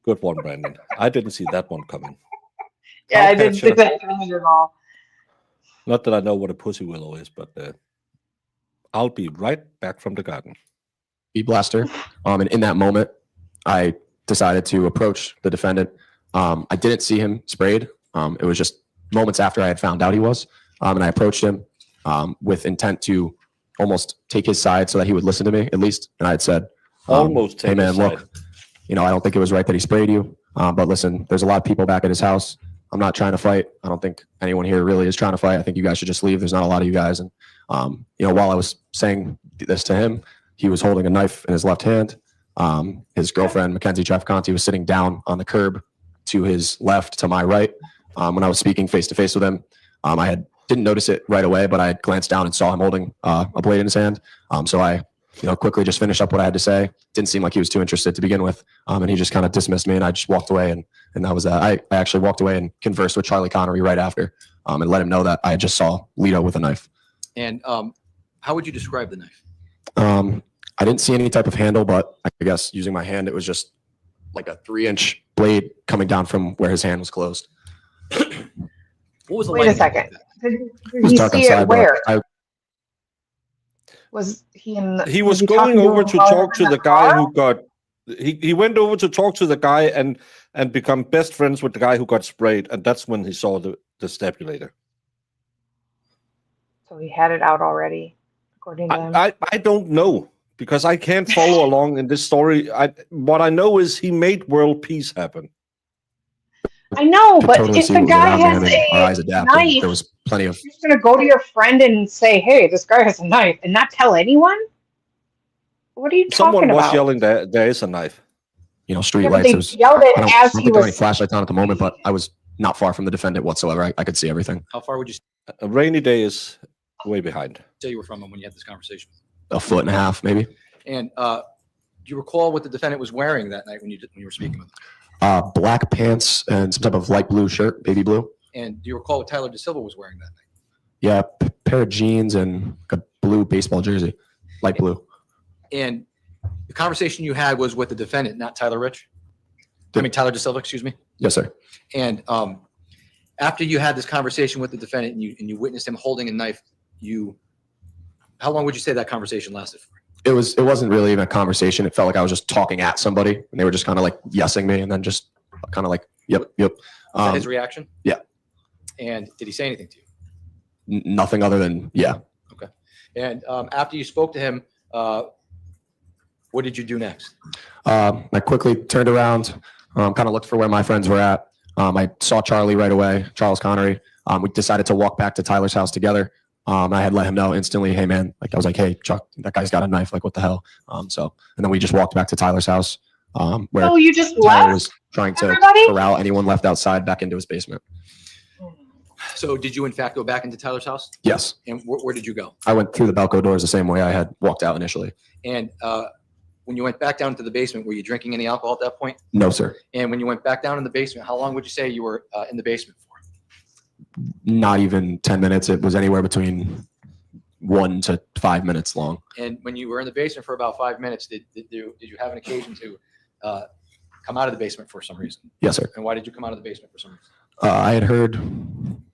Good one, Brandon. I didn't see that one coming. Yeah, I didn't see that coming at all. Not that I know what a pussy willow is, but I'll be right back from the garden. Blaster. And in that moment, I decided to approach the defendant. I didn't see him sprayed. It was just moments after I had found out he was. And I approached him with intent to almost take his side so that he would listen to me, at least. And I had said, Almost take hey, man, his look, side. I don't think it was right that he sprayed you. But listen, there's a lot of people back at his house. I'm not trying to fight. I don't think anyone here really is trying to fight. I think you guys should just leave. There's not a lot of you guys. And, while I was saying this to him, he was holding a knife in his left hand. His girlfriend, Mackenzie Trafficanti, was sitting down on the curb to his left, to my right. When I was speaking face to face with him, I didn't notice it right away, but I had glanced down and saw him holding a blade in his hand. So I, quickly just finished up what I had to say. Didn't seem like he was too interested to begin with. And he just kind of dismissed me, and I just walked away. And that was that. I actually walked away and conversed with Charlie Connery right after, and let him know that I just saw Lito with a knife. And how would you describe the knife? I didn't see any type of handle, but I guess using my hand, it was just like a 3-inch blade coming down from where his hand was closed. What was the Wait a lighting second. like Did It was you dark see outside, it but where? Was he in the, He was he going talking over him to while talk in to the car? guy who got. He went over to talk to the guy and become best friends with the guy who got sprayed, and that's when he saw the stabulator. So he had it out already, according to him. I don't know, because I can't follow along in this story. What I know is he made world peace happen. I know, could but totally if see the what was guy around him has and our eyes a adapted. knife, There was plenty of you're just gonna go to your friend and say, "Hey, this guy has a knife," and not tell anyone? What are you Someone talking was about? yelling that there is a knife. street Yeah, but lights. they It was, yelled I it don't as think he there were any was. flashlights on at the moment, but I was not far from the defendant whatsoever. I could see everything. How far would you A rainy day is way behind. say you were from him when you had this conversation? A foot and a half, maybe. And do you recall what the defendant was wearing that night when you were speaking with him? Black pants and some type of light blue shirt, baby blue. And do you recall what Tyler DeSilva was wearing that night? Yeah, pair of jeans and a blue baseball jersey, light blue. And the conversation you had was with the defendant, not Tyler Rich? Tyler DeSilva, excuse me. Yes, sir. And after you had this conversation with the defendant and you witnessed him holding a knife, how long would you say that conversation lasted for? It wasn't really even a conversation. It felt like I was just talking at somebody, and they were just kind of like yesing me, and then just kind of like, yep. Was that his reaction? Yeah. And did he say anything to you? Nothing other than yeah. Okay. And after you spoke to him, what did you do next? I quickly turned around, kind of looked for where my friends were at. I saw Charlie right away, Charles Connery. We decided to walk back to Tyler's house together. I had let him know instantly, hey man, I was like, hey Chuck, that guy's got a knife, what the hell? And then we just walked back to Tyler's house, where Oh, you just Tyler left? was trying to Everybody? corral anyone left outside back into his basement. So did you in fact go back into Tyler's house? Yes, And where did you go? I went through the Belco doors the same way I had walked out initially. And when you went back down to the basement, were you drinking any alcohol at that point? No, sir. And when you went back down in the basement, how long would you say you were in the basement for? Not even 10 minutes. It was anywhere between 1 to 5 minutes long. And when you were in the basement for about 5 minutes, did you have an occasion to come out of the basement for some reason? Yes, sir. And why did you come out of the basement for some reason? I had heard,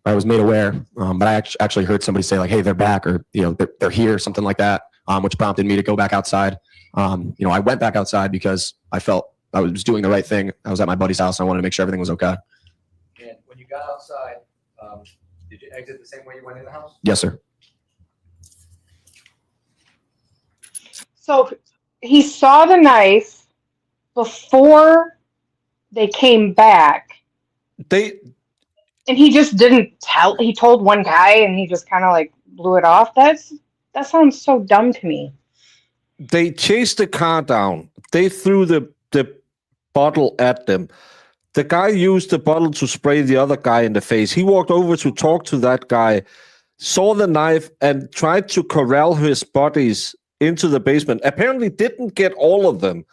I was made aware, but I actually heard somebody say like, hey, they're back, or, they're here, something like that. which prompted me to go back outside. I went back outside because I felt I was doing the right thing. I was at my buddy's house. And I wanted to make sure everything was okay. And when you got outside, did you exit the same way you went in the house? Yes, sir. So he saw the knife before they came back, They and he just didn't tell. He told one guy, and he just kind of like blew it off. That sounds so dumb to me. they chased the car down. They threw the bottle at them. The guy used the bottle to spray the other guy in the face. He walked over to talk to that guy, saw the knife, and tried to corral his buddies into the basement. Apparently didn't get all of them.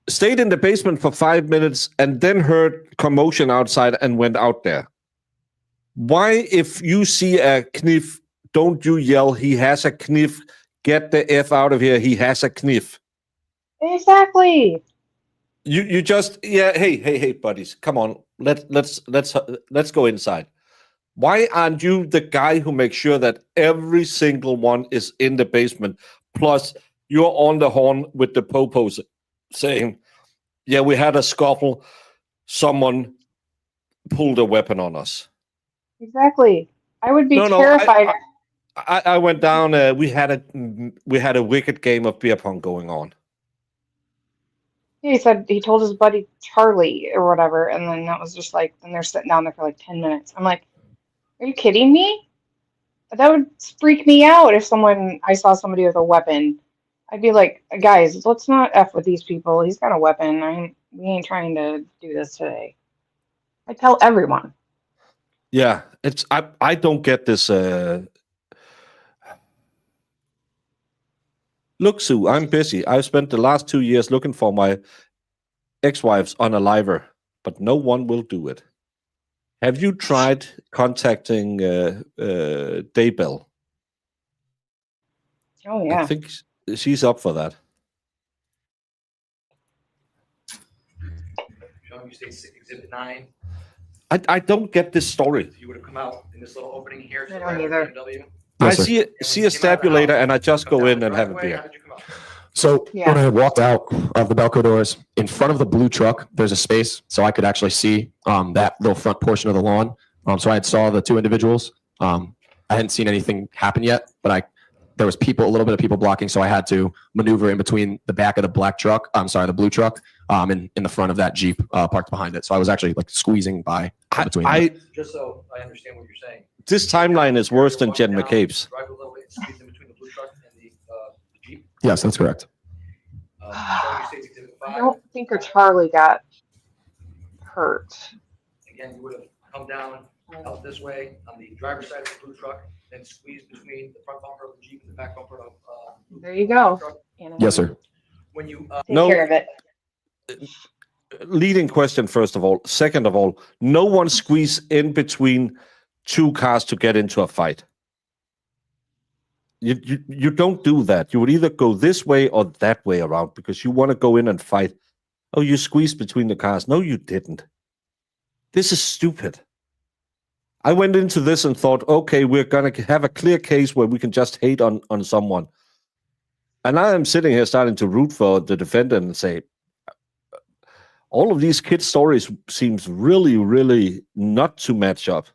Stayed in the basement for 5 minutes and then heard commotion outside and went out there. Why, if you see a knife, don't you yell, he has a knife, get the F out of here, he has a knife. Exactly. You just, yeah, hey, buddies, come on, let's go inside. Why aren't you the guy who makes sure that every single one is in the basement? Plus, you're on the horn with the popos saying, yeah, we had a scuffle. Someone pulled a weapon on us. Exactly. I would be No, terrified. I went down. We had a wicked game of beer pong going on. Yeah, he said he told his buddy Charlie or whatever, and then that was just like, then they're sitting down there for like 10 minutes. I'm like, are you kidding me? That would freak me out if I saw somebody with a weapon. I'd be like, guys, let's not F with these people. He's got a weapon. We ain't trying to do this today. I tell everyone. Yeah, I don't get this. Look, Sue, I'm busy. I've spent the last 2 years looking for my ex-wife's unaliver, but no one will do it. Have you tried contacting Daybell? Oh, yeah. I think she's up for that. Showing you state exhibit 9. I don't get this story. You would have come out in this little opening here. I don't either. BMW. Yes, sir. I see a stabulator and I just go in and have a beer. So Yeah. when I walked out of the Belco doors, in front of the blue truck, there's a space, so I could actually see that little front portion of the lawn. So I had saw the two individuals. I hadn't seen anything happen yet, but there was a little bit of people blocking, so I had to maneuver in between the back of the the blue truck, and in the front of that Jeep parked behind it. So I was actually like squeezing by between them. Just so I understand what you're saying. This timeline is worse than Jen McCabe's. Drive a little bit, squeeze in between the blue truck and the Jeep. Yes, that's correct. Showing you state exhibit 5. I don't think Charlie got hurt. Again, you would have come down out this way on the driver's side of the blue truck, then squeeze between the front bumper of the Jeep and the back bumper of There you go. truck. Yes, sir. When you Take No. care of it. Leading question, first of all. Second of all, no one squeeze in between two cars to get into a fight. You don't do that. You would either go this way or that way around because you want to go in and fight. Oh, you squeezed between the cars. No, you didn't. This is stupid. I went into this and thought, okay, we're going to have a clear case where we can just hate on someone. And I am sitting here starting to root for the defendant and say, all of these kids' stories seems really, really not to match up.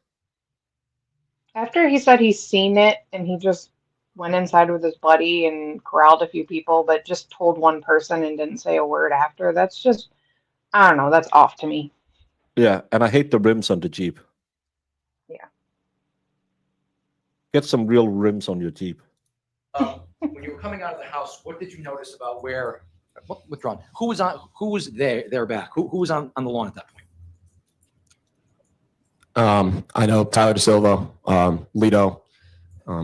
After he said he's seen it and he just went inside with his buddy and corralled a few people, but just told one person and didn't say a word after, that's just, I don't know, that's off to me. Yeah, and I hate the rims on the Jeep. Yeah. Get some real rims on your Jeep. when you were coming out of the house, what did you notice about where? Withdrawn. Who was there back? Who was on the lawn at that point? I know Tyler DeSilva, Lito,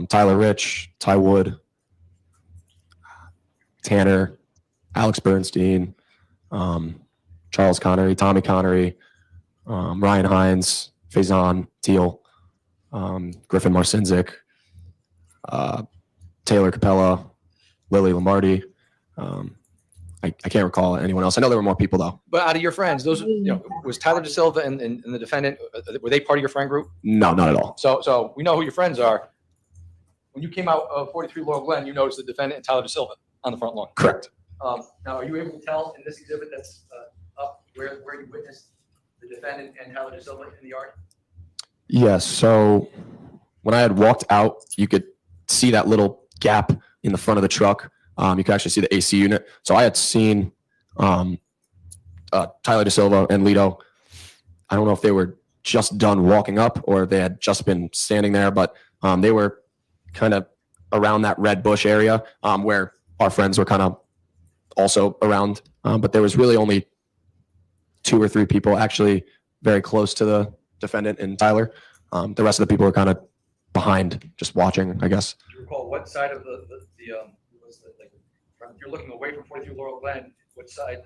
Tyler Rich, Ty Wood, Tanner, Alex Bernstein, Charles Connery, Tommy Connery, Ryan Hines, Faison Teal, Griffin Marcinzik, Taylor Capella, Lily Lombardi. I can't recall anyone else. I know there were more people though. But out of your friends, those was Tyler DeSilva and the defendant, were they part of your friend group? No, not at all. So we know who your friends are. when you came out of 43 Laurel Glen, you noticed the defendant and Tyler De Silva on the front lawn. Correct. Now, are you able to tell in this exhibit that's up where you witnessed the defendant and Tyler De Silva in the yard? Yes. So when I had walked out, you could see that little gap in the front of the truck. You could actually see the AC unit. So I had seen Tyler De Silva and Lito. I don't know if they were just done walking up or they had just been standing there, but they were kind of around that red bush area where our friends were kind of also around. But there was really only 2 or 3 people actually very close to the defendant and Tyler. The rest of the people were kind of behind, just watching, I guess. Do you recall what side of you're looking away from 43 Laurel Glen, what side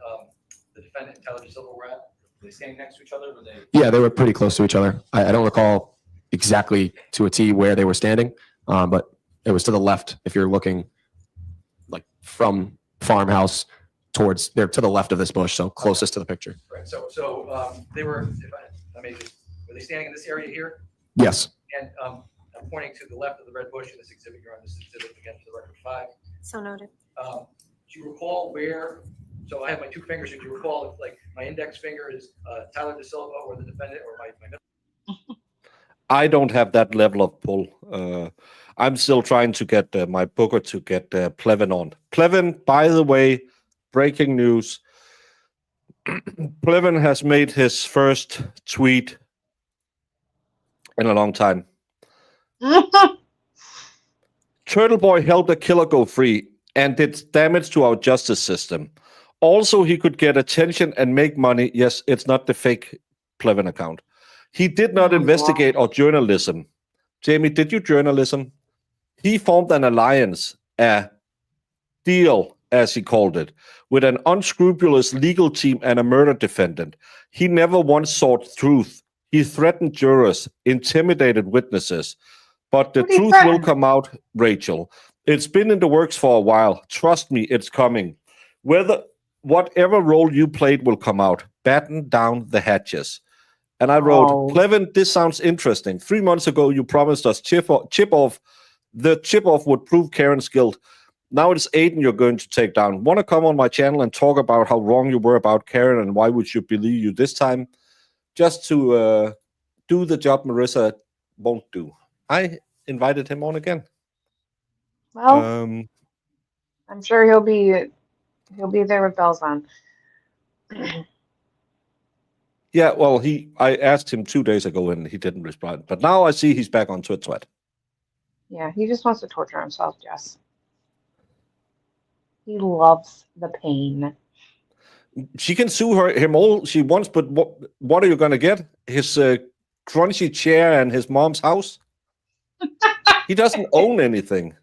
the defendant and Tyler De Silva were at? Were they standing next to each other? Were they? Yeah, they were pretty close to each other. I don't recall exactly to a T where they were standing, but it was to the left. If you're looking like from farmhouse towards, they're to the left of this bush, so closest to the picture. Right. So they were. If I may just, were they standing in this area here? Yes. And I'm pointing to the left of the red bush in this exhibit. You're on this exhibit again for the record 5. So noted. Do you recall where? So I have my 2 fingers. Do you recall if like my index finger is Tyler De Silva or the defendant, or my middle? I don't have that level of pull. I'm still trying to get my booker to get Plevin on. Plevin, by the way, breaking news. Plevin has made his first tweet in a long time. Turtle Boy helped a killer go free and did damage to our justice system. Also, he could get attention and make money. Yes, it's not the fake Plevin account. He did not investigate or journalism. Jamie, did you journalism? He formed an alliance, a deal, as he called it, with an unscrupulous legal team and a murder defendant. He never once sought truth. He threatened jurors, intimidated witnesses. But the truth will come out, Rachel. It's been in the works for a while. Trust me, it's coming. Whatever role you played will come out. Batten down the hatches. And I wrote, Plevin, this sounds interesting. 3 months ago, you promised us chip off. The chip off would prove Karen's guilt. Now it's Aiden you're going to take down. Want to come on my channel and talk about how wrong you were about Karen and why we should believe you this time? Just to do the job Marissa won't do. I invited him on again. Well, I'm sure he'll be there with bells on. Yeah, well, I asked him 2 days ago and he didn't respond. But now I see he's back on Twit. Yeah, he just wants to torture himself, Jess. He loves the pain. She can sue him all she wants, but what are you going to get? His crunchy chair and his mom's house? He doesn't own anything.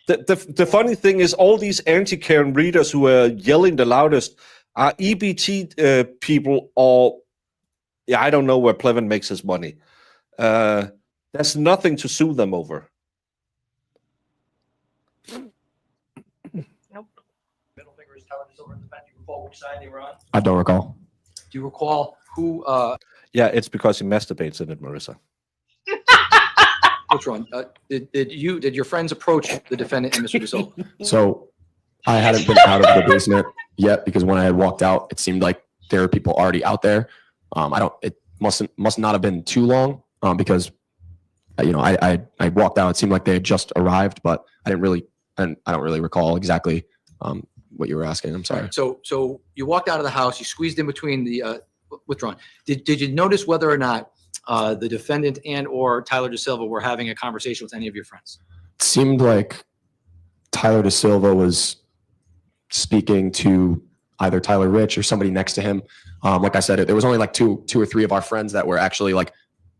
The funny thing is all these anti-Karen readers who are yelling the loudest are EBT people, or I don't know where Plevin makes his money. There's nothing to sue them over. Nope. Middle finger is Tyler De Silva in the back. Do you recall which side they were on? I don't recall. Do you recall who? Yeah, it's because he masturbates in it, Marissa. Which one? Did your friends approach the defendant and Mr. De Silva? So I hadn't been out of the basement yet because when I had walked out, it seemed like there were people already out there. It must not have been too long because I walked out. It seemed like they had just arrived, but I don't really recall exactly what you were asking. I'm sorry. Right. So you walked out of the house. You squeezed in between the withdrawn. Did you notice whether or not the defendant and or Tyler De Silva were having a conversation with any of your friends? It seemed like Tyler De Silva was speaking to either Tyler Rich or somebody next to him. Like I said, there was only like two or three of our friends that were actually like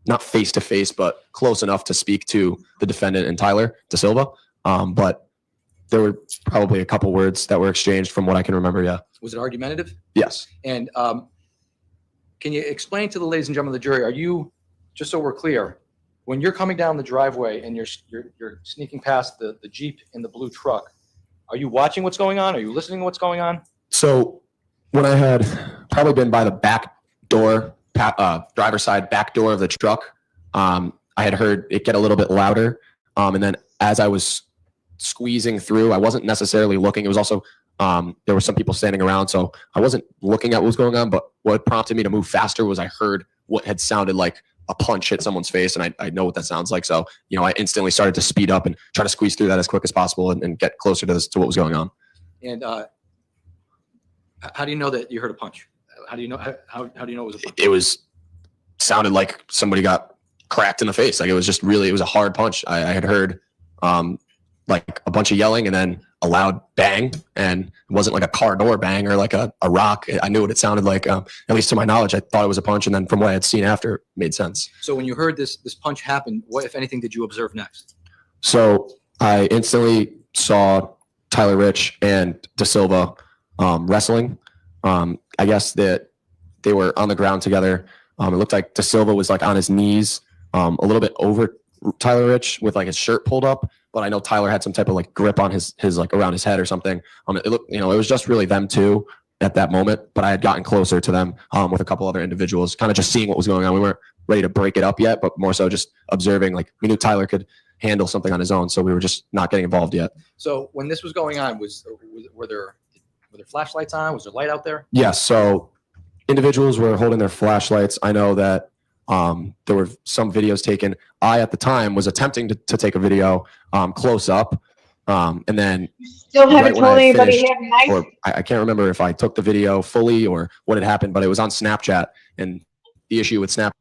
not face to face, but close enough to speak to the defendant and Tyler De Silva. But there were probably a couple words that were exchanged from what I can remember. Yeah. Was it argumentative? Yes. And can you explain to the ladies and gentlemen of the jury, are you, just so we're clear, when you're coming down the driveway and you're sneaking past the Jeep in the blue truck, are you watching what's going on? Are you listening to what's going on? So when I had probably been by the back door, driver's side back door of the truck, I had heard it get a little bit louder. And then as I was squeezing through, I wasn't necessarily looking. It was also, there were some people standing around, so I wasn't looking at what was going on, but what prompted me to move faster was I heard what had sounded like a punch hit someone's face, and I know what that sounds like. So, I instantly started to speed up and try to squeeze through that as quick as possible and get closer to what was going on. And how do you know that you heard a punch? How do you know? How do you know it was a punch? It sounded like somebody got cracked in the face. Like it was a hard punch. I had heard like a bunch of yelling and then a loud bang, and it wasn't like a car door bang or like a rock. I knew what it sounded like. At least to my knowledge, I thought it was a punch, and then from what I had seen after, it made sense. So when you heard this punch happen, what, if anything, did you observe next? So I instantly saw Tyler Rich and Da Silva wrestling. I guess that they were on the ground together. It looked like Da Silva was like on his knees, a little bit over Tyler Rich with like his shirt pulled up, but I know Tyler had some type of like grip on his like around his head or something. It looked, it was just really them two at that moment, but I had gotten closer to them with a couple other individuals, kind of just seeing what was going on. We weren't ready to break it up yet, but more so just observing. Like we knew Tyler could handle something on his own, so we were just not getting involved yet. So when this was going on, were there flashlights on? Was there light out there? Yes. So individuals were holding their flashlights. I know that there were some videos taken. I, at the time, was attempting to take a video close up. And then Still haven't told anybody he had a knife? or I can't remember if I took the video fully or what had happened, but it was on Snapchat. And the issue with Snap.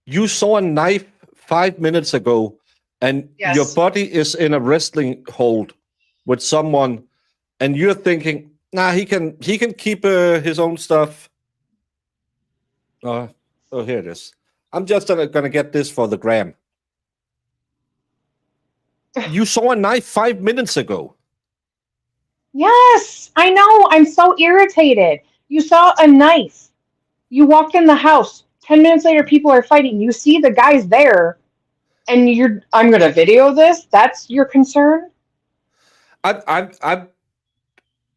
You saw a knife 5 minutes ago, and Yes. your body is in a wrestling hold with someone, and you're thinking, nah, he can keep his own stuff. Oh, here it is. I'm just gonna get this for the gram. You saw a knife 5 minutes ago. Yes, I know. I'm so irritated. You saw a knife. You walked in the house. 10 minutes later, people are fighting. You see the guys there, and I'm going to video this? That's your concern? I've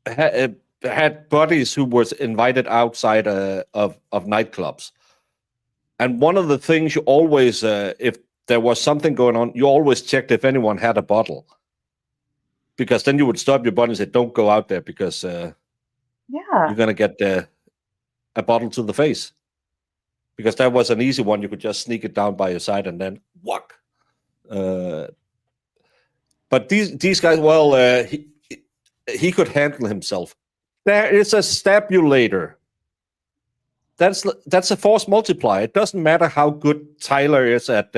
had buddies who was invited outside of nightclubs. And one of the things you always, if there was something going on, you always checked if anyone had a bottle. Because then you would stop your buddy and say, don't go out there because Yeah. you're going to get a bottle to the face. Because that was an easy one. You could just sneak it down by your side and then whack. But these guys, well, he could handle himself. There is a stabulator. That's a force multiplier. It doesn't matter how good Tyler is at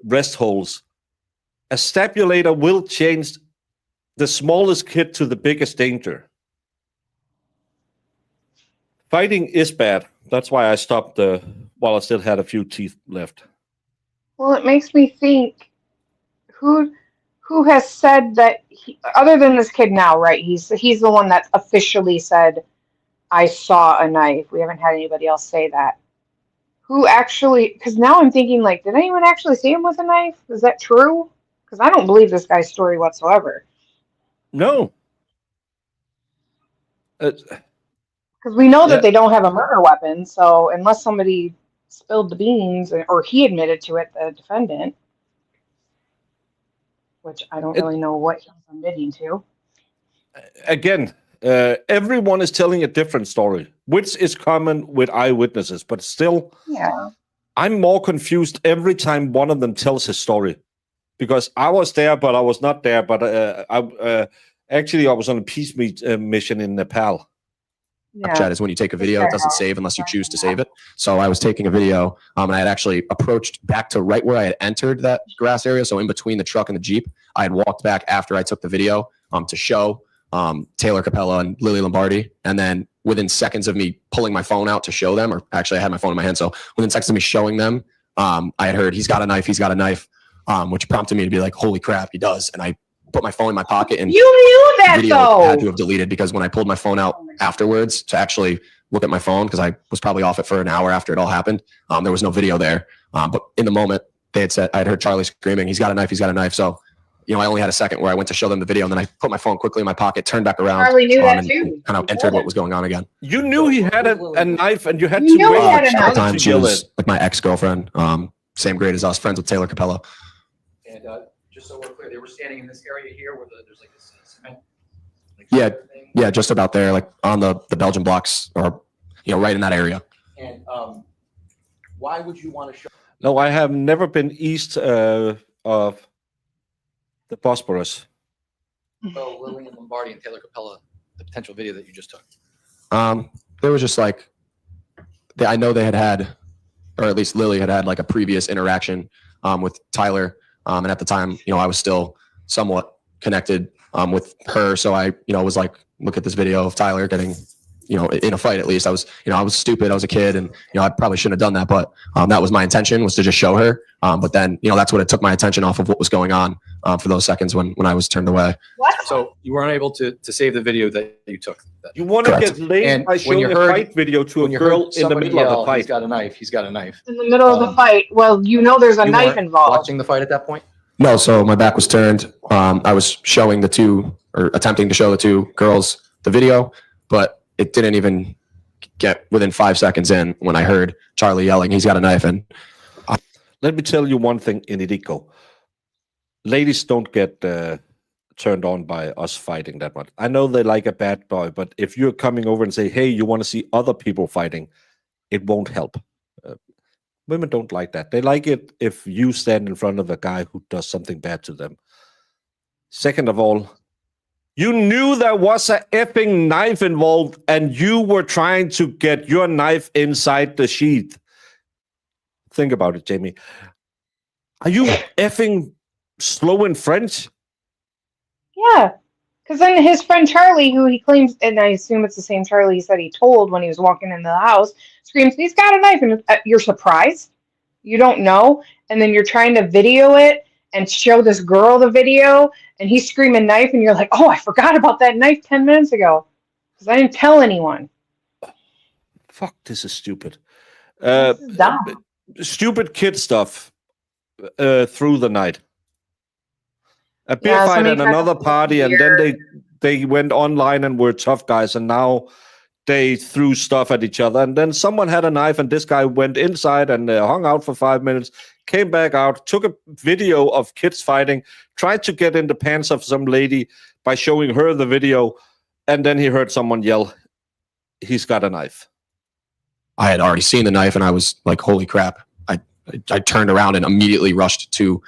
rest holds. A stabulator will change the smallest kid to the biggest danger. Fighting is bad. That's why I stopped while I still had a few teeth left. Well, it makes me think, who has said that, other than this kid now, right? He's the one that officially said, I saw a knife. We haven't had anybody else say that. Who actually, because now I'm thinking, like, did anyone actually see him with a knife? Is that true? Because I don't believe this guy's story whatsoever. No. Because we know that Yeah. they don't have a murder weapon, so unless somebody spilled the beans, or he admitted to it, the defendant, which I don't really know what he's admitting to. Again, everyone is telling a different story, which is common with eyewitnesses, but still, Yeah. I'm more confused every time one of them tells his story. Because I was there, but I was not there. But I was on a peace mission in Nepal. Snapchat is when you take a video, it doesn't save unless you choose to save it. So I was taking a video, and I had actually approached back to right where I had entered that grass area. So in between the truck and the Jeep, I had walked back after I took the video to show Taylor Capella and Lily Lombardi. And then within seconds of me pulling my phone out to show them, or actually I had my phone in my hand. So within seconds of me showing them, I had heard, he's got a knife, which prompted me to be like, holy crap, he does. And I put my phone in my pocket, and You knew that, video though. had to have deleted, because when I pulled my phone out afterwards to actually look at my phone, because I was probably off it for an hour after it all happened, there was no video there. But in the moment, they had said, I'd heard Charlie screaming, he's got a knife. So, I only had a second where I went to show them the video, and then I put my phone quickly in my pocket, turned back around, Charlie knew that and too. kind of entered what was going on again. You knew he had a knife, and you had You to knew wait he had a for knife. At the Charlie time, to she yell was it. like my ex-girlfriend, same grade as us, friends with Taylor Capella. And just so we're clear, they were standing in this area here where there's like this cement. like, Yeah. thing. Yeah, just about there, like on the Belgian blocks, or right in that area. And why would you want to show No, I have never been east of the Bosporus. Lillian Lombardi and Taylor Capella the potential video that you just took? There was just like, I know they had, or at least Lily had like a previous interaction with Tyler. And at the time, I was still somewhat connected with her. So I, was like, look at this video of Tyler getting, in a fight. At least I was stupid. I was a kid, and I probably shouldn't have done that. But that was my intention, was to just show her. But then, that's what it took my attention off of what was going on for those seconds when I was turned away. What? So you weren't able to save the video that you took. You want to Correct. get laid And by when showing you a heard- fight video to a When you girl heard in the somebody middle of yell, the he's fight. got a knife. He's got a knife. In the middle of the fight. Well, there's a You knife weren't involved. Watching the fight at that point. No, so my back was turned. I was showing the two, or attempting to show the two girls the video, but it didn't even get within 5 seconds in when I heard Charlie yelling, he's got a knife. And Let me tell you one thing, Inidico. Ladies don't get turned on by us fighting that much. I know they like a bad boy, but if you're coming over and say, hey, you want to see other people fighting, it won't help. Women don't like that. They like it if you stand in front of a guy who does something bad to them. Second of all, you knew there was a effing knife involved, and you were trying to get your knife inside the sheath. Think about it, Jamie. Are you effing slow in French? Yeah. Because then his friend Charlie, who he claims, and I assume it's the same Charlie he said he told when he was walking into the house, screams, he's got a knife. And you're surprised. You don't know. And then you're trying to video it and show this girl the video, and he's screaming knife, and you're like, oh, I forgot about that knife 10 minutes ago. Because I didn't tell anyone. Fuck, this is stupid. This is dumb. Stupid kid stuff through the night. A beer Yeah, fight somebody and tried to another flip party, and beer. then they went online and were tough guys, and now they threw stuff at each other. And then someone had a knife, and this guy went inside and hung out for 5 minutes, came back out, took a video of kids fighting, tried to get in the pants of some lady by showing her the video, and then he heard someone yell, he's got a knife. I had already seen the knife, and I was like, holy crap. I turned around and immediately rushed to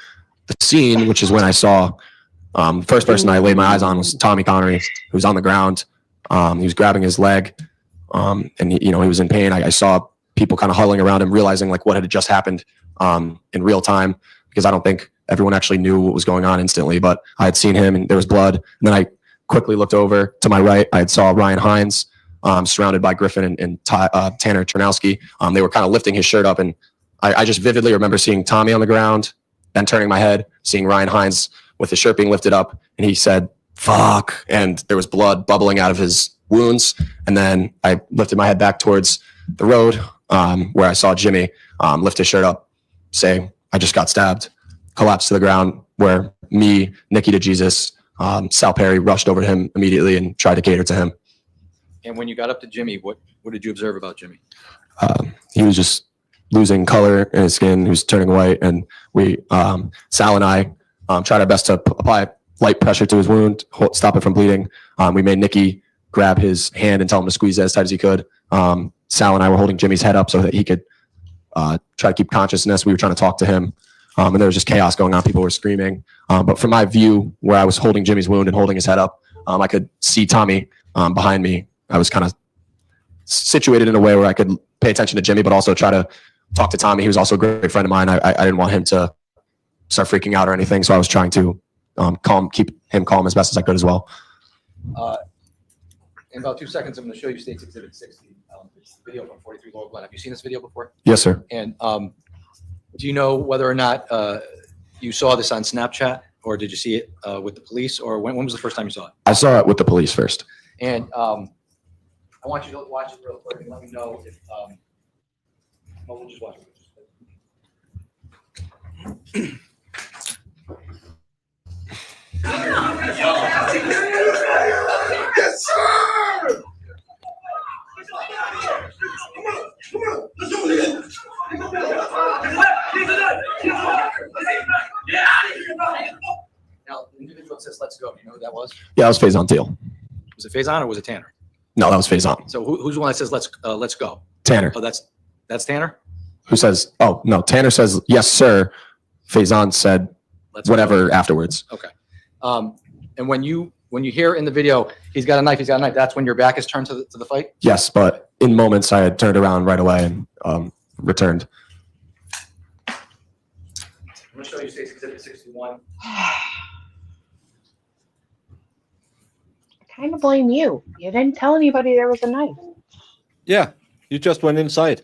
the scene, which is when I saw the first person I laid my eyes on was Tommy Connery, who was on the ground. He was grabbing his leg, and he was in pain. I saw people kind of huddling around him, realizing like what had just happened in real time, because I don't think everyone actually knew what was going on instantly, but I had seen him and there was blood. And then I quickly looked over to my right. I had saw Ryan Hines surrounded by Griffin and Tanner Chernowski. They were kind of lifting his shirt up, and I just vividly remember seeing Tommy on the ground, then turning my head, seeing Ryan Hines with his shirt being lifted up, and he said, fuck, and there was blood bubbling out of his wounds. And then I lifted my head back towards the road where I saw Jimmy lift his shirt up, say, I just got stabbed, collapsed to the ground, where me, Nikki DeJesus, Sal Perry rushed over to him immediately and tried to cater to him. And when you got up to Jimmy, what did you observe about Jimmy? He was just losing color in his skin. He was turning white, and we, Sal and I, tried our best to apply light pressure to his wound, stop it from bleeding. We made Nikki grab his hand and tell him to squeeze it as tight as he could. Sal and I were holding Jimmy's head up so that he could try to keep consciousness. We were trying to talk to him, and there was just chaos going on. People were screaming. But from my view, where I was holding Jimmy's wound and holding his head up, I could see Tommy behind me. I was kind of situated in a way where I could pay attention to Jimmy, but also try to talk to Tommy. He was also a great friend of mine. I didn't want him to start freaking out or anything, so I was trying to keep him calm as best as I could as well. In about 2 seconds, I'm going to show you State's Exhibit 60. It's the video from 43 Laurel Glen. Have you seen this video before? Yes, sir. And do you know whether or not you saw this on Snapchat, or did you see it with the police, or when was the first time you saw it? I saw it with the police first. And I want you to watch it real quick and let me know if. Well, we'll just watch it. Yes, sir! Come on, let's do it. Yeah! that was? Yeah, that was Faison Teal. Was it Faison or was it Tanner? No, that was Faison. So who's the one that says, let's go? Tanner. Oh, that's Tanner? Who says, oh, no, Tanner says, yes, sir. Faison said Let's go. whatever afterwards. Okay. And when you hear in the video, he's got a knife, that's when your back is turned to the fight? Yes, but in moments I had turned around right away and returned. I'm gonna show you State's Exhibit 61. I kind of blame you. You didn't tell anybody there was a knife. Yeah, you just went inside.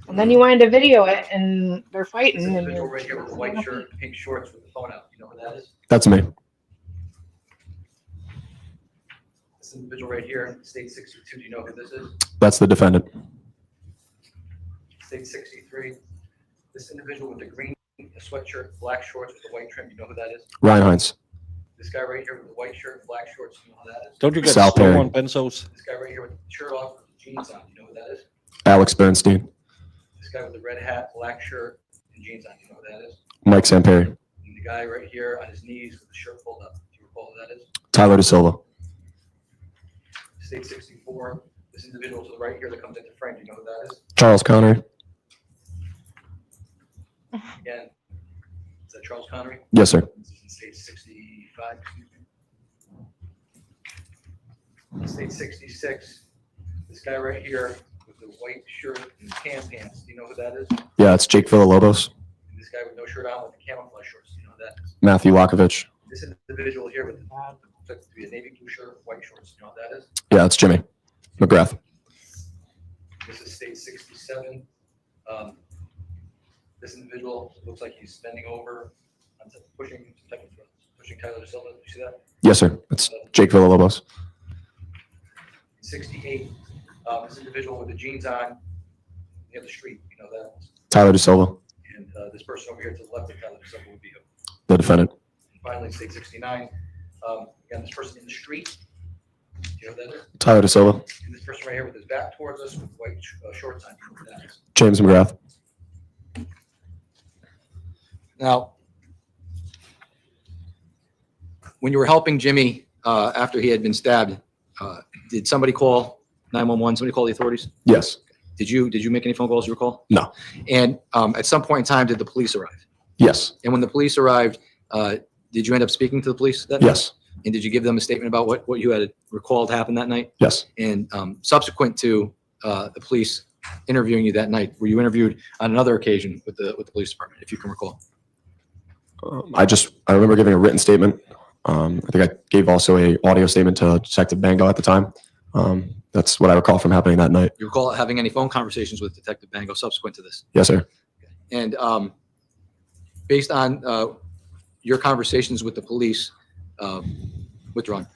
And then you wanted to video it and they're This fighting and individual you're. right here with the white shirt, pink shorts with the phone out. You know who that is? That's me. This individual right here, State 62. Do you know who this is? That's the defendant. State 63. This individual with the green sweatshirt, black shorts with the white trim. You know who that is? Ryan Hines. This guy right here with the white shirt, black shorts. You know who that is? Don't you get Sal slow Perry. on benzos? This guy right here with the shirt off with the jeans on. You know who that is? Alex Bernstein. This guy with the red hat, black shirt, and jeans on. You know who that is? Mike Samperi. And the guy right here on his knees with the shirt pulled up. Do you recall who that is? Tyler De Silva. State 64. This individual to the right here that comes into frame. Do you know who that is? Charles Connery. Again, is that Charles Connery? Yes, sir. This is in State 65. Excuse me. State 66. This guy right here with the white shirt and tan pants. Do you know who that is? Yeah, it's Jake Villalobos. And this guy with no shirt on with the camouflage shorts. Do you know who that is? Matthew Wakovich. This individual here with looks to be a navy blue shirt, white shorts. Do you know what that is? Yeah, it's Jimmy McGrath. This is State 67. This individual looks like he's bending over, pushing Tyler De Silva. Do you see that? Yes, sir. It's Jake Villalobos. 68. This individual with the jeans on near the street. You know that. Tyler De Silva. And this person over here to the left of Tyler De Silva would be who? The defendant. And finally, State 69. Again, this person in the street. Do you know who that is? Tyler De Silva. And this person right here with his back towards us with white shorts on. You know who that is? James McGrath. Now, when you were helping Jimmy after he had been stabbed, did somebody call 911? Somebody call the authorities? Yes. Did you make any phone calls you recall? No. And at some point in time, did the police arrive? Yes. And when the police arrived, did you end up speaking to the police that night? Yes. And did you give them a statement about what you had recalled happened that night? Yes. And subsequent to the police interviewing you that night, were you interviewed on another occasion with the police department, if you can recall? I remember giving a written statement. I think I gave also a audio statement to Detective Bango at the time. That's what I recall from happening that night. You recall having any phone conversations with Detective Bango subsequent to this? Yes, sir. And based on your conversations with the police, withdrawn.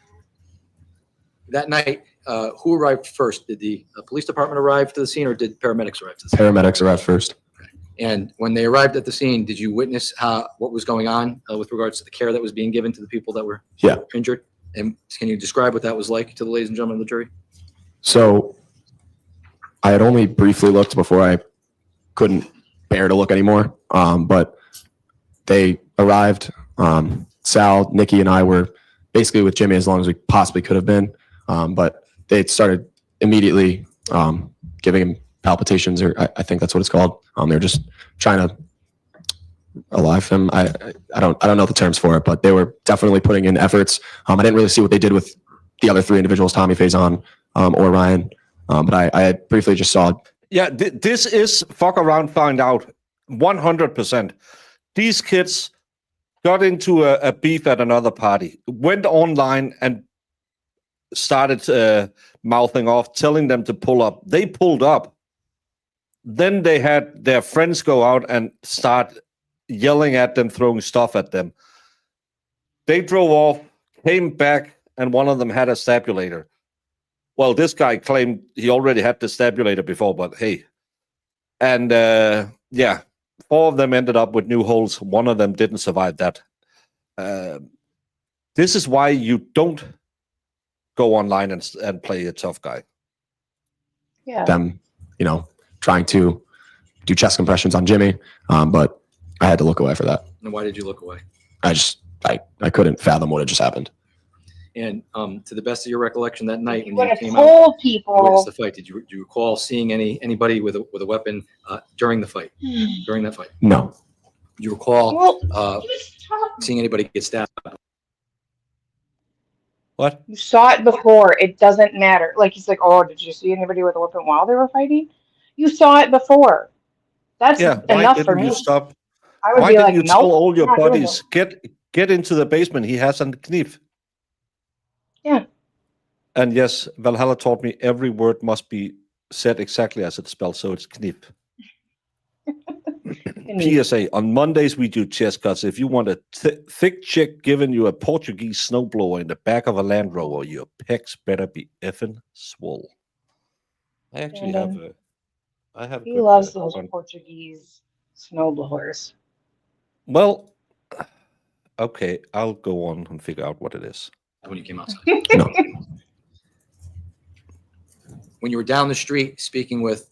That night, who arrived first? Did the police department arrive to the scene or did paramedics arrive to the scene? Paramedics arrived first. And when they arrived at the scene, did you witness what was going on with regards to the care that was being given to the people that were Yeah. injured? And can you describe what that was like to the ladies and gentlemen of the jury? So I had only briefly looked before I couldn't bear to look anymore. But they arrived. Sal, Nikki, and I were basically with Jimmy as long as we possibly could have been. But they started immediately giving him palpitations, or I think that's what it's called. They're just trying to alive him. I don't know the terms for it, but they were definitely putting in efforts. I didn't really see what they did with the other three individuals, Tommy Faison or Ryan, but I briefly just saw. Yeah, this is fuck around, find out. 100%. These kids got into a beef at another party, went online and started mouthing off, telling them to pull up. They pulled up. Then they had their friends go out and start yelling at them, throwing stuff at them. They drove off, came back, and one of them had a stabulator. Well, this guy claimed he already had the stabulator before, but hey. And yeah, 4 of them ended up with new holes. 1 of them didn't survive that. This is why you don't go online and play a tough guy. Yeah. Them, trying to do chest compressions on Jimmy, but I had to look away for that. And why did you look away? I couldn't fathom what had just happened. And to the best of your recollection, that night You when would you have came out told to witness people. the fight, do you recall seeing anybody with a weapon during the fight? During that fight, No. do you recall Well, seeing anybody get stabbed? What? you saw it before. It doesn't matter. Like he's like, oh, did you see anybody with a weapon while they were fighting? You saw it before. That's Yeah. Why enough for didn't you me. stop? I would Why be didn't like, you nope, tell all your not doing buddies, get into the basement? He has a knife. Yeah. And yes, Valhalla taught me every word must be said exactly as it's spelled, so it's knip. PSA, on Mondays we do chest cuts. If you want a thick chick giving you a Portuguese snowblower in the back of a Land Rover, your pecs better be effing swole. I actually have a... I have a He good, loves those one. Portuguese snowblowers. Well, okay, I'll go on and figure out what it is. When you came outside? No. When you were down the street speaking with,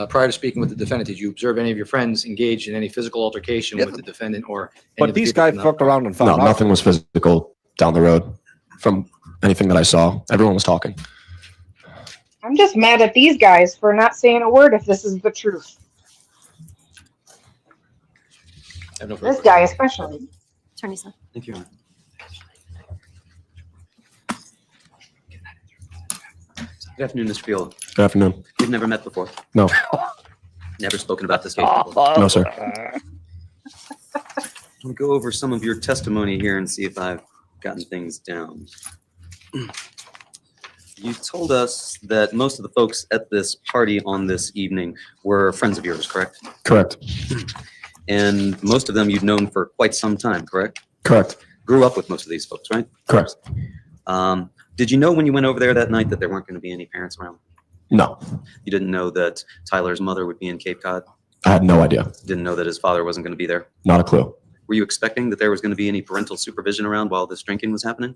prior to speaking with the defendant, did you observe any of your friends engaged in any physical altercation with the defendant or? any But of the these people guys from the- fucked around and found No, out. nothing was physical down the road from anything that I saw. Everyone was talking. I'm just mad at these guys for not saying a word if this is the truth. I have no further This guy especially. Attorney Son. Thank you, Your Honor. Good afternoon, Mr. Viola. Good afternoon. We've never met before. No. Never spoken about this case before. No, sir. We'll go over some of your testimony here and see if I've gotten things down. You told us that most of the folks at this party on this evening were friends of yours, correct? Correct. And most of them you've known for quite some time, correct? Correct. Grew up with most of these folks, right? Correct. Did you know when you went over there that night that there weren't going to be any parents around? No. You didn't know that Tyler's mother would be in Cape Cod? I had no idea. Didn't know that his father wasn't going to be there? Not a clue. Were you expecting that there was going to be any parental supervision around while this drinking was happening?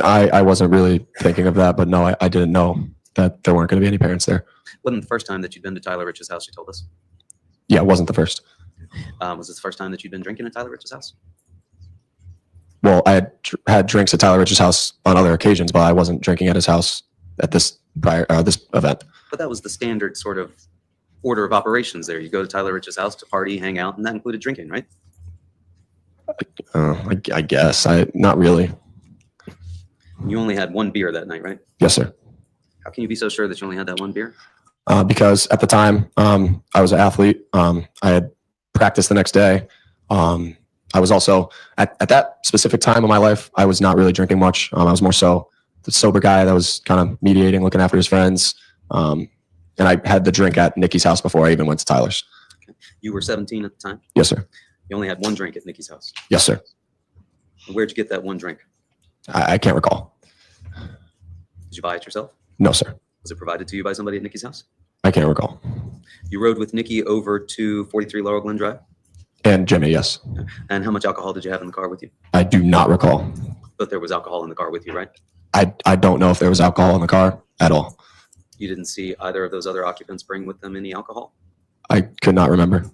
I wasn't really thinking of that, but no, I didn't know that there weren't going to be any parents there. Wasn't the first time that you'd been to Tyler Rich's house, you told us? Yeah, it wasn't the first. Was this the first time that you'd been drinking at Tyler Rich's house? Well, I had drinks at Tyler Rich's house on other occasions, but I wasn't drinking at his house at this this event. But that was the standard sort of order of operations there. You go to Tyler Rich's house to party, hang out, and that included drinking, right? I guess. Not really. You only had one beer that night, right? Yes, sir. How can you be so sure that you only had that one beer? Because at the time, I was an athlete. I had practice the next day. I was also, at that specific time of my life, I was not really drinking much. I was more so the sober guy that was kind of mediating, looking after his friends. And I had the drink at Nikki's house before I even went to Tyler's. Okay. You were 17 at the time? Yes, sir. You only had one drink at Nikki's house? Yes, sir. Where'd you get that one drink? I can't recall. Did you buy it yourself? No, sir. Was it provided to you by somebody at Nikki's house? I can't recall. You rode with Nikki over to 43 Laurel Glen Drive? And Jimmy, yes. And how much alcohol did you have in the car with you? I do not recall. But there was alcohol in the car with you, right? I don't know if there was alcohol in the car at all. You didn't see either of those other occupants bring with them any alcohol? I could not remember.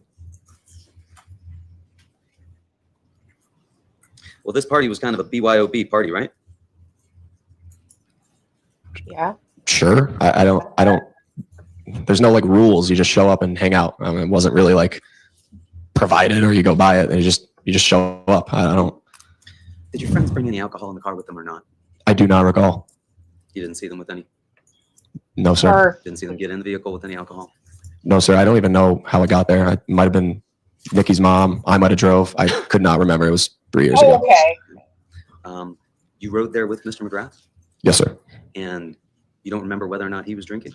Well, this party was kind of a BYOB party, right? Yeah. Sure. I don't, there's no like rules. You just show up and hang out. I mean, it wasn't really like provided or you go buy it and you just show up. I don't. Did your friends bring any alcohol in the car with them or not? I do not recall. You didn't see them with any? No, sir. Didn't see them get in the vehicle with any alcohol? No, sir. I don't even know how I got there. I might have been Nikki's mom. I might have drove. I could not remember. It was 3 years ago. Okay. You rode there with Mr. McGrath? Yes, sir. And you don't remember whether or not he was drinking?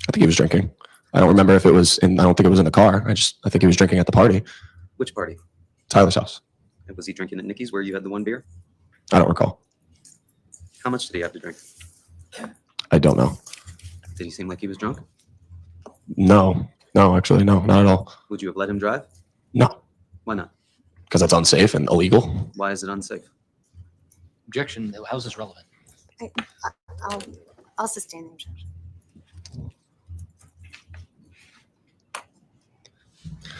I think he was drinking. I don't remember if it was in, I don't think it was in the car. I think he was drinking at the party. Which party? Tyler's house. And was he drinking at Nikki's where you had the one beer? I don't recall. How much did he have to drink? I don't know. Did he seem like he was drunk? No, actually, no, not at all. Would you have let him drive? No, Why not? because that's unsafe and illegal. Why is it unsafe? Objection, how's this relevant? I'll sustain the objection.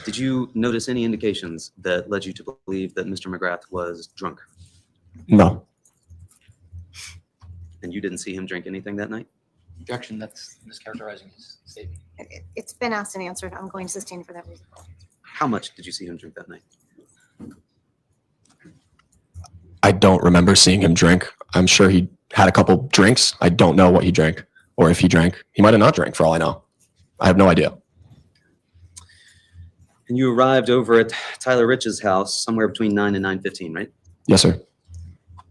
Did you notice any indications that led you to believe that Mr. McGrath was drunk? No. And you didn't see him drink anything that night? Objection, that's mischaracterizing his statement. It's been asked and answered. I'm going to sustain for that reason. How much did you see him drink that night? I don't remember seeing him drink. I'm sure he had a couple drinks. I don't know what he drank or if he drank. He might have not drank for all I know. I have no idea. And you arrived over at Tyler Rich's house somewhere between 9 and 9:15, right? Yes, sir.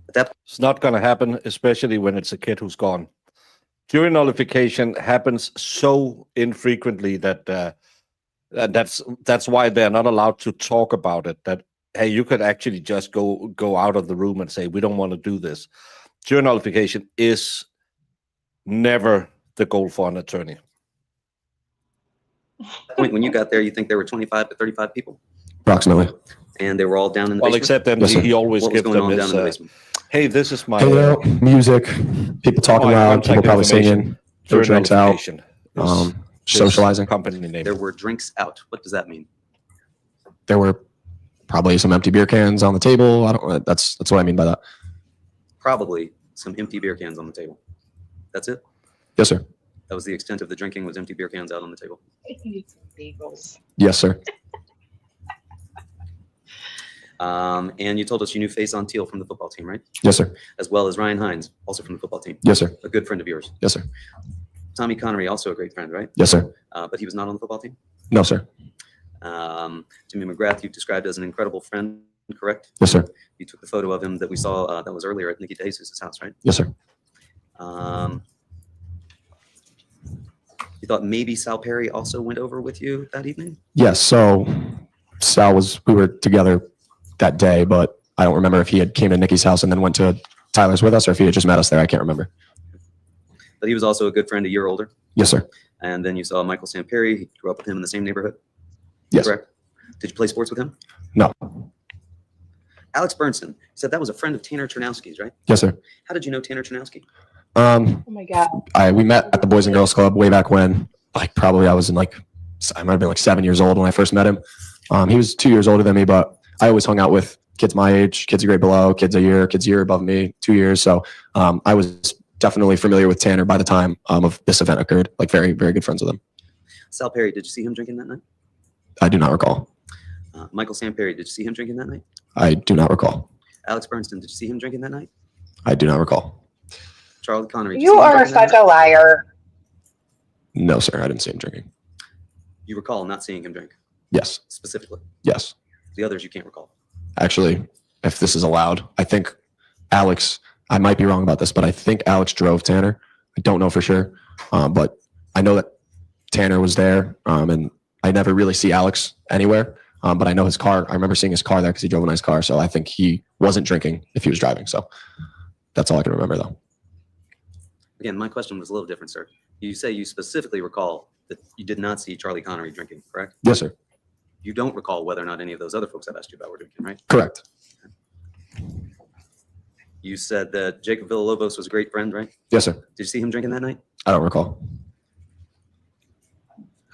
At that It's not going to happen, especially when it's a kid who's gone. Jury nullification happens so infrequently that that's why they're not allowed to talk about it. That hey, you could actually just go out of the room and say we don't want to do this. Jury nullification is never the goal for an attorney. point, when you got there, you think there were 25 to 35 people? Approximately. And they were all down in the Well, basement? except then Yes, sir. he always What was gives going them on down his, in the basement? hey, this is my Hanging out, music, people talking my loud, people contact probably singing, information. throw Jury drinks out, nullification is his socializing. company name. There were drinks out. What does that mean? There were probably some empty beer cans on the table. I don't. That's what I mean by that. Probably some empty beer cans on the table. That's it? Yes, sir. That was the extent of the drinking, was empty beer cans out on the table? Bagels. Yes, sir. And you told us you knew Faison Teal from the football team, right? Yes, sir. As well as Ryan Hines, also from the football team. Yes, sir. A good friend of yours. Yes, sir. Tommy Connery, also a great friend, right? Yes, sir. But he was not on the football team? No, sir. Jimmy McGrath, you've described as an incredible friend, correct? Yes, sir. You took the photo of him that we saw that was earlier at Nikki DeJesus' house, right? Yes, sir. You thought maybe Sal Perry also went over with you that evening? Yes. So we were together that day, but I don't remember if he had came to Nikki's house and then went to Tyler's with us, or if he had just met us there. I can't remember. But he was also a good friend, a year older. Yes, sir. And then you saw Michael Samperi. You grew up with him in the same neighborhood. Yes. Correct. Did you play sports with him? No. Alex Bernson said that was a friend of Tanner Chernowski's, right? Yes, sir. How did you know Tanner Chernowski? Oh my God. We met at the Boys and Girls Club way back when. Like probably I was I might have been like 7 years old when I first met him. He was 2 years older than me, but I always hung out with kids my age, kids a grade below, kids a year above me, 2 years. So I was definitely familiar with Tanner by the time of this event occurred. Like very, very good friends with him. Sal Perry, did you see him drinking that night? I do not recall. Michael Samperi, did you see him drinking that night? I do not recall. Alex Bernstein, did you see him drinking that night? I do not recall. Charlie Connery, did You see him are drinking that such a liar. No, sir. I didn't see him drinking. night? You recall not seeing him drink, Yes. specifically. Yes. The others you can't recall. Actually, if this is allowed, I think Alex, I might be wrong about this, but I think Alex drove Tanner. I don't know for sure. But I know that Tanner was there, and I never really see Alex anywhere. But I know his car. I remember seeing his car there because he drove a nice car. So I think he wasn't drinking if he was driving. So that's all I can remember, though. Again, my question was a little different, sir. You say you specifically recall that you did not see Charlie Connery drinking, correct? Yes, sir. You don't recall whether or not any of those other folks I've asked you about were drinking, right? Correct. You said that Jacob Villalobos was a great friend, right? Yes, sir. Did you see him drinking that night? I don't recall.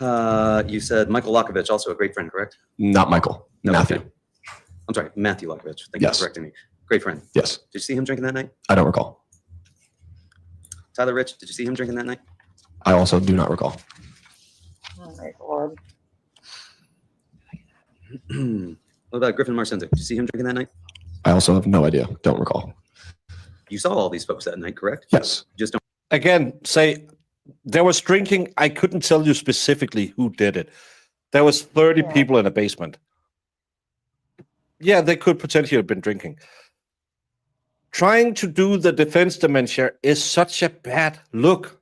You said Michael Lokovich, also a great friend, correct? Not Michael. No, Matthew. okay. I'm sorry, Matthew Lokovich. Thank you Yes. for correcting me. Great friend. Yes. Did you see him drinking that night? I don't recall. Tyler Rich, did you see him drinking that night? I also do not recall. Oh my God. What about Griffin Marcinzik? Did you see him drinking that night? I also have no idea. Don't recall. You saw all these folks that night, correct? Yes. Just don't. Again, say there was drinking. I couldn't tell you specifically who did it. There was 30 Yeah. people in a basement. Yeah, they could potentially have been drinking. Trying to do the defense dementia is such a bad look.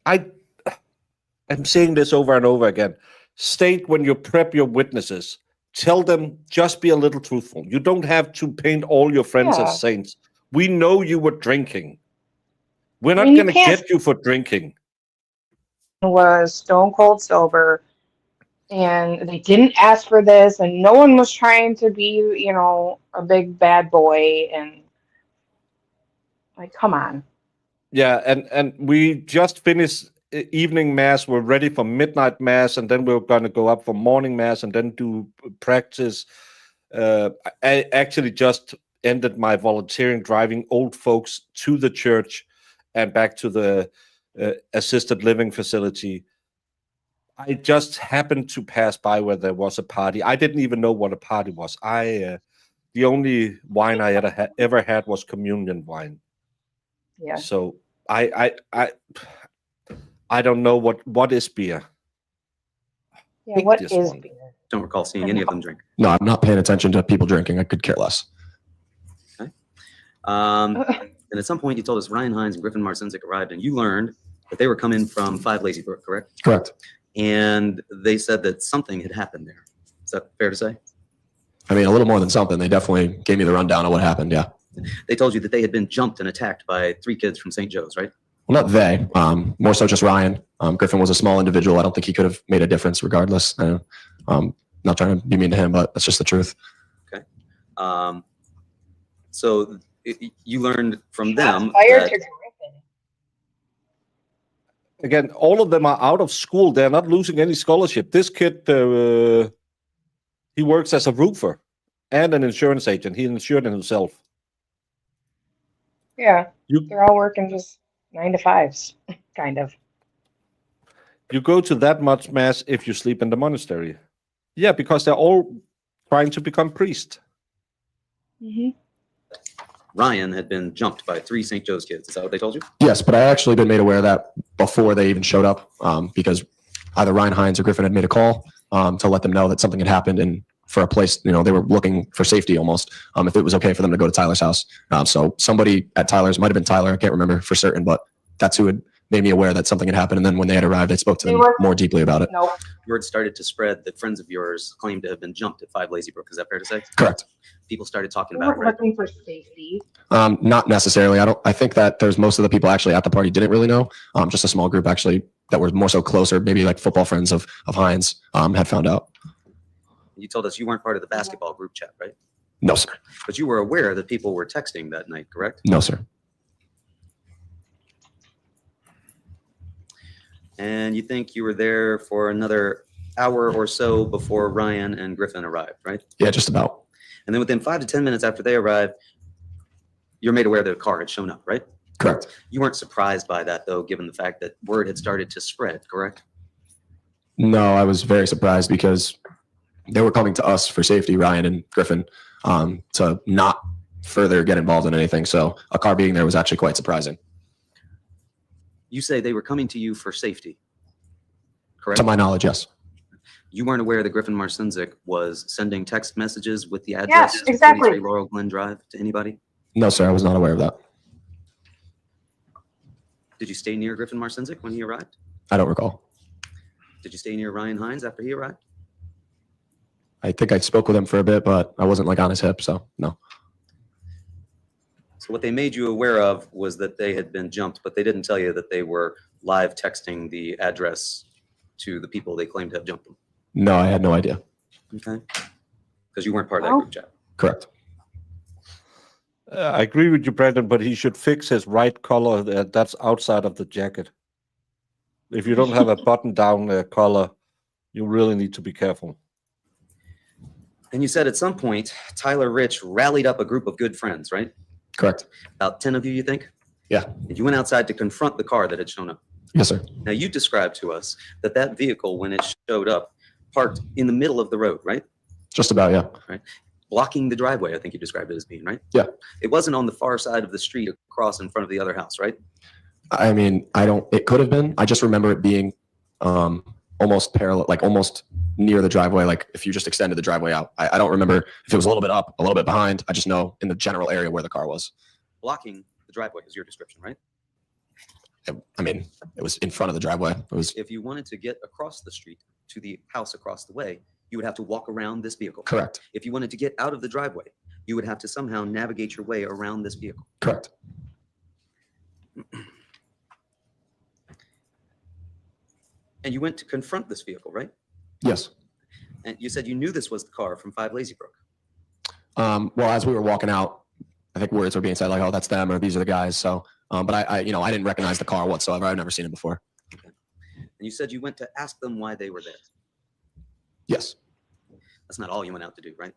I'm saying this over and over again. State when you prep your witnesses. Tell them just be a little truthful. You don't have to paint all your friends Yeah. as saints. We know you were drinking. We're not mean, you going to can't- get you for drinking. Was stone cold sober, and they didn't ask for this, and no one was trying to be, a big bad boy, and like, come on. Yeah, and we just finished evening mass. We're ready for midnight mass, and then we're going to go up for morning mass and then do practice. I actually just ended my volunteering driving old folks to the church and back to the assisted living facility. I just happened to pass by where there was a party. I didn't even know what a party was. The only wine I ever had was communion wine. Yeah. So I don't know what is beer. Yeah, Pick what this is one. beer? Don't recall seeing any of them drink. No, I'm not paying attention to people drinking. I could care less. And at some point, you told us Ryan Hines and Griffin Marcinzik arrived, and you learned that they were coming from 5 Lazy Brook, correct? Correct. And they said that something had happened there. Is that fair to say? I mean, a little more than something. They definitely gave me the rundown of what happened. Yeah. They told you that they had been jumped and attacked by 3 kids from St. Joe's, right? Well, not they. More so just Ryan. Griffin was a small individual. I don't think he could have made a difference regardless. Not trying to be mean to him, but that's just the truth. Okay. So you learned from them Fired that to Griffin. Again, all of them are out of school. They're not losing any scholarship. This kid, he works as a roofer and an insurance agent. He insured himself. Yeah, they're all working just 9 to 5s, kind of. You go to that much mass if you sleep in the monastery. Yeah, because they're all trying to become priests. Ryan had been jumped by 3 St. Joe's kids. Is that what they told you? Yes, but I actually been made aware of that before they even showed up, because either Ryan Hines or Griffin had made a call to let them know that something had happened and for a place, they were looking for safety almost, if it was okay for them to go to Tyler's house. So somebody at Tyler's, might have been Tyler, I can't remember for certain, but that's who had made me aware that something had happened. And then when they had arrived, I spoke to them more deeply about it. Nope. Word started to spread that friends of yours claimed to have been jumped at 5 Lazy Brook. Is that fair to say? Correct. People started talking They about it, weren't right? looking for safety. Not necessarily. I think that there's most of the people actually at the party didn't really know. Just a small group actually that were more so closer, maybe like football friends of Hines, had found out. You told us you weren't part of the basketball group chat, right? No, sir. But you were aware that people were texting that night, correct? No, sir. And you think you were there for another hour or so before Ryan and Griffin arrived, right? Yeah, just about. And then within 5 to 10 minutes after they arrived, you're made aware that a car had shown up, right? Correct. You weren't surprised by that, though, given the fact that word had started to spread, correct? No, I was very surprised because they were coming to us for safety, Ryan and Griffin, to not further get involved in anything. So a car being there was actually quite surprising. You say they were coming to you for safety, correct? To my knowledge, yes. You weren't aware that Griffin Marcinzik was sending text messages with the address Yes, to exactly. 43 Laurel Glen Drive to anybody? No, sir, I was not aware of that. Did you stay near Griffin Marcinzik when he arrived? I don't recall. Did you stay near Ryan Hines after he arrived? I think I spoke with him for a bit, but I wasn't like on his hip, so no. So what they made you aware of was that they had been jumped, but they didn't tell you that they were live texting the address to the people they claimed to have jumped them. No, I had no idea. Okay. Because you weren't part of that group chat. Correct. I agree with you, Brandon, but he should fix his right collar. That's outside of the jacket. If you don't have a button-down collar, you really need to be careful. And you said at some point, Tyler Rich rallied up a group of good friends, right? Correct. About 10 of you, you think? Yeah. And you went outside to confront the car that had shown up. Yes, sir. Now, you described to us that that vehicle, when it showed up, parked in the middle of the road, right? Just about, yeah. Right. Blocking the driveway, I think you described it as being, right? Yeah. It wasn't on the far side of the street across in front of the other house, right? I mean, it could have been. I just remember it being almost parallel, like almost near the driveway. Like if you just extended the driveway out, I don't remember if it was a little bit up, a little bit behind. I just know in the general area where the car was. Blocking the driveway is your description, right? I mean, it was in front of the driveway. It was If you wanted to get across the street to the house across the way, you would have to walk around this vehicle. correct. If you wanted to get out of the driveway, you would have to somehow navigate your way around this vehicle. Correct. And you went to confront this vehicle, right? Yes. And you said you knew this was the car from 5 Lazy Brook. Well, as we were walking out, I think words were being said like, "Oh, that's them," or "These are the guys." So, but I didn't recognize the car whatsoever. I've never seen it before. And you said you went to ask them why they were there. Yes. That's not all you went out to do, right?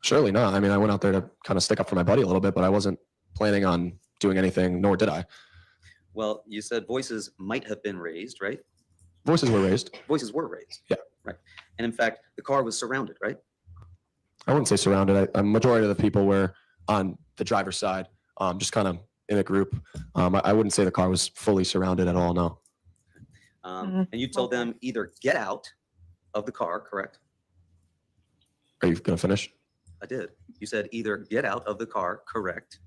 Surely not. I mean, I went out there to kind of stick up for my buddy a little bit, but I wasn't planning on doing anything, nor did I. Well, you said voices might have been raised, right? Voices were raised. Voices were raised. Yeah. Right. And in fact, the car was surrounded, right? I wouldn't say surrounded. A majority of the people were on the driver's side, just kind of in a group. I wouldn't say the car was fully surrounded at all, no. And you told them either get out of the car, correct? Are you going to finish? I did. You said either get out of the car, correct,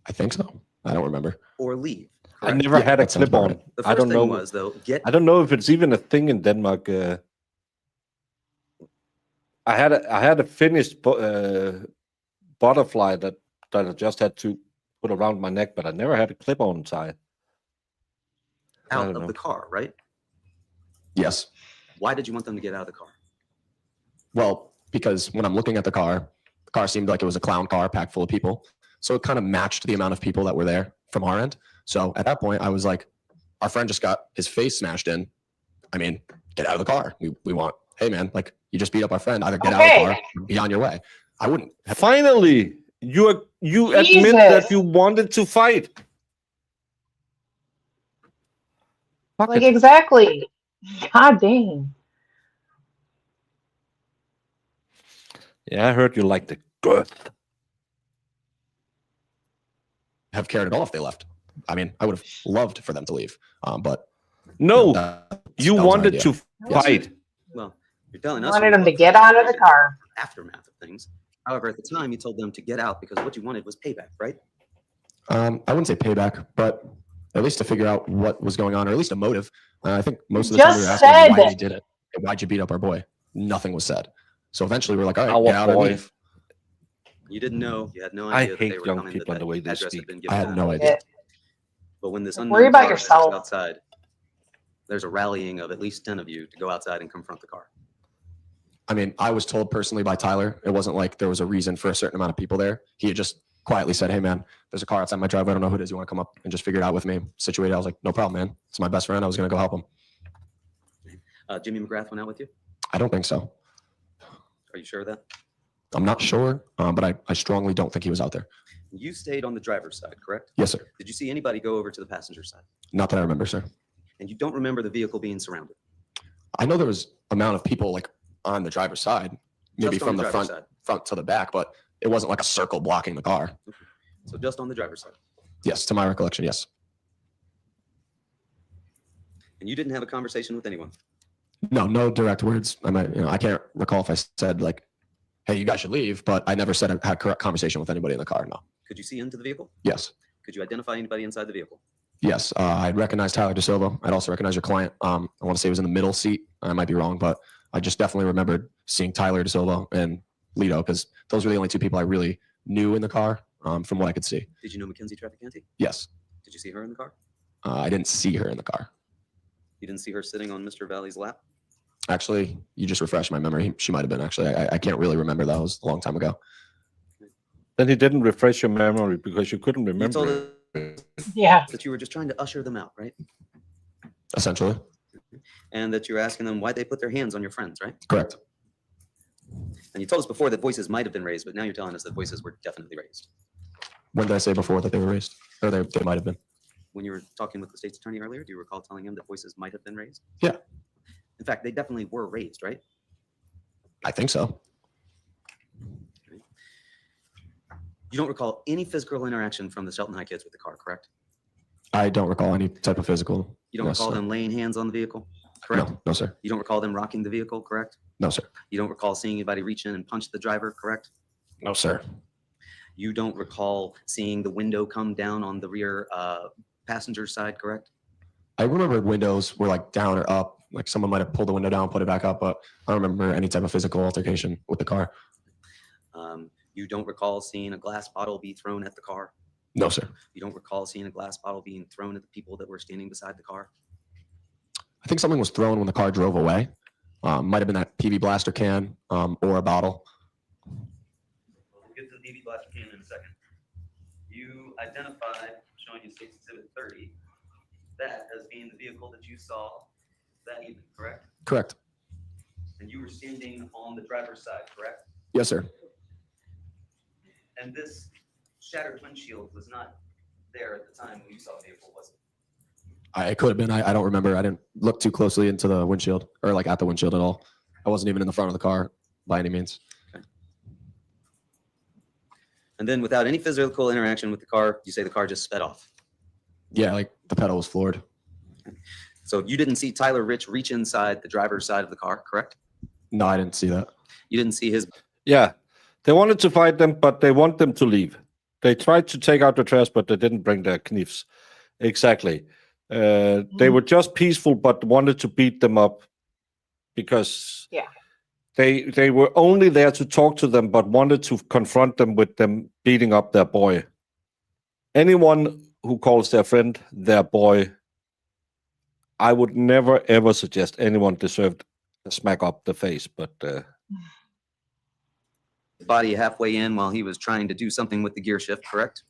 I think so. I don't remember. or leave. I never had a that sounds clip about on. The I first don't thing know. was, though, get I don't know if it's even a thing in Denmark. I had a finished butterfly that I just had to put around my neck, but I never had a clip on tie. I out don't of know. the car, right? Yes. Why did you want them to get out of the car? Well, because when I'm looking at the car seemed like it was a clown car packed full of people. So it kind of matched the amount of people that were there from our end. So at that point, I was like, our friend just got his face smashed in. I mean, get out of the car. We want, hey man, like you just beat up our friend. Either get out of the car or be on your way. I wouldn't. Finally, you admit Jesus. that you wanted to fight. Fuck Like, it. exactly. God dang. Yeah, I heard you like the girth. Have cared at all if they left. I mean, I would have loved for them to leave. But No, that you was our wanted idea. to fight. Well, you're telling us. Wanted you them to looked get for out of the car. Aftermath of things. However, at the time, you told them to get out because what you wanted was payback, right? I wouldn't say payback, but at least to figure out what was going on, or at least a motive. I think most of the time we were Just asking why said- they did it. Why'd you beat up our boy? Nothing was said. So eventually we're like, all right, Our get out or boy. leave. You didn't know. You had no I idea that they hate were young coming. people and the way they address had speak. been I given had to no them. idea. But when this Worry unknown about car was yourself. outside, there's a rallying of at least 10 of you to go outside and confront the car. I mean, I was told personally by Tyler, it wasn't like there was a reason for a certain amount of people there. He had just quietly said, hey man, there's a car outside my driveway. I don't know who it is. You want to come up and just figure it out with me? Situated. I was like, no problem, man. It's my best friend. I was going to go help him. Jimmy McGrath went out with you? I don't think so. Are you sure of that? I'm not sure, but I strongly don't think he was out there. You stayed on the driver's side, correct? Yes, sir. Did you see anybody go over to the passenger side? Not that I remember, sir. And you don't remember the vehicle being surrounded? I know there was amount of people like on the driver's side, maybe Just on from the the driver's front side. front to the back, but it wasn't like a circle blocking the car. So just on the driver's side. Yes, to my recollection, yes. And you didn't have a conversation with anyone? No direct words. I can't recall if I said like, "Hey, you guys should leave," but I never said I had a conversation with anybody in the car. No. Could you see into the vehicle? Yes. Could you identify anybody inside the vehicle? Yes. I recognized Tyler DeSilva. I'd also recognize your client. I want to say he was in the middle seat. I might be wrong, but I just definitely remembered seeing Tyler DeSilva and Lito because those were the only two people I really knew in the car from what I could see. Did you know Mackenzie Traficante? Yes. Did you see her in the car? I didn't see her in the car. You didn't see her sitting on Mr. Valle's lap? Actually, you just refreshed my memory. She might have been actually. I can't really remember. That was a long time ago. Then he didn't refresh your memory because you couldn't You remember. told it. us Yeah. that you were just trying to usher them out, right? Essentially. And that you were asking them why they put their hands on your friends, right? Correct. And you told us before that voices might have been raised, but now you're telling us that voices were definitely raised. When did I say before that they were raised? Or they might have been. When you were talking with the state's attorney earlier, do you recall telling him that voices might have been raised? Yeah. In fact, they definitely were raised, right? I think so. You don't recall any physical interaction from the Shelton High kids with the car, correct? I don't recall any type of physical. You don't No, recall sir. them laying hands on the vehicle, correct? No, sir. You don't recall them rocking the vehicle, correct? No, sir. You don't recall seeing anybody reach in and punch the driver, correct? No, sir. You don't recall seeing the window come down on the rear passenger side, correct? I remember windows were like down or up. Like someone might have pulled the window down, put it back up, but I don't remember any type of physical altercation with the car. You don't recall seeing a glass bottle be thrown at the car? No, sir. You don't recall seeing a glass bottle being thrown at the people that were standing beside the car? I think something was thrown when the car drove away. Might have been that PV blaster can or a bottle. We'll get to the DV blaster can in a second. You identified, showing you State's Exhibit 30, that as being the vehicle that you saw that evening, correct? Correct. And you were standing on the driver's side, correct? Yes, sir. And this shattered windshield was not there at the time when you saw the vehicle, was it? It could have been. I don't remember. I didn't look too closely into the windshield or like at the windshield at all. I wasn't even in the front of the car by any means. And then without any physical interaction with the car, you say the car just sped off. Yeah, like the pedal was floored. So you didn't see Tyler Rich reach inside the driver's side of the car, correct? No, I didn't see that. You didn't see his. Yeah, they wanted to fight them, but they want them to leave. They tried to take out the trash, but they didn't bring their knives. Exactly. They were just peaceful, but wanted to beat them up because they were only there to talk to them, but wanted to confront them with them beating up their boy. Anyone who calls their friend their boy, I would never ever suggest anyone deserved a smack up the face, but Body halfway in while he was trying to do something with the gear shift, correct?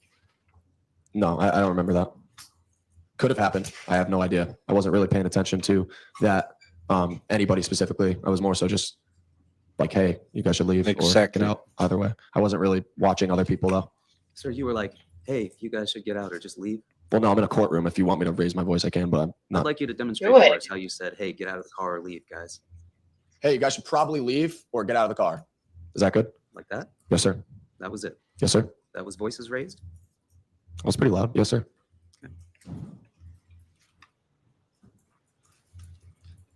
No, I don't remember that. Could have happened. I have no idea. I wasn't really paying attention to that, anybody specifically. I was more so just like, hey, you guys should leave or get out. Either way. I wasn't really watching other people though. Sir, you were like, hey, you guys should get out or just leave. Well, no, I'm in a courtroom. If you want me to raise my voice, I can, but I'm I'd not. like you to demonstrate for us how you said, hey, get out of the car or leave, guys. Hey, you guys should probably leave or get out of the car. Is that good? Like that? Yes, sir. That was it. Yes, sir. That was voices raised? That was pretty loud. Yes, sir.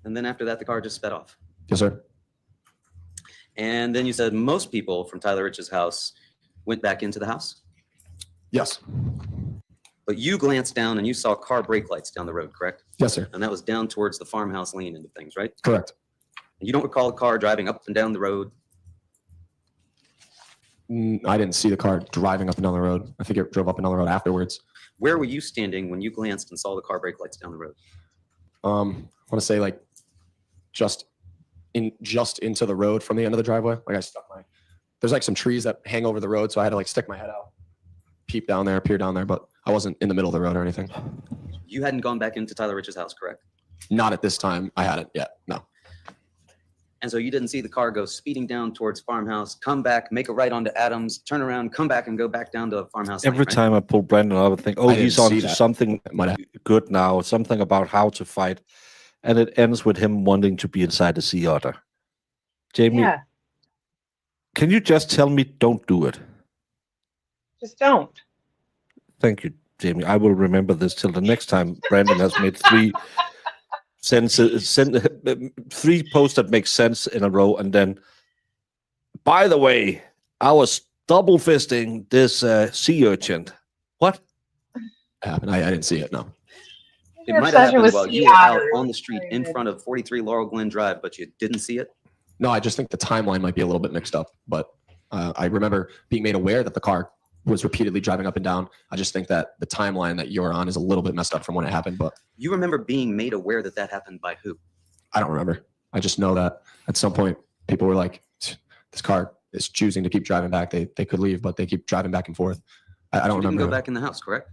And then after that, the car just sped off. Yes, sir. And then you said most people from Tyler Rich's house went back into the house? Yes. But you glanced down and you saw car brake lights down the road, correct? Yes, sir. And that was down towards the farmhouse lane into things, right? Correct. And you don't recall a car driving up and down the road? I didn't see the car driving up and down the road. I think it drove up and down the road afterwards. Where were you standing when you glanced and saw the car brake lights down the road? I want to say like just into the road from the end of the driveway. Like I stuck there's like some trees that hang over the road, so I had to like stick my head out, peer down there, but I wasn't in the middle of the road or anything. You hadn't gone back into Tyler Rich's house, correct? Not at this time. I hadn't yet. No. And so you didn't see the car go speeding down towards farmhouse, come back, make a right onto Adams, turn around, come back and go back down to farmhouse. every lane, right? time I pull Brandon up, I think, oh, I didn't he's on see to that. something good now, something about how to fight. And it ends with him wanting to be inside the sea otter. Jamie, can you just tell me don't do it? Just don't. Thank you, Jamie. I will remember this till the next time Brandon has made three posts that make sense in a row. And then, by the way, I was double fisting this sea urchin. What happened? I didn't see it. No. It might have happened while you were out on the street in front of 43 Laurel Glen Drive, but you didn't see it? No, I just think the timeline might be a little bit mixed up. But I remember being made aware that the car was repeatedly driving up and down. I just think that the timeline that you're on is a little bit messed up from when it happened. But You remember being made aware that that happened by who? I don't remember. I just know that at some point people were like, this car is choosing to keep driving back. They could leave, but they keep driving back and forth. I don't You didn't remember. go back in the house, correct?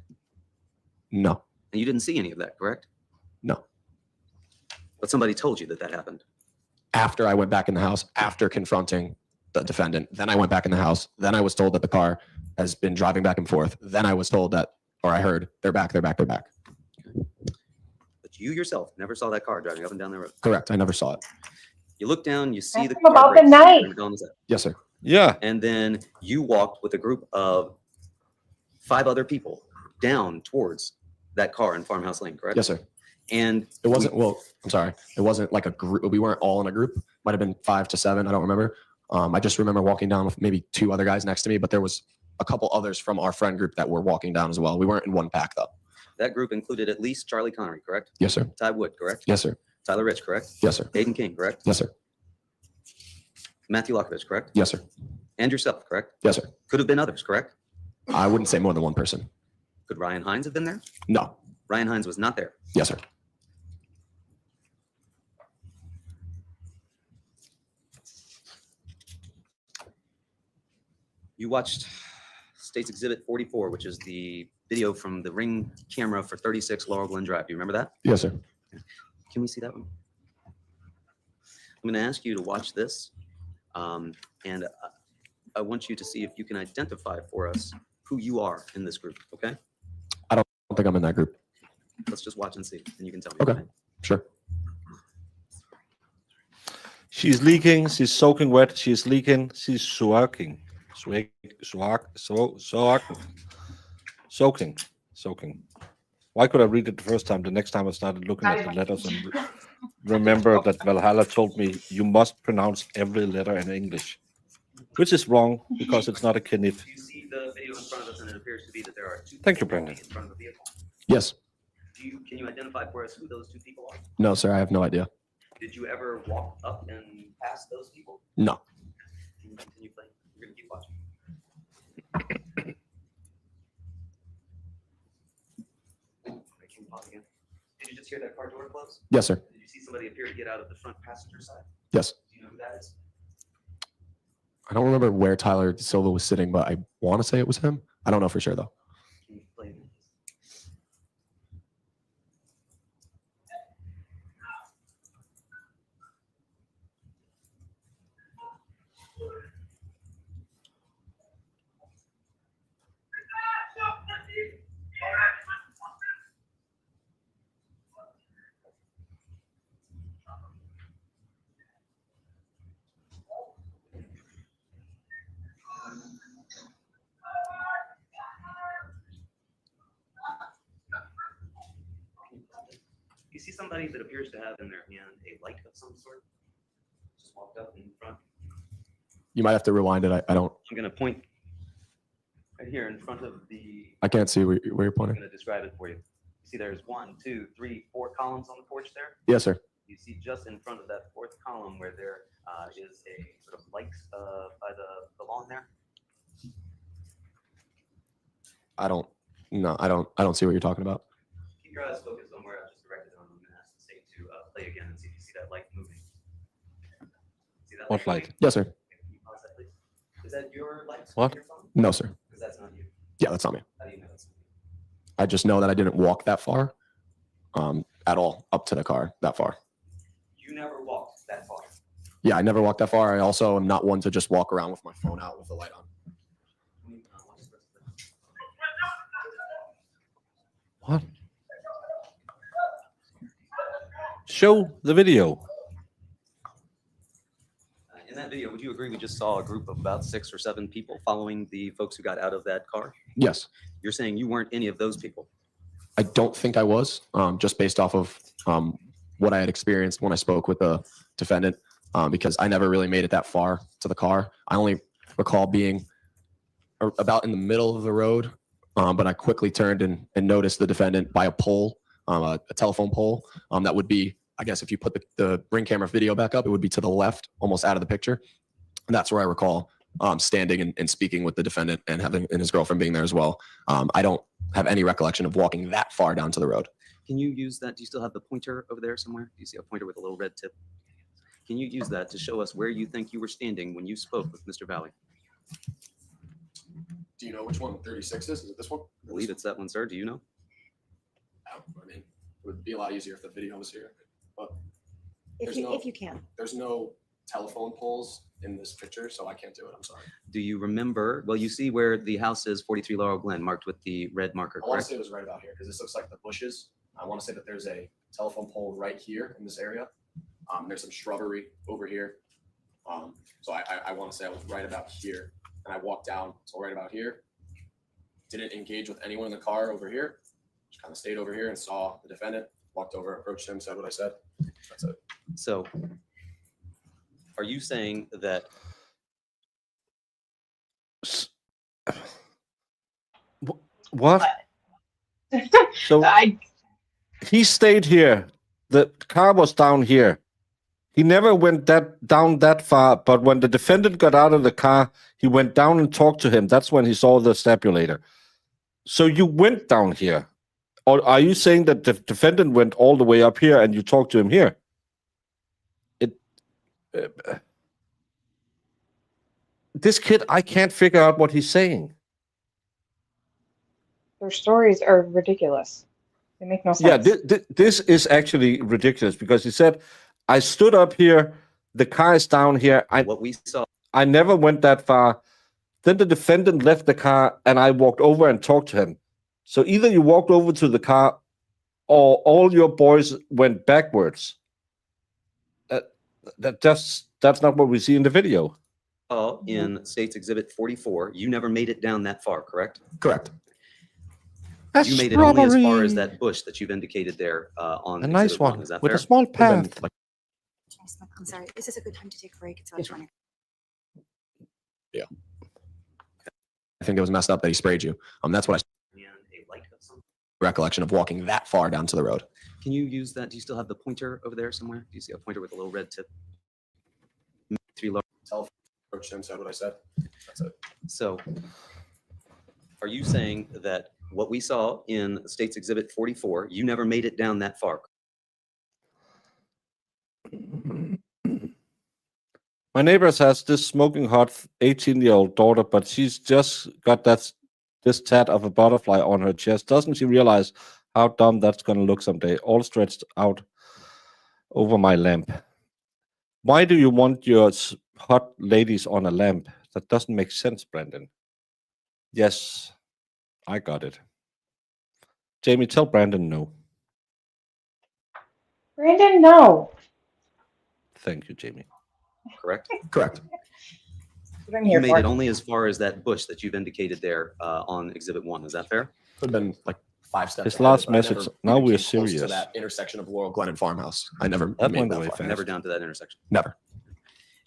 No. And you didn't see any of that, correct? No. But somebody told you that that happened. After I went back in the house, after confronting the defendant, then I went back in the house. Then I was told that the car has been driving back and forth. Then I was told that, or I heard, they're back. But you yourself never saw that car driving up and down the road. Correct. I never saw it. You look down, you see Ask the him car about the brakes knife. and gone, is that- Yes, sir. Yeah. And then you walked with a group of 5 other people down towards that car in Farmhouse Lane, correct? Yes, sir. And It wasn't, well, I'm sorry. It wasn't like a group. We weren't all in a group. Might have been 5 to 7. I don't remember. I just remember walking down with maybe 2 other guys next to me, but there was a couple others from our friend group that were walking down as well. We weren't in one pack though. that group included at least Charlie Connery, correct? Yes, sir. Ty Wood, correct? Yes, sir. Tyler Rich, correct? Yes, sir. Hayden King, correct? Yes, sir. Matthew Lockovich, correct? Yes, sir. And yourself, correct? Yes, sir. Could have been others, correct? I wouldn't say more than one person. Could Ryan Hines have been there? No. Ryan Hines was not there. Yes, sir. You watched State's Exhibit 44, which is the video from the ring camera for 36 Laurel Glen Drive. Do you remember that? Yes, sir. Can we see that one? I'm going to ask you to watch this. And I want you to see if you can identify for us who you are in this group, okay? I don't think I'm in that group. Let's just watch and see, and you can tell me. Okay, sure. She's leaking. She's soaking wet. She's leaking. She's soaking. Soaking. Why could I read it the first time? The next time I started looking at the letters and remember that Valhalla told me you must pronounce every letter in English, which is wrong because it's not a knif. You see the video in front of us, and it appears to be that there are two Thank you, people Brendan. in front of the vehicle. Yes. Can you identify for us who those two people are? No, sir. I have no idea. Did you ever walk up and past those people? No. Can you continue playing? We're going to keep watching. Can you pause again? Did you just hear that car door close? Yes, sir. Did you see somebody appear to get out of the front passenger side? Yes. Do you know who that is? I don't remember where Tyler Silva was sitting, but I want to say it was him. I don't know for sure, though. Can you play this? You see somebody that appears to have in their hand a light of some sort? Just walked up in front. You might have to rewind it. I don't. I'm going to point right here in front of the. I can't see where you're I'm pointing. going to describe it for you. You see, there's 1, 2, 3, 4 columns on the porch there. Yes, sir. You see just in front of that 4th column where there is a sort of light by the lawn there. I don't. No, I don't see what you're talking about. Keep your eyes focused on where I just directed them. I'm going to ask the state to play again and see if you see that light moving. See that What light? moving? Yes, sir. Can you pause that, please? Is that your light? What? Your phone? No, sir. Because that's not you. Yeah, that's not me. How do you know that's not you? I just know that I didn't walk that far, at all, up to the car that far. You never walked that far. Yeah, I never walked that far. I also am not one to just walk around with my phone out with the light on. Watch this. What? Show the video. In that video, would you agree we just saw a group of about 6 or 7 people following the folks who got out of that car? Yes. You're saying you weren't any of those people? I don't think I was, just based off of what I had experienced when I spoke with the defendant, because I never really made it that far to the car. I only recall being about in the middle of the road, but I quickly turned and noticed the defendant by a pole, a telephone pole that would be, I guess if you put the ring camera video back up, it would be to the left, almost out of the picture. And that's where I recall standing and speaking with the defendant and his girlfriend being there as well. I don't have any recollection of walking that far down to the road. Can you use that? Do you still have the pointer over there somewhere? Do you see a pointer with a little red tip? Can you use that to show us where you think you were standing when you spoke with Mr. Valle? Do you know which one 36 is? Is it this one? I believe it's that one, sir. Do you know? I mean, it would be a lot easier if the video was here. But If you can. there's no telephone poles in this picture, so I can't do it. I'm sorry. Do you remember? Well, you see where the house is, 43 Laurel Glen, marked with the red marker, I want to correct? say it was right about here because this looks like the bushes. I want to say that there's a telephone pole right here in this area. There's some shrubbery over here. So I want to say I was right about here, and I walked down. So right about here. Didn't engage with anyone in the car over here. Just kind of stayed over here and saw the defendant. Walked over, approached him, said what I said. That's it. So are you saying that What? So he stayed here. The car was down here. He never went down that far, but when the defendant got out of the car, he went down and talked to him. That's when he saw the stabulator. So you went down here. Or are you saying that the defendant went all the way up here and you talked to him here? This kid, I can't figure out what he's saying. Their stories are ridiculous. They make no sense. Yeah, this is actually ridiculous because he said, I stood up here, the car is down here. What we saw, I never went that far. Then the defendant left the car and I walked over and talked to him. So either you walked over to the car or all your boys went backwards. That's not what we see in the video. in State's Exhibit 44, you never made it down that far, correct? Correct. You made it only as far as that bush that you've indicated there on A nice Exhibit 1. one Is that with fair? a small path. I'm sorry. Is this a good time to take a break? It's electronic. I think it was messed up that he sprayed you. That's what I And a light of some- recollection of walking that far down to the road. Can you use that? Do you still have the pointer over there somewhere? Do you see a pointer with a little red tip? Approached him, said what I said. That's it. So are you saying that what we saw in State's Exhibit 44, you never made it down that far? My neighbors has this smoking hot 18-year-old daughter, but she's just got this tat of a butterfly on her chest. Doesn't she realize how dumb that's going to look someday, all stretched out over my lamp? Why do you want your hot ladies on a lamp? That doesn't make sense, Brandon. Yes, I got it. Jamie, tell Brandon no. Brandon, no. Thank you, Jamie. Correct? Correct. What I'm You here made for. it only as far as that bush that you've indicated there on Exhibit 1. Is that fair? Could have been like 5 steps. His ahead, last but I never message, now even we're came close serious. To that intersection of Laurel Glen and Farmhouse. I never That made went that away far. fast. Never down to that intersection. Never.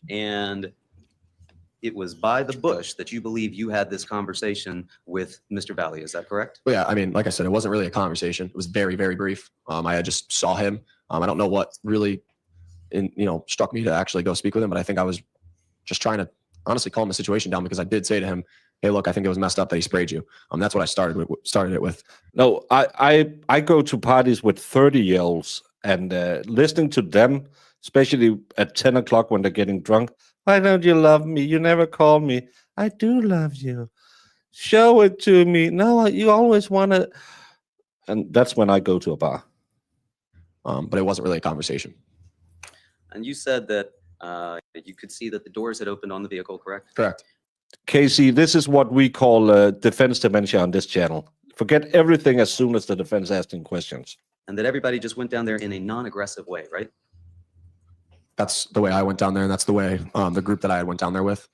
And it was by the bush that you believe you had this conversation with Mr. Valle. Is that correct? But yeah, I mean, like I said, it wasn't really a conversation. It was very, very brief. I had just saw him. I don't know what really, struck me to actually go speak with him, but I think I was just trying to honestly calm the situation down because I did say to him, "Hey, look, I think it was messed up that he sprayed you." That's what I started it with. No, I go to parties with 30-year-olds and listening to them, especially at 10 o'clock when they're getting drunk. Why don't you love me? You never call me. I do love you. Show it to me. No, you always want to. And that's when I go to a bar. But it wasn't really a conversation. And you said that you could see that the doors had opened on the vehicle, correct? Correct. Casey, this is what we call defense dementia on this channel. Forget everything as soon as the defense asking questions. And that everybody just went down there in a non-aggressive way, right? That's the way I went down there, and that's the way the group that I went down there with.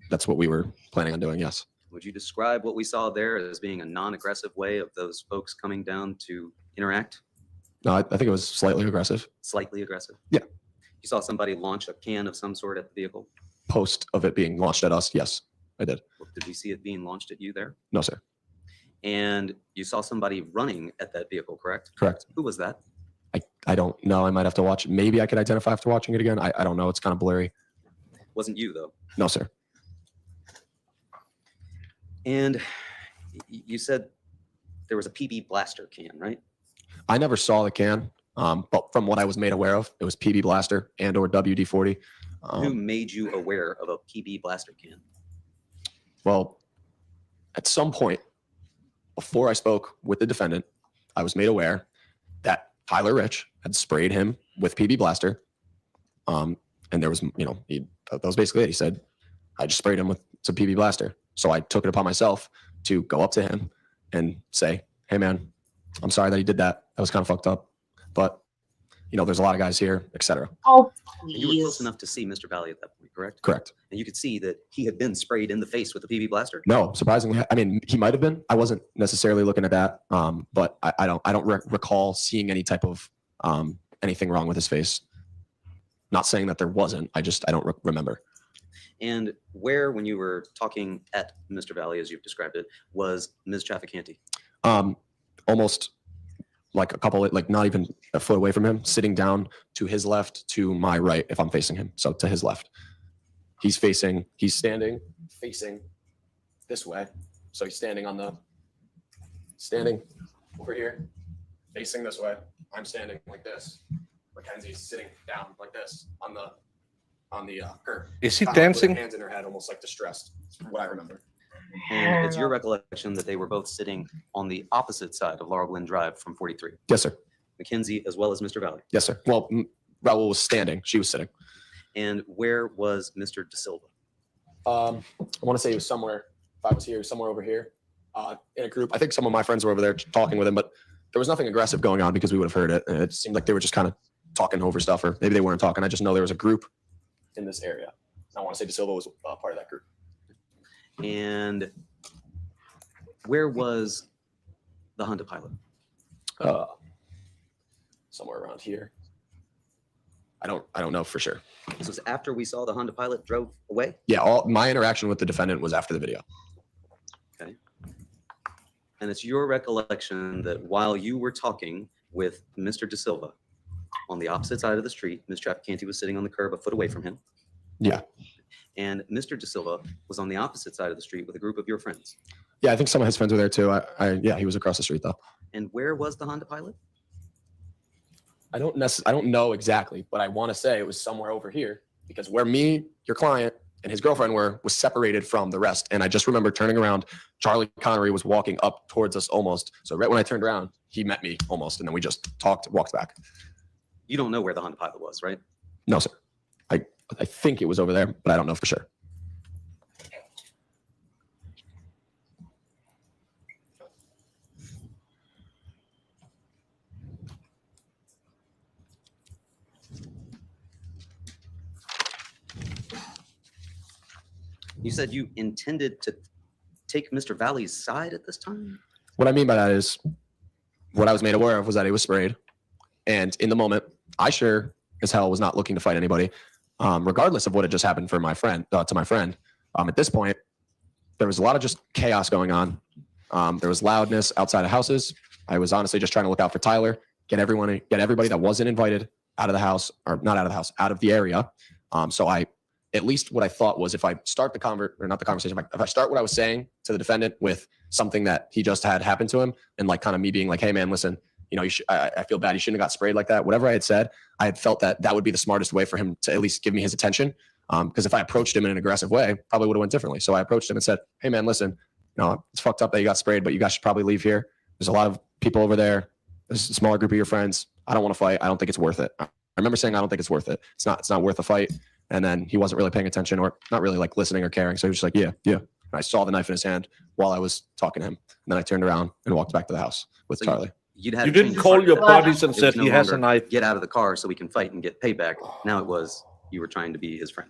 That's what we were planning on doing. Yes. Would you describe what we saw there as being a non-aggressive way of those folks coming down to interact? No, I think it was slightly aggressive. Slightly aggressive? Yeah. You saw somebody launch a can of some sort at the vehicle? Post of it being launched at us, yes, I did. Did we see it being launched at you there? No, sir. And you saw somebody running at that vehicle, correct? Correct. Who was that? I don't know. I might have to watch. Maybe I could identify after watching it again. I don't know. It's kind of blurry. Wasn't you, though. No, sir. And you said there was a PB blaster can, right? I never saw the can, but from what I was made aware of, it was PB Blaster and or WD-40. Who made you aware of a PB blaster can? Well, at some point before I spoke with the defendant, I was made aware that Tyler Rich had sprayed him with PB Blaster. And there was, that was basically it. He said, I just sprayed him with some PB Blaster. So I took it upon myself to go up to him and say, hey, man, I'm sorry that he did that. That was kind of fucked up. But, there's a lot of guys here, etc. Oh, And you were close enough to see Mr. Valle at that point, correct? Correct. And you could see that he had been sprayed in the face with a PB blaster? No, surprisingly, I mean, he might have been. I wasn't necessarily looking at that, but I don't recall seeing any type of anything wrong with his face. Not saying that there wasn't. I don't remember. And where, when you were talking at Mr. Valle, as you've described it, was Ms. Trafficante? Almost like not even a foot away from him, sitting down to his left, to my right, if I'm facing him. So to his left. He's standing facing this way. So he's standing over here, facing this way. I'm standing like this. Mackenzie's sitting down like this on the curb. Is he With her dancing? hands in her head, almost like distressed. That's what I remember. And it's your recollection that they were both sitting on the opposite side of Laurel Glen Drive from 43? Yes, sir. Mackenzie as well as Mr. Valle? Yes, sir. Well, Raul was standing. She was sitting. And where was Mr. De Silva? I want to say he was somewhere. If I was here, somewhere over here, in a group. I think some of my friends were over there talking with him, but there was nothing aggressive going on because we would have heard it. And it seemed like they were just kind of talking over stuff, or maybe they weren't talking. I just know there was a group in this area. I want to say De Silva was part of that group. And where was the Honda Pilot? Somewhere around here. I don't know for sure. This was after we saw the Honda Pilot drove away? Yeah, all my interaction with the defendant was after the video. Okay. And it's your recollection that while you were talking with Mr. De Silva on the opposite side of the street, Ms. Traficante was sitting on the curb a foot away from him. Yeah. And Mr. De Silva was on the opposite side of the street with a group of your friends. Yeah, I think some of his friends were there too. Yeah, he was across the street though. And where was the Honda Pilot? I don't know exactly, but I want to say it was somewhere over here because where me, your client, and his girlfriend was separated from the rest. And I just remember turning around. Charlie Connery was walking up towards us almost. So right when I turned around, he met me almost, and then we just walked back. You don't know where the Honda Pilot was, right? No, sir. I think it was over there, but I don't know for sure. You said you intended to take Mr. Valle's side at this time? What I mean by that is what I was made aware of was that he was sprayed. And in the moment, I sure as hell was not looking to fight anybody, regardless of what had just happened for my friend, to my friend. At this point, there was a lot of just chaos going on. There was loudness outside of houses. I was honestly just trying to look out for Tyler, get everybody that wasn't invited out of the house, or not out of the house, out of the area. So at least what I thought was if I start if I start what I was saying to the defendant with something that he just had happen to him, and like kind of me being like, hey man, listen, you know, I feel bad. You shouldn't have got sprayed like that. Whatever I had said, I had felt that would be the smartest way for him to at least give me his attention. Because if I approached him in an aggressive way, probably would have went differently. So I approached him and said, hey man, listen, you know, it's fucked up that you got sprayed, but you guys should probably leave here. There's a lot of people over there. There's a smaller group of your friends. I don't want to fight. I don't think it's worth it. I remember saying, I don't think it's worth it. It's not worth a fight. And then he wasn't really paying attention, or not really like listening or caring. So he was just like, yeah. And I saw the knife in his hand while I was talking to him. And then I turned around and walked back to the house with Charlie. You didn't call your buddies and said he has a knife. Get out of the car so we can fight and get payback. Now it was you were trying to be his friend.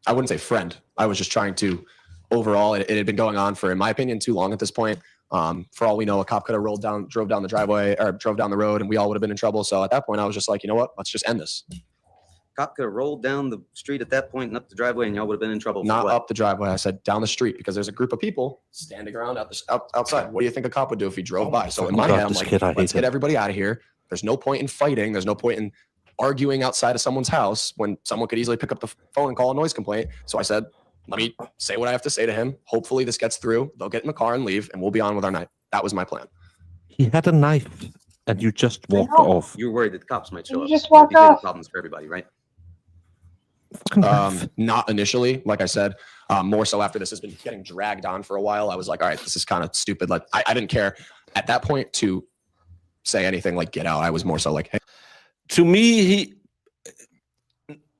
I wouldn't say friend. I was just trying to, overall, it had been going on for, in my opinion, too long at this point. For all we know, a cop could have drove down the driveway or drove down the road, and we all would have been in trouble. So at that point, I was just like, you know what? Let's just end this. Cop could have rolled down the street at that point and up the driveway, and y'all would have been in trouble. Not up the driveway. I said down the street, because there's a group of people standing around outside. What do you think a cop would do if he drove by? So in my head, I'm like, let's get everybody out of here. There's no point in fighting. There's no point in arguing outside of someone's house when someone could easily pick up the phone and call a noise complaint. So I said, let me say what I have to say to him. Hopefully this gets through. They'll get in the car and leave, and we'll be on with our night. That was my plan. He had a knife, and you just walked off. You were worried that the cops might show up. just walked It would be bigger off. problems for everybody, right? Not initially, like I said, more so after this has been getting dragged on for a while. I was like, all right, this is kind of stupid. Like I didn't care at that point to say anything like get out. I was more so like, hey. To me,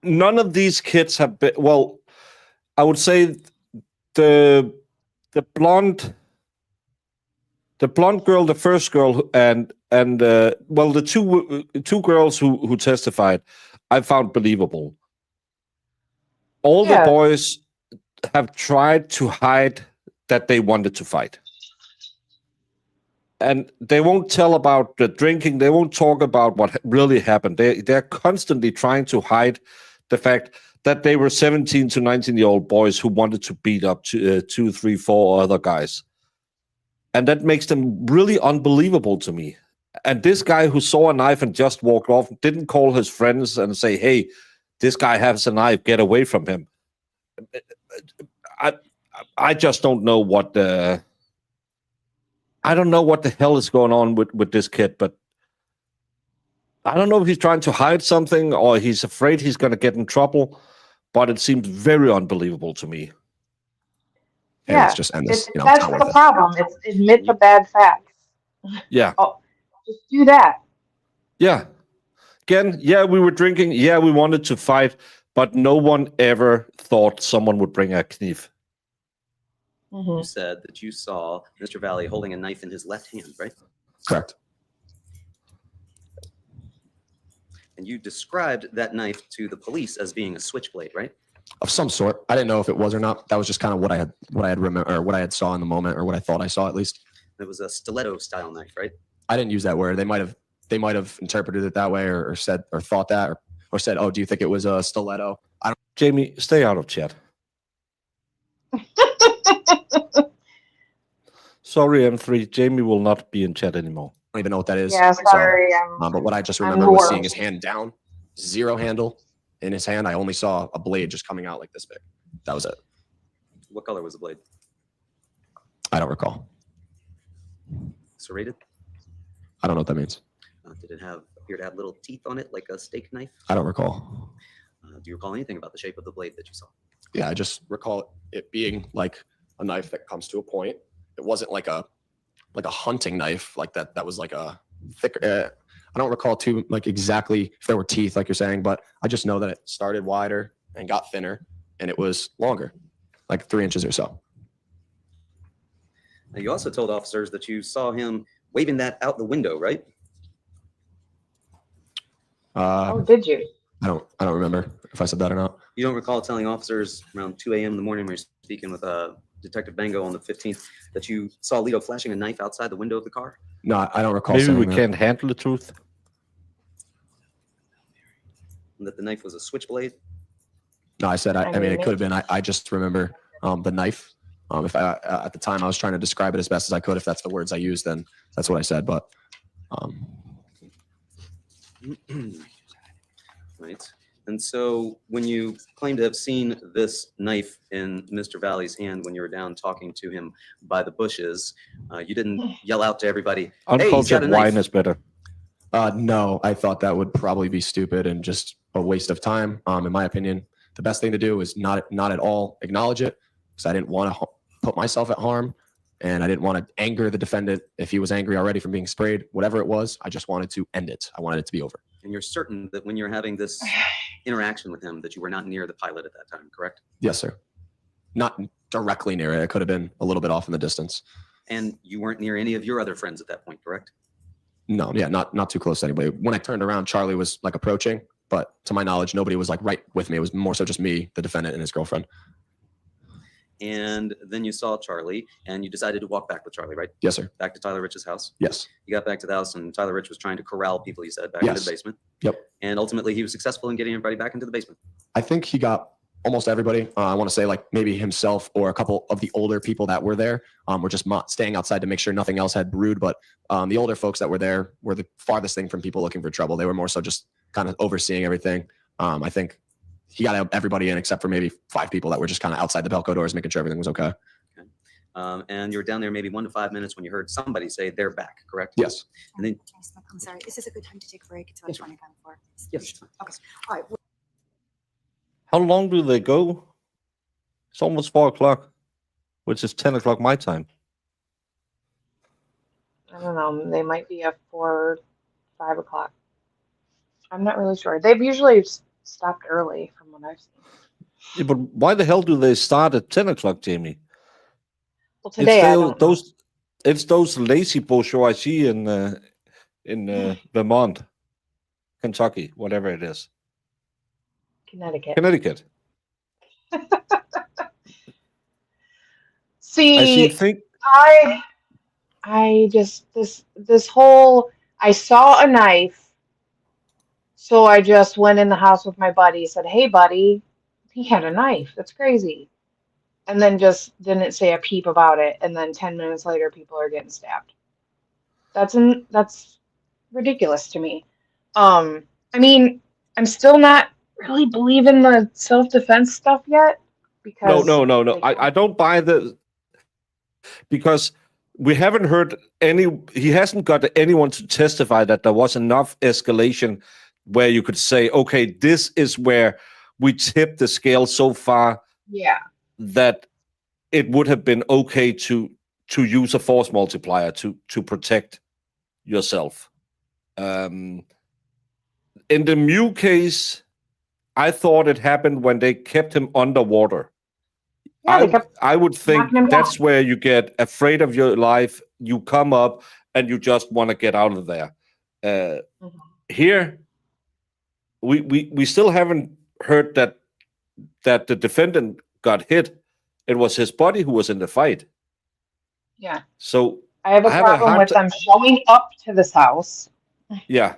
none of these kids have been, well, I would say the blonde girl, the first girl, and the two girls who testified, I found believable. All the boys have tried to hide that they wanted to fight. And they won't tell about the drinking. They won't talk about what really happened. They're constantly trying to hide the fact that they were 17 to 19-year-old boys who wanted to beat up 2, 3, 4 other guys. And that makes them really unbelievable to me. And this guy who saw a knife and just walked off didn't call his friends and say, hey, this guy has a knife, get away from him. I just don't know what the hell is going on with this kid, but I don't know if he's trying to hide something or he's afraid he's going to get in trouble, but it seems very unbelievable to me. And let's just end this. That's the problem. It's admit the bad facts. Yeah. Just do that. Yeah. Again, yeah, we were drinking. Yeah, we wanted to fight, but no one ever thought someone would bring a knife. You said that you saw Mr. Valle holding a knife in his left hand, right? Correct. And you described that knife to the police as being a switchblade, right? Of some sort. I didn't know if it was or not. That was just kind of what I had remember, or what I had saw in the moment, or what I thought I saw at least. It was a stiletto style knife, right? I didn't use that word. They might have interpreted it that way, or said, or thought that, or said, "Oh, do you think it was a stiletto?" I don't Jamie, stay out of chat. Sorry, M3. Jamie will not be in chat anymore. even know what that is. Yeah, sorry. But what I just I'm remember was seeing bored. his hand down, zero handle in his hand. I only saw a blade just coming out like this big. That was it. What color was the blade? I don't recall. Serrated? I don't know what that means. Did it appear to have little teeth on it like a steak knife? I don't recall. Do you recall anything about the shape of the blade that you saw? Yeah, I just recall it being like a knife that comes to a point. It wasn't like a hunting knife like that. That was like a thicker. I don't recall too like exactly if there were teeth, like you're saying, but I just know that it started wider and got thinner, and it was longer, like 3 inches or so. Now, you also told officers that you saw him waving that out the window, right? Oh, did you? I don't remember if I said that or not. You don't recall telling officers around 2 a.m. in the morning when you're speaking with Detective Bango on the 15th that you saw Lito flashing a knife outside the window of the car? No, I don't recall. Maybe we saying that. can't handle the truth. And that the knife was a switchblade? No, I said. I mean, it could have been. I just remember the knife. If at the time I was trying to describe it as best as I could, if that's the words I used, then that's what I said. But Right. And so when you claim to have seen this knife in Mr. Valle's hand when you were down talking to him by the bushes, you didn't yell out to everybody, "Hey, he's got a Uncultured knife." wine is better. no, I thought that would probably be stupid and just a waste of time. In my opinion, the best thing to do is not at all acknowledge it, because I didn't want to put myself at harm, and I didn't want to anger the defendant if he was angry already from being sprayed. Whatever it was, I just wanted to end it. I wanted it to be over. And you're certain that when you're having this interaction with him that you were not near the pilot at that time, correct? Yes, sir. Not directly near it. It could have been a little bit off in the distance. And you weren't near any of your other friends at that point, correct? No, yeah, not too close to anybody. When I turned around, Charlie was like approaching, but to my knowledge, nobody was like right with me. It was more so just me, the defendant, and his girlfriend. And then you saw Charlie and you decided to walk back with Charlie, right? Yes, sir. Back to Tyler Rich's house? Yes. You got back to the house and Tyler Rich was trying to corral people, you said, back into Yes. the basement. Yep. And ultimately he was successful in getting everybody back into the basement. I think he got almost everybody. I want to say like maybe himself or a couple of the older people that were there were just staying outside to make sure nothing else had brewed. But the older folks that were there were the farthest thing from people looking for trouble. They were more so just kind of overseeing everything. I think he got everybody in except for maybe 5 people that were just kind of outside the Belco doors, making sure everything was okay. And you were down there maybe 1 to 5 minutes when you heard somebody say they're back, correct? Yes. And then, I'm sorry, is this a good time to take a break? It's about Yes. 25 yes. Okay, all right. How long do they go? It's almost 4 o'clock, which is 10 o'clock my time. I don't know. They might be up for 5 o'clock. I'm not really sure. They've usually stopped early from what I've seen. Yeah, but why the hell do they start at 10 o'clock, Jamie? Well, today I don't know. It's those lazy bourgeoisie in Vermont, Kentucky, whatever it is. Connecticut. Connecticut. See, think I just this whole I saw a knife, so I just went in the house with my buddy, said, "Hey buddy, he had a knife. That's crazy." And then just didn't say a peep about it, and then 10 minutes later people are getting stabbed. That's ridiculous to me. I mean, I'm still not really believing the self-defense stuff yet because no. I don't buy because we haven't heard he hasn't got anyone to testify that there was enough escalation where you could say, okay, this is where we tipped the scale so far that it would have been okay to use a force multiplier to protect yourself. In the Mew case, I thought it happened when they kept him underwater. Yeah, they kept I would think knocking him that's where you get afraid of your life. You come up and you just want to get out of there. Mhm. Here, we still haven't heard that the defendant got hit. It was his buddy who was in the fight. Yeah. So I have a I have a problem hard with them showing up to this house, yeah.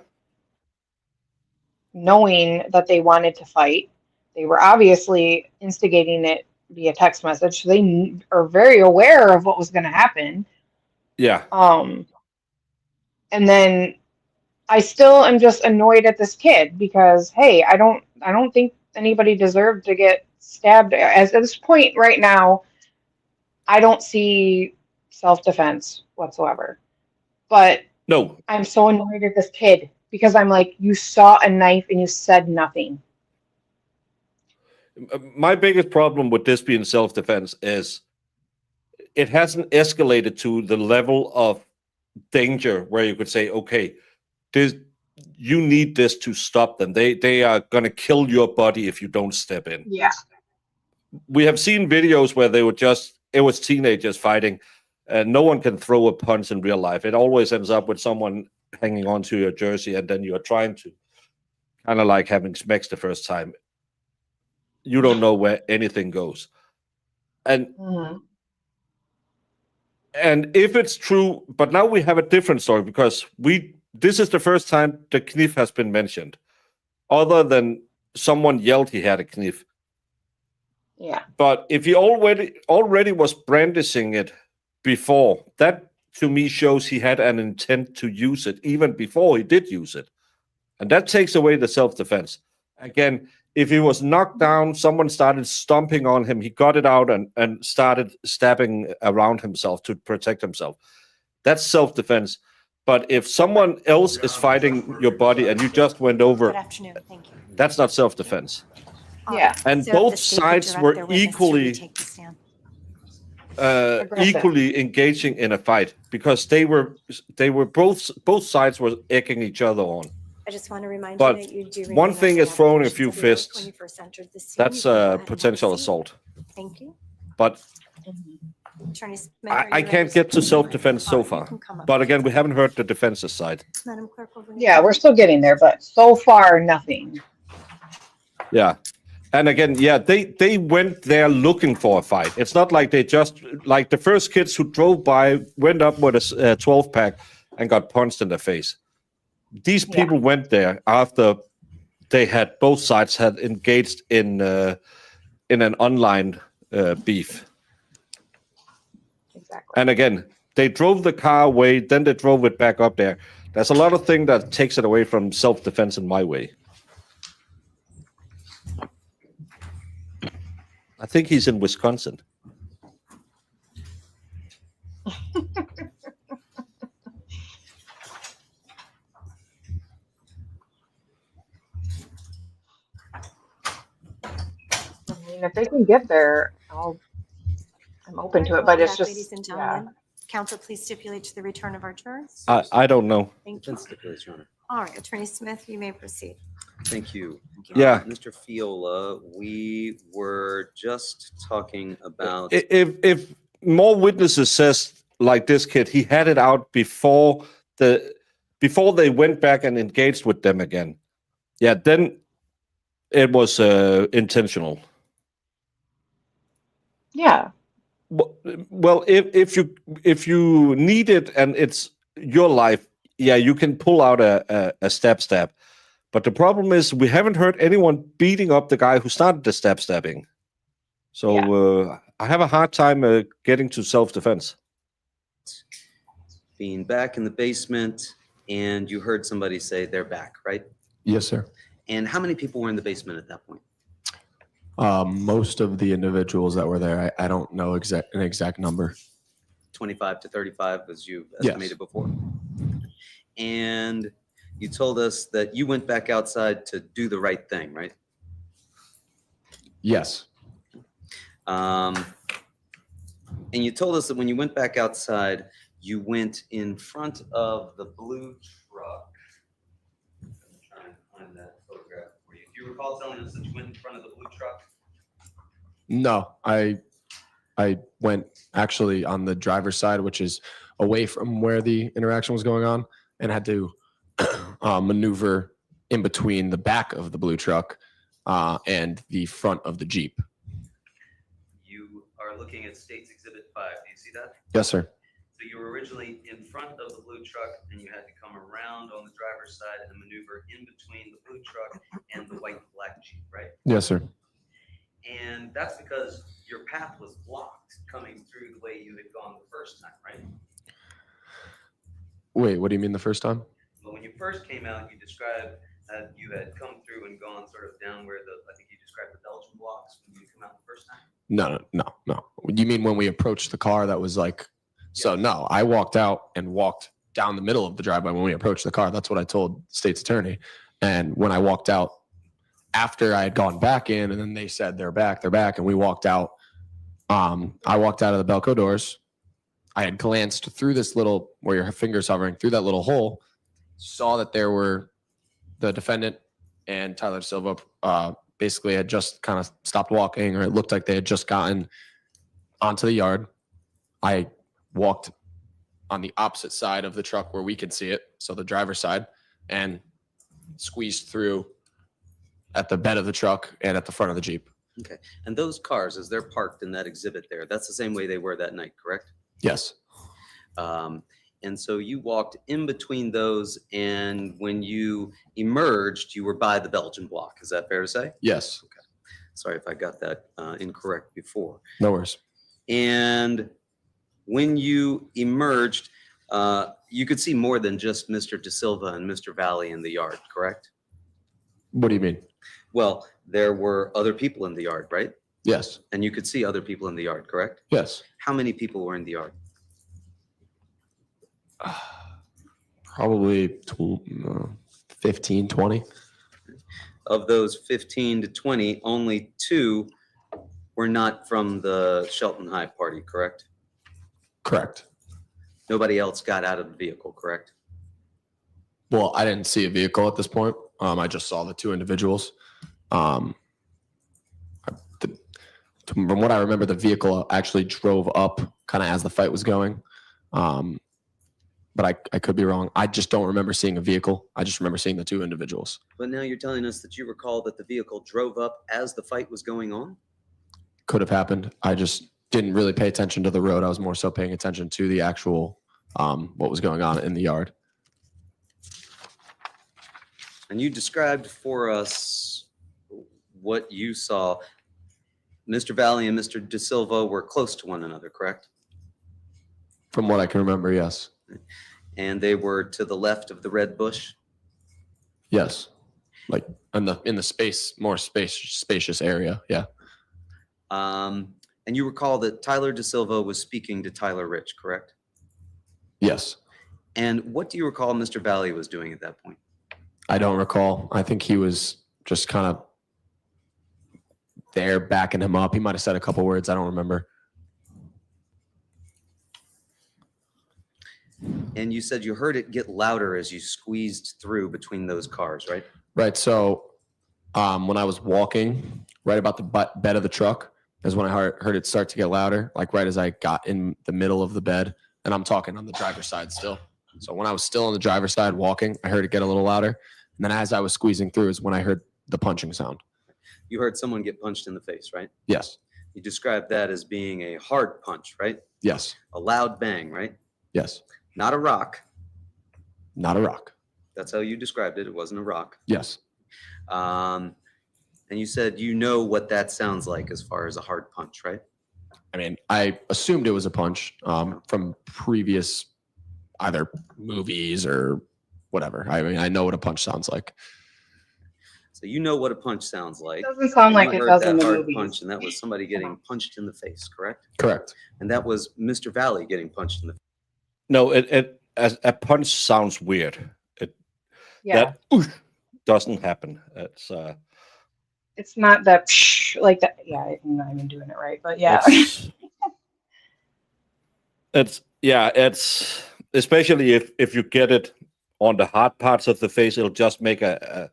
knowing that they wanted to fight. They were obviously instigating it via text message. So they are very aware of what was going to happen. Yeah. And then I still am just annoyed at this kid because, hey, I don't think anybody deserved to get stabbed. As at this point right now, I don't see self-defense whatsoever. But No, I'm so annoyed at this kid because I'm like, you saw a knife and you said nothing. my biggest problem with this being self-defense is it hasn't escalated to the level of danger where you could say, okay, this you need this to stop them. They are gonna kill your buddy if you don't step in. Yeah. We have seen videos where it was teenagers fighting, and no one can throw a punch in real life. It always ends up with someone hanging onto your jersey, and then you're trying to kind of like having smacks the first time. You don't know where anything goes. And and if it's true, but now we have a different story because this is the first time the knife has been mentioned, other than someone yelled he had a knife. Yeah. But if he already was brandishing it before, that to me shows he had an intent to use it even before he did use it. And that takes away the self-defense. Again, if he was knocked down, someone started stomping on him, he got it out and started stabbing around himself to protect himself. That's self-defense. But if someone else is fighting your body and you just went over, Good afternoon, thank you. that's not self-defense. Yeah. And So both the state could sides direct were their witness to equally retake the stand. Aggressive. equally engaging in a fight because they were both sides were egging each other on. I just want to remind you But that you do. one remain thing under is throwing a obligations few of the oath fists. When you first entered the scene. That's You can go ahead and have potential a seat. assault. Thank you. But Attorney Smith, are I you can't ready get to speak? self-defense All so right, you far. can come up. But again, we haven't heard the defense's side. Madam Clerk, over to Yeah, you. we're still getting there, but so far nothing. Yeah. And again, yeah, they went there looking for a fight. It's not like they just like the first kids who drove by went up with a 12 pack and got punched in the face. These people went there after they had both sides had engaged in an online beef. Exactly. And again, they drove the car away, then they drove it back up there. There's a lot of things that takes it away from self-defense in my way. I think he's in Wisconsin. I mean, if they can get there, I'm open to it, but it's Welcome back, ladies just, and yeah. gentlemen. Council, please stipulate to the return of our jurors. I don't know. Thank you. Stipulates, Your Honor. All right, Attorney Smith, you may proceed. Thank you. Yeah. Mr. Fiola, we were just talking about. If more witnesses says like this kid, he had it out before they went back and engaged with them again. Yeah, then it was intentional. Yeah. Well, if you need it and it's your life, yeah, you can pull out a stab. But the problem is we haven't heard anyone beating up the guy who started the stabbing. So I have a hard time getting to self-defense. Being back in the basement, and you heard somebody say they're back, right? Yes, sir. And how many people were in the basement at that point? Most of the individuals that were there, I don't know an exact number. 25 to 35, as you Yes. estimated before. And you told us that you went back outside to do the right thing, right? Yes. And you told us that when you went back outside, you went in front of the blue truck. I'm trying to find that photograph for you. Do you you recall telling us that you went in front of the blue truck? No, I went actually on the driver's side, which is away from where the interaction was going on, and had to maneuver in between the back of the blue truck and the front of the Jeep. You are looking at State's Exhibit 5. Do you see that? Yes, sir. So you were originally in front of the blue truck, and you had to come around on the driver's side and maneuver in between the blue truck and the white and black Jeep, right? Yes, sir. And that's because your path was blocked coming through the way you had gone the first time, right? Wait, what do you mean the first time? But when you first came out, you described that you had come through and gone sort of down where I think you described the Belgian blocks when you come out the first time. No. You mean when we approached the car that was like, so no, I walked out and walked down the middle of the driveway when we approached the car. That's what I told the state's attorney. And when I walked out after I had gone back in, and then they said they're back, and we walked out. I walked out of the Belco doors. I had glanced through this little, where your finger's hovering, through that little hole, saw that there were the defendant and Tyler Silva basically had just kind of stopped walking, or it looked like they had just gotten onto the yard. I walked on the opposite side of the truck where we could see it, so the driver's side, and squeezed through at the bed of the truck and at the front of the Jeep. Okay. And those cars, as they're parked in that exhibit there, that's the same way they were that night, correct? Yes. And so you walked in between those, and when you emerged, you were by the Belgian block. Is that fair to say? Yes. Okay. Sorry if I got that incorrect before. No worries. And when you emerged, you could see more than just Mr. De Silva and Mr. Valle in the yard, correct? What do you mean? Well, there were other people in the yard, right? Yes. And you could see other people in the yard, correct? Yes. How many people were in the yard? Probably 15, 20. Of those 15 to 20, only 2 were not from the Shelton High party, correct? Correct. Nobody else got out of the vehicle, correct? Well, I didn't see a vehicle at this point. I just saw the 2 individuals. From what I remember, the vehicle actually drove up kind of as the fight was going. But I could be wrong. I just don't remember seeing a vehicle. I just remember seeing the 2 individuals. But now you're telling us that you recall that the vehicle drove up as the fight was going on? Could have happened. I just didn't really pay attention to the road. I was more so paying attention to the actual what was going on in the yard. And you described for us what you saw. Mr. Valle and Mr. De Silva were close to one another, correct? From what I can remember, yes. And they were to the left of the red bush? Yes. Like in the spacious area. Yeah. And you recall that Tyler De Silva was speaking to Tyler Rich, correct? Yes. And what do you recall Mr. Valle was doing at that point? I don't recall. I think he was just kind of there backing him up. He might have said a couple words. I don't remember. And you said you heard it get louder as you squeezed through between those cars, right? Right. So when I was walking right about the bed of the truck is when I heard it start to get louder, like right as I got in the middle of the bed. And I'm talking on the driver's side still. So when I was still on the driver's side walking, I heard it get a little louder. And then as I was squeezing through is when I heard the punching sound. You heard someone get punched in the face, right? Yes. You described that as being a hard punch, right? Yes. A loud bang, right? Yes. Not a rock. Not a rock. That's how you described it. It wasn't a rock. Yes. And you said you know what that sounds like as far as a hard punch, right? I mean, I assumed it was a punch from previous either movies or whatever. I mean, I know what a punch sounds like. So you know what a punch sounds like. It doesn't sound like You it heard does that in the hard movies. punch, and that was somebody getting punched in the face, correct? Correct. And that was Mr. Valle getting punched in the face. No, it as a punch sounds weird. Yeah. That doesn't happen. It's not that like that. Yeah, I'm not even doing it right, but yeah. It's especially if you get it on the hard parts of the face, it'll just make a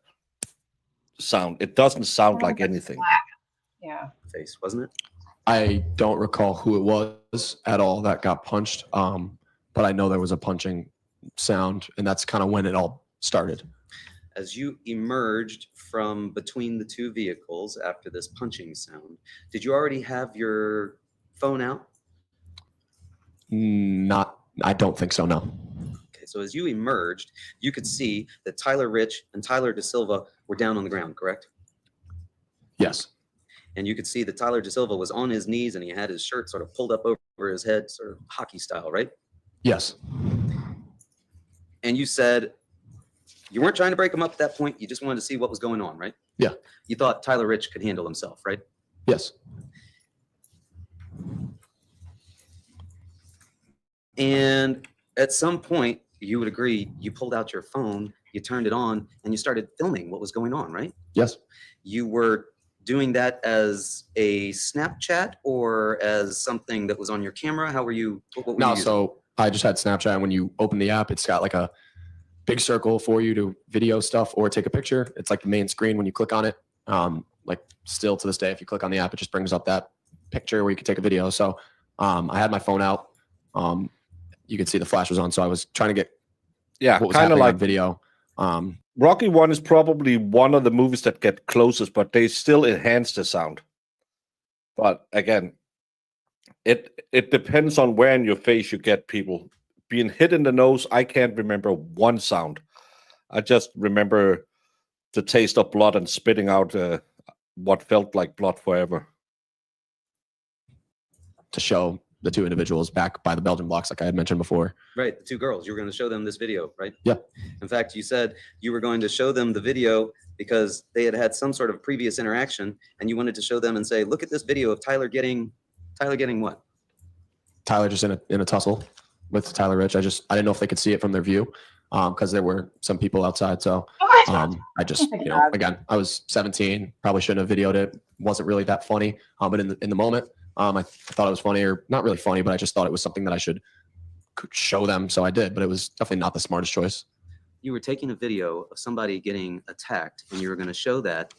sound. It doesn't sound like anything. Yeah. Face, wasn't it? I don't recall who it was at all that got punched, but I know there was a punching sound, and that's kind of when it all started. As you emerged from between the two vehicles after this punching sound, did you already have your phone out? I don't think so, no. Okay, so as you emerged, you could see that Tyler Rich and Tyler De Silva were down on the ground, correct? Yes. And you could see that Tyler De Silva was on his knees and he had his shirt sort of pulled up over his head, sort of hockey style, right? Yes. And you said you weren't trying to break him up at that point. You just wanted to see what was going on, right? Yeah. You thought Tyler Rich could handle himself, right? Yes. And at some point, you would agree, you pulled out your phone, you turned it on, and you started filming what was going on, right? Yes. You were doing that as a Snapchat or as something that was on your camera? How were you? What were you No, using? so I just had Snapchat, and when you open the app, it's got like a big circle for you to video stuff or take a picture. It's like the main screen when you click on it. Like still to this day, if you click on the app, it just brings up that picture where you can take a video. So I had my phone out. You could see the flash was on, so I was trying to get what was kind of happening like on video. Rocky 1 is probably one of the movies that get closest, but they still enhance the sound. But again, it depends on where in your face you get people. Being hit in the nose, I can't remember one sound. I just remember the taste of blood and spitting out what felt like blood forever. To show the two individuals back by the Belgian blocks, like I had mentioned before. Right, the two girls. You were going to show them this video, right? Yeah. In fact, you said you were going to show them the video because they had had some sort of previous interaction, and you wanted to show them and say, "Look at this video of Tyler getting what?" Tyler just in a tussle with Tyler Rich. I didn't know if they could see it from their view because there were some people outside. So I just, again, I was 17, probably shouldn't have videoed it. Wasn't really that funny. But in the moment, I thought it was funny, or not really funny, but I just thought it was something that I could show them. So I did, but it was definitely not the smartest choice. You were taking a video of somebody getting attacked, and you were going to show that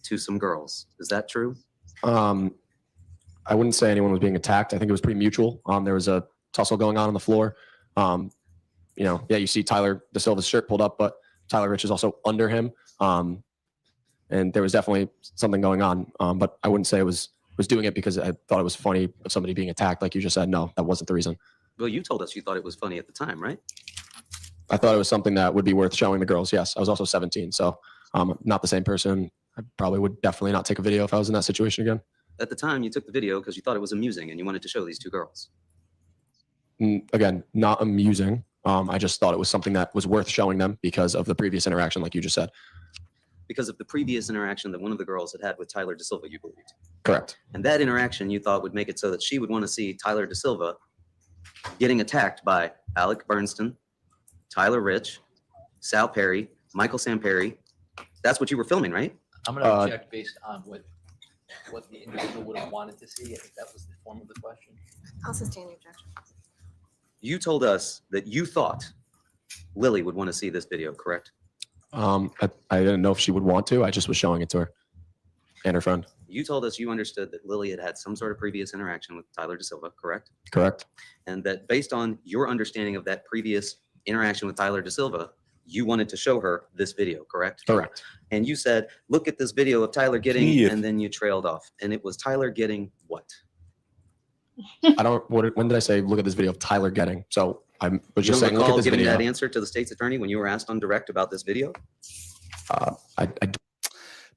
to some girls. Is that true? I wouldn't say anyone was being attacked. I think it was pretty mutual. There was a tussle going on the floor. You see Tyler De Silva's shirt pulled up, but Tyler Rich is also under him. And there was definitely something going on. But I wouldn't say it was doing it because I thought it was funny of somebody being attacked. Like you just said, no, that wasn't the reason. Well, you told us you thought it was funny at the time, right? I thought it was something that would be worth showing the girls. Yes, I was also 17, so not the same person. I probably would definitely not take a video if I was in that situation again. At the time, you took the video because you thought it was amusing and you wanted to show these two girls. Again, not amusing. I just thought it was something that was worth showing them because of the previous interaction, like you just said. Because of the previous interaction that one of the girls had with Tyler De Silva, you believed. Correct. And that interaction you thought would make it so that she would want to see Tyler De Silva getting attacked by Alec Bernstein, Tyler Rich, Sal Perry, Michael Samperi. That's what you were filming, right? I'm going to object based on what the individual would have wanted to see. I think that was the form of the question. I'll sustain the objection. You told us that you thought Lily would want to see this video, correct? I didn't know if she would want to. I just was showing it to her and her friend. You told us you understood that Lily had had some sort of previous interaction with Tyler De Silva, correct? Correct. And that based on your understanding of that previous interaction with Tyler De Silva, you wanted to show her this video, correct? Correct. And you said, look at this video of Tyler getting, Yeah. and then you trailed off. And it was Tyler getting what? When did I say, look at this video of Tyler getting? So I was You just don't saying, look at recall this giving video. that answer to the state's attorney when you were asked on direct about this video?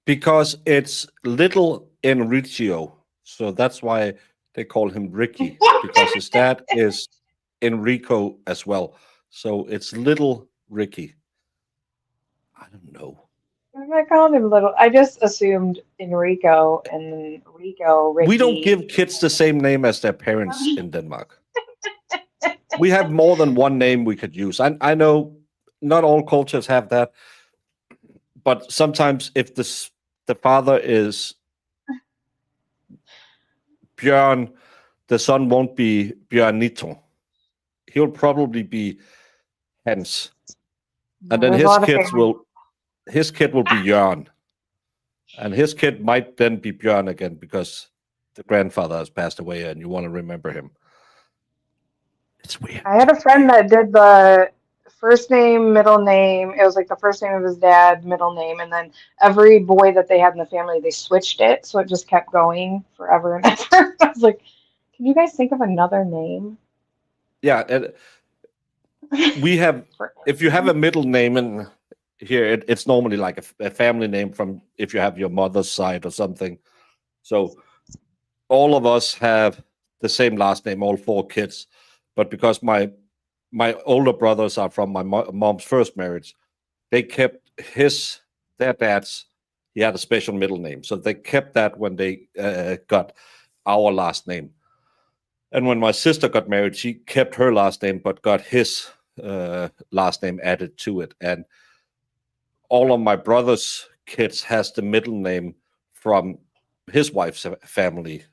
Because it's little Enrico. So that's why they call him Ricky, because his dad is Enrico as well. So it's little Ricky. I don't know. I called him little. I just assumed Enrico and then Rico. Ricky. We don't give kids the same name as their parents in Denmark. We have more than one name we could use. I know not all cultures have that, but sometimes if the father is Bjørn, the son won't be Bjørnito. He'll probably be Hans, and then There's a lot of family. his kid will be Jørn. And his kid might then be Björn again because the grandfather has passed away and you want to remember him. It's weird. I had a friend that did the first name, middle name. It was like the first name of his dad, middle name, and then every boy that they had in the family, they switched it, so it just kept going forever and ever. I was like, can you guys think of another name? Yeah, and we have, if you have a middle name in here, it's normally like a family name from if you have your mother's side or something. So all of us have the same last name, all 4 kids. But because my older brothers are from my mom's first marriage, they kept their dad's, he had a special middle name. So they kept that when they got our last name. And when my sister got married, she kept her last name, but got his last name added to it. And all of my brother's kids has the middle name from his wife's family.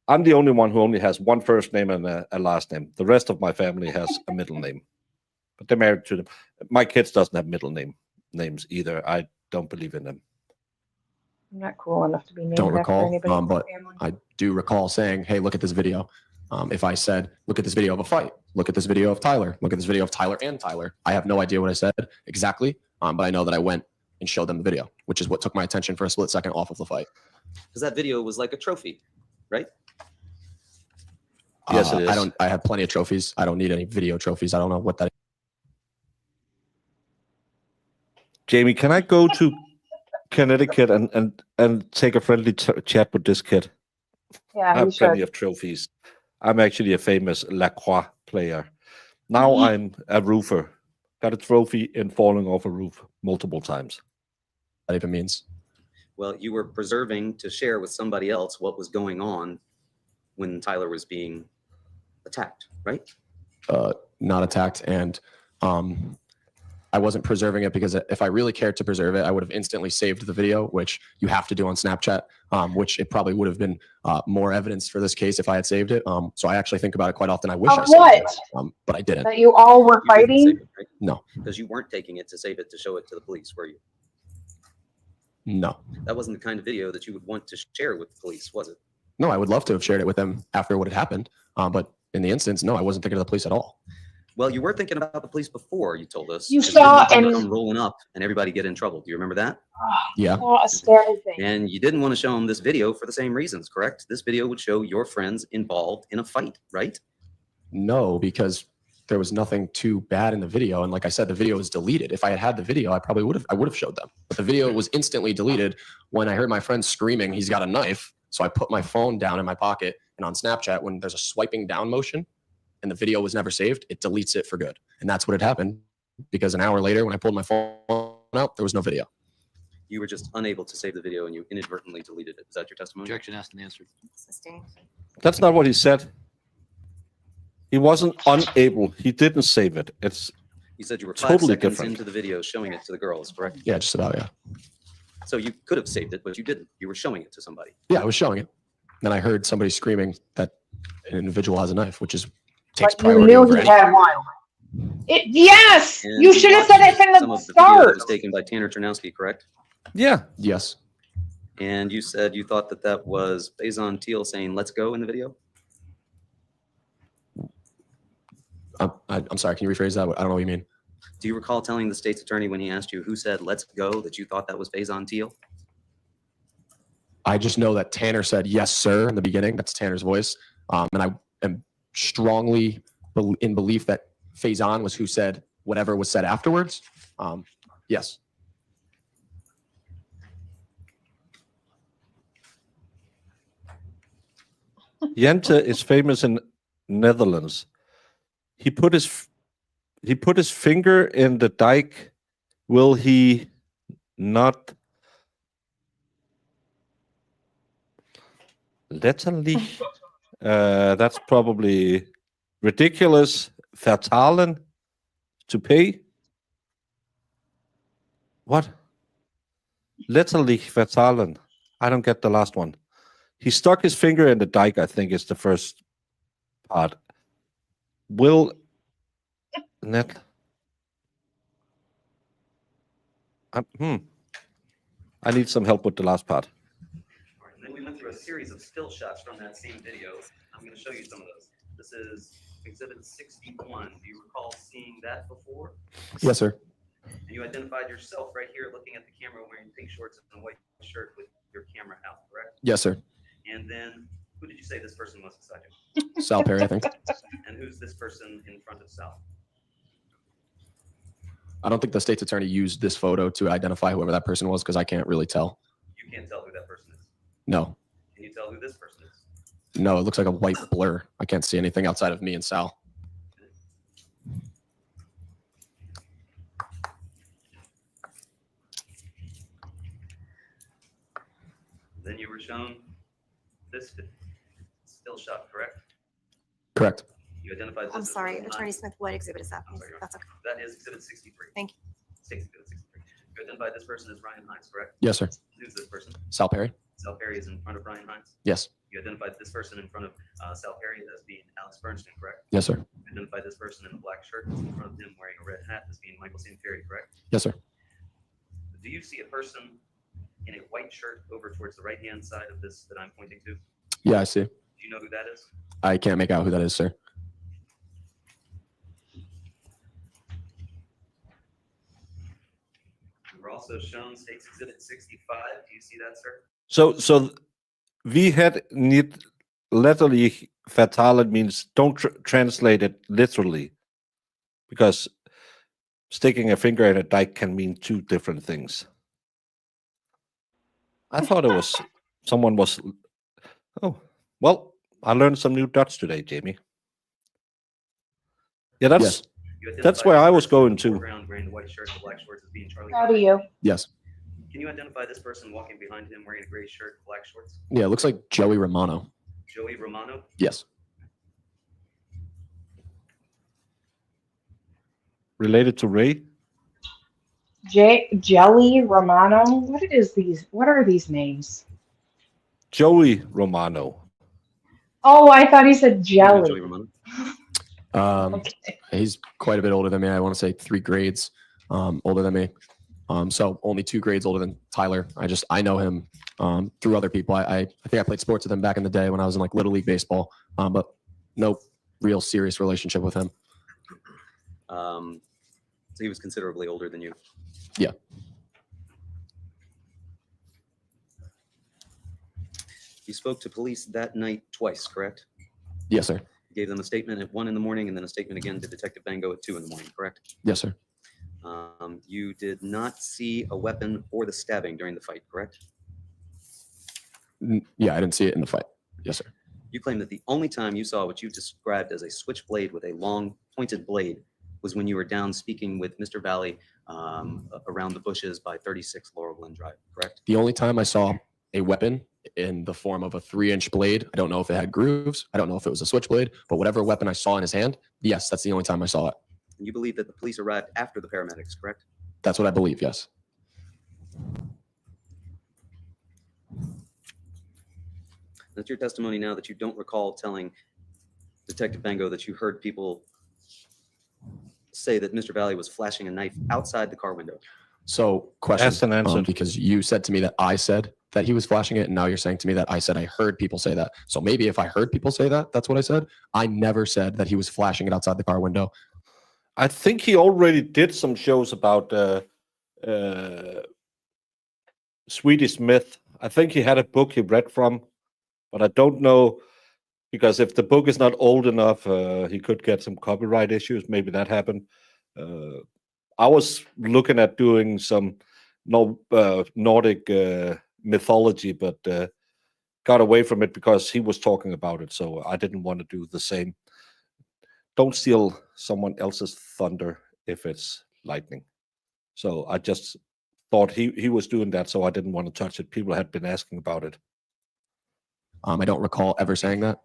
I'm the only one who only has one first name and a last name. The rest of my family has a middle name, but they're married to them. My kids doesn't have middle names either. I don't believe in them. I'm not cool enough to be named Don't after recall, anybody in my but family. I do recall saying, hey, look at this video. If I said, look at this video of a fight, look at this video of Tyler, look at this video of Tyler and Tyler. I have no idea what I said exactly, but I know that I went and showed them the video, which is what took my attention for a split second off of the fight. Because that video was like a trophy, right? Yes, it is. I have plenty of trophies. I don't need any video trophies. I don't know what that is. Jamie, can I go to Connecticut and take a friendly chat with this kid? Yeah, I you have plenty should. of trophies. I'm actually a famous Lacroix player. Now I'm a roofer. Got a trophy in falling off a roof multiple times. That even means. Well, you were preserving to share with somebody else what was going on when Tyler was being attacked, right? Not attacked. And I wasn't preserving it because if I really cared to preserve it, I would have instantly saved the video, which you have to do on Snapchat, which it probably would have been more evidence for this case if I had saved it. So I actually think about it quite often. I wish I Of saved what? it, but I didn't. That you all were You didn't fighting? save it, right? No, Because you weren't taking it to save it to show it to the police, were you? no, That wasn't the kind of video that you would want to share with the police, was it? no. I would love to have shared it with them after what had happened. But in the instance, no, I wasn't thinking of the police at all. Well, you were thinking about the police before, you told us. You because saw didn't want and- them rolling up and everybody get in trouble. Do you remember that? Yeah. Saw a scary thing. And you didn't want to show them this video for the same reasons, correct? This video would show your friends involved in a fight, right? No, because there was nothing too bad in the video. And like I said, the video was deleted. If I had had the video, I would have showed them. But the video was instantly deleted when I heard my friend screaming, he's got a knife. So I put my phone down in my pocket, and on Snapchat, when there's a swiping down motion and the video was never saved, it deletes it for good. And that's what had happened, because an hour later when I pulled my phone out, there was no video. You were just unable to save the video and you inadvertently deleted it. Is that your testimony? Objection asked and answered. That's not what he said. He wasn't unable. He didn't save it. It's You said you were 5 totally seconds different. into the video showing it to the girls, correct? Yeah, just about, yeah. So you could have saved it, but you didn't. You were showing it to somebody. Yeah, I was showing it. Then I heard somebody screaming that an individual has a knife, which is takes But you priority knew over he any. had one. Yes! And You should have said it from some the of the video that start. was taken by Tanner Ternowski, correct? Yeah. Yes. And you said you thought that that was Faison Teal saying, let's go in the video? I'm sorry, can you rephrase that? I don't know what you mean. Do you recall telling the state's attorney when he asked you who said, let's go, that you thought that was Faison Teal? I just know that Tanner said, yes, sir, in the beginning. That's Tanner's voice. And I am strongly in belief that Faison was who said whatever was said afterwards. Yes. Jente is famous in Netherlands. He put his finger in the dike. Will he not letterlich? That's probably ridiculous. Vertalen, to pay. What? Letterlich vertalen. I don't get the last one. He stuck his finger in the dike, I think is the first part. Will net. I need some help with the last part. All right, and then we went through a series of still shots from that same video. I'm going to show you some of those. This is Exhibit 61. Do you recall seeing that before? Yes, sir. And you identified yourself right here looking at the camera wearing pink shorts and a white shirt with your camera out, correct? Yes, sir. And then who did you say this person was beside you? Sal Perry, I think. And who's this person in front of Sal? I don't think the state's attorney used this photo to identify whoever that person was because I can't really tell. You can't tell who that person is. No. Can you tell who this person is? No, it looks like a white blur. I can't see anything outside of me and Sal. Then you were shown this still shot, correct? Correct. You identified this. I'm as sorry, Ryan Attorney Hines. Smith, what exhibit is that? I'm sorry, That's okay. That is Exhibit 63. Thank you. Exhibit 63. You identified this person as Ryan Hines, correct? Yes, sir. Who's this person? Sal Perry? Sal Perry is in front of Ryan Hines. Yes. You identified this person in front of Sal Perry as being Alex Bernstein, correct? Yes, sir. You identified this person in the black shirt in front of him wearing a red hat as being Michael St. Perry, correct? Yes, sir. Do you see a person in a white shirt over towards the right-hand side of this that I'm pointing to? Yeah, I see. Do you know who that is? I can't make out who that is, sir. We're also shown State's Exhibit 65. Do you see that, sir? So we had need literally fatale means don't translate it literally, because sticking a finger in a dike can mean two different things. I thought it was someone was. Oh well, I learned some new Dutch today, Jamie. Yeah, that's that's where I was going to. Background wearing the white shirt, the black shorts as being Charlie. How do you? Yes. Can you identify this person walking behind him wearing a gray shirt, black shorts? Yeah, it looks like Joey Romano. Joey Romano? Yes. Related to Ray? Jelly Romano. What are these names? Joey Romano. Oh, I thought he said jelly. Joey Romano? Okay. He's quite a bit older than me. I want to say 3 grades older than me. So only 2 grades older than Tyler. I know him through other people. I think I played sports with him back in the day when I was in like Little League baseball, but no real serious relationship with him. So he was considerably older than you. Yeah. You spoke to police that night twice, correct? Yes, sir. You gave them a statement at 1 in the morning and then a statement again to Detective Bango at 2 in the morning, correct? Yes, sir. You did not see a weapon or the stabbing during the fight, correct? Yeah, I didn't see it in the fight. Yes, sir. You claim that the only time you saw what you described as a switchblade with a long pointed blade was when you were down speaking with Mr. Valle around the bushes by 36 Laurel Glen Drive, correct? The only time I saw a weapon in the form of a 3-inch blade, I don't know if it had grooves. I don't know if it was a switchblade, but whatever weapon I saw in his hand, yes, that's the only time I saw it. And you believe that the police arrived after the paramedics, correct? That's what I believe, yes. That's your testimony now that you don't recall telling Detective Bango that you heard people say that Mr. Valle was flashing a knife outside the car window. So, question, Asked and answered. because you said to me that I said that he was flashing it, and now you're saying to me that I said I heard people say that. So maybe if I heard people say that, that's what I said. I never said that he was flashing it outside the car window. I think he already did some shows about Swedish myth. I think he had a book he read from, but I don't know, because if the book is not old enough, he could get some copyright issues. Maybe that happened. I was looking at doing some Nordic mythology, but got away from it because he was talking about it, so I didn't want to do the same. Don't steal someone else's thunder if it's lightning. So I just thought he was doing that, so I didn't want to touch it. People had been asking about it. I don't recall ever saying that.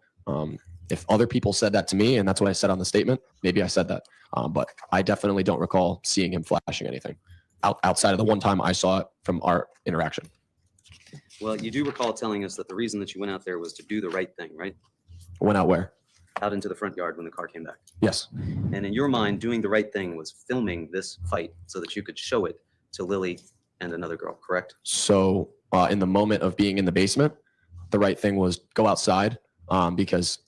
If other people said that to me, and that's what I said on the statement, maybe I said that. But I definitely don't recall seeing him flashing anything outside of the one time I saw it from our interaction. Well, you do recall telling us that the reason that you went out there was to do the right thing, right? Went out where? Out into the front yard when the car came back. Yes. And in your mind, doing the right thing was filming this fight so that you could show it to Lily and another girl, correct? So in the moment of being in the basement, the right thing was go outside because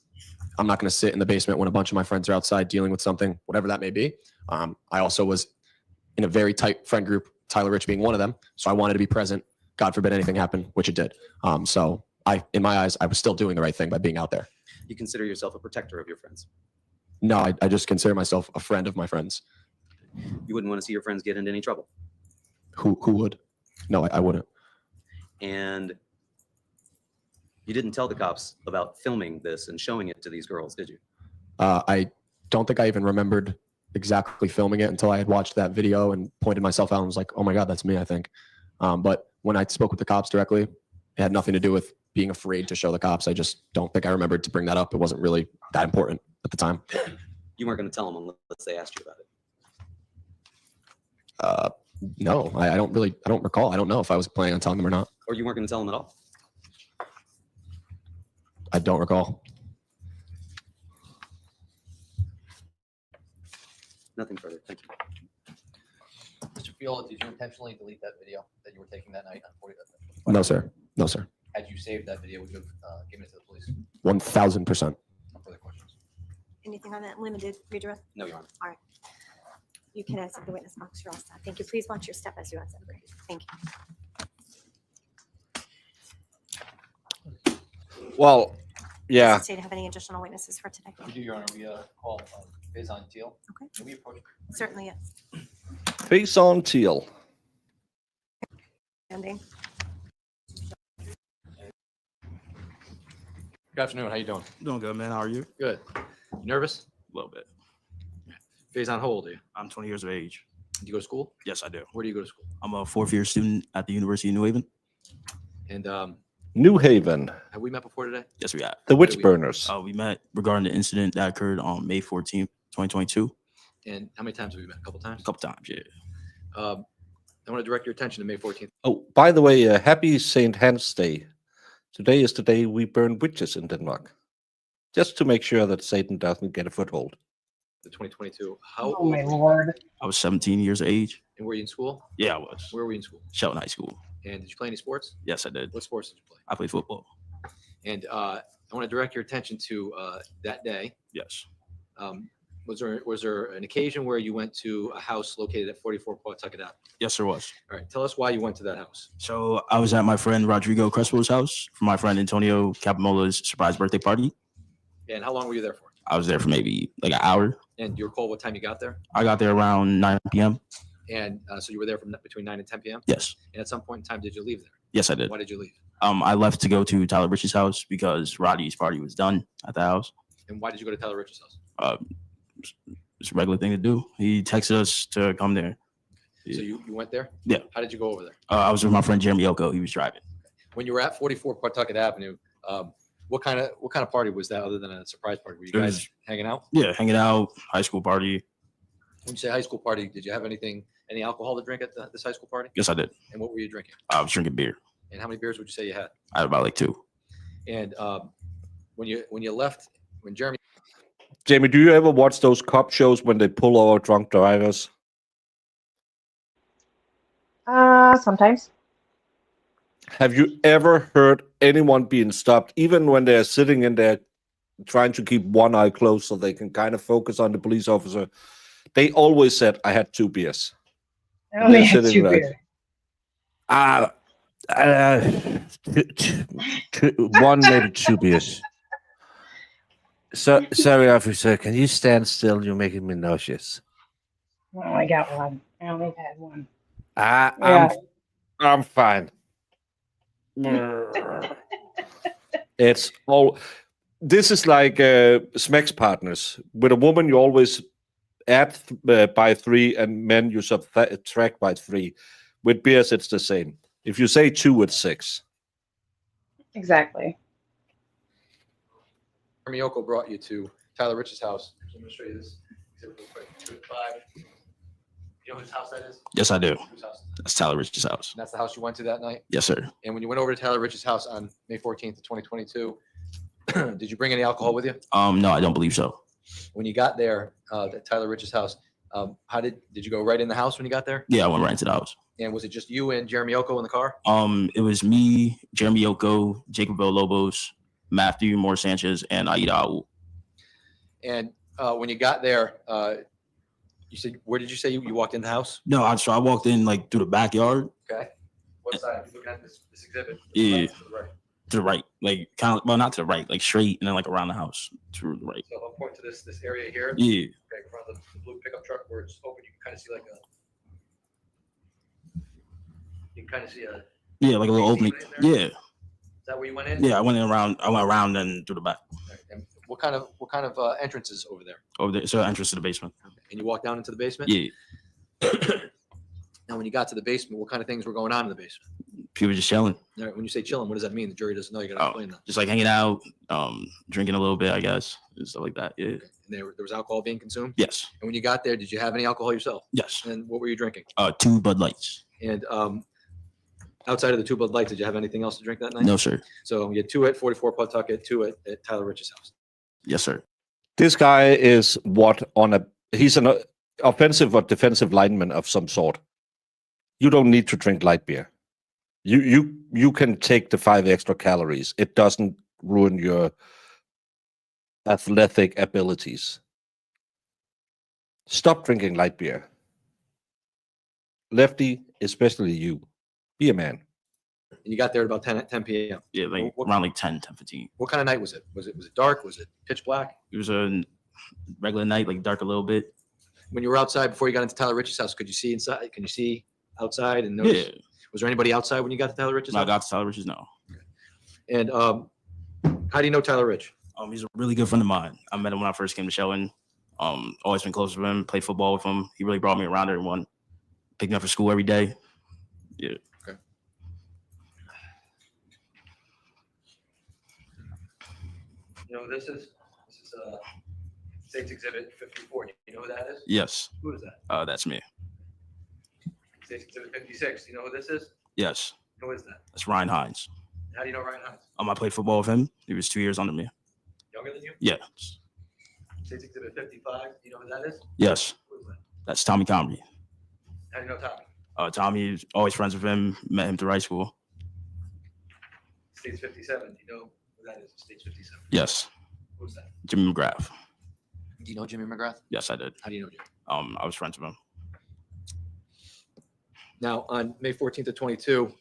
I'm not going to sit in the basement when a bunch of my friends are outside dealing with something, whatever that may be. I also was in a very tight friend group, Tyler Rich being one of them. So I wanted to be present. God forbid anything happened, which it did. So in my eyes, I was still doing the right thing by being out there. You consider yourself a protector of your friends. No, I just consider myself a friend of my friends. You wouldn't want to see your friends get into any trouble. Who would? No, I wouldn't. And you didn't tell the cops about filming this and showing it to these girls, did you? I don't think I even remembered exactly filming it until I had watched that video and pointed myself out and was like, oh my God, that's me, I think. But when I spoke with the cops directly, it had nothing to do with being afraid to show the cops. I just don't think I remembered to bring that up. It wasn't really that important at the time. You weren't going to tell them unless they asked you about it. No, I don't recall. I don't know if I was planning on telling them or not. Or you weren't going to tell them at all? I don't recall. Nothing further. Thank you. Mr. Fiola, did you intentionally delete that video that you were taking that night on 40? No, sir. No, sir. Had you saved that video, would you have given it to the police? 1,000%. No further questions. Anything on that limited redirect? No, Your Honor. All right. You can exit the witness box. You're all set. Thank you. Please watch your step as you exit. Thank you. Well, yeah. Does the state have any additional witnesses for today? We do, Your Honor. We call Faison Teal. Okay. Can we approach? Certainly, yes. Face on Teal. Ending. Good afternoon. How you doing? Doing good, man. How are you? Good. You nervous? A little bit. Faison, how old are you? I'm 20 years of age. Do you go to school? Yes, I do. Where do you go to school? I'm a fourth-year student at the University of New Haven. And New Haven. have we met before today? Yes, we have. The Witch Burners. We met regarding the incident that occurred on May 14th, 2022. And how many times have we met? A couple times? A couple times, yeah. I want to direct your attention to May 14th. Oh, by the way, happy St. Hans Day. Today is the day we burn witches in Denmark. Just to make sure that Satan doesn't get a foothold. The 2022. How Oh my Lord. I was 17 years of age. And were you in school? Yeah, I was. Where were you in school? Shelton High School. And did you play any sports? Yes, I did. What sports did you play? I played football. And I want to direct your attention to that day. Yes. Was there an occasion where you went to a house located at 44 Pawtucket Ave? Yes, there was. All right. Tell us why you went to that house. So I was at my friend Rodrigo Crespo's house for my friend Antonio Capamola's surprise birthday party. And how long were you there for? I was there for maybe like an hour. And you recall what time you got there? I got there around 9 p.m. And so you were there from between 9 and 10 p.m.? Yes. And at some point in time, did you leave there? Yes, I did. Why did you leave? I left to go to Tyler Rich's house because Roddy's party was done at the house. And why did you go to Tyler Rich's house? It's a regular thing to do. He texted us to come there. So you went there? Yeah. How did you go over there? I was with my friend Jeremy Oko. He was driving. When you were at 44 Pawtucket Avenue, what kind of party was that other than a surprise party? Were you It guys was- hanging out? Yeah, hanging out, high school party. When you say high school party, did you have any alcohol to drink at this high school party? Yes, I did. And what were you drinking? I was drinking beer. And how many beers would you say you had? I had about like 2. And when you left, when Jeremy, Jamie, do you ever watch those cop shows when they pull over drunk drivers? Sometimes. Have you ever heard anyone being stopped, even when they're sitting in there trying to keep one eye closed so they can kind of focus on the police officer? They always said, I had 2 beers. I only They're had sitting 2 there. beers. One, maybe 2 beers. So, sorry, officer. Can you stand still? You're making me nauseous. Oh, I got 1. I only had 1. I'm fine. It's all. This is like Smeg's partners. With a woman, you always add by 3, and men you subtract by 3. With beers, it's the same. If you say 2, it's 6. Exactly. Jeremy Oko brought you to Tyler Rich's house. So I'm going to show you this exhibit real quick. Exhibit 5. You know whose house that is? Yes, I do. Whose house? That's Tyler Rich's house. And that's the house you went to that night? Yes, sir. And when you went over to Tyler Rich's house on May 14th of 2022, did you bring any alcohol with you? No, I don't believe so. When you got there at Tyler Rich's house, Did you go right in the house when you got there? Yeah, I went right into the house. And was it just you and Jeremy Oko in the car? It was me, Jeremy Oko, Jacob Villalobos, Matthew Moore Sanchez, and Aida Raul. And when you got there, you said, where did you say you walked in the house? No, I walked in like through the backyard. Okay. What side? Are you looking at this exhibit? Yeah. To the right. To the right, like kind of, well, not to the right, like straight, and then like around the house to the right. So I'll point to this area here. Yeah. Okay, in front of the blue pickup truck where it's open, you can kind of see you can kind of see a. Yeah, like a little opening. Yeah. Is that where you went in? Yeah, I went around and through the back. Okay. And what kind of entrances over there? Over there, so entrance to the basement. And you walk down into the basement? Yeah. Now, when you got to the basement, what kind of things were going on in the basement? People just chilling. All right, when you say chilling, what does that mean? The jury doesn't know. You got to explain that. Just like hanging out, drinking a little bit, I guess, and stuff like that. Yeah. And there was alcohol being consumed? Yes. And when you got there, did you have any alcohol yourself? Yes. And what were you drinking? 2 Bud Lights. And outside of the 2 Bud Lights, did you have anything else to drink that night? No, sir. So you had 2 at 44 Pawtucket, 2 at Tyler Rich's house. Yes, sir. This guy is he's an offensive or defensive lineman of some sort. You don't need to drink light beer. You can take the 5 extra calories. It doesn't ruin your athletic abilities. Stop drinking light beer. Lefty, especially you. Be a man. And you got there at about 10 p.m. Yeah, like around like 10:15. What kind of night was it? Was it dark? Was it pitch black? It was a regular night, like dark a little bit. When you were outside before you got into Tyler Rich's house, could you see inside? Can you see outside and notice? Yeah. Was there anybody outside when you got to Tyler Rich's When I house? got to Tyler Rich's, no. And how do you know Tyler Rich? He's a really good friend of mine. I met him when I first came to Shelton. Always been close with him, played football with him. He really brought me around everyone. Picked me up for school every day. Yeah. Okay. You know, this is State's Exhibit 54. Do you know who that is? Yes. Who is that? That's me. State's Exhibit 56. Do you know who this is? Yes. Who is that? That's Ryan Hines. How do you know Ryan Hines? I played football with him. He was 2 years under me. Younger than you? Yeah. State's Exhibit 55. Do you know who that is? Yes. Who is that? That's Tommy Comrie. How do you know Tommy? Tommy's always friends with him. Met him through high school. State's 57. Do you know who that is? State's 57. Yes. Who's that? Jimmy McGrath. Do you know Jimmy McGrath? Yes, I did. How do you know Jimmy? I was friends with him. Now, on May 14th of 22,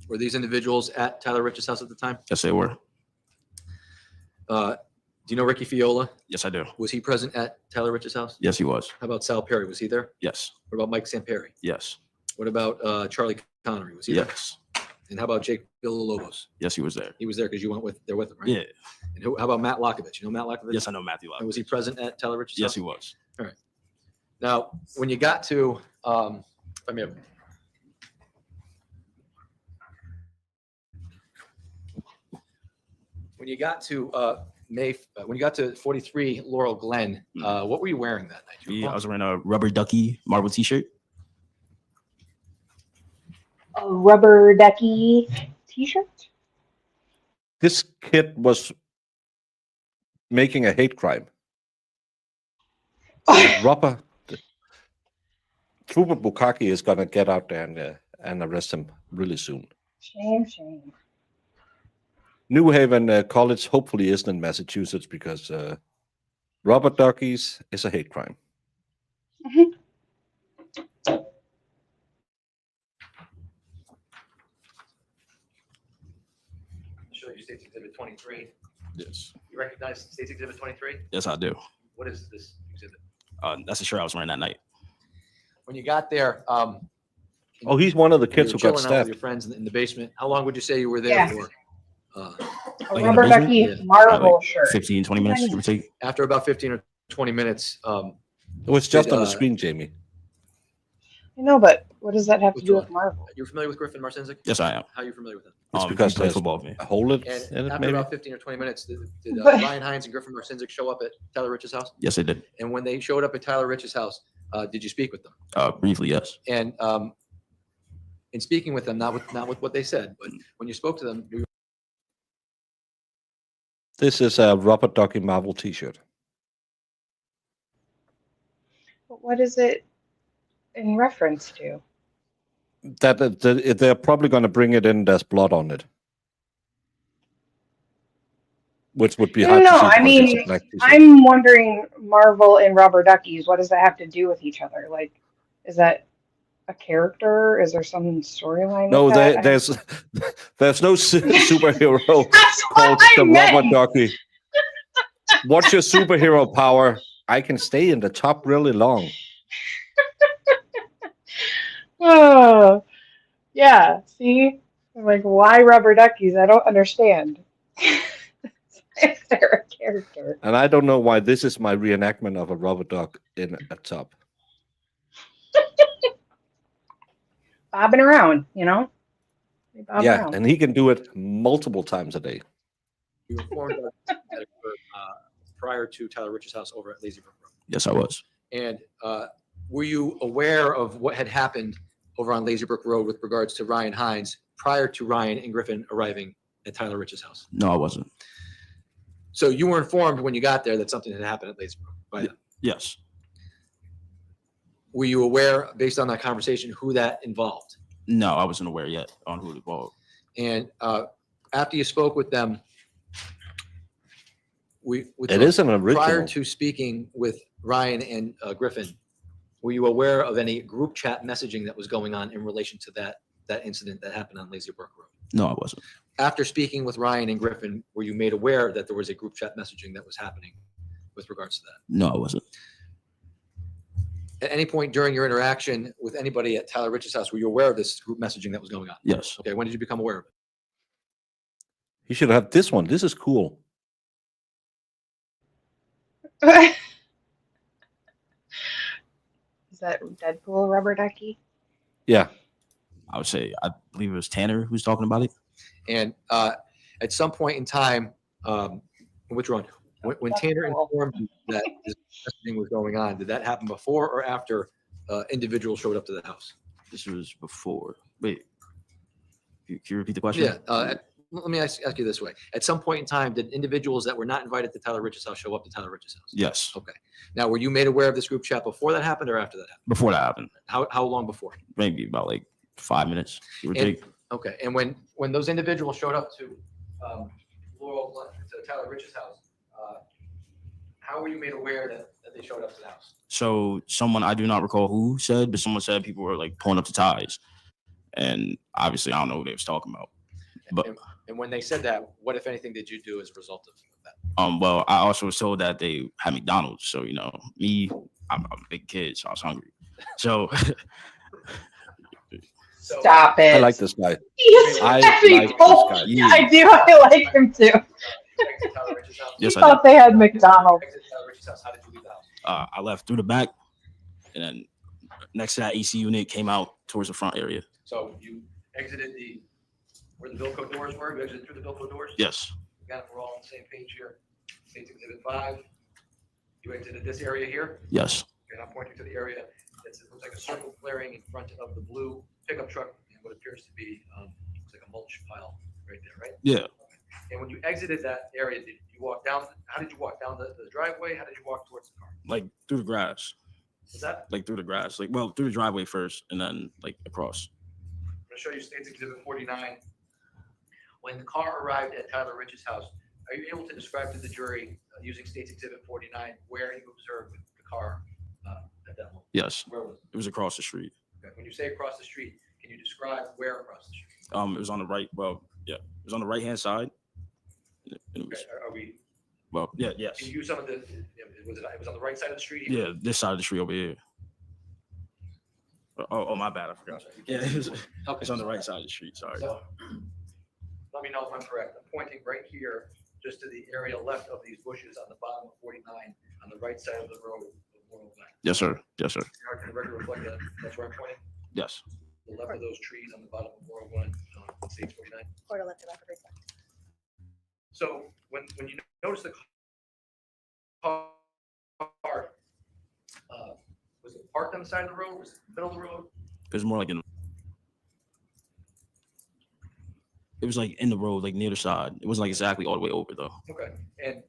were these individuals at Tyler Rich's house at the time? Yes, they were. Do you know Ricky Fiola? Yes, I do. Was he present at Tyler Rich's house? Yes, he was. How about Sal Perry? Was he there? Yes. What about Mike Samperi? Yes. What about Charlie Connery? Was he there? Yes. And how about Jake Villalobos? Yes, he was there. He was there because you went there with him, right? Yeah. And how about Matt Lockovich? You know Matt Lockovich? Yes, I know Matthew. And was he present at Tyler Rich's Yes, house? he was. All right. Now, when you got to, when you got to when you got to 43 Laurel Glen, what were you wearing that night? Do you Yeah, I recall? was wearing a rubber ducky marble T-shirt. A rubber ducky t-shirt? This kid was making a hate crime. Trooper Bukaki is gonna get out there and arrest him really soon. Shame. New Haven College hopefully isn't in Massachusetts because rubber duckies is a hate crime. Show you State's Exhibit 23. Yes. You recognize State's Exhibit 23? Yes, I do. What is this exhibit? That's the shirt I was wearing that night. When you got there, Oh, he's one of the kids you who were got chilling out with stabbed. your friends in the basement. How long would you say you were there Yeah. for? A Like in the rubber basement? ducky Yeah. marble like shirt. 15, 20 minutes, give or take. After about 15 or 20 minutes, It was just Did, on the uh, screen, Jamie. I know, but what does that have to Which do one? with Marvel? you're familiar with Griffin Marcinzik? Yes, I am. How are you familiar with him? It's He because played there's football with me. a hole in And it, after maybe. about 15 or 20 minutes, did But- Ryan Hines and Griffin Marcinzik show up at Tyler Rich's house? Yes, they did. And when they showed up at Tyler Rich's house, did you speak with them? Briefly, yes. And in speaking with them, not with what they said, but when you spoke to them, This is a rubber ducky Marvel T-shirt. what is it in reference to? That they're probably going to bring it in. There's blood on it, which would be hard to No, see. I because it's a mean, black t-shirt. I'm wondering Marvel and rubber duckies, what does that have to do with each other? Like, is that a character? Is there some storyline No, with that? there's no superhero That's called what I the meant. Rubber Ducky. What's your superhero power? I can stay in the top really long. Oh, yeah. See, I'm like, why rubber duckies? I don't understand. If they're a character. And I don't know why this is my reenactment of a rubber duck in a tub. Bobbing around, you know? They bob Yeah, around. and he can do it multiple times a day. You were informed of that occurred, prior to Tyler Rich's house over at Lazy Brook Road. Yes, I was. And were you aware of what had happened over on Lazy Brook Road with regards to Ryan Hines prior to Ryan and Griffin arriving at Tyler Rich's house? No, I wasn't. So you were informed when you got there that something had happened at Lazy Brook by them. Yes. Were you aware, based on that conversation, who that involved? No, I wasn't aware yet on who it involved. And after you spoke with them, It is an original. prior to speaking with Ryan and Griffin, were you aware of any group chat messaging that was going on in relation to that incident that happened on Lazy Brook Road? No, I wasn't. After speaking with Ryan and Griffin, were you made aware that there was a group chat messaging that was happening with regards to that? No, I wasn't. At any point during your interaction with anybody at Tyler Rich's house, were you aware of this group messaging that was going on? Yes. Okay, when did you become aware of it? You should have this one. This is cool. Is that Deadpool rubber ducky? Yeah. I would say, I believe it was Tanner who's talking about it. And at some point in time, which one? When Tanner informed you that this messaging was going on, did that happen before or after individuals showed up to the house? This was before. Wait, can you repeat the question? Yeah. Let me ask you this way. At some point in time, did individuals that were not invited to Tyler Rich's house show up to Tyler Rich's house? Yes. Okay. Now, were you made aware of this group chat before that happened or after that happened? Before that happened. How long before? Maybe about like 5 minutes. Give or And- take. Okay. And when those individuals showed up to Tyler Rich's house, how were you made aware that they showed up to the house? So someone, I do not recall who said, but someone said people were like pulling up the ties. And obviously I don't know who they was talking about. But And when they said that, what, if anything, did you do as a result of that? well, I also was told that they had McDonald's. So, you know, I'm a big kid, so I was hungry. So Stop it. I like this guy. He's I happy like this both. guy. Yeah. I do. I like him too. yes, He I did. thought they had McDonald's. How did you leave the house? I left through the back, and then next to that AC unit came out towards the front area. So you exited where the Vilco doors were? You exited through the Vilco doors? Yes. We got it. We're all on the same page here. States Exhibit 5. You exited this area here? Yes. Okay, I'm pointing to the area. It looks like a circle clearing in front of the blue pickup truck and what appears to be looks like a mulch pile right there, right? Yeah. And when you exited that area, did you walk down? How did you walk down the driveway? How did you walk towards the car? Like through the grass. Was that? Like through the grass. Like, well, through the driveway first, and then like across. I'm going to show you States Exhibit 49. When the car arrived at Tyler Rich's house, are you able to describe to the jury using States Exhibit 49 where you observed the car at that moment? Yes. Where was it? It was across the street. Okay. When you say across the street, can you describe where across the street? It was on the right. Well, yeah, it was on the right hand side. And it was, Okay. Are we? well, yeah, yes. Can you use some of the? It was on the right side of the street. Yeah, this side of the street over here. Oh, my bad. I forgot. Yeah, it's on the right side of the street. Sorry. So, let me know if I'm correct. I'm pointing right here, just to the area left of these bushes on the bottom of 49, on the right side of the road. Yes, sir. Yes, sir. Can the record reflect that? That's where I'm pointing. Yes. The left of those trees on the bottom of 401, States 49. Court will let the record reflect. So when you notice the car, was it parked on the side of the road? Was it in the middle of the road? It was more like it was like in the road, like near the side. It wasn't like exactly all the way over though. Okay. And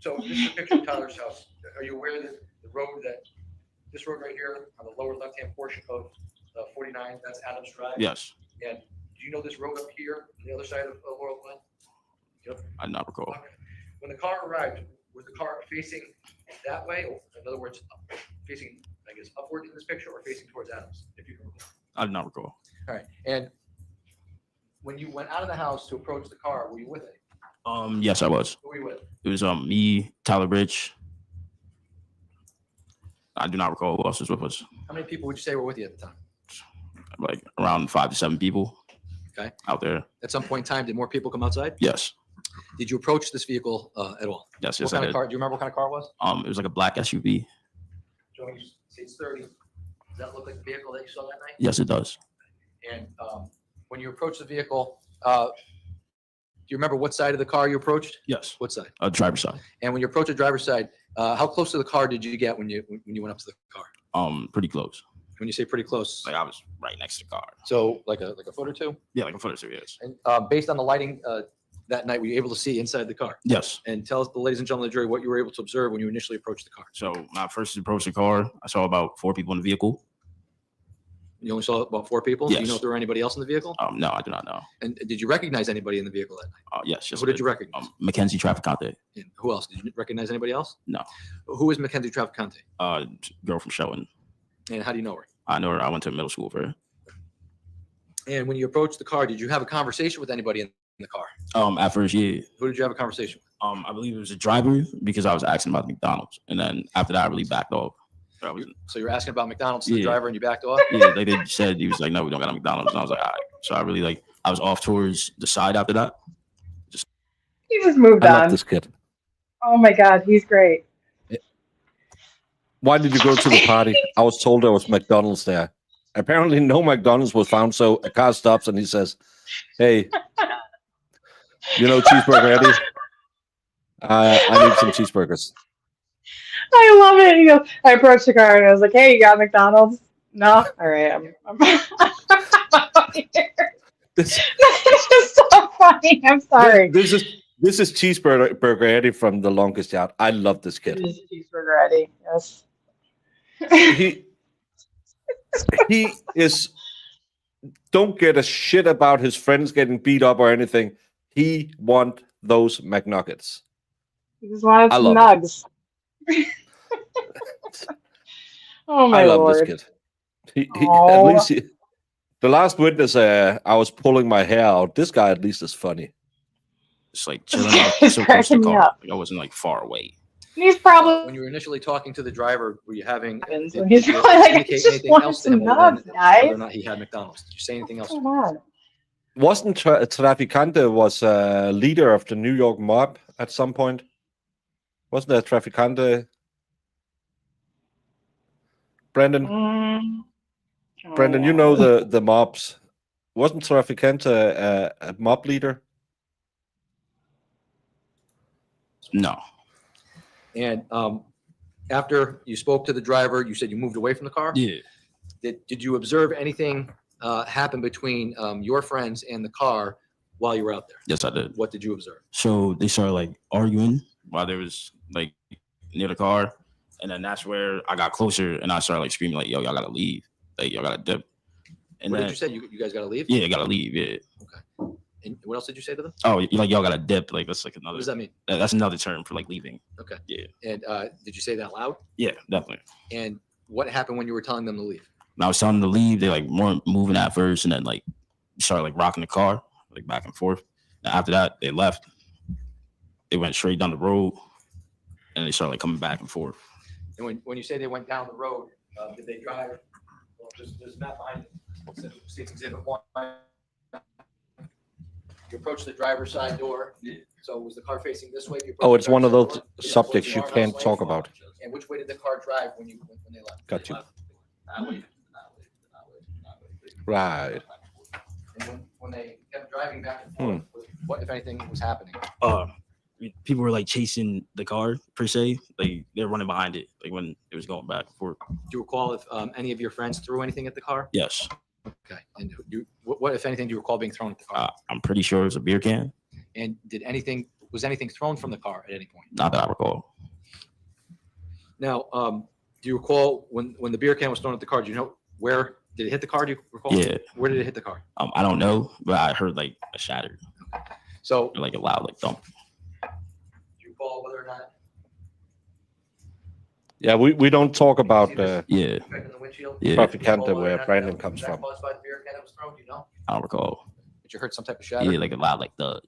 so this is a picture of Tyler's house. Are you aware that the road that this road right here on the lower left-hand portion of 49, that's Adams Drive? Yes, And do you know this road up here on the other side of Laurel Glen? Yep. I do not recall. Okay. When the car arrived, was the car facing that way? Or in other words, facing, I guess, upward in this picture or facing towards Adams, if you can recall? I do not recall. All right. And when you went out of the house to approach the car, were you with it? Yes, I was. Who were you with? It was me, Tyler Bridge. I do not recall who else was with us. How many people would you say were with you at the time? Like around 5 to 7 people. Okay. Out there. At some point in time, did more people come outside? Yes. Did you approach this vehicle at all? Yes. What Yes, I kind of did. car? Do you remember what kind of car it was? It was like a black SUV. Joe, you say it's 30. Does that look like the vehicle that you saw that night? Yes, it does. And when you approached the vehicle, do you remember what side of the car you approached? Yes. What side? Driver's side. And when you approached the driver's side, how close to the car did you get when you went up to the car? Pretty close. When you say pretty close, Like I was right next to the car. so like a foot or two. Yeah, like a foot or two. Yes. And based on the lighting that night, were you able to see inside the car? Yes. And tell us, the ladies and gentlemen of the jury, what you were able to observe when you initially approached the car. So when I first approached the car, I saw about 4 people in the vehicle. You only saw about 4 people. Do you Yes. know if there were anybody else in the vehicle? No, I do not know. And did you recognize anybody in the vehicle that night? Yes. Yes. Who I did you recognize? Mackenzie Traficante. And who else? Did you recognize anybody else? No. Who is Mackenzie Traficante? Girl from Shelton. And how do you know her? I know her. I went to middle school for her. And when you approached the car, did you have a conversation with anybody in the car? At first, yeah. Who did you have a conversation with? I believe it was a driver because I was asking about the McDonald's, and then after that, I really backed off. I was, So you're asking about McDonald's to the Yeah. driver and you backed off? yeah, they said he was like, no, we don't got a McDonald's, and I was like, all right. So I really I was off towards the side after that. He just moved I love on. this kid. Oh my God, he's great. Why did you go to the party? I was told there was McDonald's there. Apparently, no McDonald's was found, so a car stops and he says, "Hey, you know cheeseburger Eddie? I need some cheeseburgers." I love it. He goes, I approached the car and I was like, hey, you got McDonald's? No? All right. I'm This, It's just so funny. I'm sorry. this is cheeseburger Eddie from The Longest Yard. I love this kid. It is cheeseburger Eddie. Yes. He is. Don't get a shit about his friends getting beat up or anything. He want those McNuggets. He just wanted I some love nugs. Oh my I love Lord. this kid. He at Aw. least the last witness. I was pulling my hair out. This guy at least is funny. Just like chilling out He's so close to cracking the me car. up. Like I wasn't like far away. He's probably When you were initially talking to the driver, were you having? so he's did you probably like, I indicate just anything want else to some him other nugs, than guys. whether or not he had McDonald's? Did you say anything else? Come on. Wasn't Traficante was leader of the New York mob at some point? Wasn't there Traficante? Brandon, Brandon, you know the mobs. Wasn't Traficante a mob leader? No. And after you spoke to the driver, you said you moved away from the car? Yeah. Did you observe anything happen between your friends and the car while you were out there? Yes, I did. What did you observe? So they started like arguing while they was like near the car, and then that's where I got closer and I started like screaming like, "Yo, y'all gotta leave! Like, y'all gotta dip!" And What then, did you say? You guys got to leave? Yeah, gotta leave. Yeah. And what else did you say to them? Oh, like y'all gotta dip. Like that's like another. What does that mean? That's another term for like leaving. Okay. Yeah. And did you say that loud? Yeah, definitely. And what happened when you were telling them to leave? And I was telling them to leave. They like weren't moving at first, and then like started like rocking the car like back and forth. And after that, they left. They went straight down the road, and they started like coming back and forth. And when you say they went down the road, did they drive? Well, there's a map behind it. States Exhibit 1. You approach the driver's side door. Yeah. So was the car facing this way? Oh, it's one of those subjects you can't talk about. And which way did the car drive when they left? Got you. That way. Right. And when they kept driving back and forth, what if anything was happening? People were like chasing the car per se. Like they're running behind it, like when it was going back and forth. Do you recall if any of your friends threw anything at the car? Yes. Okay. And what if anything do you recall being thrown at the car? I'm pretty sure it was a beer can. And was anything thrown from the car at any point? Not that I recall. Now, Do you recall when the beer can was thrown at the car? Do you know where did it hit the car? Do you recall? Yeah. Where did it hit the car? I don't know, but I heard like a shatter, So or, like a loud like thump. do you recall whether or not Yeah, we don't talk about Yeah. effect in the windshield? Yeah. Traficante where Brandon comes Was that from. caused by the beer can that was thrown? Do you know? I don't recall. Did you heard some type of shatter? Yeah, like a loud like thud.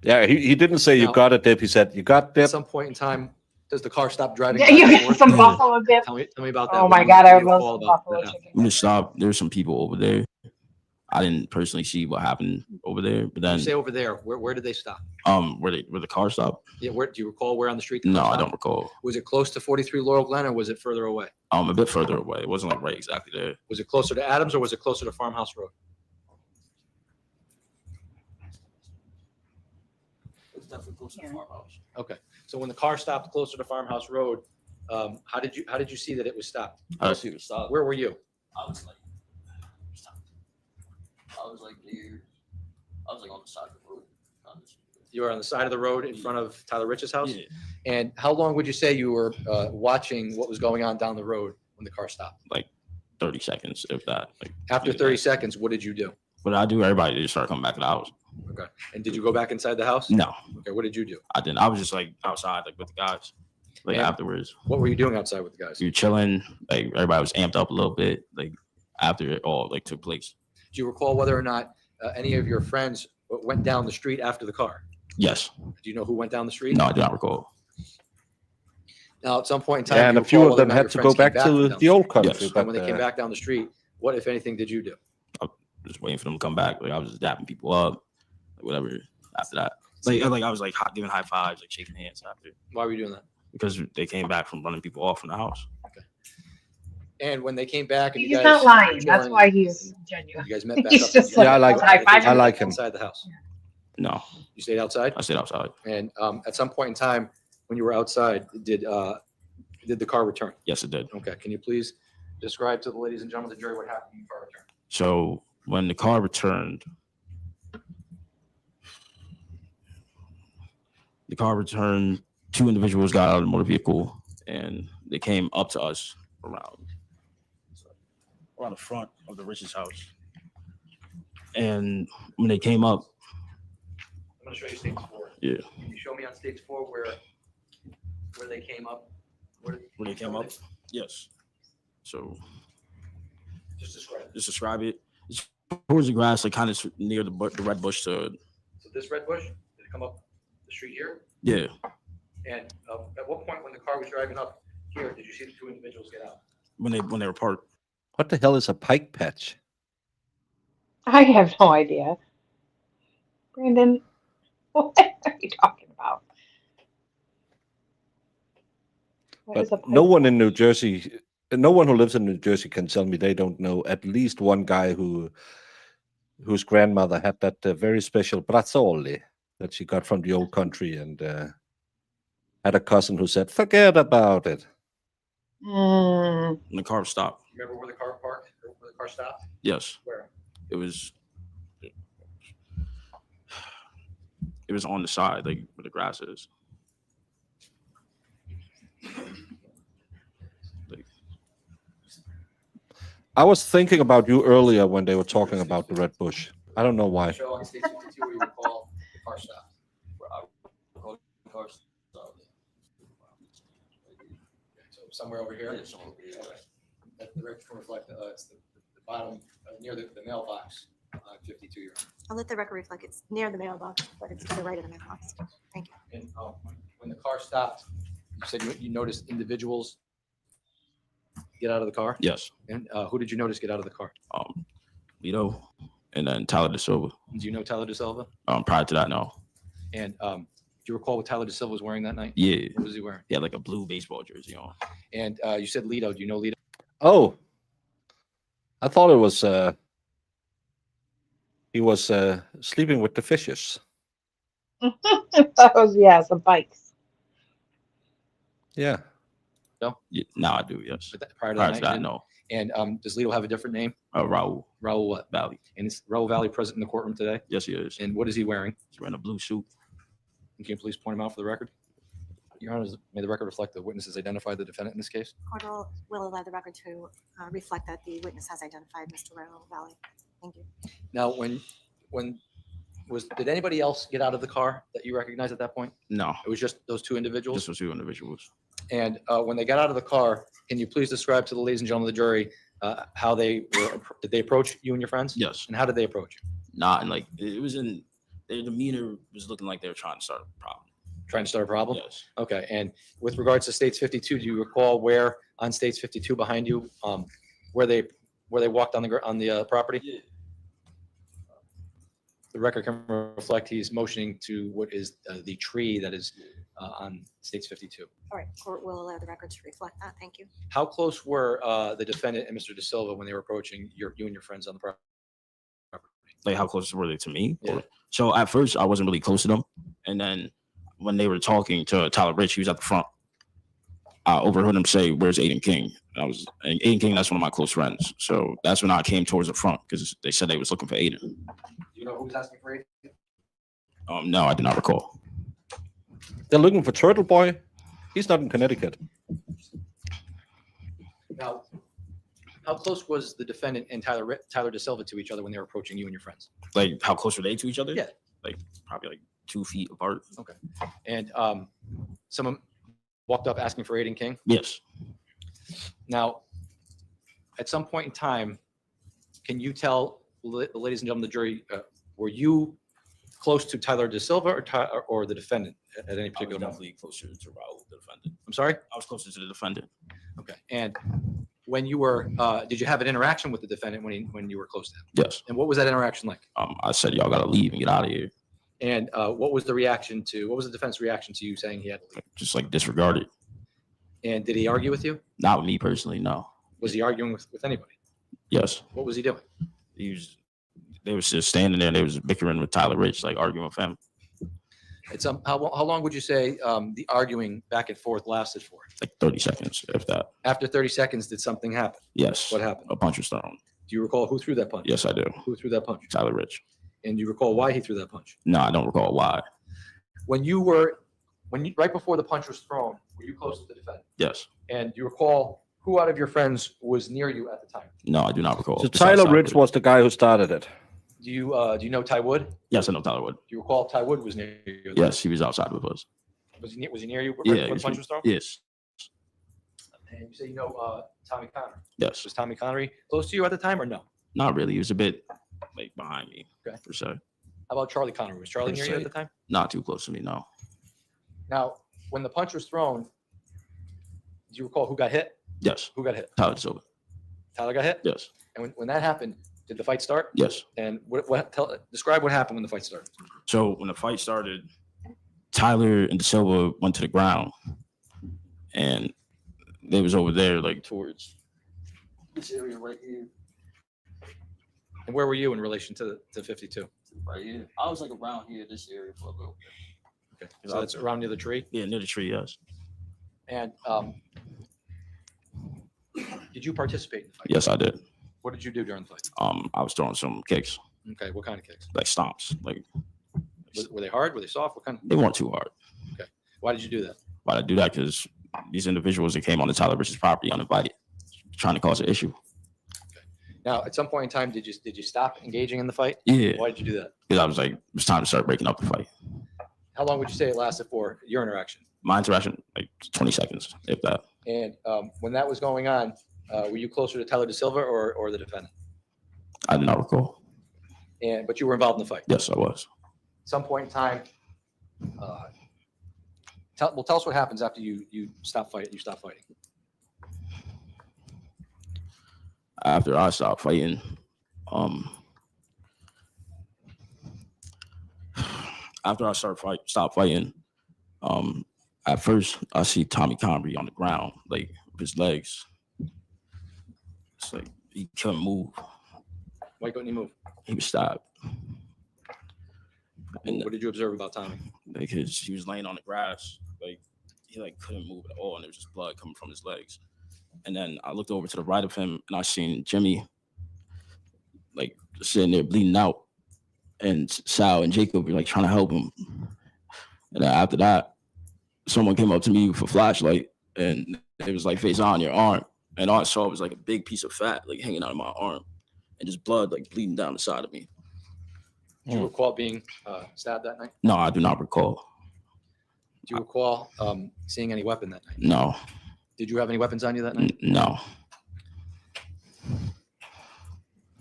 Yeah, he didn't say you Now- got a dip. He said you got At dip. some point in time, does the car stop driving? Yeah, back you and get forth? some buffalo dip. Tell me about that. Oh What my do you- God, what I do you would love recall some about buffalo that? chicken. We just stopped. There's some people over there. I didn't personally see what happened over there, but You then say over there. Where did they stop? where the car stopped. Yeah, where do you recall where on the street? the No, car I don't stopped? recall. Was it close to 43 Laurel Glen or was it further away? A bit further away. It wasn't like right exactly there. Was it closer to Adams or was it closer to Farmhouse Road? It's definitely closer to farmhouse. Okay, so when the car stopped closer to Farmhouse Road, how did you see that it was stopped? I see the stop. Where were you? I was like near. I was like on the side of the road. You were on the side of the road in front of Tyler Rich's house? Yeah. And how long would you say you were watching what was going on down the road when the car stopped? Like 30 seconds, if that. Like After yeah, 30 seconds, what did you do? what did I do? Everybody just started coming back to the house. Okay. And did you go back inside the house? No, Okay, what did you do? I didn't. I was just like outside, like with the guys. Like And- afterwards, What were you doing outside with the guys? we were chilling. Like everybody was amped up a little bit. Like after it all like took place. Do you recall whether or not any of your friends went down the street after the car? Yes. Do you know who went down the street? No, I do not recall. Now, at some point in time, Yeah, and you a few recall of whether or them not had your to go friends came back from to down the old Yes. country. And But when they came back down the street, what, if anything, did you do? Just waiting for them to come back. Like I was just dapping people up, like whatever. After that, like I was like giving high fives, like shaking hands after, Why were you doing that? because they came back from running people off from the house. And when they came back, and you He's guys not lying. were That's chilling, why he's genuine. you guys met back He's up. just Yeah, I like- high-fiving I like him. Inside the house. No, You stayed outside, I stayed outside. and at some point in time, when you were outside, did the car return? Yes, it did. Okay, can you please describe to the ladies and gentlemen of the jury what happened when the car returned? So when the car returned, two individuals got out of the motor vehicle and they came up to us around the front of the Rich's house. And when they came up, I'm gonna show you stage 4. yeah, Can you show me on stage 4 where they came up? when they came up, yes. So Just describe it. just describe it. It's towards the grass, like kind of near the red bush to, So this red bush, did it come up the street here? yeah. And at what point when the car was driving up here, did you see the two individuals get out? When they were parked. what the hell is a pike patch? I have no idea. Brandon, what are you talking about? What is a But pipe no one patch? in New Jersey, no one who lives in New Jersey can tell me they don't know at least one guy whose grandmother had that very special brazzoli that she got from the old country, and had a cousin who said, "Forget about it." Mm, When the car stopped. Remember where the car parked, or where the car stopped? Yes. Where? It was on the side, like where the grass is. Like, I was thinking about you earlier when they were talking about the red bush. I don't know why. Show on stage 52 where you recall the car stopped. So somewhere over here? That the record can reflect, it's the bottom, near the mailbox, 52 year. I'll let the record reflect it's near the mailbox, but it's to the right of the mailbox. Thank you. And when the car stopped, you said you noticed individuals get out of the car? yes. And who did you notice get out of the car? Lito and then Tyler De Silva. Do you know Tyler De Silva? Prior to that, no. And do you recall what Tyler De Silva was wearing that night? Yeah. What was he wearing? He had like a blue baseball jersey on. And you said Lito. Do you know Lito? Oh, I thought it was he was sleeping with the fishes. that was, yeah, some bikes. Yeah. Yeah, now I do, yes. But prior to Prior that to night? that, you no. didn't? And does Lito have a different name? Raul Raul what? Valle. And is Raul Valle present in the courtroom today? Yes, he is. And what is he wearing? He's wearing a blue suit. Can you please point him out for the record? Your Honor, may the record reflect the witnesses identified the defendant in this case? Court will allow the record to reflect that the witness has identified Mr. Raul Valle. Thank you. Now, did anybody else get out of the car that you recognized at that point? No, It was just those two individuals? just those two individuals. And when they got out of the car, can you please describe to the ladies and gentlemen of the jury how did they approach you and your friends? Yes. And how did they approach you? Not and like it was in their demeanor was looking like they were trying to start a problem. Trying to start a problem? Yes. Okay. And with regards to States 52, do you recall where on States 52 behind you, where they walked on the property? Yeah. The record can reflect he's motioning to what is the tree that is on States 52. All right, court will allow the record to reflect that. Thank you. How close were the defendant and Mr. De Silva when they were approaching you and your friends on the property? Like how close were they to me? Yeah. So at first I wasn't really close to them, and then when they were talking to Tyler Rich, he was at the front. I overheard him say, "Where's Aiden King?" And Aiden King, that's one of my close friends. So that's when I came towards the front because they said they was looking for Aiden. Do you know who was asking for Aiden? No, I do not recall. They're looking for Turtle Boy. He's not in Connecticut. Now, how close was the defendant and Tyler De Silva to each other when they were approaching you and your friends? Like how close were they to each other? Yeah. Like probably like 2 feet apart. Okay. And someone walked up asking for Aiden King? Yes. Now, at some point in time, can you tell the ladies and gentlemen of the jury, were you close to Tyler De Silva or the defendant at any I was particular moment? definitely closer to Raul, the defendant. I'm sorry? I was closer to the defendant. Okay. And when you were, did you have an interaction with the defendant when you were close to him? Yes. And what was that interaction like? I said, y'all gotta leave and get out of here. And what was the defense reaction to you saying he had to leave? Just like disregard it. And did he argue with you? Not with me personally, no. Was he arguing with anybody? Yes. What was he doing? They was just standing there. They was bickering with Tyler Rich, like arguing with him. It's how long would you say the arguing back and forth lasted for? Like 30 seconds, if that. After 30 seconds, did something happen? Yes. What happened? A punch was thrown. Do you recall who threw that punch? Yes, I do. Who threw that punch? Tyler Rich. And do you recall why he threw that punch? No, I don't recall why. Right before the punch was thrown, were you close to the defendant? Yes. And do you recall who out of your friends was near you at the time? No, I do not recall. So Besides Tyler Rich was the guy who started it. Do you know Ty Wood? Yes, I know Tyler Wood. Do you recall Ty Wood was near you? Yes, he was outside with us. Was he near you Yeah. when the punch was thrown? Yes. And you say you know Tommy Connery. Yes. Was Tommy Connery close to you at the time or no? Not really. He was a bit like behind me. Okay. Per se. How about Charlie Connery? Was Charlie Per near you se. at the time? Not too close to me, no. Now, when the punch was thrown, do you recall who got hit? Yes. Who got hit? Tyler Silva. Tyler got hit? Yes. And when that happened, did the fight start? Yes. And describe what happened when the fight started. So when the fight started, Tyler and De Silva went to the ground, and they was over there like towards this area right here. And where were you in relation to 52? Right here. I was like around here, this area for a little bit. Okay. So that's around near the tree? Yeah, near the tree, yes. And did you participate in the fight? Yes, I did. What did you do during the fight? I was throwing some kicks, Okay. What kind of kicks? like stomps. Like Were they hard? Were they soft? What kind? they weren't too hard. Why did you do that? Why did I do that? Because these individuals that came on the Tyler Rich's property uninvited, trying to cause an issue. Now, at some point in time, did you stop engaging in the fight? Yeah. Why did you do that? Because I was like, it was time to start breaking up the fight. How long would you say it lasted for, your interaction? My interaction, like 20 seconds, if that. And when that was going on, were you closer to Tyler De Silva or the defendant? I do not recall. But you were involved in the fight. Yes, I was. At some point in time, tell us what happens after you stop fighting. You stop fighting. After I stopped fighting, after I stopped fighting, at first I see Tommy Connery on the ground, like with his legs. It's like he couldn't move. Why couldn't he move? He was stabbed. And What did you observe about Tommy? because he was laying on the grass, like he like couldn't move at all, and there was just blood coming from his legs. And then I looked over to the right of him, and I seen Jimmy, like sitting there bleeding out, and Sal and Jacob were like trying to help him. And then after that, someone came up to me with a flashlight and it was like face on your arm. And all I saw was like a big piece of fat like hanging out of my arm and just blood like bleeding down the side of me. Do you recall being stabbed that night? No, I do not recall. Do you recall seeing any weapon that night? No, Did you have any weapons on you that night? no.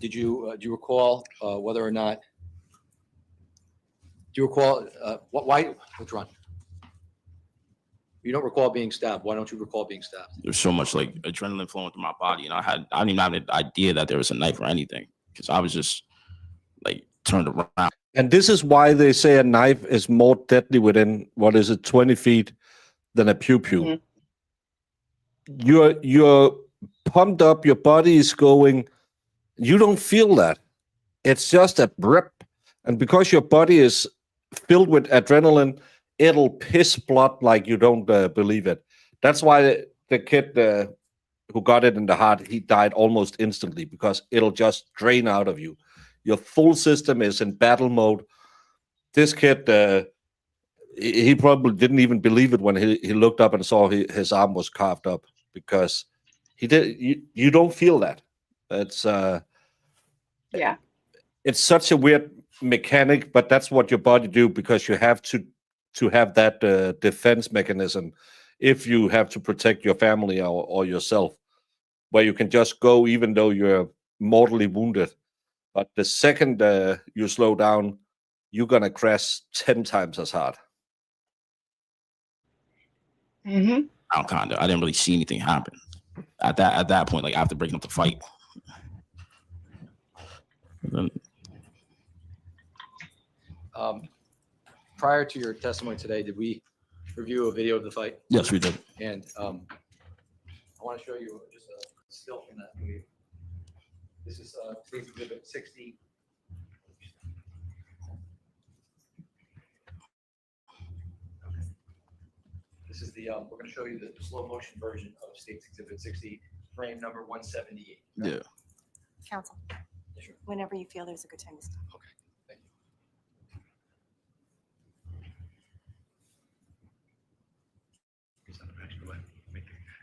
Did you do you recall whether or not? Do you recall why? Withdrawn. You don't recall being stabbed. Why don't you recall being stabbed? There's so much like adrenaline flowing through my body, and I didn't even have an idea that there was a knife or anything because I was just like turned around. And this is why they say a knife is more deadly within, what is it, 20 feet than a pew-pew. You're pumped up, your body is going, you don't feel that. It's just a rip. And because your body is filled with adrenaline, it'll piss blood like you don't believe it. That's why the kid who got it in the heart, he died almost instantly because it'll just drain out of you. Your full system is in battle mode. This kid, he probably didn't even believe it when he looked up and saw his arm was carved up because he did. You don't feel that. It's Yeah. It's such a weird mechanic, but that's what your body do because you have to have that defense mechanism if you have to protect your family or yourself, where you can just go even though you're mortally wounded. But the second you slow down, you're gonna crash 10 times as hard. Mm-hmm. I didn't really see anything happen at that point. Like after breaking up the fight. Then, prior to your testimony today, did we review a video of the fight? yes, we did. And I want to show you just a still from that movie. This is Police Exhibit 60. This is the, we're going to show you the slow motion version of State's Exhibit 60, frame number 178. Yeah. Counsel, whenever you feel there's a good time to stop. Okay, thank you.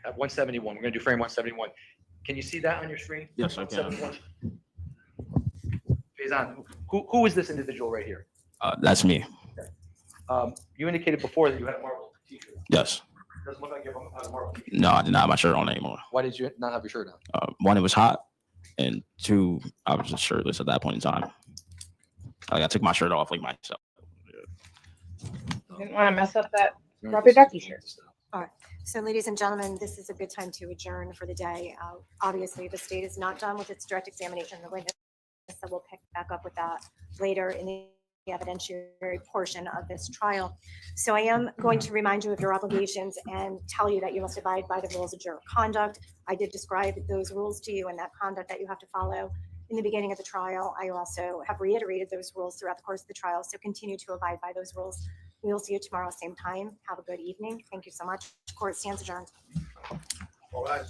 At 171, we're going to do frame 171. Can you see that on your screen? Yes, I can. 171. Faizan, who is this individual right here? That's me. You indicated before that you had a marble t-shirt. Yes. Doesn't look like you have a marble t-shirt. No, I did not have my shirt on anymore. Why did you not have your shirt on? One, it was hot, and two, I was just shirtless at that point in time. Like I took my shirt off like myself. You didn't want to mess up that rubber ducky shirt. All right. So ladies and gentlemen, this is a good time to adjourn for the day. Obviously, the state is not done with its direct examination of the witness, so we'll pick back up with that later in the evidentiary portion of this trial. So I am going to remind you of your obligations and tell you that you must abide by the rules of juror conduct. I did describe those rules to you and that conduct that you have to follow in the beginning of the trial. I also have reiterated those rules throughout the course of the trial, so continue to abide by those rules. We will see you tomorrow, same time. Have a good evening. Thank you so much. Court stands adjourned. All right.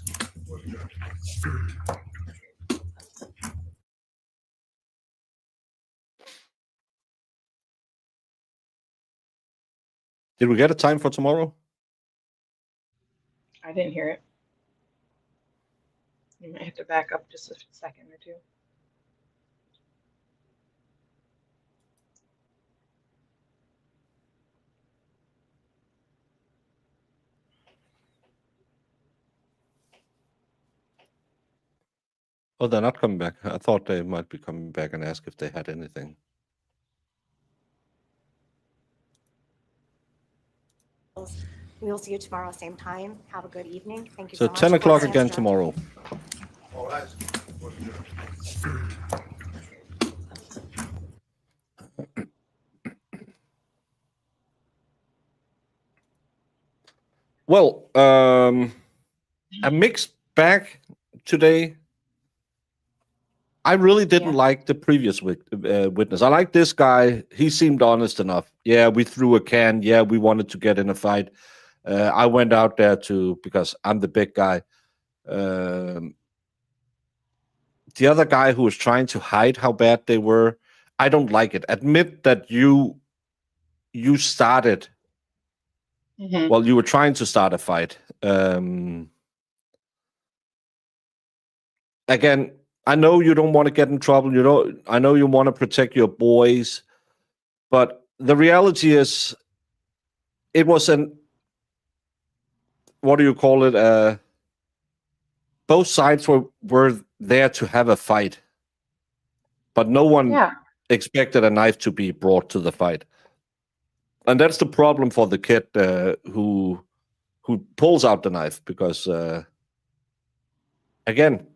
Did we get a time for tomorrow? I didn't hear it. You might have to back up just a second or two. Oh, they're not coming back. I thought they might be coming back and ask if they had anything. We will see you tomorrow, same time. Have a good evening. Thank you So so much. 10 Court o'clock stands again adjourned. tomorrow. All right. Well, a mixed bag today. I really didn't like the previous witness. I like this guy. He seemed honest enough. Yeah, we threw a can. Yeah, we wanted to get in a fight. I went out there because I'm the big guy. The other guy who was trying to hide how bad they were, I don't like it. Admit that you started Mhm. Well, you were trying to start a fight. Again, I know you don't want to get in trouble. I know you want to protect your boys, but the reality is, it was what do you call it? Both sides were there to have a fight, but no one Yeah. expected a knife to be brought to the fight. And that's the problem for the kid who pulls out the knife, because again,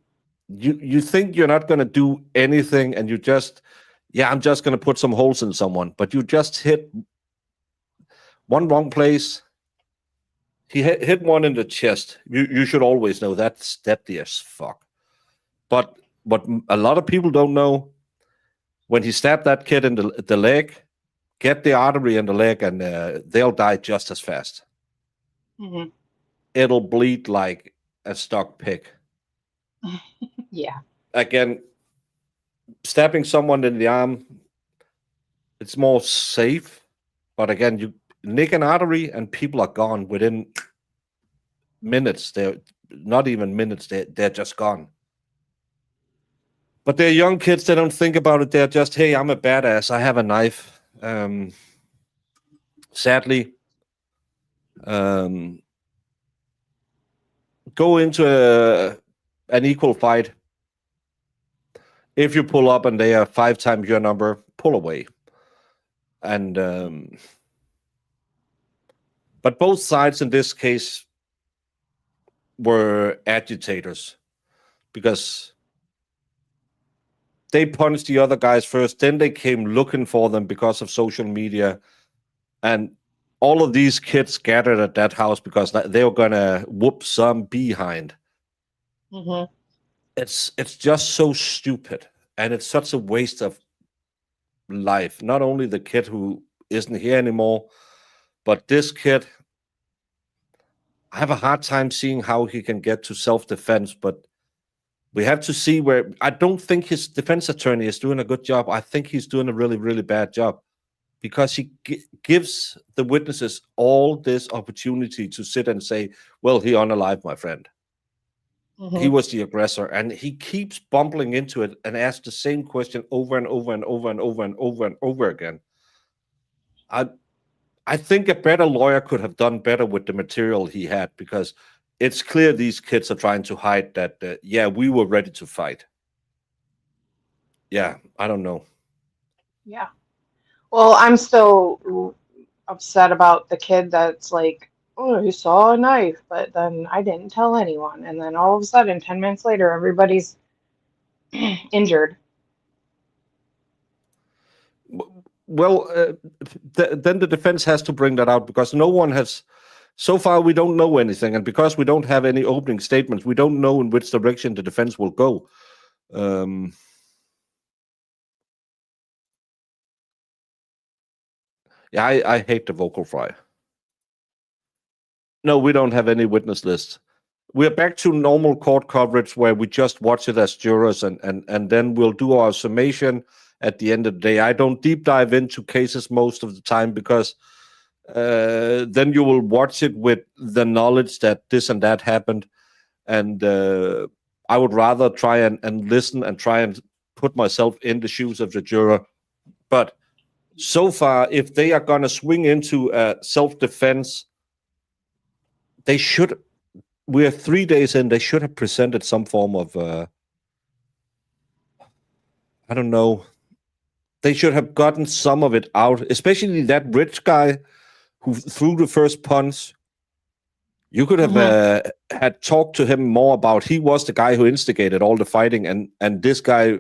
you think you're not going to do anything, and I'm just going to put some holes in someone, but you just hit one wrong place. He hit one in the chest. You should always know that's deadly as fuck. But what a lot of people don't know, when he stabbed that kid in the leg, get the artery in the leg, and they'll die just as fast. Mhm. It'll bleed like a stuck pig. Yeah. Again, stabbing someone in the arm, it's more safe. But again, you nick an artery and people are gone within minutes. They're not even minutes, they're just gone. But they're young kids, they don't think about it. They're just, hey, I'm a badass, I have a knife. Sadly, go into an equal fight. If you pull up and they are 5 times your number, pull away. And but both sides in this case were agitators, because they punched the other guys first, then they came looking for them because of social media, and all of these kids gathered at that house because they were gonna whoop some behind. Mhm. It's just so stupid, and it's such a waste of life. Not only the kid who isn't here anymore, but this kid, I have a hard time seeing how he can get to self-defense, but we have to see where. I don't think his defense attorney is doing a good job. I think he's doing a really, really bad job, because he gives the witnesses all this opportunity to sit and say, well, he unalived my friend. He Mhm. was the aggressor, and he keeps bumbling into it and asks the same question over and over and over and over and over and over again. I think a better lawyer could have done better with the material he had, because it's clear these kids are trying to hide that, yeah, we were ready to fight. Yeah, I don't know. Yeah. Well, I'm still upset about the kid that's like, oh, he saw a knife, but then I didn't tell anyone. And then all of a sudden, 10 minutes later, everybody's injured. Well, then the defense has to bring that out, because no one has. So far, we don't know anything, and because we don't have any opening statements, we don't know in which direction the defense will go. Yeah, I hate the vocal fry. No, we don't have any witness list. We're back to normal court coverage where we just watch it as jurors, and then we'll do our summation at the end of the day. I don't deep dive into cases most of the time, because then you will watch it with the knowledge that this and that happened. And I would rather try and listen and try and put myself in the shoes of the juror. But so far, if they are going to swing into self-defense, they should. We're 3 days in. They should have presented some form of, I don't know. They should have gotten some of it out, especially that rich guy who threw the first punch. You could have had talked to him more about. He was the guy who instigated all the fighting, and this guy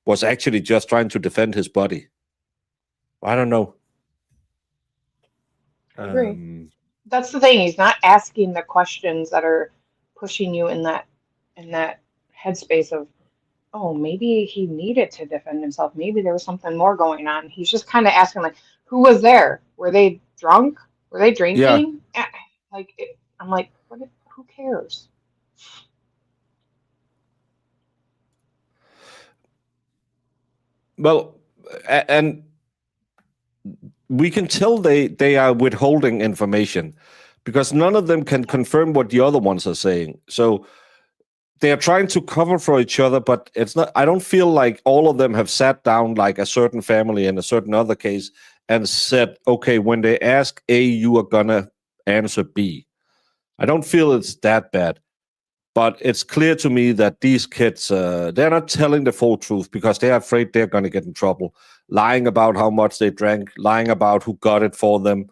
was actually just trying to defend his buddy. I don't know. I agree. That's the thing. He's not asking the questions that are pushing you in that headspace of, oh, maybe he needed to defend himself. Maybe there was something more going on. He's just kind of asking, like, who was there? Were they drunk? Were they Yeah. drinking? I'm like, who cares? Well, and we can tell they are withholding information because none of them can confirm what the other ones are saying. So they are trying to cover for each other, but it's not. I don't feel like all of them have sat down like a certain family in a certain other case and said, okay, when they ask A, you are gonna answer B. I don't feel it's that bad, but it's clear to me that these kids, they're not telling the full truth because they're afraid they're gonna get in trouble, lying about how much they drank, lying about who got it for them.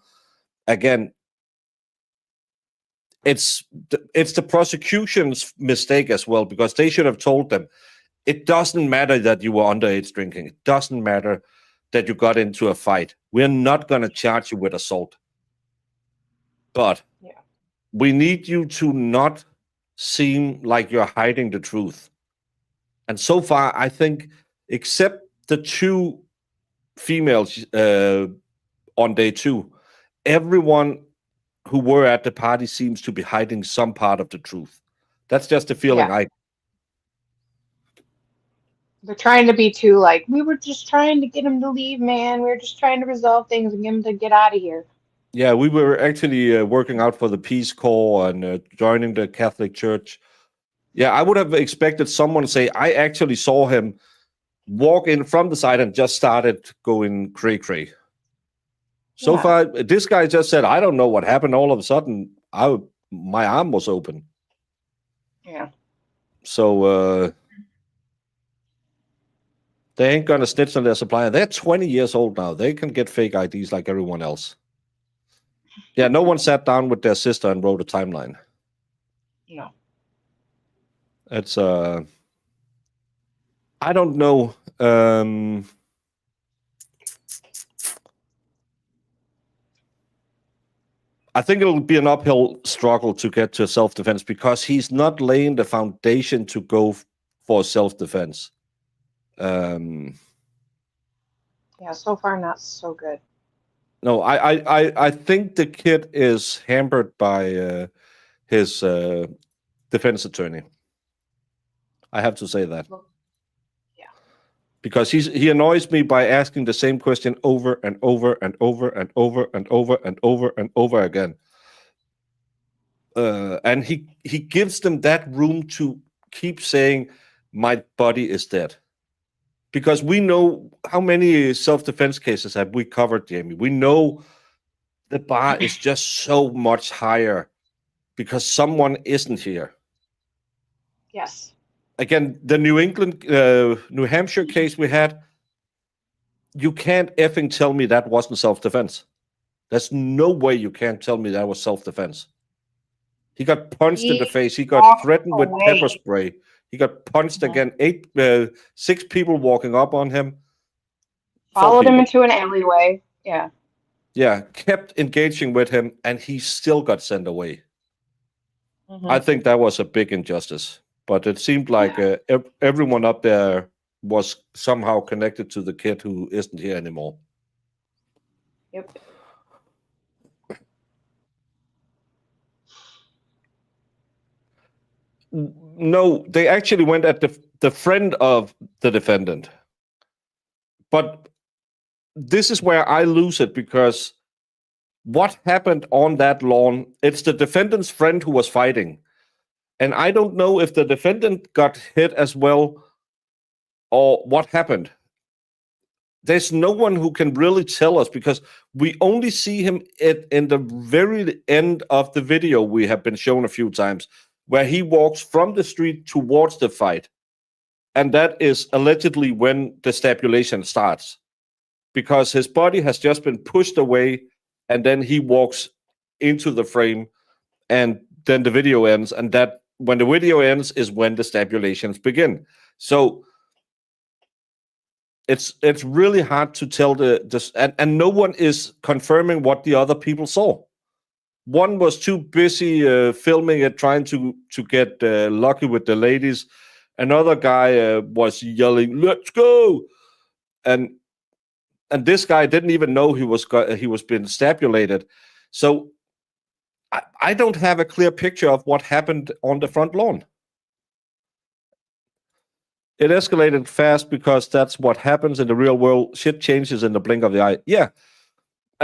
Again, it's the prosecution's mistake as well, because they should have told them, it doesn't matter that you were underage drinking. It doesn't matter that you got into a fight. We're not going to charge you with assault. But we need you to not seem like you're hiding the truth. And so far, I think, except the 2 females on day 2, everyone who were at the party seems to be hiding some part of the truth. That's just the feeling They're trying to be too like, we were just trying to get him to leave, man. We were just trying to resolve things and get him to get out of here. Yeah, we were actually working out for the Peace Corps and joining the Catholic Church. Yeah, I would have expected someone to say, I actually saw him walk in from the side and just started going cray-cray. So far, this guy just said, I don't know what happened. All of a sudden, my arm was open. Yeah. So they ain't going to snitch on their supplier. They're 20 years old now. They can get fake IDs like everyone else. Yeah, no one sat down with their sister and wrote a timeline. No. It's, I don't know. I think it'll be an uphill struggle to get to self-defense because he's not laying the foundation to go for self-defense. Yeah, so far not so good. No, I think the kid is hampered by his defense attorney. I have to say that. Yeah. Because he annoys me by asking the same question over and over and over and over and over and over and over again. And he gives them that room to keep saying, my body is dead. Because we know how many self-defense cases have we covered, Jamie. We know the bar is just so much higher because someone isn't here. Yes. Again, the New Hampshire case we had, you can't effing tell me that wasn't self-defense. There's no way you can't tell me that was self-defense. He got punched in the face. He got threatened with pepper spray. He got punched again. 6 people walking up on him. Followed him into an alleyway. Yeah. Yeah, kept engaging with him, and he still got sent away. I think that was a big injustice. But it seemed like everyone up there was somehow connected to the kid who isn't here anymore. Yep. No, they actually went at the friend of the defendant. But this is where I lose it, because what happened on that lawn, it's the defendant's friend who was fighting. And I don't know if the defendant got hit as well or what happened. There's no one who can really tell us, because we only see him in the very end of the video we have been shown a few times, where he walks from the street towards the fight. And that is allegedly when the stipulation starts, because his body has just been pushed away and then he walks into the frame and then the video ends. And that when the video ends is when the stipulations begin. So it's really hard to tell and no one is confirming what the other people saw. One was too busy filming it, trying to get lucky with the ladies. Another guy was yelling, "Let's go!" And this guy didn't even know he was being stabulated. So I don't have a clear picture of what happened on the front lawn. It escalated fast because that's what happens in the real world. Shit changes in the blink of the eye. Yeah.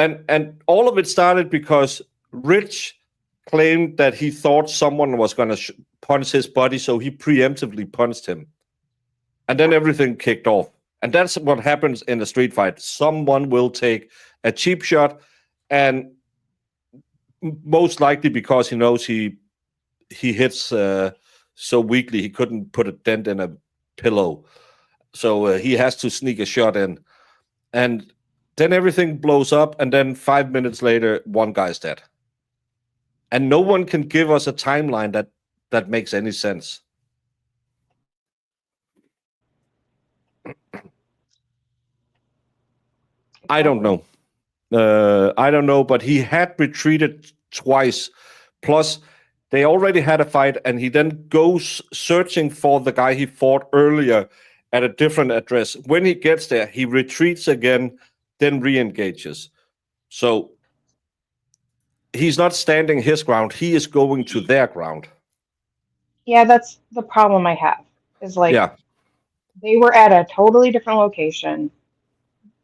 and all of it started because Rich claimed that he thought someone was going to punch his buddy, so he preemptively punched him. And then everything kicked off. And that's what happens in a street fight. Someone will take a cheap shot, and most likely because he knows he hits so weakly he couldn't put a dent in a pillow. So he has to sneak a shot in. And then everything blows up, and then 5 minutes later, one guy's dead. And no one can give us a timeline that makes any sense. I don't know. I don't know, but he had retreated twice. Plus, they already had a fight, and he then goes searching for the guy he fought earlier at a different address. When he gets there, he retreats again, then re-engages. So he's not standing his ground. He is going to their ground. Yeah, that's the problem I have. Is like Yeah. they were at a totally different location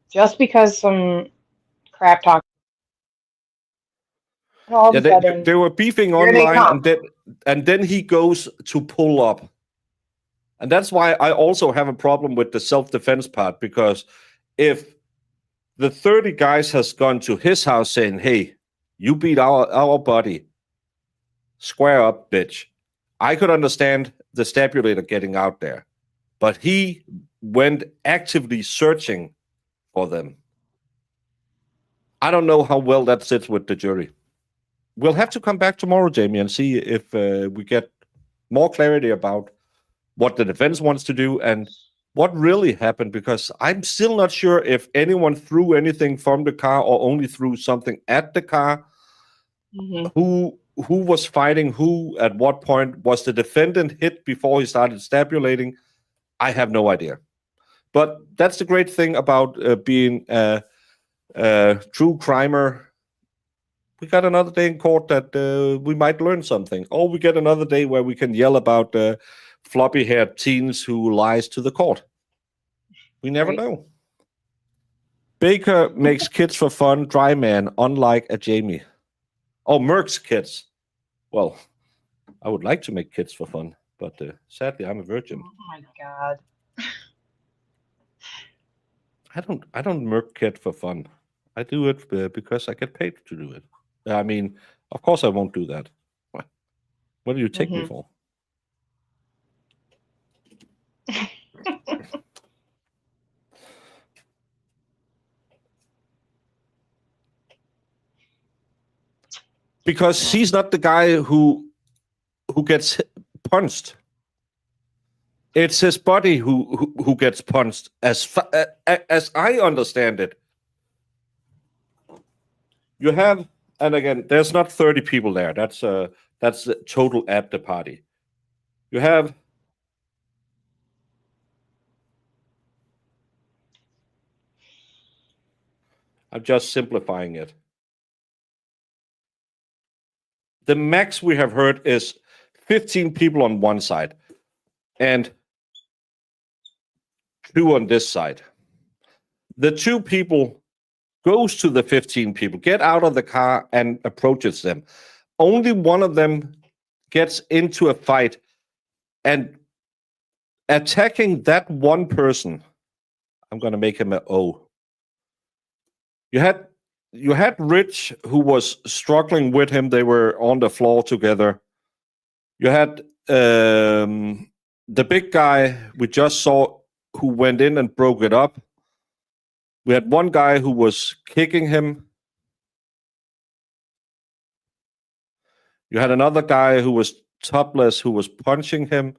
just because some crap talk. And all of a sudden, They were beefing here they online, come. and then he goes to pull up. And that's why I also have a problem with the self-defense part, because if the 30 guys has gone to his house saying, hey, you beat our buddy, square up, bitch, I could understand the stabulator getting out there. But he went actively searching for them. I don't know how well that sits with the jury. We'll have to come back tomorrow, Jamie, and see if we get more clarity about what the defense wants to do and what really happened, because I'm still not sure if anyone threw anything from the car or only threw something at the car. Who was fighting who at what point? Was the defendant hit before he started stabulating? I have no idea. But that's the great thing about being a true crimer. We got another day in court that we might learn something, or we get another day where we can yell about floppy-haired teens who lies to the court. We never know. Baker makes kids for fun, dry man, unlike a Jamie. Oh, Merck's kids. Well, I would like to make kids for fun, but sadly, I'm a virgin. Oh my God. I don't Merck kid for fun. I do it because I get paid to do it. I mean, of course I won't do that. What do you take me for? Because he's not the guy who gets punched. It's his buddy who gets punched. As I understand it, you have, and again, there's not 30 people there. That's the total at the party. You have I'm just simplifying it. The max we have heard is 15 people on one side and 2 on this side. The 2 people goes to the 15 people, get out of the car and approaches them. Only one of them gets into a fight, and attacking that one person, I'm going to make him an O. You had Rich, who was struggling with him. They were on the floor together. You had the big guy we just saw who went in and broke it up. We had one guy who was kicking him. You had another guy who was topless, who was punching him.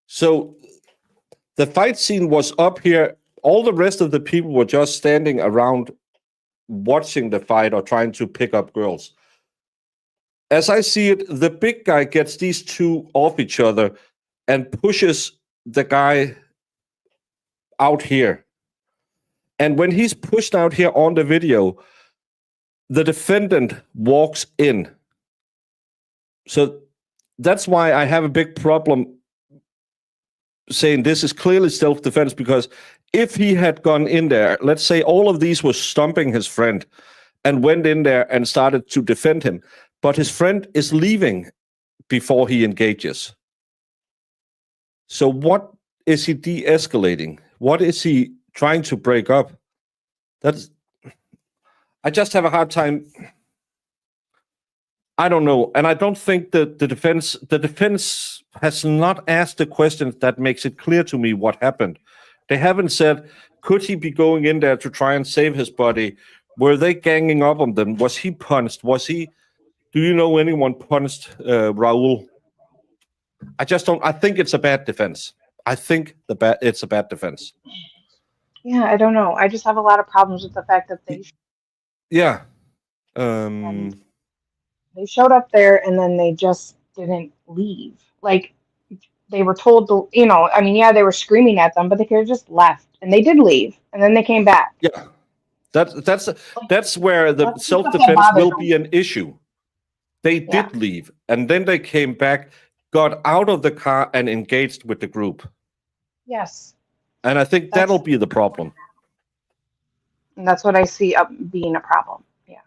So the fight scene was up here. All the rest of the people were just standing around watching the fight or trying to pick up girls. As I see it, the big guy gets these 2 off each other and pushes the guy out here. And when he's pushed out here on the video, the defendant walks in. So that's why I have a big problem saying this is clearly self-defense, because if he had gone in there, let's say all of these were stomping his friend and went in there and started to defend him, but his friend is leaving before he engages. So what is he de-escalating? What is he trying to break up? I just have a hard time. I don't know. And I don't think that the defense has not asked the questions that makes it clear to me what happened. They haven't said, could he be going in there to try and save his buddy? Were they ganging up on them? Was he punched? Do you know anyone punched Raul? I just don't. I think it's a bad defense. I think it's a bad defense. Yeah, I don't know. I just have a lot of problems with the fact that they Yeah. they showed up there and then they just didn't leave. Like they were told to, I mean, yeah, they were screaming at them, but they could have just left, and they did leave, and then they came back. Yeah. That's where the That's stuff that self-defense bothers will me. be an issue. They did leave, and then they came back, got out of the car, and engaged with the group. Yes. And I think that'll be the problem. And that's what I see being a problem. Yeah.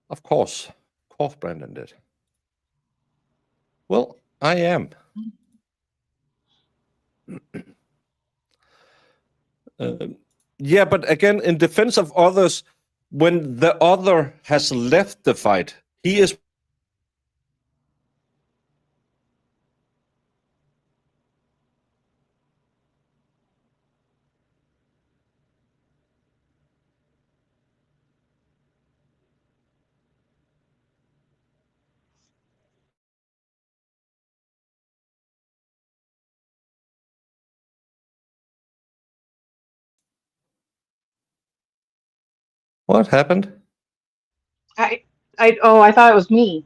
Of course. Of course, Brandon did. Well, I am. Yeah, but again, in defense of others, when the other has left the fight, he is. What happened? I thought it was me.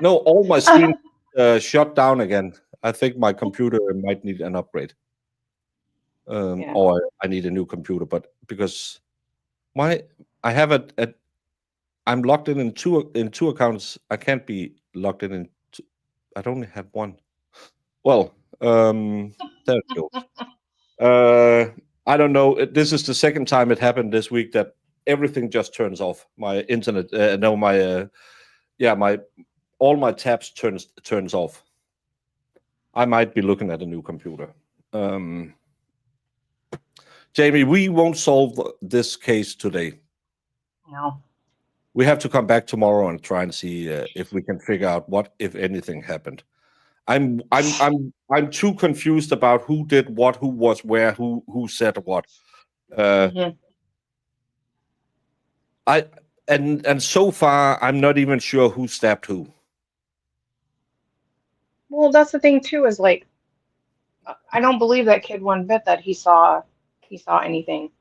No, all my screen shut down again. I think my computer might need an upgrade. Or I need a new computer, but because I have I'm logged in two accounts. I can't be logged in two. I only have one. Well, there it goes. I don't know. This is the second time it happened this week that everything just turns off. My internet, all my tabs turns off. I might be looking at a new computer. Jamie, we won't solve this case today. No. We have to come back tomorrow and try and see if we can figure out what, if anything, happened. I'm too confused about who did what, who was where, who said what. And so far, I'm not even sure who stabbed who. Well, that's the thing too, is like, I don't believe that kid one bit that he saw anything.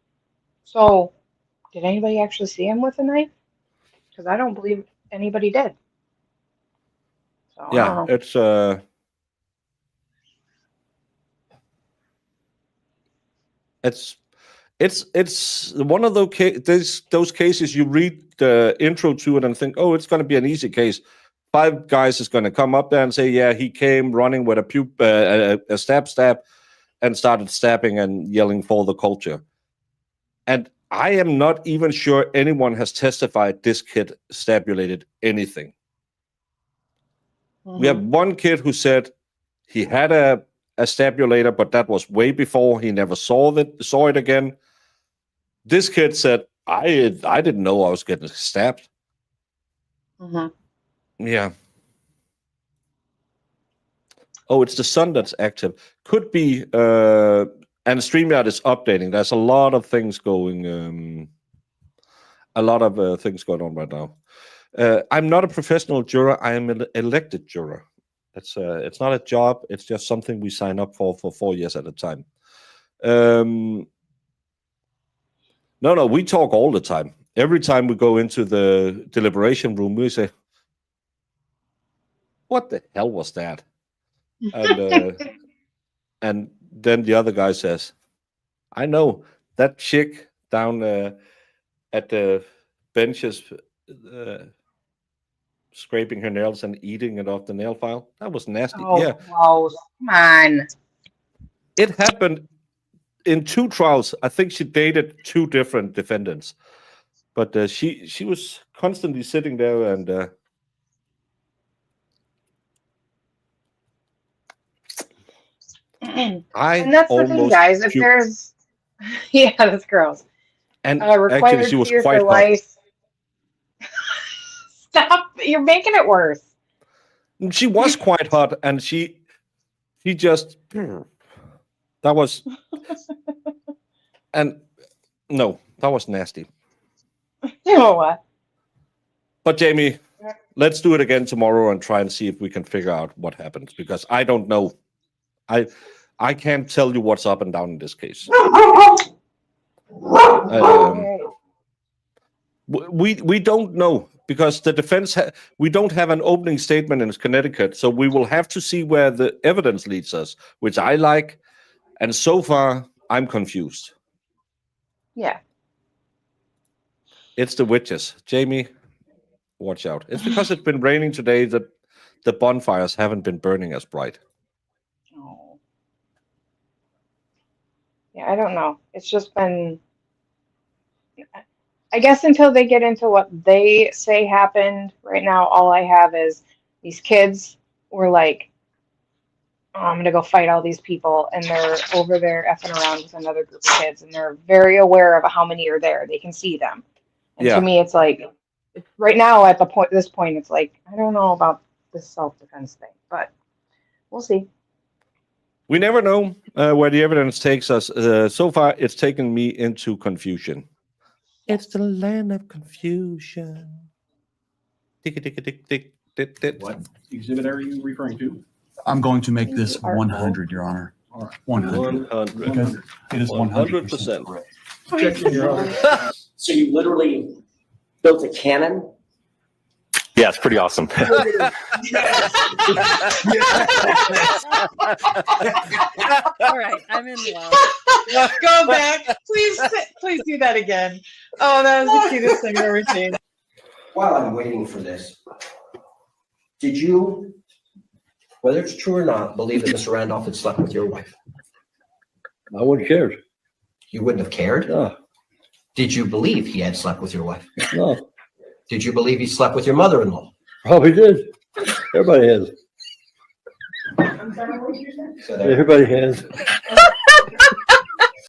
So, did anybody actually see him with a knife? Because I don't believe anybody did. So, I don't know. It's one of those cases you read the intro to it and think, oh, it's going to be an easy case. 5 guys is going to come up there and say, yeah, he came running with a stab, and started stabbing and yelling for the culture. And I am not even sure anyone has testified this kid stabulated anything. We have one kid who said he had a stabulator, but that was way before. He never saw it again. This kid said, I didn't know I was getting stabbed. Yeah. Oh, it's the sun that's active. Could be, and StreamYard is updating. There's a lot of things going, things going on right now. I'm not a professional juror. I am an elected juror. It's not a job. It's just something we sign up for 4 years at a time. No, we talk all the time. Every time we go into the deliberation room, we say, what the hell was that? And then the other guy says, I know that chick down at the benches scraping her nails and eating it off the nail file. That was nasty. Oh, Yeah, gross. Come on. it happened in 2 trials. I think she dated 2 different defendants, but she was constantly sitting there and I And that's the thing, almost guys. If puked. there's, yeah, that's gross. And Required actually, she was fear quite for hot. life. Stop! You're making it worse. She was quite hot, and she just that was and no, that was nasty. You know what? But Jamie, let's do it again tomorrow and try and see if we can figure out what happened, because I don't know. I can't tell you what's up and down in this case. We don't know, because the defense we don't have an opening statement in Connecticut, so we will have to see where the evidence leads us, which I like, and so far I'm confused. Yeah. It's the witches. Jamie, watch out. It's because it's been raining today that the bonfires haven't been burning as bright. Oh. Yeah, I don't know. It's just been, I guess until they get into what they say happened, right now all I have is these kids were like, oh, I'm gonna go fight all these people, and they're over there effing around with another group of kids, and they're very aware of how many are there. They can see them. And Yeah. to me, it's like, right now at this point, it's like, I don't know about this self-defense thing, but we'll see. We never know where the evidence takes us. So far, it's taken me into confusion. It's the land of confusion. Tick, tick, tick, tick, tick, tick. What exhibit are you referring to? I'm going to make this 100, Your Honor. 100. 100. Because it is 100% 100%. correct. Objection, Your Honor. So you literally built a cannon? Yeah, it's pretty awesome. All right, I'm in love. Go back. Please do that again. Oh, that was the cutest thing I've ever seen. While I'm waiting for this, did you, whether it's true or not, believe that Mr. Randolph had slept with your wife? I wouldn't have cared. You wouldn't have cared? No. Did you believe he had slept with your wife? No. Did you believe he slept with your mother-in-law? Probably did. Everybody has. So there. Everybody has.